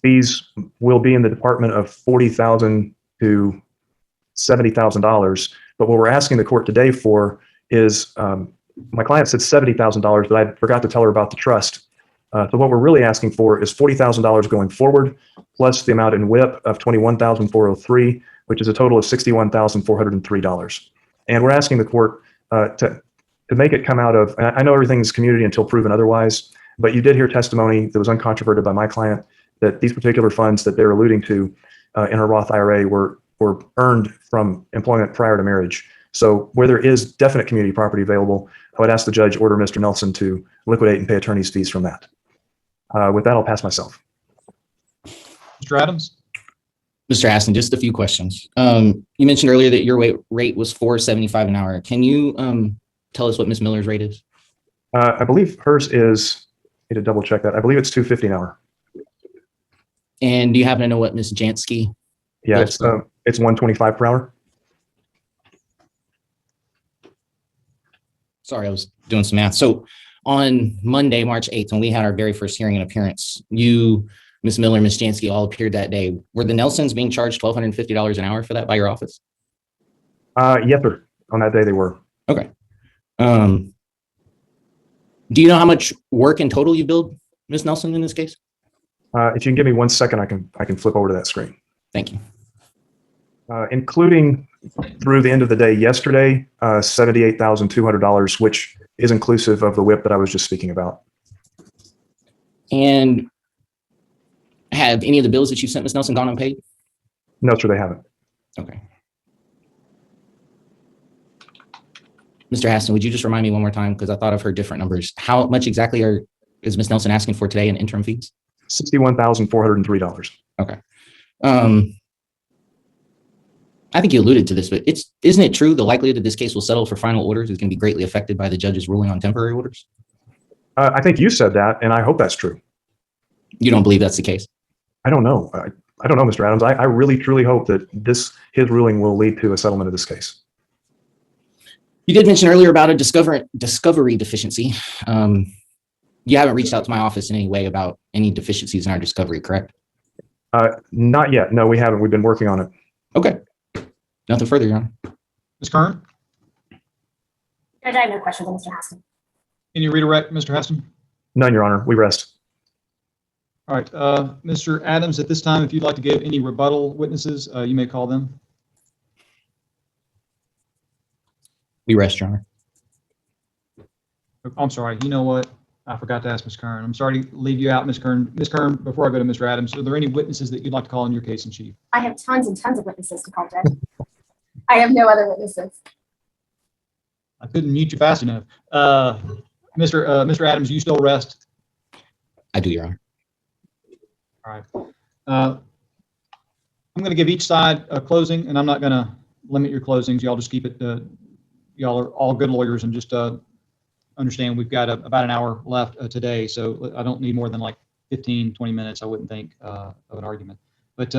fees will be in the department of $40,000 to $70,000. But what we're asking the court today for is, my client said $70,000, but I forgot to tell her about the trust. So what we're really asking for is $40,000 going forward, plus the amount in WIP of $21,403, which is a total of $61,403. And we're asking the court to make it come out of, and I know everything's community until proven otherwise, but you did hear testimony that was uncontroverted by my client that these particular funds that they're alluding to in her Roth IRA were earned from employment prior to marriage. So where there is definite community property available, I would ask the judge order Mr. Nelson to liquidate and pay attorney's fees from that. With that, I'll pass myself. Mr. Adams? Mr. Aston, just a few questions. You mentioned earlier that your rate was $4.75 an hour. Can you tell us what Ms. Miller's rate is? I believe hers is, I need to double check that. I believe it's $2.50 an hour. And do you happen to know what Ms. Jansky? Yeah, it's $125 per hour. Sorry, I was doing some math. So on Monday, March 8th, when we had our very first hearing and appearance, you, Ms. Miller, Ms. Jansky all appeared that day. Were the Nelsons being charged $1,250 an hour for that by your office? Yes, sir. On that day they were. Okay. Do you know how much work in total you billed Ms. Nelson in this case? If you can give me 1 second, I can flip over to that screen. Thank you. Including through the end of the day yesterday, $78,200, which is inclusive of the whip that I was just speaking about. And have any of the bills that you sent, Ms. Nelson, gone unpaid? No, sir, they haven't. Okay. Mr. Haston, would you just remind me one more time, because I thought I've heard different numbers. How much exactly is Ms. Nelson asking for today in interim fees? $61,403. Okay. I think you alluded to this, but isn't it true the likelihood that this case will settle for final orders is going to be greatly affected by the judge's ruling on temporary orders? I think you said that, and I hope that's true. You don't believe that's the case? I don't know. I don't know, Mr. Adams. I really, truly hope that his ruling will lead to a settlement of this case. You did mention earlier about a discovery deficiency. You haven't reached out to my office in any way about any deficiencies in our discovery, correct? Not yet. No, we haven't. We've been working on it. Okay. Nothing further, Your Honor. Ms. Kern, Judge, I have no questions on Mr. Haston. can you redirect Mr. Heston? None, Your Honor. We rest. All right, Mr. Adams, at this time, if you'd like to give any rebuttal witnesses, you may call them. We rest, Your Honor. I'm sorry, you know what? I forgot to ask Ms. Kern. I'm sorry to leave you out, Ms. Kern. Ms. Kern, before I go to Mr. Adams, are there any witnesses that you'd like to call in your case in chief? I have tons and tons of witnesses to call, Judge. I have no other witnesses. I couldn't mute you fast enough. Mr. Adams, you still rest? I do, Your Honor. All right. I'm going to give each side a closing, and I'm not going to limit your closings. Y'all just keep it, y'all are all good lawyers, and just understand we've got about an hour left today, so I don't need more than like 15, 20 minutes, I wouldn't think, of an argument. But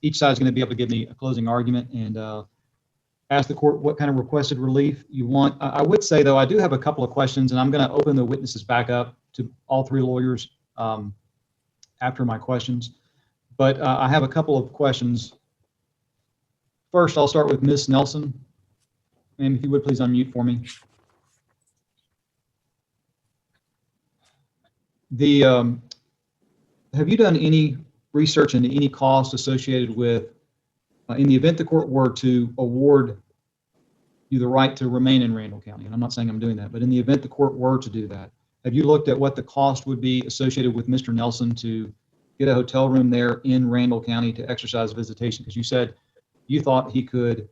each side is going to be able to give me a closing argument and ask the court what kind of requested relief you want. I would say, though, I do have a couple of questions, and I'm going to open the witnesses back up to all three lawyers after my questions. But I have a couple of questions. First, I'll start with Ms. Nelson. And if you would please unmute for me. Have you done any research into any cost associated with, in the event the court were to award you the right to remain in Randall County, and I'm not saying I'm doing that, but in the event the court were to do that, have you looked at what the cost would be associated with Mr. Nelson to get a hotel room there in Randall County to exercise visitation? Because you said you thought he could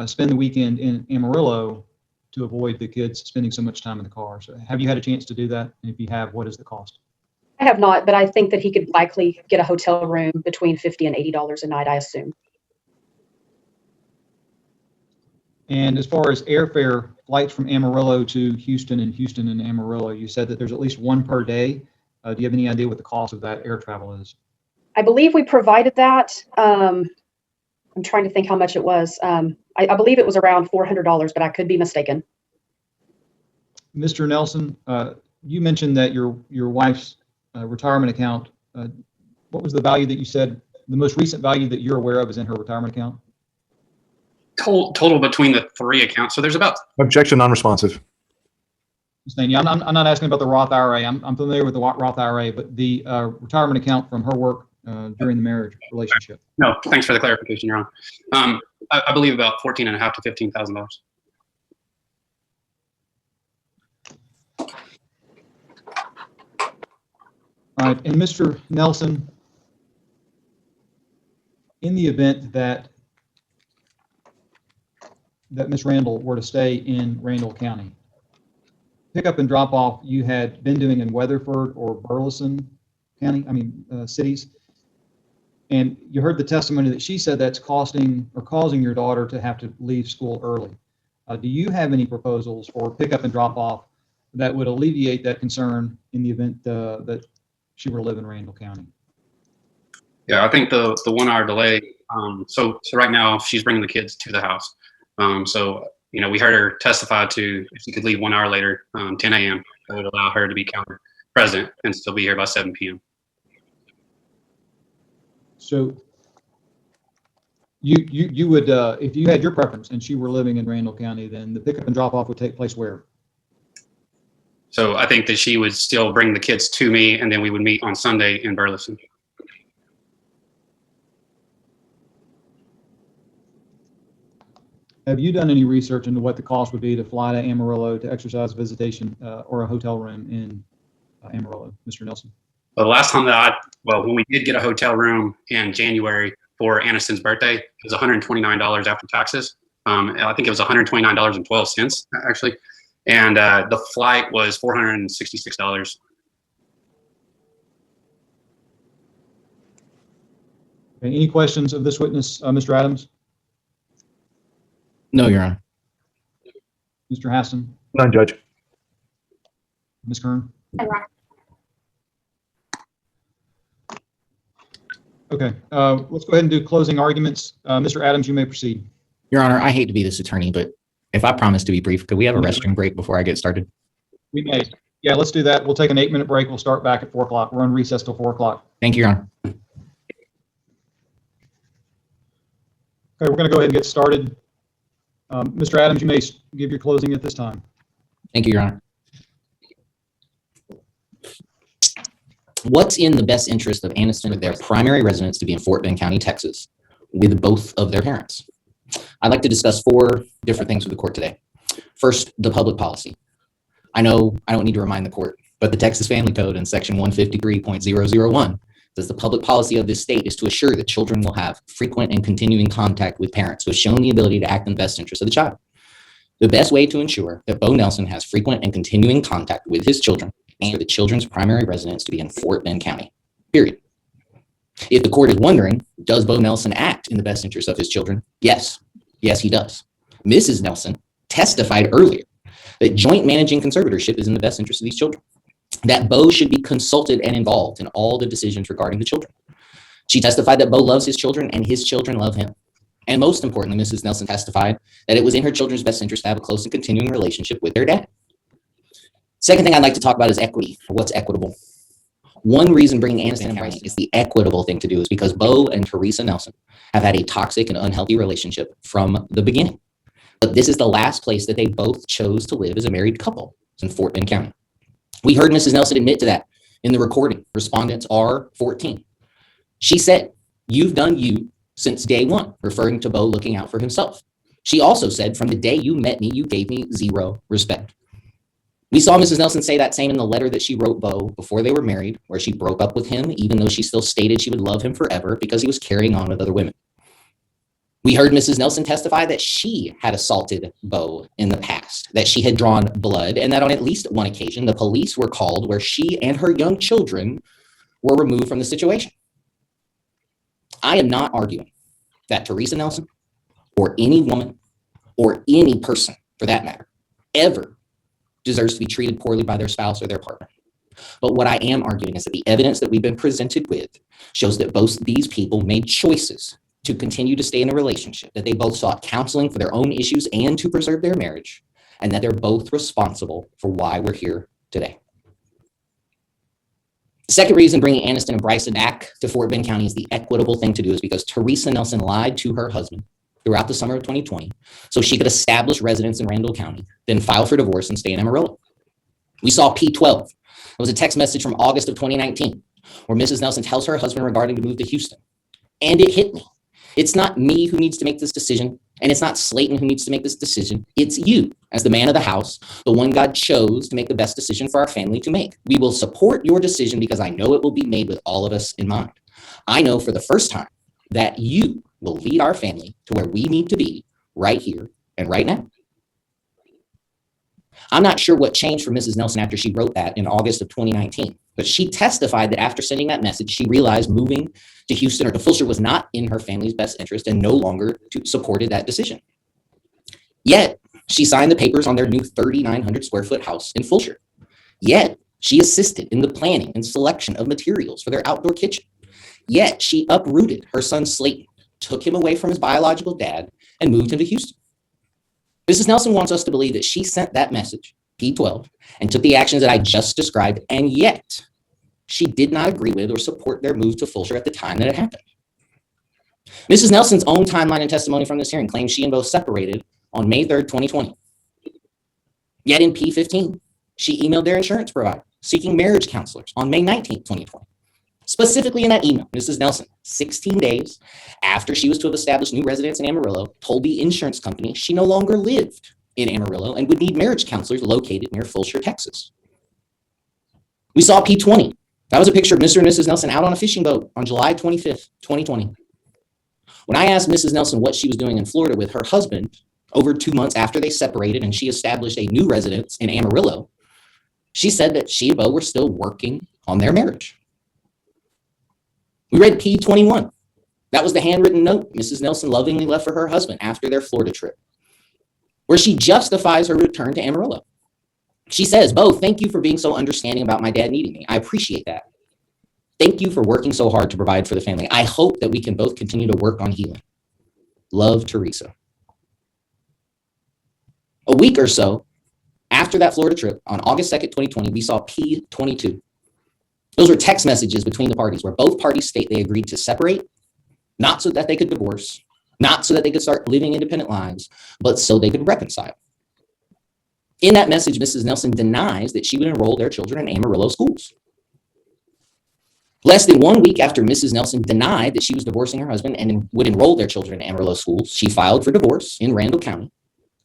spend the weekend in Amarillo to avoid the kids spending so much time in the car. So have you had a chance to do that? And if you have, what is the cost? I have not, but I think that he could likely get a hotel room between $50 and $80 a night, I assume. And as far as airfare flights from Amarillo to Houston and Houston and Amarillo, you said that there's at least one per day. Do you have any idea what the cost of that air travel is? I believe we provided that. I'm trying to think how much it was. I believe it was around $400, but I could be mistaken. Mr. Nelson, you mentioned that your wife's retirement account, what was the value that you said, the most recent value that you're aware of is in her retirement account? Total between the three accounts. So there's about. Objection, non-responsive. Yeah, I'm not asking about the Roth IRA. I'm familiar with the Roth IRA, but the retirement account from her work during the marriage relationship. No, thanks for the clarification, Your Honor. I believe about $14,500 to $15,000. All right, and Mr. Nelson, in the event that Ms. Randall were to stay in Randall County, pickup and drop off you had been doing in Weatherford or Burleson County, cities, and you heard the testimony that she said that's costing or causing your daughter to have to leave school early. Do you have any proposals for pickup and drop off that would alleviate that concern in the event that she were to live in Randall County? Yeah, I think the 1 hour delay. So right now she's bringing the kids to the house. So we heard her testify to if she could leave 1 hour later, 10 a.m. That would allow her to be counted present and still be here by 7 p.m. So you would, if you had your preference and she were living in Randall County, then the pickup and drop off would take place where? So I think that she would still bring the kids to me, and then we would meet on Sunday in Burleson. Have you done any research into what the cost would be to fly to Amarillo to exercise visitation or a hotel room in Amarillo, Mr. Nelson? The last time when we did get a hotel room in January for Aniston's birthday, it was $129 after taxes. I think it was $129.12 actually. And the flight was $466. Okay, any questions of this witness, Mr. Adams? No, Your Honor. Mr. Haston? None, Judge. Ms. Kern? Okay, let's go ahead and do closing arguments. Mr. Adams, you may proceed. Your Honor, I hate to be this attorney, but if I promise to be brief, could we have a restroom break before I get started? We may. Yeah, let's do that. We'll take an 8-minute break. We'll start back at 4 o'clock. We're on recess till 4 o'clock. Thank you, Your Honor. Okay, we're going to go ahead and get started. Mr. Adams, you may give your closing at this time. Thank you, Your Honor. What's in the best interest of Aniston and their primary residence to be in Fort Bend County, Texas, with both of their parents? I'd like to discuss 4 different things with the court today. First, the public policy. I know I don't need to remind the court, but the Texas Family Code in section 153.001 says the public policy of this state is to assure that children will have frequent and continuing contact with parents who have shown the ability to act in the best interest of the child. The best way to ensure that Bo Nelson has frequent and continuing contact with his children and for the children's primary residence to be in Fort Bend County, period. If the court is wondering, does Bo Nelson act in the best interest of his children? Yes. Yes, he does. Mrs. Nelson testified earlier that joint managing conservatorship is in the best interest of these children, that Bo should be consulted and involved in all the decisions regarding the children. She testified that Bo loves his children and his children love him. And most importantly, Mrs. Nelson testified that it was in her children's best interest to have a close and continuing relationship with their dad. Second thing I'd like to talk about is equity, or what's equitable. One reason bringing Aniston and Bryce is the equitable thing to do is because Bo and Teresa Nelson have had a toxic and unhealthy relationship from the beginning. But this is the last place that they both chose to live as a married couple in Fort Bend County. We heard Mrs. Nelson admit to that in the recording, respondents R14. She said, "You've done you since day one," referring to Bo looking out for himself. She also said, "From the day you met me, you gave me zero respect." We saw Mrs. Nelson say that same in the letter that she wrote Bo before they were married, where she broke up with him, even though she still stated she would love him forever because he was carrying on with other women. We heard Mrs. Nelson testify that she had assaulted Bo in the past, that she had drawn blood, and that on at least one occasion, the police were called where she and her young children were removed from the situation. I am not arguing that Teresa Nelson or any woman or any person for that matter ever deserves to be treated poorly by their spouse or their partner. But what I am arguing is that the evidence that we've been presented with shows that both these people made choices to continue to stay in a relationship, that they both sought counseling for their own issues and to preserve their marriage, and that they're both responsible for why we're here today. The second reason bringing Aniston and Bryson back to Fort Bend County is the equitable thing to do is because Teresa Nelson lied to her husband throughout the summer of 2020 so she could establish residence in Randall County, then file for divorce and stay in Amarillo. We saw P12. It was a text message from August of 2019 where Mrs. Nelson tells her husband regarding to move to Houston. And it hit me. It's not me who needs to make this decision, and it's not Slayton who needs to make this decision. It's you, as the man of the house, the one God chose to make the best decision for our family to make. We will support your decision because I know it will be made with all of us in mind. I know for the first time that you will lead our family to where we need to be right here and right now. I'm not sure what changed for Mrs. Nelson after she wrote that in August of 2019, but she testified that after sending that message, she realized moving to Houston or to Fulshear was not in her family's best interest and no longer supported that decision. Yet, she signed the papers on their new 3,900 square foot house in Fulshear. Yet, she assisted in the planning and selection of materials for their outdoor kitchen. Yet, she uprooted her son Slayton, took him away from his biological dad, and moved him to Houston. Mrs. Nelson wants us to believe that she sent that message, P12, and took the actions that I just described, and yet she did not agree with or support their move to Fulshear at the time that it happened. Mrs. Nelson's own timeline and testimony from this hearing claims she and Bo separated on May 3rd, 2020. Yet in P15, she emailed their insurance provider seeking marriage counselors on May 19th, 2020. Specifically in that email, Mrs. Nelson, 16 days after she was to have established new residence in Amarillo, told the insurance company she no longer lived in Amarillo and would need marriage counselors located near Fulshire, Texas. We saw P20. That was a picture of Mr. and Mrs. Nelson out on a fishing boat on July 25th, 2020. When I asked Mrs. Nelson what she was doing in Florida with her husband over 2 months after they separated and she established a new residence in Amarillo, she said that she and Bo were still working on their marriage. We read P21. That was the handwritten note Mrs. Nelson lovingly left for her husband after their Florida trip, where she justifies her return to Amarillo. She says, Bo, thank you for being so understanding about my dad needing me. I appreciate that. Thank you for working so hard to provide for the family. I hope that we can both continue to work on healing. Love, Teresa. A week or so after that Florida trip, on August 2nd, 2020, we saw P22. Those were text messages between the parties where both parties state they agreed to separate, not so that they could divorce, not so that they could start living independent lives, but so they could reconcile. In that message, Mrs. Nelson denies that she would enroll their children in Amarillo schools. Less than 1 week after Mrs. Nelson denied that she was divorcing her husband and would enroll their children in Amarillo schools, she filed for divorce in Randall County,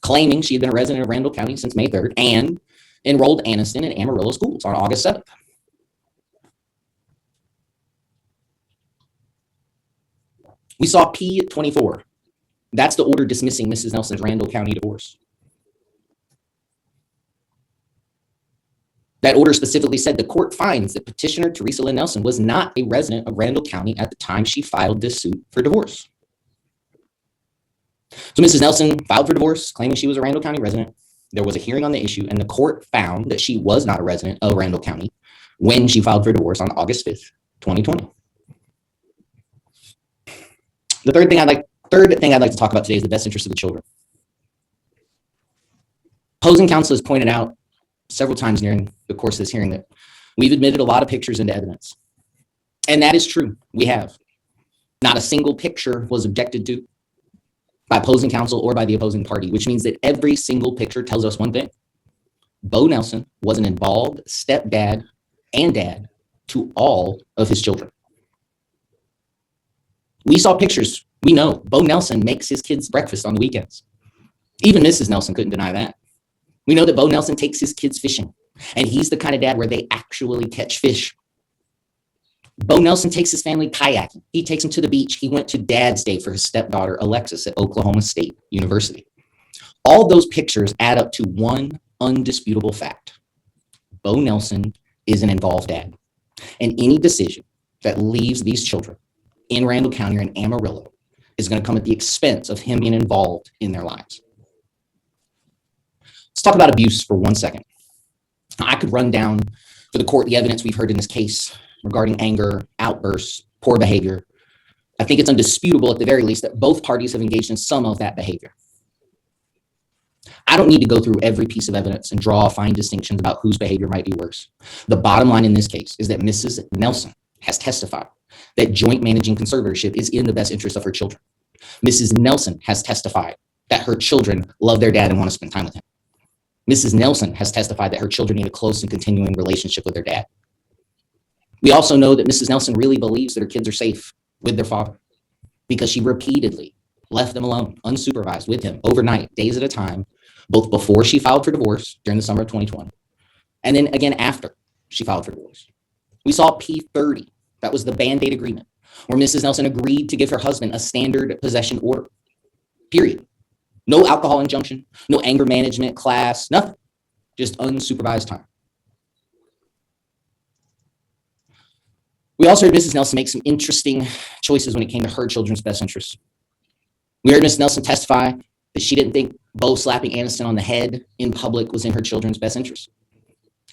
claiming she had been a resident of Randall County since May 3rd and enrolled Aniston in Amarillo schools on August 7th. We saw P24. That's the order dismissing Mrs. Nelson's Randall County divorce. That order specifically said the court finds that petitioner Teresa Lynn Nelson was not a resident of Randall County at the time she filed this suit for divorce. So Mrs. Nelson filed for divorce, claiming she was a Randall County resident. There was a hearing on the issue, and the court found that she was not a resident of Randall County when she filed for divorce on August 5th, 2020. The third thing I'd like to talk about today is the best interest of the children. Opposing counsel has pointed out several times during the course of this hearing that we've admitted a lot of pictures into evidence. And that is true. We have. Not a single picture was objected to by opposing counsel or by the opposing party, which means that every single picture tells us one thing. Bo Nelson was an involved stepdad and dad to all of his children. We saw pictures. We know Bo Nelson makes his kids breakfast on the weekends. Even Mrs. Nelson couldn't deny that. We know that Bo Nelson takes his kids fishing, and he's the kind of dad where they actually catch fish. Bo Nelson takes his family kayaking. He takes them to the beach. He went to Dad's Day for his stepdaughter, Alexis, at Oklahoma State University. All those pictures add up to one undisputable fact. Bo Nelson is an involved dad, and any decision that leaves these children in Randall County or in Amarillo is going to come at the expense of him being involved in their lives. Let's talk about abuse for 1 second. I could run down for the court the evidence we've heard in this case regarding anger, outbursts, poor behavior. I think it's undisputable at the very least that both parties have engaged in some of that behavior. I don't need to go through every piece of evidence and draw fine distinctions about whose behavior might be worse. The bottom line in this case is that Mrs. Nelson has testified that joint managing conservatorship is in the best interest of her children. Mrs. Nelson has testified that her children love their dad and want to spend time with him. Mrs. Nelson has testified that her children need a close and continuing relationship with their dad. We also know that Mrs. Nelson really believes that her kids are safe with their father because she repeatedly left them alone, unsupervised with him overnight, days at a time, both before she filed for divorce during the summer of 2020, and then again after she filed for divorce. We saw P30. That was the Band-Aid agreement, where Mrs. Nelson agreed to give her husband a standard possession order, period. No alcohol injunction, no anger management class, nothing, just unsupervised time. We also heard Mrs. Nelson make some interesting choices when it came to her children's best interests. We heard Mrs. Nelson testify that she didn't think Bo slapping Aniston on the head in public was in her children's best interest.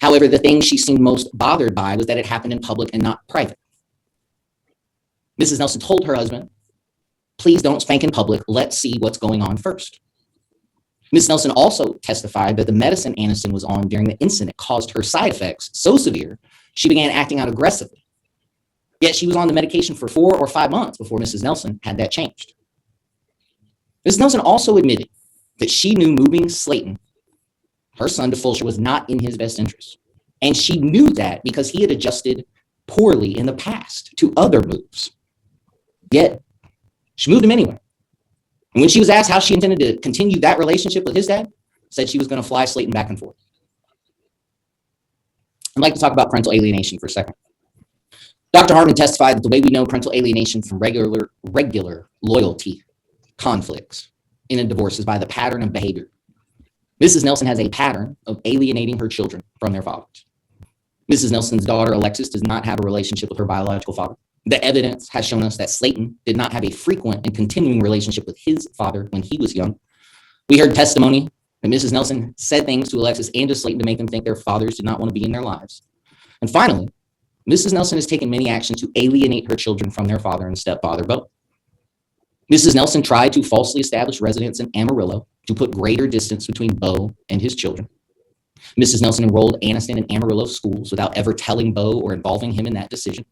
However, the thing she seemed most bothered by was that it happened in public and not private. Mrs. Nelson told her husband, please don't spank in public. Let's see what's going on first. Ms. Nelson also testified that the medicine Aniston was on during the incident caused her side effects so severe, she began acting out aggressively. Yet she was on the medication for 4 or 5 months before Mrs. Nelson had that changed. Ms. Nelson also admitted that she knew moving Slayton, her son, to Fulshire was not in his best interest. And she knew that because he had adjusted poorly in the past to other moves. Yet, she moved him anyway. And when she was asked how she intended to continue that relationship with his dad, said she was going to fly Slayton back and forth. I'd like to talk about parental alienation for a second. Dr. Harmon testified that the way we know parental alienation from regular loyalty conflicts in a divorce is by the pattern of behavior. Mrs. Nelson has a pattern of alienating her children from their fathers. Mrs. Nelson's daughter, Alexis, does not have a relationship with her biological father. The evidence has shown us that Slayton did not have a frequent and continuing relationship with his father when he was young. We heard testimony that Mrs. Nelson said things to Alexis and to Slayton to make them think their fathers did not want to be in their lives. And finally, Mrs. Nelson has taken many actions to alienate her children from their father and stepfather both. Mrs. Nelson tried to falsely establish residence in Amarillo to put greater distance between Bo and his children. Mrs. Nelson enrolled Aniston in Amarillo schools without ever telling Bo or involving him in that decision.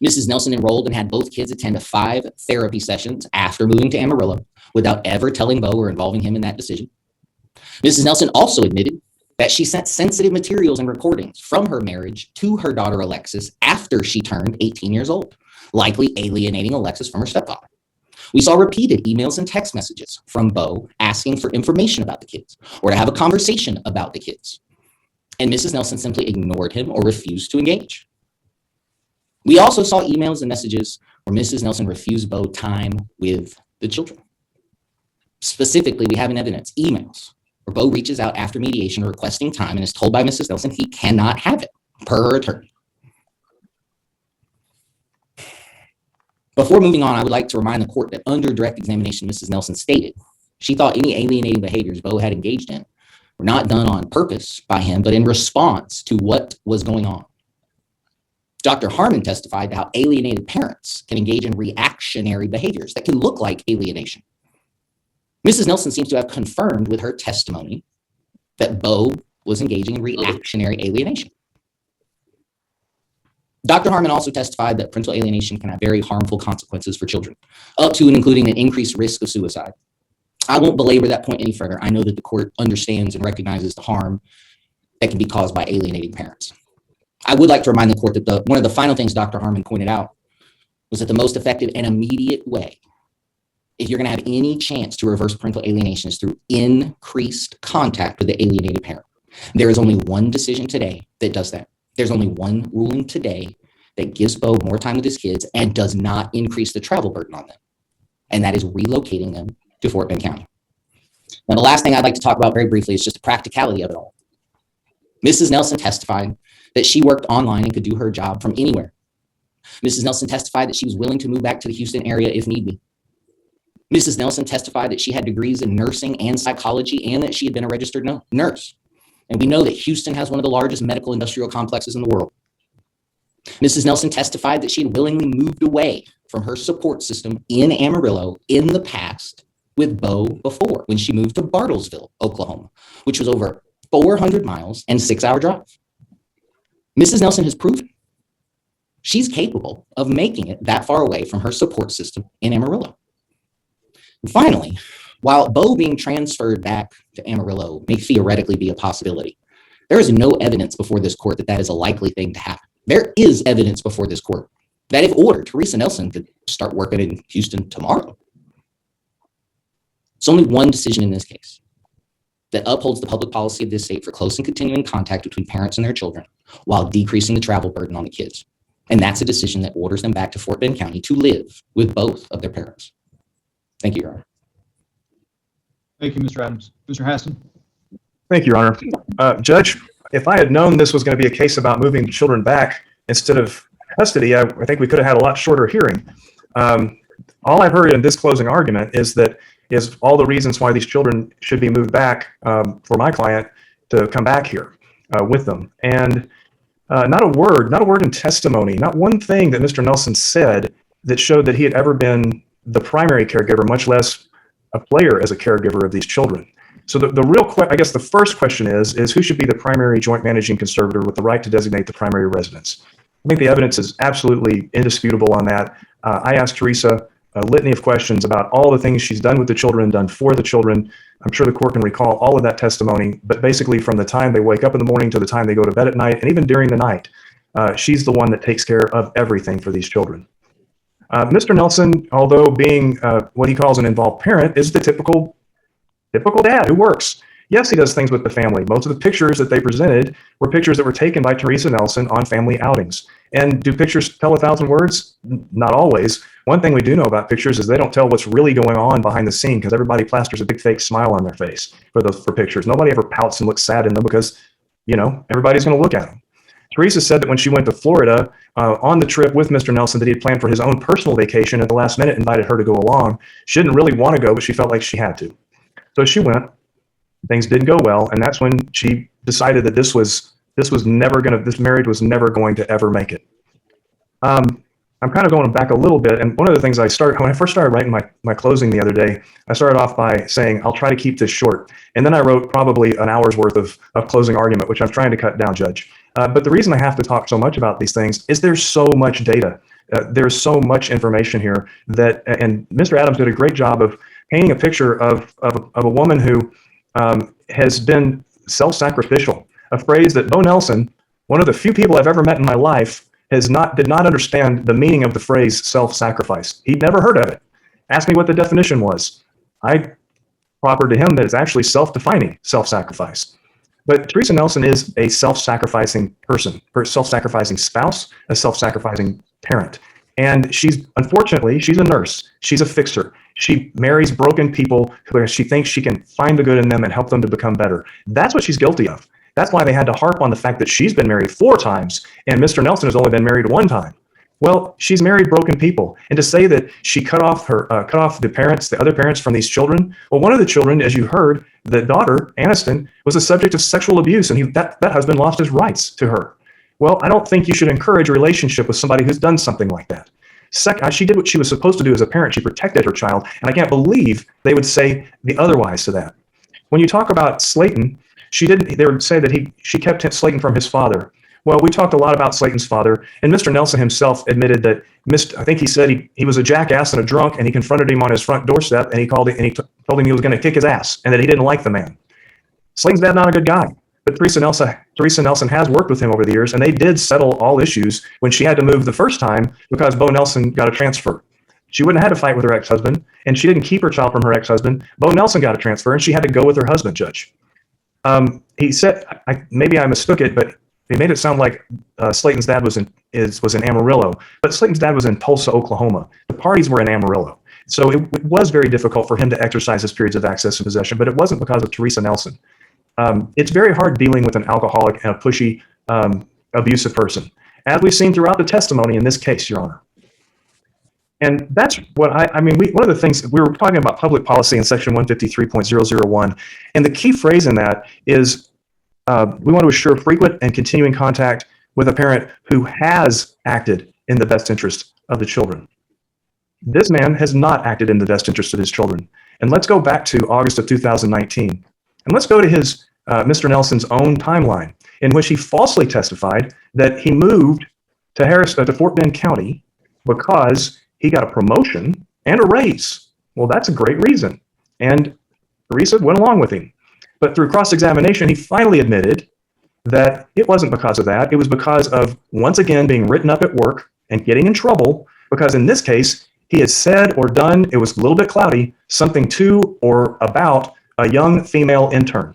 Mrs. Nelson enrolled and had both kids attend 5 therapy sessions after moving to Amarillo without ever telling Bo or involving him in that decision. Mrs. Nelson also admitted that she sent sensitive materials and recordings from her marriage to her daughter Alexis after she turned 18 years old, likely alienating Alexis from her stepfather. We saw repeated emails and text messages from Bo asking for information about the kids or to have a conversation about the kids. And Mrs. Nelson simply ignored him or refused to engage. We also saw emails and messages where Mrs. Nelson refused Bo time with the children. Specifically, we have in evidence emails where Bo reaches out after mediation requesting time and is told by Mrs. Nelson he cannot have it, per her attorney. Before moving on, I would like to remind the court that under direct examination, Mrs. Nelson stated she thought any alienating behaviors Bo had engaged in were not done on purpose by him, but in response to what was going on. Dr. Harmon testified to how alienated parents can engage in reactionary behaviors that can look like alienation. Mrs. Nelson seems to have confirmed with her testimony that Bo was engaging in reactionary alienation. Dr. Harmon also testified that parental alienation can have very harmful consequences for children, up to and including an increased risk of suicide. I won't belabor that point any further. I know that the court understands and recognizes the harm that can be caused by alienating parents. I would like to remind the court that one of the final things Dr. Harmon pointed out was that the most effective and immediate way, if you're going to have any chance to reverse parental alienation, is through increased contact with the alienated parent. There is only one decision today that does that. There's only one ruling today that gives Bo more time with his kids and does not increase the travel burden on them. And that is relocating them to Fort Bend County. Now, the last thing I'd like to talk about very briefly is just the practicality of it all. Mrs. Nelson testified that she worked online and could do her job from anywhere. Mrs. Nelson testified that she was willing to move back to the Houston area if need be. Mrs. Nelson testified that she had degrees in nursing and psychology and that she had been a registered nurse. And we know that Houston has one of the largest medical industrial complexes in the world. Mrs. Nelson testified that she had willingly moved away from her support system in Amarillo in the past with Bo before, when she moved to Bartlesville, Oklahoma, which was over 400 miles and 6-hour drive. Mrs. Nelson has proven she's capable of making it that far away from her support system in Amarillo. And finally, while Bo being transferred back to Amarillo may theoretically be a possibility, there is no evidence before this court that that is a likely thing to happen. There is evidence before this court that if ordered, Teresa Nelson could start working in Houston tomorrow. It's only one decision in this case that upholds the public policy of this state for close and continuing contact between parents and their children while decreasing the travel burden on the kids. And that's a decision that orders them back to Fort Bend County to live with both of their parents. Thank you, Your Honor. Thank you, Mr. Adams. Mr. Hassan. Thank you, Your Honor. Judge, if I had known this was going to be a case about moving children back instead of custody, I think we could have had a lot shorter hearing. All I've heard in this closing argument is all the reasons why these children should be moved back for my client to come back here with them. And not a word in testimony, not one thing that Mr. Nelson said that showed that he had ever been the primary caregiver, much less a player as a caregiver of these children. So I guess the first question is who should be the primary joint managing conservator with the right to designate the primary residence? I think the evidence is absolutely indisputable on that. I asked Teresa a litany of questions about all the things she's done with the children, done for the children. I'm sure the court can recall all of that testimony, but basically from the time they wake up in the morning to the time they go to bed at night, and even during the night, she's the one that takes care of everything for these children. Mr. Nelson, although being what he calls an involved parent, is the typical dad who works. Yes, he does things with the family. Most of the pictures that they presented were pictures that were taken by Teresa Nelson on family outings. And do pictures tell 1,000 words? Not always. One thing we do know about pictures is they don't tell what's really going on behind the scene, because everybody plasters a big fake smile on their face for pictures. Nobody ever pouts and looks sad in them because, everybody's going to look at them. Teresa said that when she went to Florida on the trip with Mr. Nelson that he had planned for his own personal vacation, at the last minute invited her to go along. She didn't really want to go, but she felt like she had to. So she went. Things didn't go well, and that's when she decided that this marriage was never going to ever make it. I'm kind of going back a little bit, and one of the things when I first started writing my closing the other day, I started off by saying, I'll try to keep this short. And then I wrote probably an hour's worth of closing argument, which I'm trying to cut down, Judge. But the reason I have to talk so much about these things is there's so much data. There's so much information here and Mr. Adams did a great job of painting a picture of a woman who has been self-sacrificial, a phrase that Bo Nelson, one of the few people I've ever met in my life, did not understand the meaning of the phrase self-sacrifice. He'd never heard of it. Asked me what the definition was. I proffered to him that it's actually self-defining self-sacrifice. But Teresa Nelson is a self-sacrificing person, a self-sacrificing spouse, a self-sacrificing parent. And unfortunately, she's a nurse. She's a fixer. She marries broken people because she thinks she can find the good in them and help them to become better. That's what she's guilty of. That's why they had to harp on the fact that she's been married 4 times and Mr. Nelson has only been married 1 time. Well, she's married broken people. And to say that she cut off the other parents from these children, well, one of the children, as you heard, the daughter, Aniston, was the subject of sexual abuse, and that husband lost his rights to her. Well, I don't think you should encourage a relationship with somebody who's done something like that. She did what she was supposed to do as a parent. She protected her child, and I can't believe they would say the otherwise to that. When you talk about Slayton, they would say that she kept Slayton from his father. Well, we talked a lot about Slayton's father, and Mr. Nelson himself admitted that I think he said he was a jackass and a drunk, and he confronted him on his front doorstep, and he told him he was going to kick his ass, and that he didn't like the man. Slayton's dad not a good guy, but Teresa Nelson has worked with him over the years, and they did settle all issues when she had to move the first time because Bo Nelson got a transfer. She wouldn't have had to fight with her ex-husband, and she didn't keep her child from her ex-husband. Bo Nelson got a transfer, and she had to go with her husband, Judge. He said, maybe I mistook it, but he made it sound like Slayton's dad was in Amarillo, but Slayton's dad was in Tulsa, Oklahoma. The parties were in Amarillo. So it was very difficult for him to exercise his periods of access and possession, but it wasn't because of Teresa Nelson. It's very hard dealing with an alcoholic and a pushy, abusive person, as we've seen throughout the testimony in this case, Your Honor. And that's what one of the things, we were talking about public policy in section 153.001, and the key phrase in that is we want to assure frequent and continuing contact with a parent who has acted in the best interest of the children. This man has not acted in the best interest of his children. And let's go back to August of 2019. And let's go to his Mr. Nelson's own timeline, in which he falsely testified that he moved to Fort Bend County because he got a promotion and a raise. Well, that's a great reason. And Teresa went along with him. But through cross-examination, he finally admitted that it wasn't because of that. It was because of, once again, being written up at work and getting in trouble, because in this case, he had said or done, it was a little bit cloudy, something to or about a young female intern.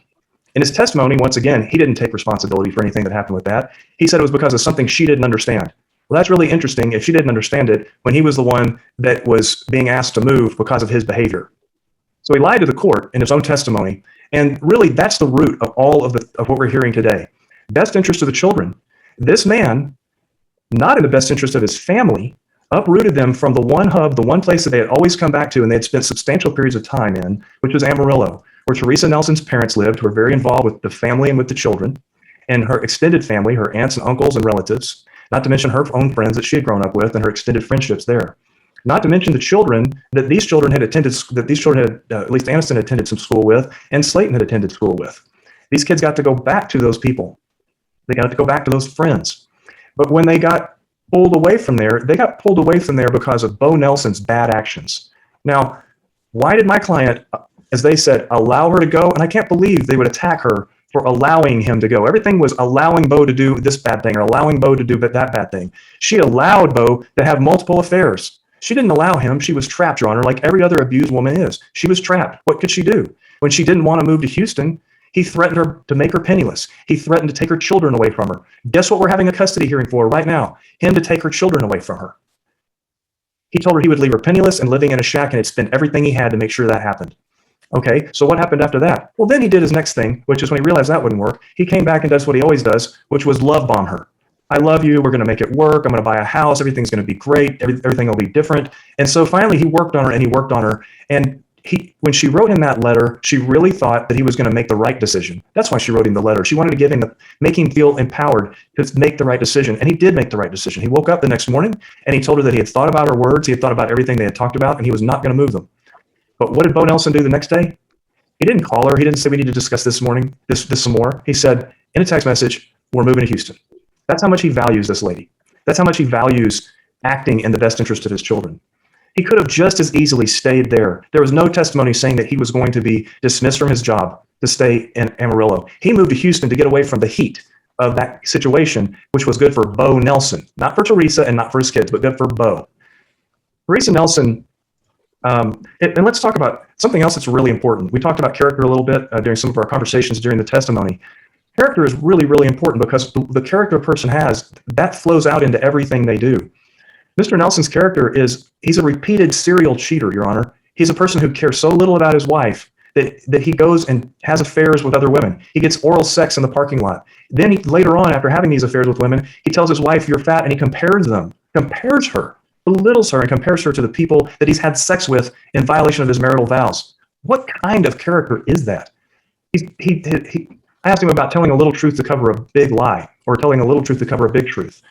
In his testimony, once again, he didn't take responsibility for anything that happened with that. He said it was because of something she didn't understand. Well, that's really interesting if she didn't understand it when he was the one that was being asked to move because of his behavior. So he lied to the court in his own testimony. And really, that's the root of all of what we're hearing today. Best interest of the children. This man, not in the best interest of his family, uprooted them from the one hub, the one place that they had always come back to and they had spent substantial periods of time in, which was Amarillo, where Teresa Nelson's parents lived, who were very involved with the family and with the children, and her extended family, her aunts and uncles and relatives, not to mention her own friends that she had grown up with and her extended friendships there. Not to mention the children that these children had attended, at least Aniston had attended some school with, and Slayton had attended school with. These kids got to go back to those people. They got to go back to those friends. But when they got pulled away from there, they got pulled away from there because of Bo Nelson's bad actions. Now, why did my client, as they said, allow her to go? And I can't believe they would attack her for allowing him to go. Everything was allowing Bo to do this bad thing or allowing Bo to do that bad thing. She allowed Bo to have multiple affairs. She didn't allow him. She was trapped, Your Honor, like every other abused woman is. She was trapped. What could she do? When she didn't want to move to Houston, he threatened her to make her penniless. He threatened to take her children away from her. Guess what we're having a custody hearing for right now? Him to take her children away from her. He told her he would leave her penniless and living in a shack, and he'd spend everything he had to make sure that happened. Okay, so what happened after that? Well, then he did his next thing, which is when he realized that wouldn't work, he came back and does what he always does, which was love bomb her. I love you. We're going to make it work. I'm going to buy a house. Everything's going to be great. Everything will be different. And so finally he worked on her and he worked on her. And when she wrote him that letter, she really thought that he was going to make the right decision. That's why she wrote him the letter. She wanted to make him feel empowered to make the right decision. And he did make the right decision. He woke up the next morning and he told her that he had thought about her words. He had thought about everything they had talked about, and he was not going to move them. But what did Bo Nelson do the next day? He didn't call her. He didn't say we need to discuss this morning, this some more. He said in a text message, we're moving to Houston. That's how much he values this lady. That's how much he values acting in the best interest of his children. He could have just as easily stayed there. There was no testimony saying that he was going to be dismissed from his job to stay in Amarillo. He moved to Houston to get away from the heat of that situation, which was good for Bo Nelson, not for Teresa and not for his kids, but good for Bo. Teresa Nelson, and let's talk about something else that's really important. We talked about character a little bit during some of our conversations during the testimony. Character is really, really important because the character a person has, that flows out into everything they do. Mr. Nelson's character he's a repeated serial cheater, Your Honor. He's a person who cares so little about his wife that he goes and has affairs with other women. He gets oral sex in the parking lot. Then later on, after having these affairs with women, he tells his wife, you're fat, and he compares her, belittles her, and compares her to the people that he's had sex with in violation of his marital vows. What kind of character is that? I asked him about telling a little truth to cover a big lie, or telling a little truth to cover a big truth.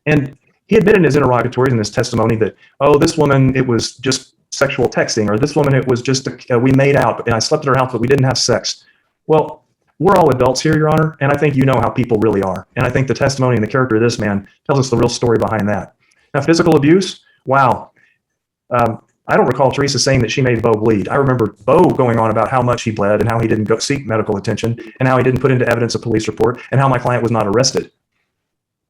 And he admitted in his interrogatories in his testimony that, oh, this woman, it was just sexual texting, or this woman, it was just, we made out, and I slept at her house, but we didn't have sex. Well, we're all adults here, Your Honor, and I think you know how people really are. And I think the testimony and the character of this man tells us the real story behind that. Now, physical abuse, wow. I don't recall Teresa saying that she made Bo bleed. I remember Bo going on about how much he bled and how he didn't go seek medical attention and how he didn't put into evidence a police report and how my client was not arrested.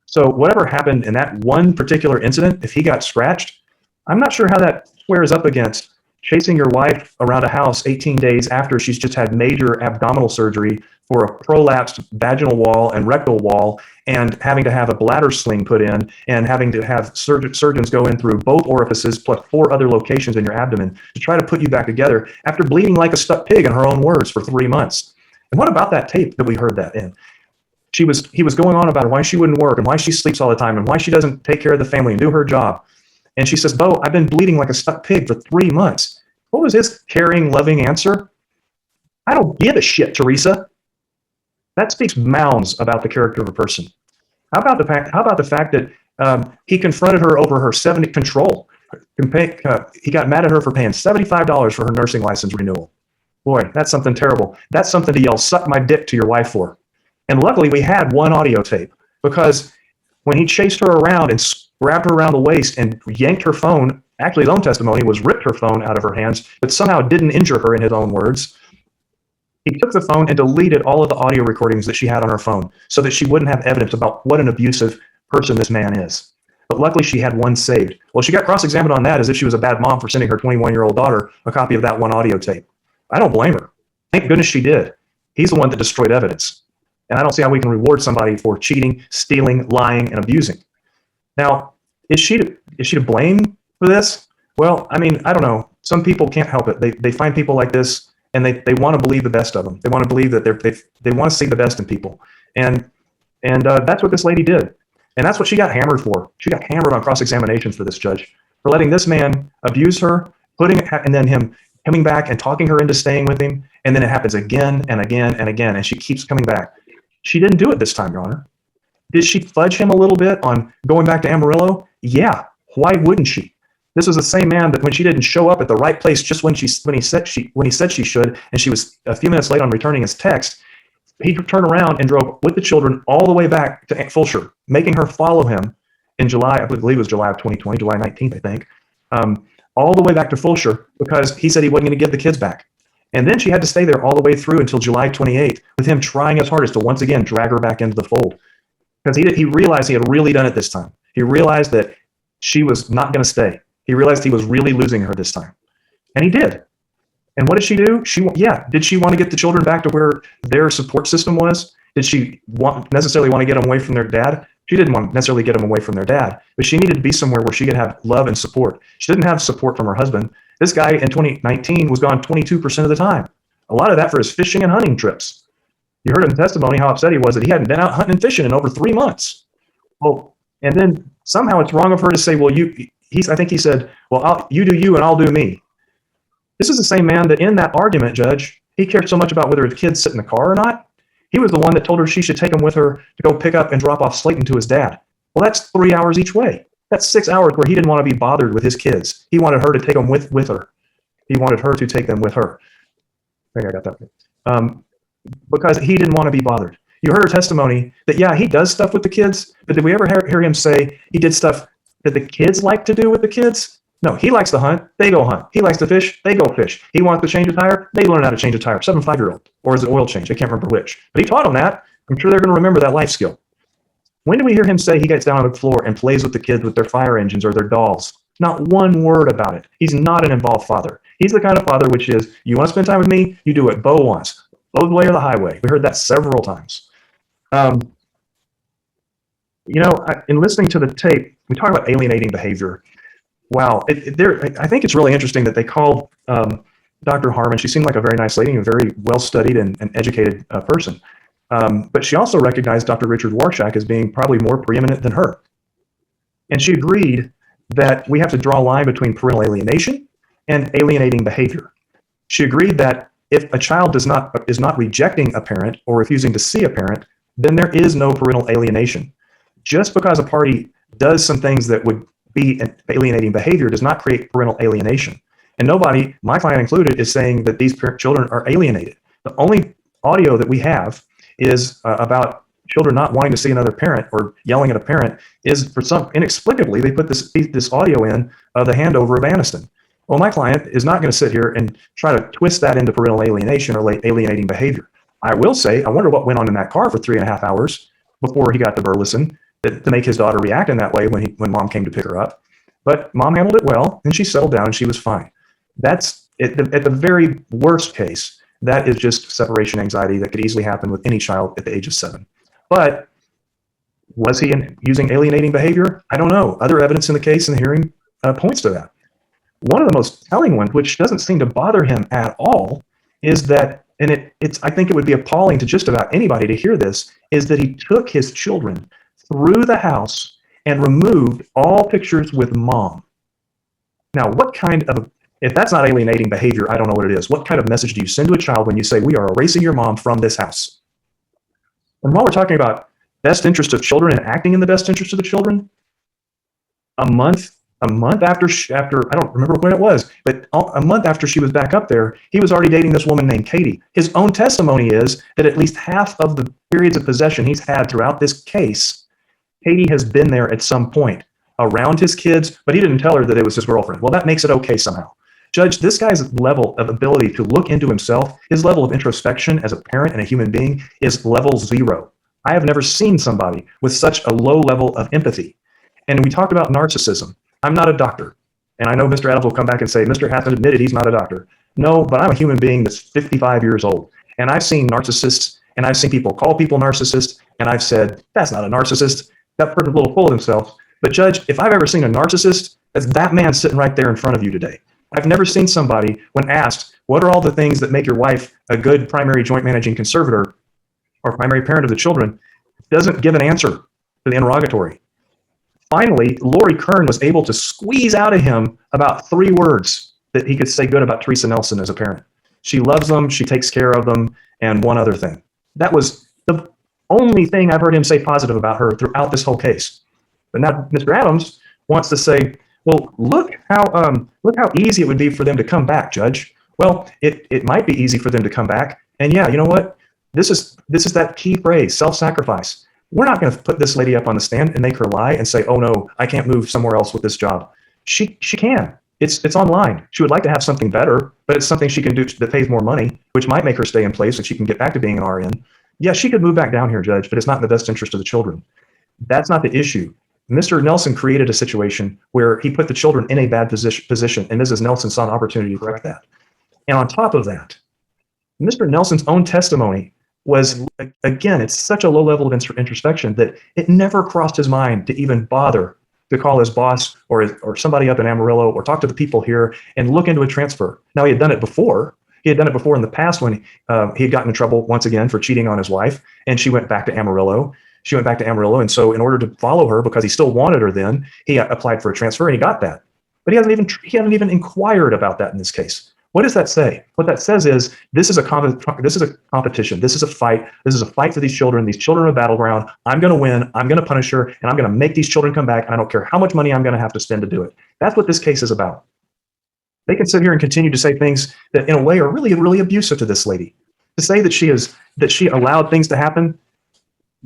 So whatever happened in that one particular incident, if he got scratched, I'm not sure how that squares up against chasing your wife around a house 18 days after she's just had major abdominal surgery for a prolapsed vaginal wall and rectal wall, and having to have a bladder sling put in, and having to have surgeons go in through both orifices plus 4 other locations in your abdomen to try to put you back together after bleeding like a stuck pig, in her own words, for 3 months. And what about that tape that we heard that in? He was going on about why she wouldn't work and why she sleeps all the time and why she doesn't take care of the family and do her job. And she says, Bo, I've been bleeding like a stuck pig for 3 months. What was his caring, loving answer? I don't give a shit, Teresa. That speaks mounds about the character of a person. How about the fact that he confronted her over her control? He got mad at her for paying $75 for her nursing license renewal. Boy, that's something terrible. That's something to yell, suck my dick to your wife for. And luckily we had one audio tape, because when he chased her around and grabbed her around the waist and yanked her phone, actually his own testimony was ripped her phone out of her hands, but somehow didn't injure her in his own words. He took the phone and deleted all of the audio recordings that she had on her phone so that she wouldn't have evidence about what an abusive person this man is. But luckily she had one saved. Well, she got cross-examined on that as if she was a bad mom for sending her 21-year-old daughter a copy of that one audio tape. I don't blame her. Thank goodness she did. He's the one that destroyed evidence. And I don't see how we can reward somebody for cheating, stealing, lying, and abusing. Now, is she to blame for this? Well, I mean, I don't know. Some people can't help it. They find people like this, and they want to believe the best of them. They want to believe that they want to see the best in people. And that's what this lady did. And that's what she got hammered for. She got hammered on cross-examinations for this judge, for letting this man abuse her, and then him coming back and talking her into staying with him. And then it happens again and again and again, and she keeps coming back. She didn't do it this time, Your Honor. Did she fudge him a little bit on going back to Amarillo? Yeah. Why wouldn't she? This was the same man that when she didn't show up at the right place just when he said she should, and she was a few minutes late on returning his text, he turned around and drove with the children all the way back to Fulshire, making her follow him in July, I believe it was July of 2020, July 19th, I think, all the way back to Fulshire, because he said he wasn't going to give the kids back. And then she had to stay there all the way through until July 28th, with him trying his hardest to once again drag her back into the fold. Because he realized he had really done it this time. He realized that she was not going to stay. He realized he was really losing her this time. And he did. And what did she do? Did she want to get the children back to where their support system was? Did she necessarily want to get them away from their dad? She didn't want to necessarily get them away from their dad, but she needed to be somewhere where she could have love and support. She didn't have support from her husband. This guy in 2019 was gone 22% of the time. A lot of that for his fishing and hunting trips. You heard in testimony how upset he was that he hadn't been out hunting and fishing in over 3 months. Well, and then somehow it's wrong of her to say, well, I think he said, well, you do you and I'll do me. This is the same man that in that argument, Judge, he cared so much about whether his kids sit in the car or not. He was the one that told her she should take him with her to go pick up and drop off Slayton to his dad. Well, that's 3 hours each way. That's 6 hours where he didn't want to be bothered with his kids. He wanted her to take them with her. He wanted her to take them with her. I think I got that. Because he didn't want to be bothered. You heard her testimony that, yeah, he does stuff with the kids, but did we ever hear him say he did stuff that the kids like to do with the kids? No, he likes to hunt. They go hunt. He likes to fish. They go fish. He wants to change a tire. They learn how to change a tire. 5-year-old. Or is it oil change? I can't remember which. But he taught them that. I'm sure they're going to remember that life skill. When do we hear him say he gets down on the floor and plays with the kids with their fire engines or their dolls? Not one word about it. He's not an involved father. He's the kind of father which is, you want to spend time with me? You do what Bo wants. Bo's way or the highway. We heard that several times. In listening to the tape, we talk about alienating behavior. Wow. I think it's really interesting that they called Dr. Harmon. She seemed like a very nice lady, a very well-studied and educated person. But she also recognized Dr. Richard Warshak as being probably more preeminent than her. And she agreed that we have to draw a line between parental alienation and alienating behavior. She agreed that if a child is not rejecting a parent or refusing to see a parent, then there is no parental alienation. Just because a party does some things that would be an alienating behavior does not create parental alienation. And nobody, my client included, is saying that these children are alienated. The only audio that we have is about children not wanting to see another parent or yelling at a parent is, for some, inexplicably, they put this audio in of the handover of Aniston. Well, my client is not going to sit here and try to twist that into parental alienation or alienating behavior. I will say, I wonder what went on in that car for 3.5 hours before he got to Burleson to make his daughter react in that way when mom came to pick her up. But mom handled it well, and she settled down, and she was fine. That's, at the very worst case, that is just separation anxiety that could easily happen with any child at the age of 7. But was he using alienating behavior? I don't know. Other evidence in the case and the hearing points to that. One of the most telling ones, which doesn't seem to bother him at all, is that, and I think it would be appalling to just about anybody to hear this, is that he took his children through the house and removed all pictures with mom. Now, if that's not alienating behavior, I don't know what it is. What kind of message do you send to a child when you say, we are erasing your mom from this house? And while we're talking about best interest of children and acting in the best interest of the children, a month after, I don't remember when it was, but a month after she was back up there, he was already dating this woman named Katie. His own testimony is that at least half of the periods of possession he's had throughout this case, Katie has been there at some point around his kids, but he didn't tell her that it was his girlfriend. Well, that makes it okay somehow. Judge, this guy's level of ability to look into himself, his level of introspection as a parent and a human being is level 0. I have never seen somebody with such a low level of empathy. And we talked about narcissism. I'm not a doctor. And I know Mr. Adams will come back and say, Mr. Hassan admitted he's not a doctor. No, but I'm a human being that's 55 years old. And I've seen narcissists, and I've seen people call people narcissists, and I've said, that's not a narcissist. That person's a little full of themselves. But Judge, if I've ever seen a narcissist, that's that man sitting right there in front of you today. I've never seen somebody, when asked, what are all the things that make your wife a good primary joint managing conservator or primary parent of the children, doesn't give an answer to the interrogatory. Finally, Lori Kern was able to squeeze out of him about 3 words that he could say good about Teresa Nelson as a parent. She loves them, she takes care of them, and one other thing. That was the only thing I've heard him say positive about her throughout this whole case. But now Mr. Adams wants to say, well, look how easy it would be for them to come back, Judge. Well, it might be easy for them to come back. And yeah, you know what? This is that key phrase, self-sacrifice. We're not going to put this lady up on the stand and make her lie and say, oh no, I can't move somewhere else with this job. She can. It's online. She would like to have something better, but it's something she can do that pays more money, which might make her stay in place and she can get back to being an RN. Yeah, she could move back down here, Judge, but it's not in the best interest of the children. That's not the issue. Mr. Nelson created a situation where he put the children in a bad position, and Mrs. Nelson saw an opportunity to correct that. And on top of that, Mr. Nelson's own testimony was, again, it's such a low level of introspection that it never crossed his mind to even bother to call his boss or somebody up in Amarillo or talk to the people here and look into a transfer. Now, he had done it before. He had done it before in the past when he had gotten in trouble once again for cheating on his wife, and she went back to Amarillo. She went back to Amarillo, and so in order to follow her, because he still wanted her then, he applied for a transfer, and he got that. But he hasn't even inquired about that in this case. What does that say? What that says is this is a competition. This is a fight. This is a fight for these children. These children are a battleground. I'm going to win. I'm going to punish her, and I'm going to make these children come back, and I don't care how much money I'm going to have to spend to do it. That's what this case is about. They can sit here and continue to say things that in a way are really, really abusive to this lady. To say that she allowed things to happen,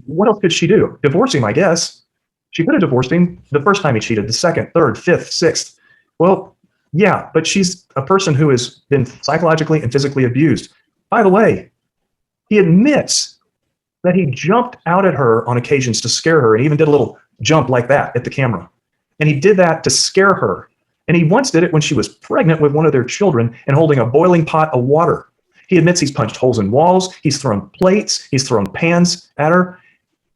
what else could she do? Divorce him, I guess. She could have divorced him the first time he cheated, the second, third, fifth, sixth. Well, yeah, but she's a person who has been psychologically and physically abused. By the way, he admits that he jumped out at her on occasions to scare her and even did a little jump like that at the camera. And he did that to scare her. And he once did it when she was pregnant with one of their children and holding a boiling pot of water. He admits he's punched holes in walls. He's thrown plates. He's thrown pans at her.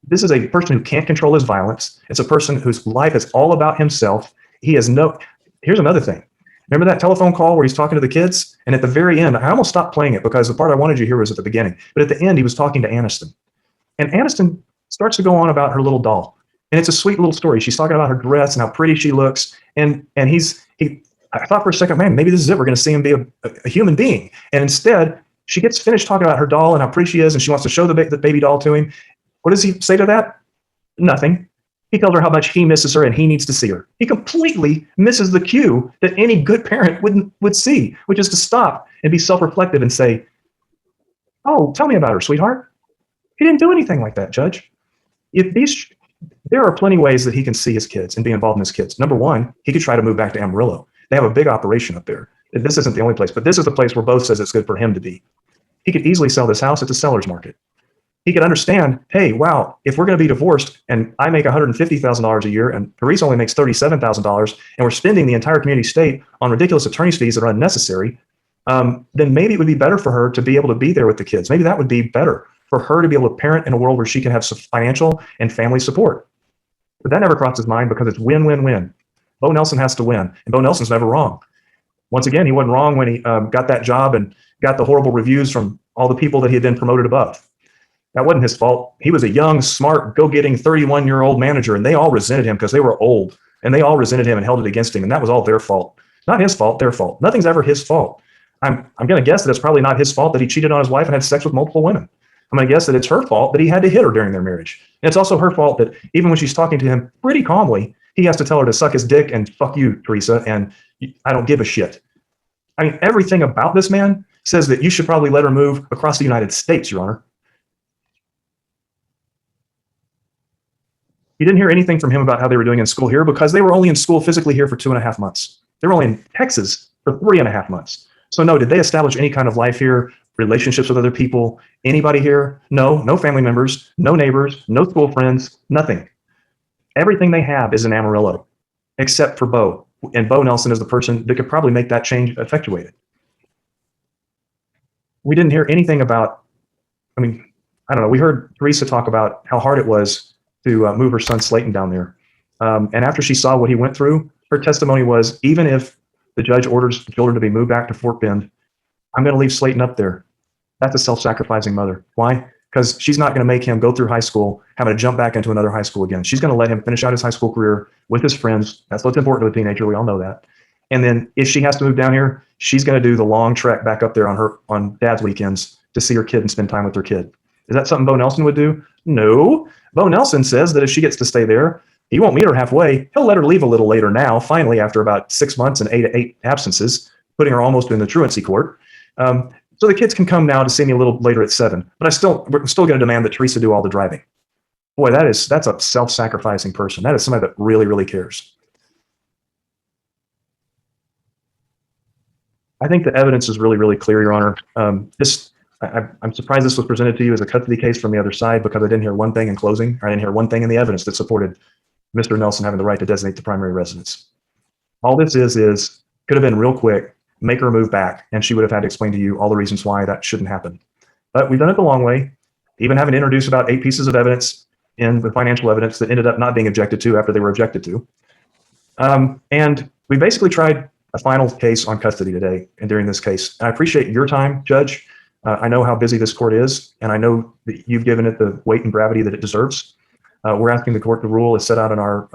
This is a person who can't control his violence. It's a person whose life is all about himself. Here's another thing. Remember that telephone call where he's talking to the kids? And at the very end, I almost stopped playing it because the part I wanted you to hear was at the beginning. But at the end, he was talking to Aniston. And Aniston starts to go on about her little doll. And it's a sweet little story. She's talking about her dress and how pretty she looks. And I thought for a second, man, maybe this is it. We're going to see him be a human being. And instead, she gets finished talking about her doll and how pretty she is. And she wants to show the baby doll to him. What does he say to that? Nothing. He tells her how much he misses her and he needs to see her. He completely misses the cue that any good parent would see, which is to stop and be self-reflective and say, oh, tell me about her, sweetheart. He didn't do anything like that, Judge. There are plenty of ways that he can see his kids and be involved in his kids. Number one, he could try to move back to Amarillo. They have a big operation up there. This isn't the only place, but this is the place where both says it's good for him to be. He could easily sell this house at the seller's market. He could understand, hey, wow, if we're going to be divorced and I make $150,000 a year and Teresa only makes $37,000 and we're spending the entire community state on ridiculous attorney's fees that are unnecessary, then maybe it would be better for her to be able to be there with the kids. Maybe that would be better for her to be able to parent in a world where she can have some financial and family support. But that never crossed his mind because it's win, win, win. Bo Nelson has to win, and Bo Nelson's never wrong. Once again, he wasn't wrong when he got that job and got the horrible reviews from all the people that he had been promoted above. That wasn't his fault. He was a young, smart, go-getting 31-year-old manager, and they all resented him because they were old, and they all resented him and held it against him, and that was all their fault. Not his fault, their fault. Nothing's ever his fault. I'm going to guess that it's probably not his fault that he cheated on his wife and had sex with multiple women. I'm going to guess that it's her fault that he had to hit her during their marriage. And it's also her fault that even when she's talking to him pretty calmly, he has to tell her to suck his dick and fuck you, Teresa, and I don't give a shit. I mean, everything about this man says that you should probably let her move across the United States, Your Honor. You didn't hear anything from him about how they were doing in school here because they were only in school physically here for 2.5 months. They were only in Texas for 3.5 months. So no, did they establish any kind of life here, relationships with other people, anybody here? No family members, no neighbors, no school friends, nothing. Everything they have is in Amarillo, except for Bo. And Bo Nelson is the person that could probably make that change effectuated. We didn't hear anything about, I don't know, we heard Teresa talk about how hard it was to move her son Slayton down there. And after she saw what he went through, her testimony was, even if the judge orders the children to be moved back to Fort Bend, I'm going to leave Slayton up there. That's a self-sacrificing mother. Why? Because she's not going to make him go through high school, having to jump back into another high school again. She's going to let him finish out his high school career with his friends. That's what's important to a teenager. We all know that. And then if she has to move down here, she's going to do the long trek back up there on dad's weekends to see her kid and spend time with her kid. Is that something Bo Nelson would do? No. Bo Nelson says that if she gets to stay there, he won't meet her halfway. He'll let her leave a little later now, finally, after about 6 months and 8 absences, putting her almost in the truancy court. So the kids can come now to see me a little later at 7. But we're still going to demand that Teresa do all the driving. Boy, that's a self-sacrificing person. That is somebody that really, really cares. I think the evidence is really, really clear, Your Honor. I'm surprised this was presented to you as a custody case from the other side, because I didn't hear one thing in closing, or I didn't hear one thing in the evidence that supported Mr. Nelson having the right to designate the primary residence. All this is could have been real quick, make her move back, and she would have had to explain to you all the reasons why that shouldn't happen. But we've done it the long way, even having to introduce about 8 pieces of evidence in the financial evidence that ended up not being objected to after they were objected to. And we basically tried a final case on custody today and during this case. And I appreciate your time, Judge. I know how busy this court is, and I know that you've given it the weight and gravity that it deserves. We're asking the court to rule as set out in our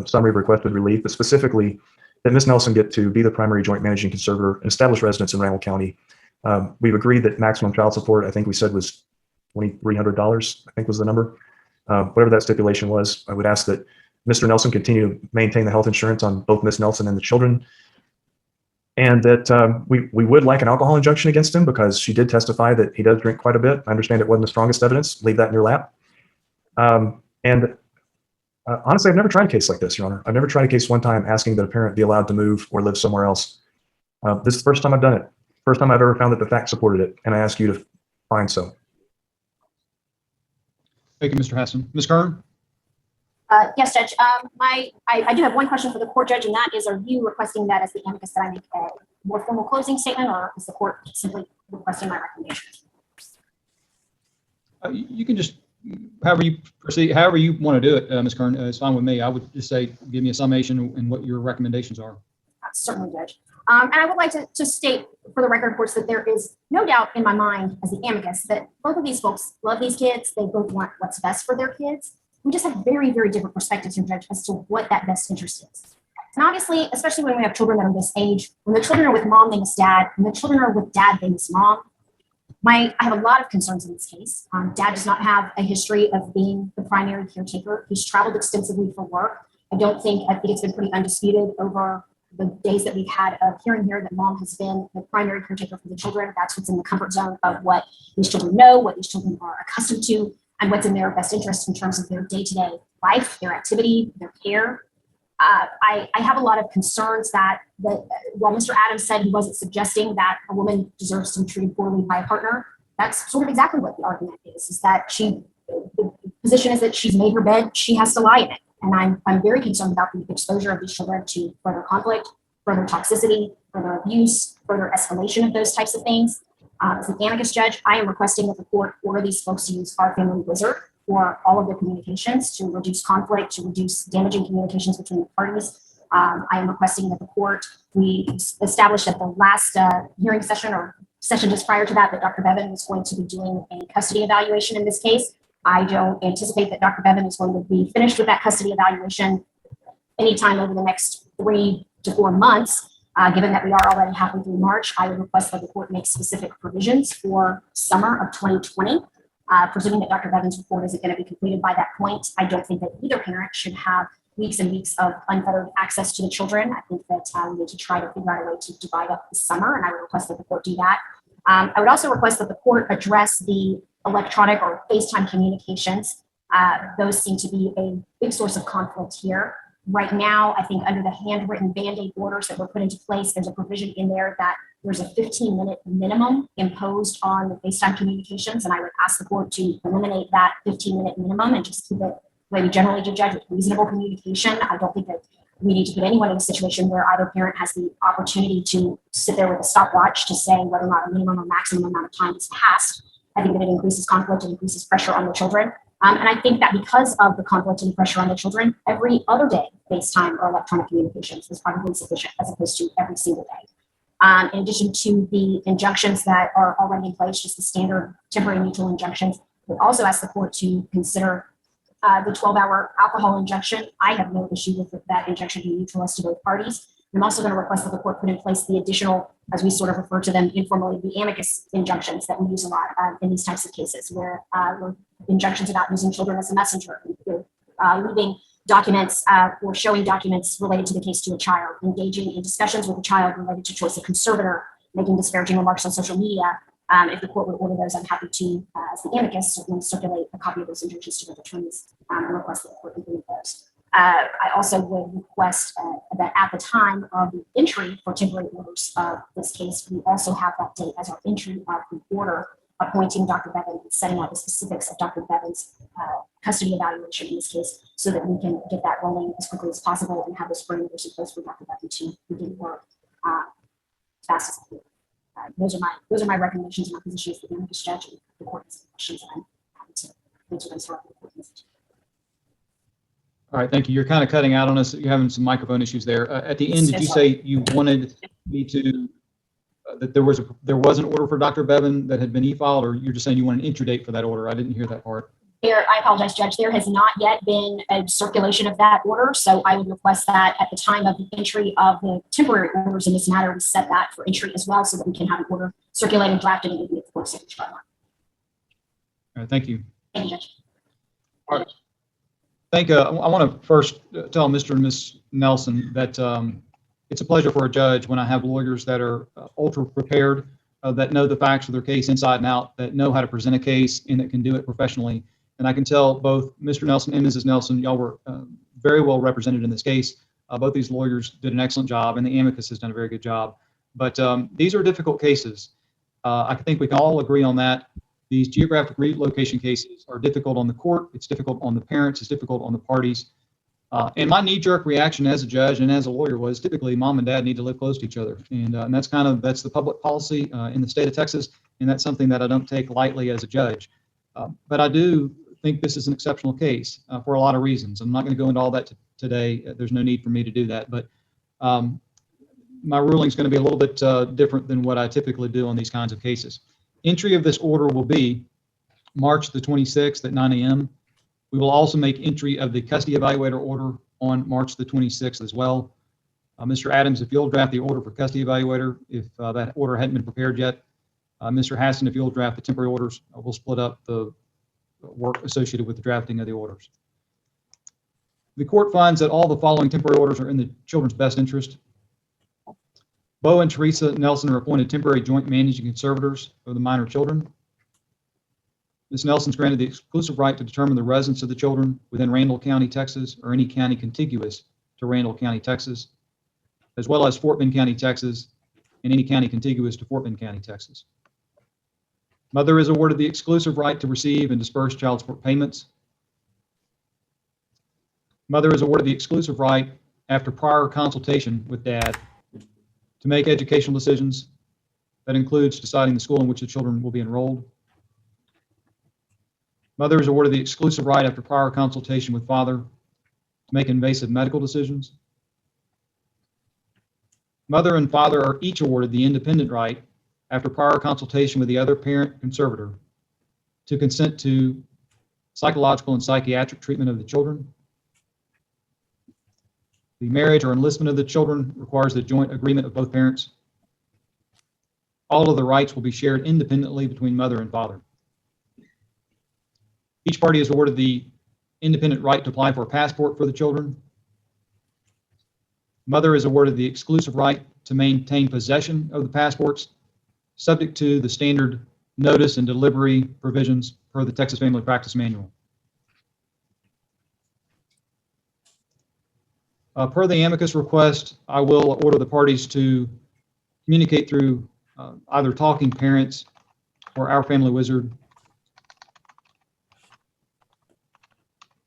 summary of requested relief, but specifically that Ms. Nelson get to be the primary joint managing conservator and establish residence in Randall County. We've agreed that maximum child support, I think we said, was $2,300, I think was the number. Whatever that stipulation was, I would ask that Mr. Nelson continue to maintain the health insurance on both Ms. Nelson and the children. And that we would like an alcohol injunction against him, because she did testify that he does drink quite a bit. I understand it wasn't the strongest evidence. Leave that in your lap. Honestly, I've never tried a case like this, Your Honor. I've never tried a case one time asking that a parent be allowed to move or live somewhere else. This is the first time I've done it. First time I've ever found that the facts supported it, and I ask you to find so. Thank you, Mr. Hassan. Ms. Kern? Yes, Judge. I do have one question for the court, Judge, and that is, are you requesting that as the amicus that I make a more formal closing statement, or is the court simply requesting my recommendation? You can just, however you proceed, however you want to do it, Ms. Kern, it's fine with me. I would just say, give me a summation and what your recommendations are. Certainly, Judge. And I would like to state for the record, of course, that there is no doubt in my mind as the amicus that both of these folks love these kids. They both want what's best for their kids. We just have very, very different perspectives here, Judge, as to what that best interest is. And obviously, especially when we have children that are this age, when the children are with mom, they miss dad, and the children are with dad, they miss mom. I have a lot of concerns in this case. Dad does not have a history of being the primary caretaker. He's traveled extensively for work. I think it's been pretty undisputed over the days that we've had of hearing here that mom has been the primary caretaker for the children. That's what's in the comfort zone of what these children know, what these children are accustomed to, and what's in their best interest in terms of their day-to-day life, their activity, their care. I have a lot of concerns that while Mr. Adams said he wasn't suggesting that a woman deserves to be treated poorly by a partner, that's sort of exactly what the argument is that the position is that she's made her bed, she has to lie in it. And I'm very concerned about the exposure of these children to further conflict, further toxicity, further abuse, further escalation of those types of things. As an amicus judge, I am requesting that the court order these folks to use our family wizard for all of their communications to reduce conflict, to reduce damaging communications between the parties. I am requesting that the court, we established at the last hearing session or session just prior to that Dr. Bevan was going to be doing a custody evaluation in this case. I don't anticipate that Dr. Bevan is going to be finished with that custody evaluation anytime over the next 3 to 4 months. Given that we are already halfway through March, I would request that the court make specific provisions for summer of 2020. Presuming that Dr. Bevan's report isn't going to be completed by that point, I don't think that either parent should have weeks and weeks of unfettered access to the children. I think that we need to try to figure out a way to divide up the summer, and I would request that the court do that. I would also request that the court address the electronic or FaceTime communications. Those seem to be a big source of conflict here. Right now, I think under the handwritten Band-Aid orders that were put into place, there's a provision in there that there's a 15-minute minimum imposed on the FaceTime communications. And I would ask the court to eliminate that 15-minute minimum and just keep it the way we generally do, judge, with reasonable communication. I don't think that we need to put anyone in a situation where either parent has the opportunity to sit there with a stopwatch to say whether or not a minimum or maximum amount of time has passed. I think that it increases conflict and increases pressure on the children. And I think that because of the conflict and pressure on the children, every other day, FaceTime or electronic communications is probably sufficient as opposed to every single day. In addition to the injunctions that are already in place, just the standard temporary mutual injunctions, we also ask the court to consider the 12-hour alcohol injunction. I have no issue with that injunction being neutralized to both parties. I'm also going to request that the court put in place the additional, as we sort of refer to them informally, the amicus injunctions that we use a lot in these types of cases, where injunctions about using children as a messenger, leaving documents or showing documents related to the case to a child, engaging in discussions with a child related to choice of conservator, making disparaging remarks on social media. If the court would order those, I'm happy to, as the amicus, certainly circulate a copy of those injunctions to both attorneys and request that the court implement those. I also would request that at the time of the entry for temporary orders of this case, we also have that date as our entry of the order appointing Dr. Bevan and setting out the specifics of Dr. Bevan's custody evaluation in this case, so that we can get that rolling as quickly as possible and have the parameters in place for Dr. Bevan to begin work as fast as possible. Those are my recommendations and my positions for the amicus judge, and the court has questions, and I'm happy to answer them throughout the court. All right, thank you. You're kind of cutting out on us. You're having some microphone issues there. At the end, did you say you wanted me to that there was an order for Dr. Bevan that had been e-filed, or you're just saying you want an entry date for that order? I didn't hear that part. I apologize, Judge. There has not yet been a circulation of that order, so I would request that at the time of the entry of the temporary orders in this matter, we set that for entry as well, so that we can have an order circulated, drafted, and get the court signature. All right, thank you. Thank you, Judge. All right. I want to first tell Mr. and Ms. Nelson that it's a pleasure for a judge when I have lawyers that are ultra prepared, that know the facts of their case inside and out, that know how to present a case, and that can do it professionally. And I can tell both Mr. Nelson and Mrs. Nelson, y'all were very well represented in this case. Both these lawyers did an excellent job, and the amicus has done a very good job. But these are difficult cases. I think we can all agree on that. These geographic relocation cases are difficult on the court. It's difficult on the parents. It's difficult on the parties. And my knee-jerk reaction as a judge and as a lawyer was typically mom and dad need to live close to each other. And that's the public policy in the state of Texas. And that's something that I don't take lightly as a judge. But I do think this is an exceptional case for a lot of reasons. I'm not going to go into all that today. There's no need for me to do that. But my ruling is going to be a little bit different than what I typically do on these kinds of cases. Entry of this order will be March the 26th at 9 a.m. We will also make entry of the custody evaluator order on March the 26th as well. Mr. Adams, if you'll draft the order for custody evaluator, if that order hadn't been prepared yet. Mr. Hassan, if you'll draft the temporary orders, we'll split up the work associated with the drafting of the orders. The court finds that all the following temporary orders are in the children's best interest. Bo and Teresa Nelson are appointed temporary joint managing conservators of the minor children. Ms. Nelson's granted the exclusive right to determine the residence of the children within Randall County, Texas, or any county contiguous to Randall County, Texas, as well as Fort Bend County, Texas, and any county contiguous to Fort Bend County, Texas. Mother is awarded the exclusive right to receive and disperse child support payments. Mother is awarded the exclusive right, after prior consultation with dad, to make educational decisions. That includes deciding the school in which the children will be enrolled. Mother is awarded the exclusive right, after prior consultation with father, to make invasive medical decisions. Mother and father are each awarded the independent right, after prior consultation with the other parent conservator, to consent to psychological and psychiatric treatment of the children. The marriage or enlistment of the children requires the joint agreement of both parents. All of the rights will be shared independently between mother and father. Each party is awarded the independent right to apply for a passport for the children. Mother is awarded the exclusive right to maintain possession of the passports, subject to the standard notice and delivery provisions per the Texas Family Practice Manual. Per the amicus request, I will order the parties to communicate through either talking parents or our family wizard.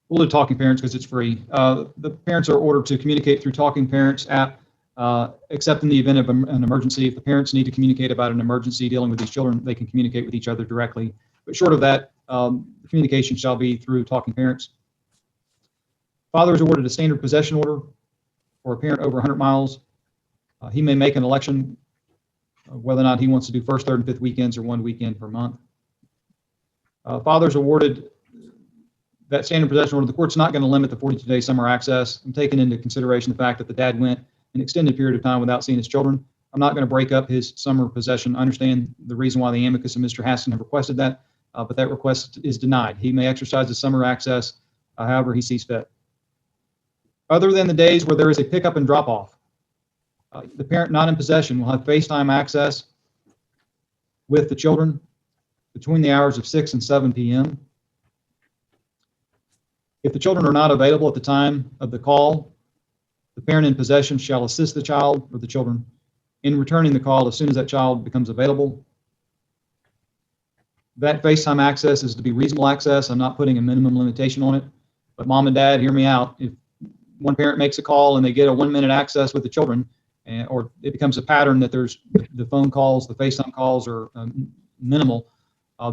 We'll do talking parents because it's free. The parents are ordered to communicate through talking parents app, except in the event of an emergency. If the parents need to communicate about an emergency dealing with these children, they can communicate with each other directly. But short of that, the communication shall be through talking parents. Father is awarded a standard possession order for a parent over 100 miles. He may make an election whether or not he wants to do first, third, and fifth weekends or one weekend per month. Father's awarded that standard possession order. The court's not going to limit the 42-day summer access. I'm taking into consideration the fact that the dad went an extended period of time without seeing his children. I'm not going to break up his summer possession. I understand the reason why the amicus and Mr. Hassan have requested that, but that request is denied. He may exercise his summer access however he sees fit. Other than the days where there is a pickup and drop off, the parent not in possession will have FaceTime access with the children between the hours of 6 and 7 p.m. If the children are not available at the time of the call, the parent in possession shall assist the child or the children in returning the call as soon as that child becomes available. That FaceTime access is to be reasonable access. I'm not putting a minimum limitation on it, but mom and dad, hear me out. If one parent makes a call and they get a 1-minute access with the children, or it becomes a pattern that there's the phone calls, the FaceTime calls are minimal,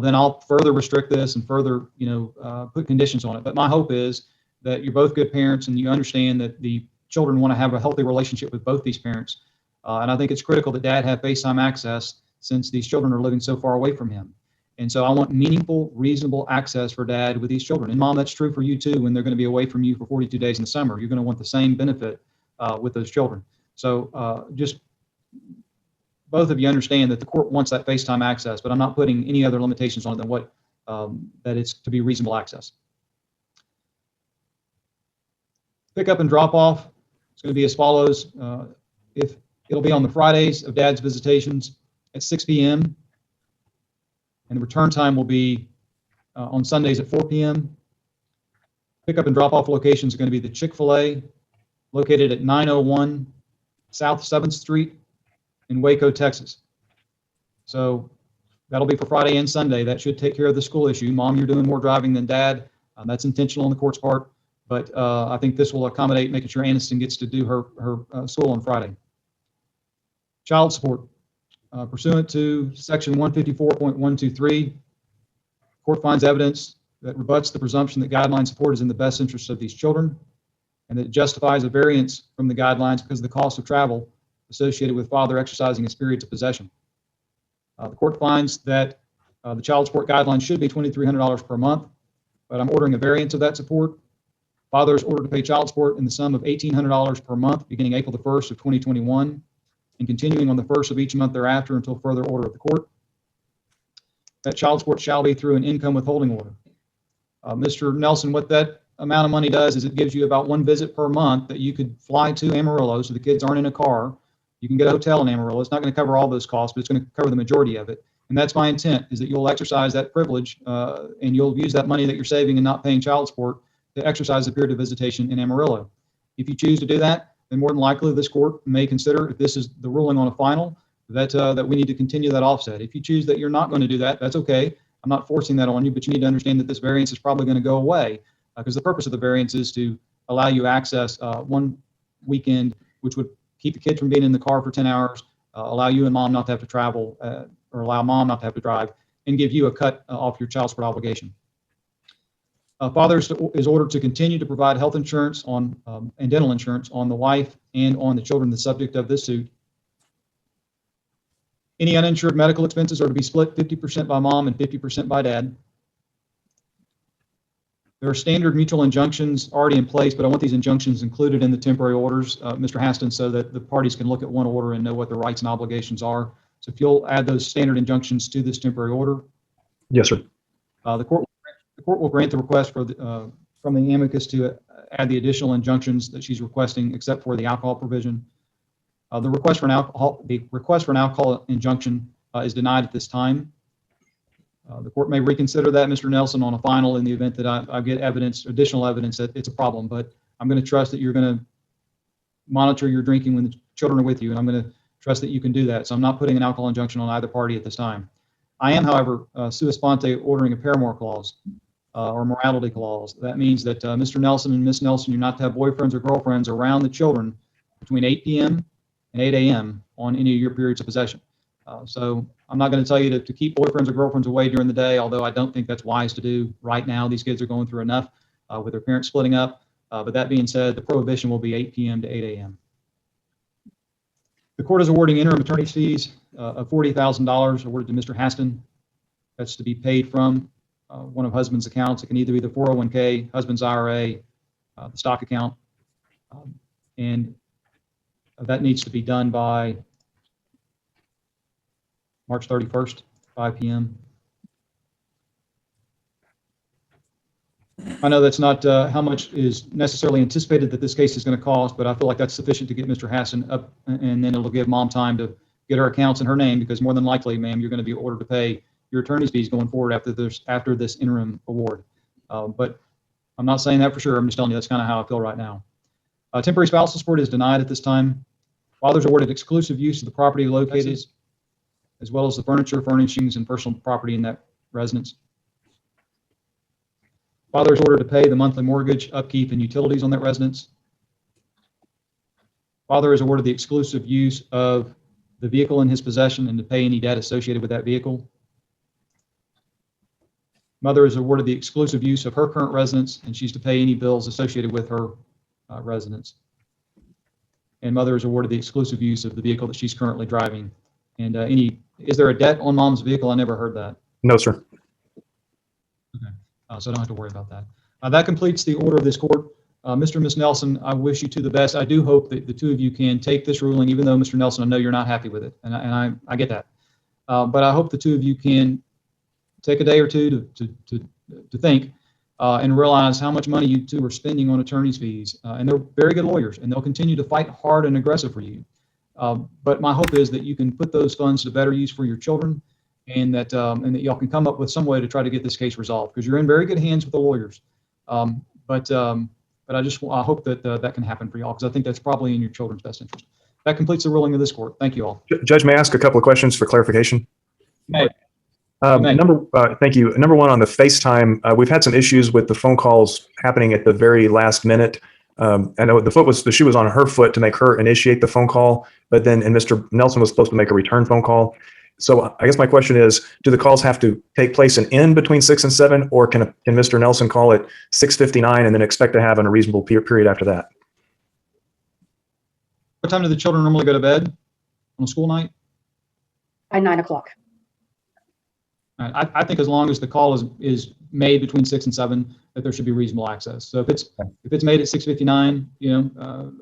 then I'll further restrict this and further, put conditions on it. But my hope is that you're both good parents and you understand that the children want to have a healthy relationship with both these parents. And I think it's critical that dad have FaceTime access since these children are living so far away from him. And so I want meaningful, reasonable access for dad with these children. And mom, that's true for you too. When they're going to be away from you for 42 days in the summer, you're going to want the same benefit with those children. So just both of you understand that the court wants that FaceTime access, but I'm not putting any other limitations on it than what that it's to be reasonable access. Pick up and drop off. It's going to be as follows. If it'll be on the Fridays of dad's visitations at 6 p.m. and the return time will be on Sundays at 4 p.m. Pickup and drop-off locations are going to be the Chick-fil-A located at 901 South 7th Street in Waco, Texas. So that'll be for Friday and Sunday. That should take care of the school issue. Mom, you're doing more driving than dad. That's intentional on the court's part, but I think this will accommodate making sure Aniston gets to do her school on Friday. Child support. Pursuant to section 154.123, court finds evidence that rebuts the presumption that guideline support is in the best interest of these children and that it justifies a variance from the guidelines because of the cost of travel associated with father exercising his periods of possession. The court finds that the child support guidelines should be $2,300 per month, but I'm ordering a variance of that support. Father is ordered to pay child support in the sum of $1,800 per month beginning April the 1st of 2021. And continuing on the 1st of each month thereafter until further order of the court. That child support shall be through an income withholding order. Mr. Nelson, what that amount of money does is it gives you about 1 visit per month that you could fly to Amarillo so the kids aren't in a car. You can get a hotel in Amarillo. It's not going to cover all those costs, but it's going to cover the majority of it. And that's my intent, is that you'll exercise that privilege and you'll use that money that you're saving and not paying child support to exercise the period of visitation in Amarillo. If you choose to do that, then more than likely this court may consider, if this is the ruling on a final, that we need to continue that offset. If you choose that you're not going to do that, that's okay. I'm not forcing that on you, but you need to understand that this variance is probably going to go away because the purpose of the variance is to allow you access one weekend, which would keep the kids from being in the car for 10 hours, allow you and mom not to have to travel or allow mom not to have to drive, and give you a cut off your child support obligation. Father is ordered to continue to provide health insurance on and dental insurance on the wife and on the children, the subject of this suit. Any uninsured medical expenses are to be split 50% by mom and 50% by dad. There are standard mutual injunctions already in place, but I want these injunctions included in the temporary orders, Mr. Haston, so that the parties can look at one order and know what their rights and obligations are. So if you'll add those standard injunctions to this temporary order. Yes, sir. The court will grant the request from the amicus to add the additional injunctions that she's requesting, except for the alcohol provision. The request for an alcohol injunction is denied at this time. The court may reconsider that, Mr. Nelson, on a final in the event that I get additional evidence that it's a problem. But I'm going to trust that you're going to monitor your drinking when the children are with you, and I'm going to trust that you can do that. So I'm not putting an alcohol injunction on either party at this time. I am, however, sua sponte ordering a paramour clause or morality clause. That means that Mr. Nelson and Miss Nelson, you're not to have boyfriends or girlfriends around the children between 8 p.m. and 8 a.m. on any of your periods of possession. So I'm not going to tell you to keep boyfriends or girlfriends away during the day, although I don't think that's wise to do right now. These kids are going through enough with their parents splitting up. But that being said, the prohibition will be 8 p.m. to 8 a.m. The court is awarding interim attorney's fees of $40,000 awarded to Mr. Haston. That's to be paid from one of husband's accounts. It can either be the 401k, husband's IRA, the stock account. And that needs to be done by March 31st, 5 p.m. I know that's not how much is necessarily anticipated that this case is going to cost, but I feel like that's sufficient to get Mr. Haston up, and then it'll give mom time to get her accounts in her name, because more than likely, ma'am, you're going to be ordered to pay your attorney's fees going forward after this interim award. But I'm not saying that for sure. I'm just telling you that's kind of how I feel right now. Temporary spousal support is denied at this time. Fathers awarded exclusive use of the property located, as well as the furniture, furnishings, and personal property in that residence. Father is ordered to pay the monthly mortgage, upkeep, and utilities on that residence. Father is awarded the exclusive use of the vehicle in his possession and to pay any debt associated with that vehicle. Mother is awarded the exclusive use of her current residence, and she's to pay any bills associated with her residence. And mother is awarded the exclusive use of the vehicle that she's currently driving. And is there a debt on mom's vehicle? I never heard that. No, sir. Okay, so I don't have to worry about that. That completes the order of this court. Mr. and Ms. Nelson, I wish you two the best. I do hope that the two of you can take this ruling, even though, Mr. Nelson, I know you're not happy with it, and I get that. But I hope the two of you can take a day or two to think and realize how much money you two are spending on attorney's fees. And they're very good lawyers, and they'll continue to fight hard and aggressive for you. But my hope is that you can put those funds to better use for your children, and that y'all can come up with some way to try to get this case resolved, because you're in very good hands with the lawyers. But I hope that that can happen for y'all, because I think that's probably in your children's best interest. That completes the ruling of this court. Thank you all. Judge, may I ask a couple of questions for clarification? May. Thank you. Number one, on the FaceTime, we've had some issues with the phone calls happening at the very last minute. I know the shoe was on her foot to make her initiate the phone call, and Mr. Nelson was supposed to make a return phone call. So I guess my question is, do the calls have to take place and end between 6 and 7, or can Mr. Nelson call at 6:59 and then expect to have a reasonable period after that? What time do the children normally go to bed on a school night? By 9 o'clock. I think as long as the call is made between 6 and 7, that there should be reasonable access. So if it's made at 6:59,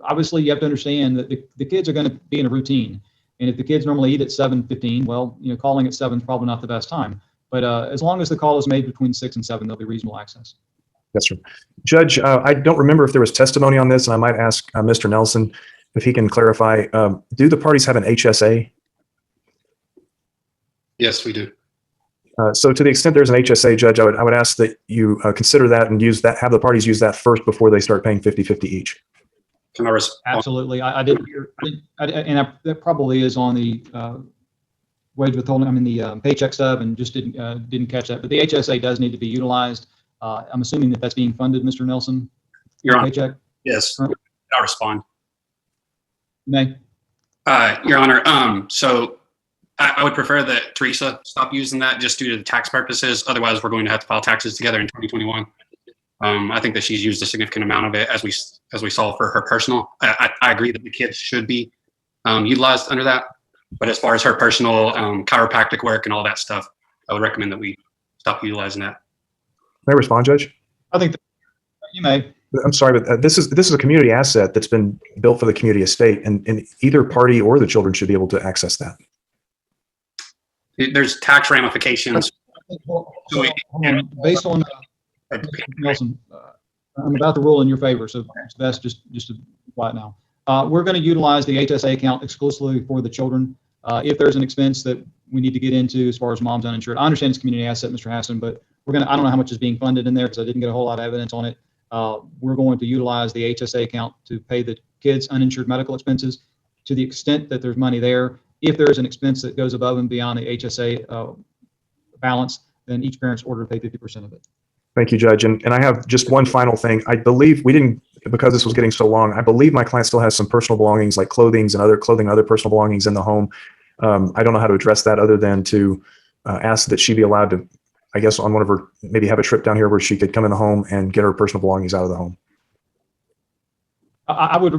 obviously you have to understand that the kids are going to be in a routine. And if the kids normally eat at 7:15, well, calling at 7 is probably not the best time. But as long as the call is made between 6 and 7, there'll be reasonable access. Yes, sir. Judge, I don't remember if there was testimony on this, and I might ask Mr. Nelson if he can clarify. Do the parties have an HSA? Yes, we do. So to the extent there's an HSA, Judge, I would ask that you consider that and have the parties use that first before they start paying 50-50 each. Can I respond? Absolutely. I didn't hear, that probably is on the wage withholding, the paycheck stub, and just didn't catch that. But the HSA does need to be utilized. I'm assuming that that's being funded, Mr. Nelson? Your Honor. Paycheck? Yes, I'll respond. You may. Your Honor, so I would prefer that Teresa stop using that just due to the tax purposes. Otherwise, we're going to have to file taxes together in 2021. I think that she's used a significant amount of it, as we saw for her personal. I agree that the kids should be utilized under that, but as far as her personal chiropractic work and all that stuff, I would recommend that we stop utilizing that. May I respond, Judge? I think that you may. I'm sorry, but this is a community asset that's been built for the community estate, and either party or the children should be able to access that. There's tax ramifications. Based on Nelson, I'm about to rule in your favor, so that's just to quiet now. We're going to utilize the HSA account exclusively for the children. If there's an expense that we need to get into as far as mom's uninsured, I understand it's community asset, Mr. Hassan, but I don't know how much is being funded in there because I didn't get a whole lot of evidence on it. We're going to utilize the HSA account to pay the kids' uninsured medical expenses to the extent that there's money there. If there is an expense that goes above and beyond the HSA balance, then each parent's ordered to pay 50% of it. Thank you, Judge. And I have just one final thing. I believe because this was getting so long, I believe my client still has some personal belongings like clothing and other personal belongings in the home. I don't know how to address that other than to ask that she be allowed to, I guess, on one of her, maybe have a trip down here where she could come in the home and get her personal belongings out of the home. I would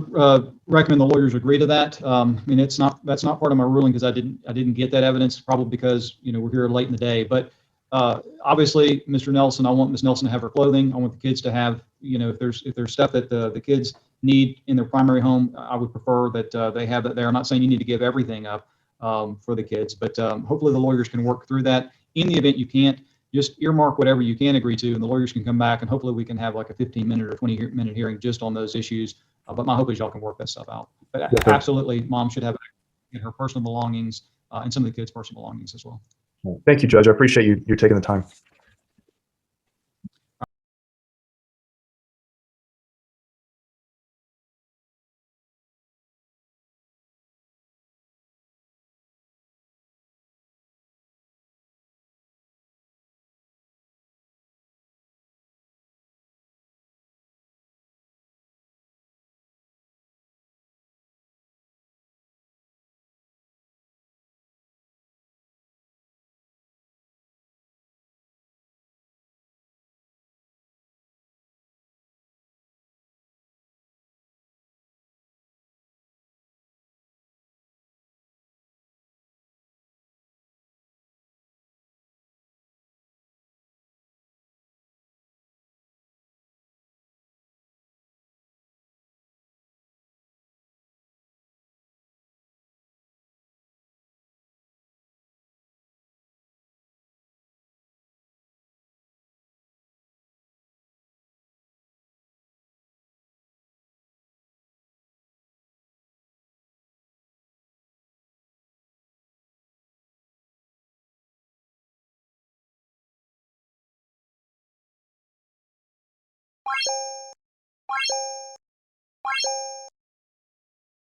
recommend the lawyers agree to that. That's not part of my ruling because I didn't get that evidence, probably because we're here late in the day. But obviously, Mr. Nelson, I want Ms. Nelson to have her clothing. I want the kids to have, if there's stuff that the kids need in their primary home, I would prefer that they have that there. I'm not saying you need to give everything up for the kids, but hopefully the lawyers can work through that. In the event you can't, just earmark whatever you can agree to, and the lawyers can come back, and hopefully we can have like a 15-minute or 20-minute hearing just on those issues. But my hope is y'all can work that stuff out. But absolutely, mom should have her personal belongings and some of the kids' personal belongings as well. Thank you, Judge. I appreciate you taking the time.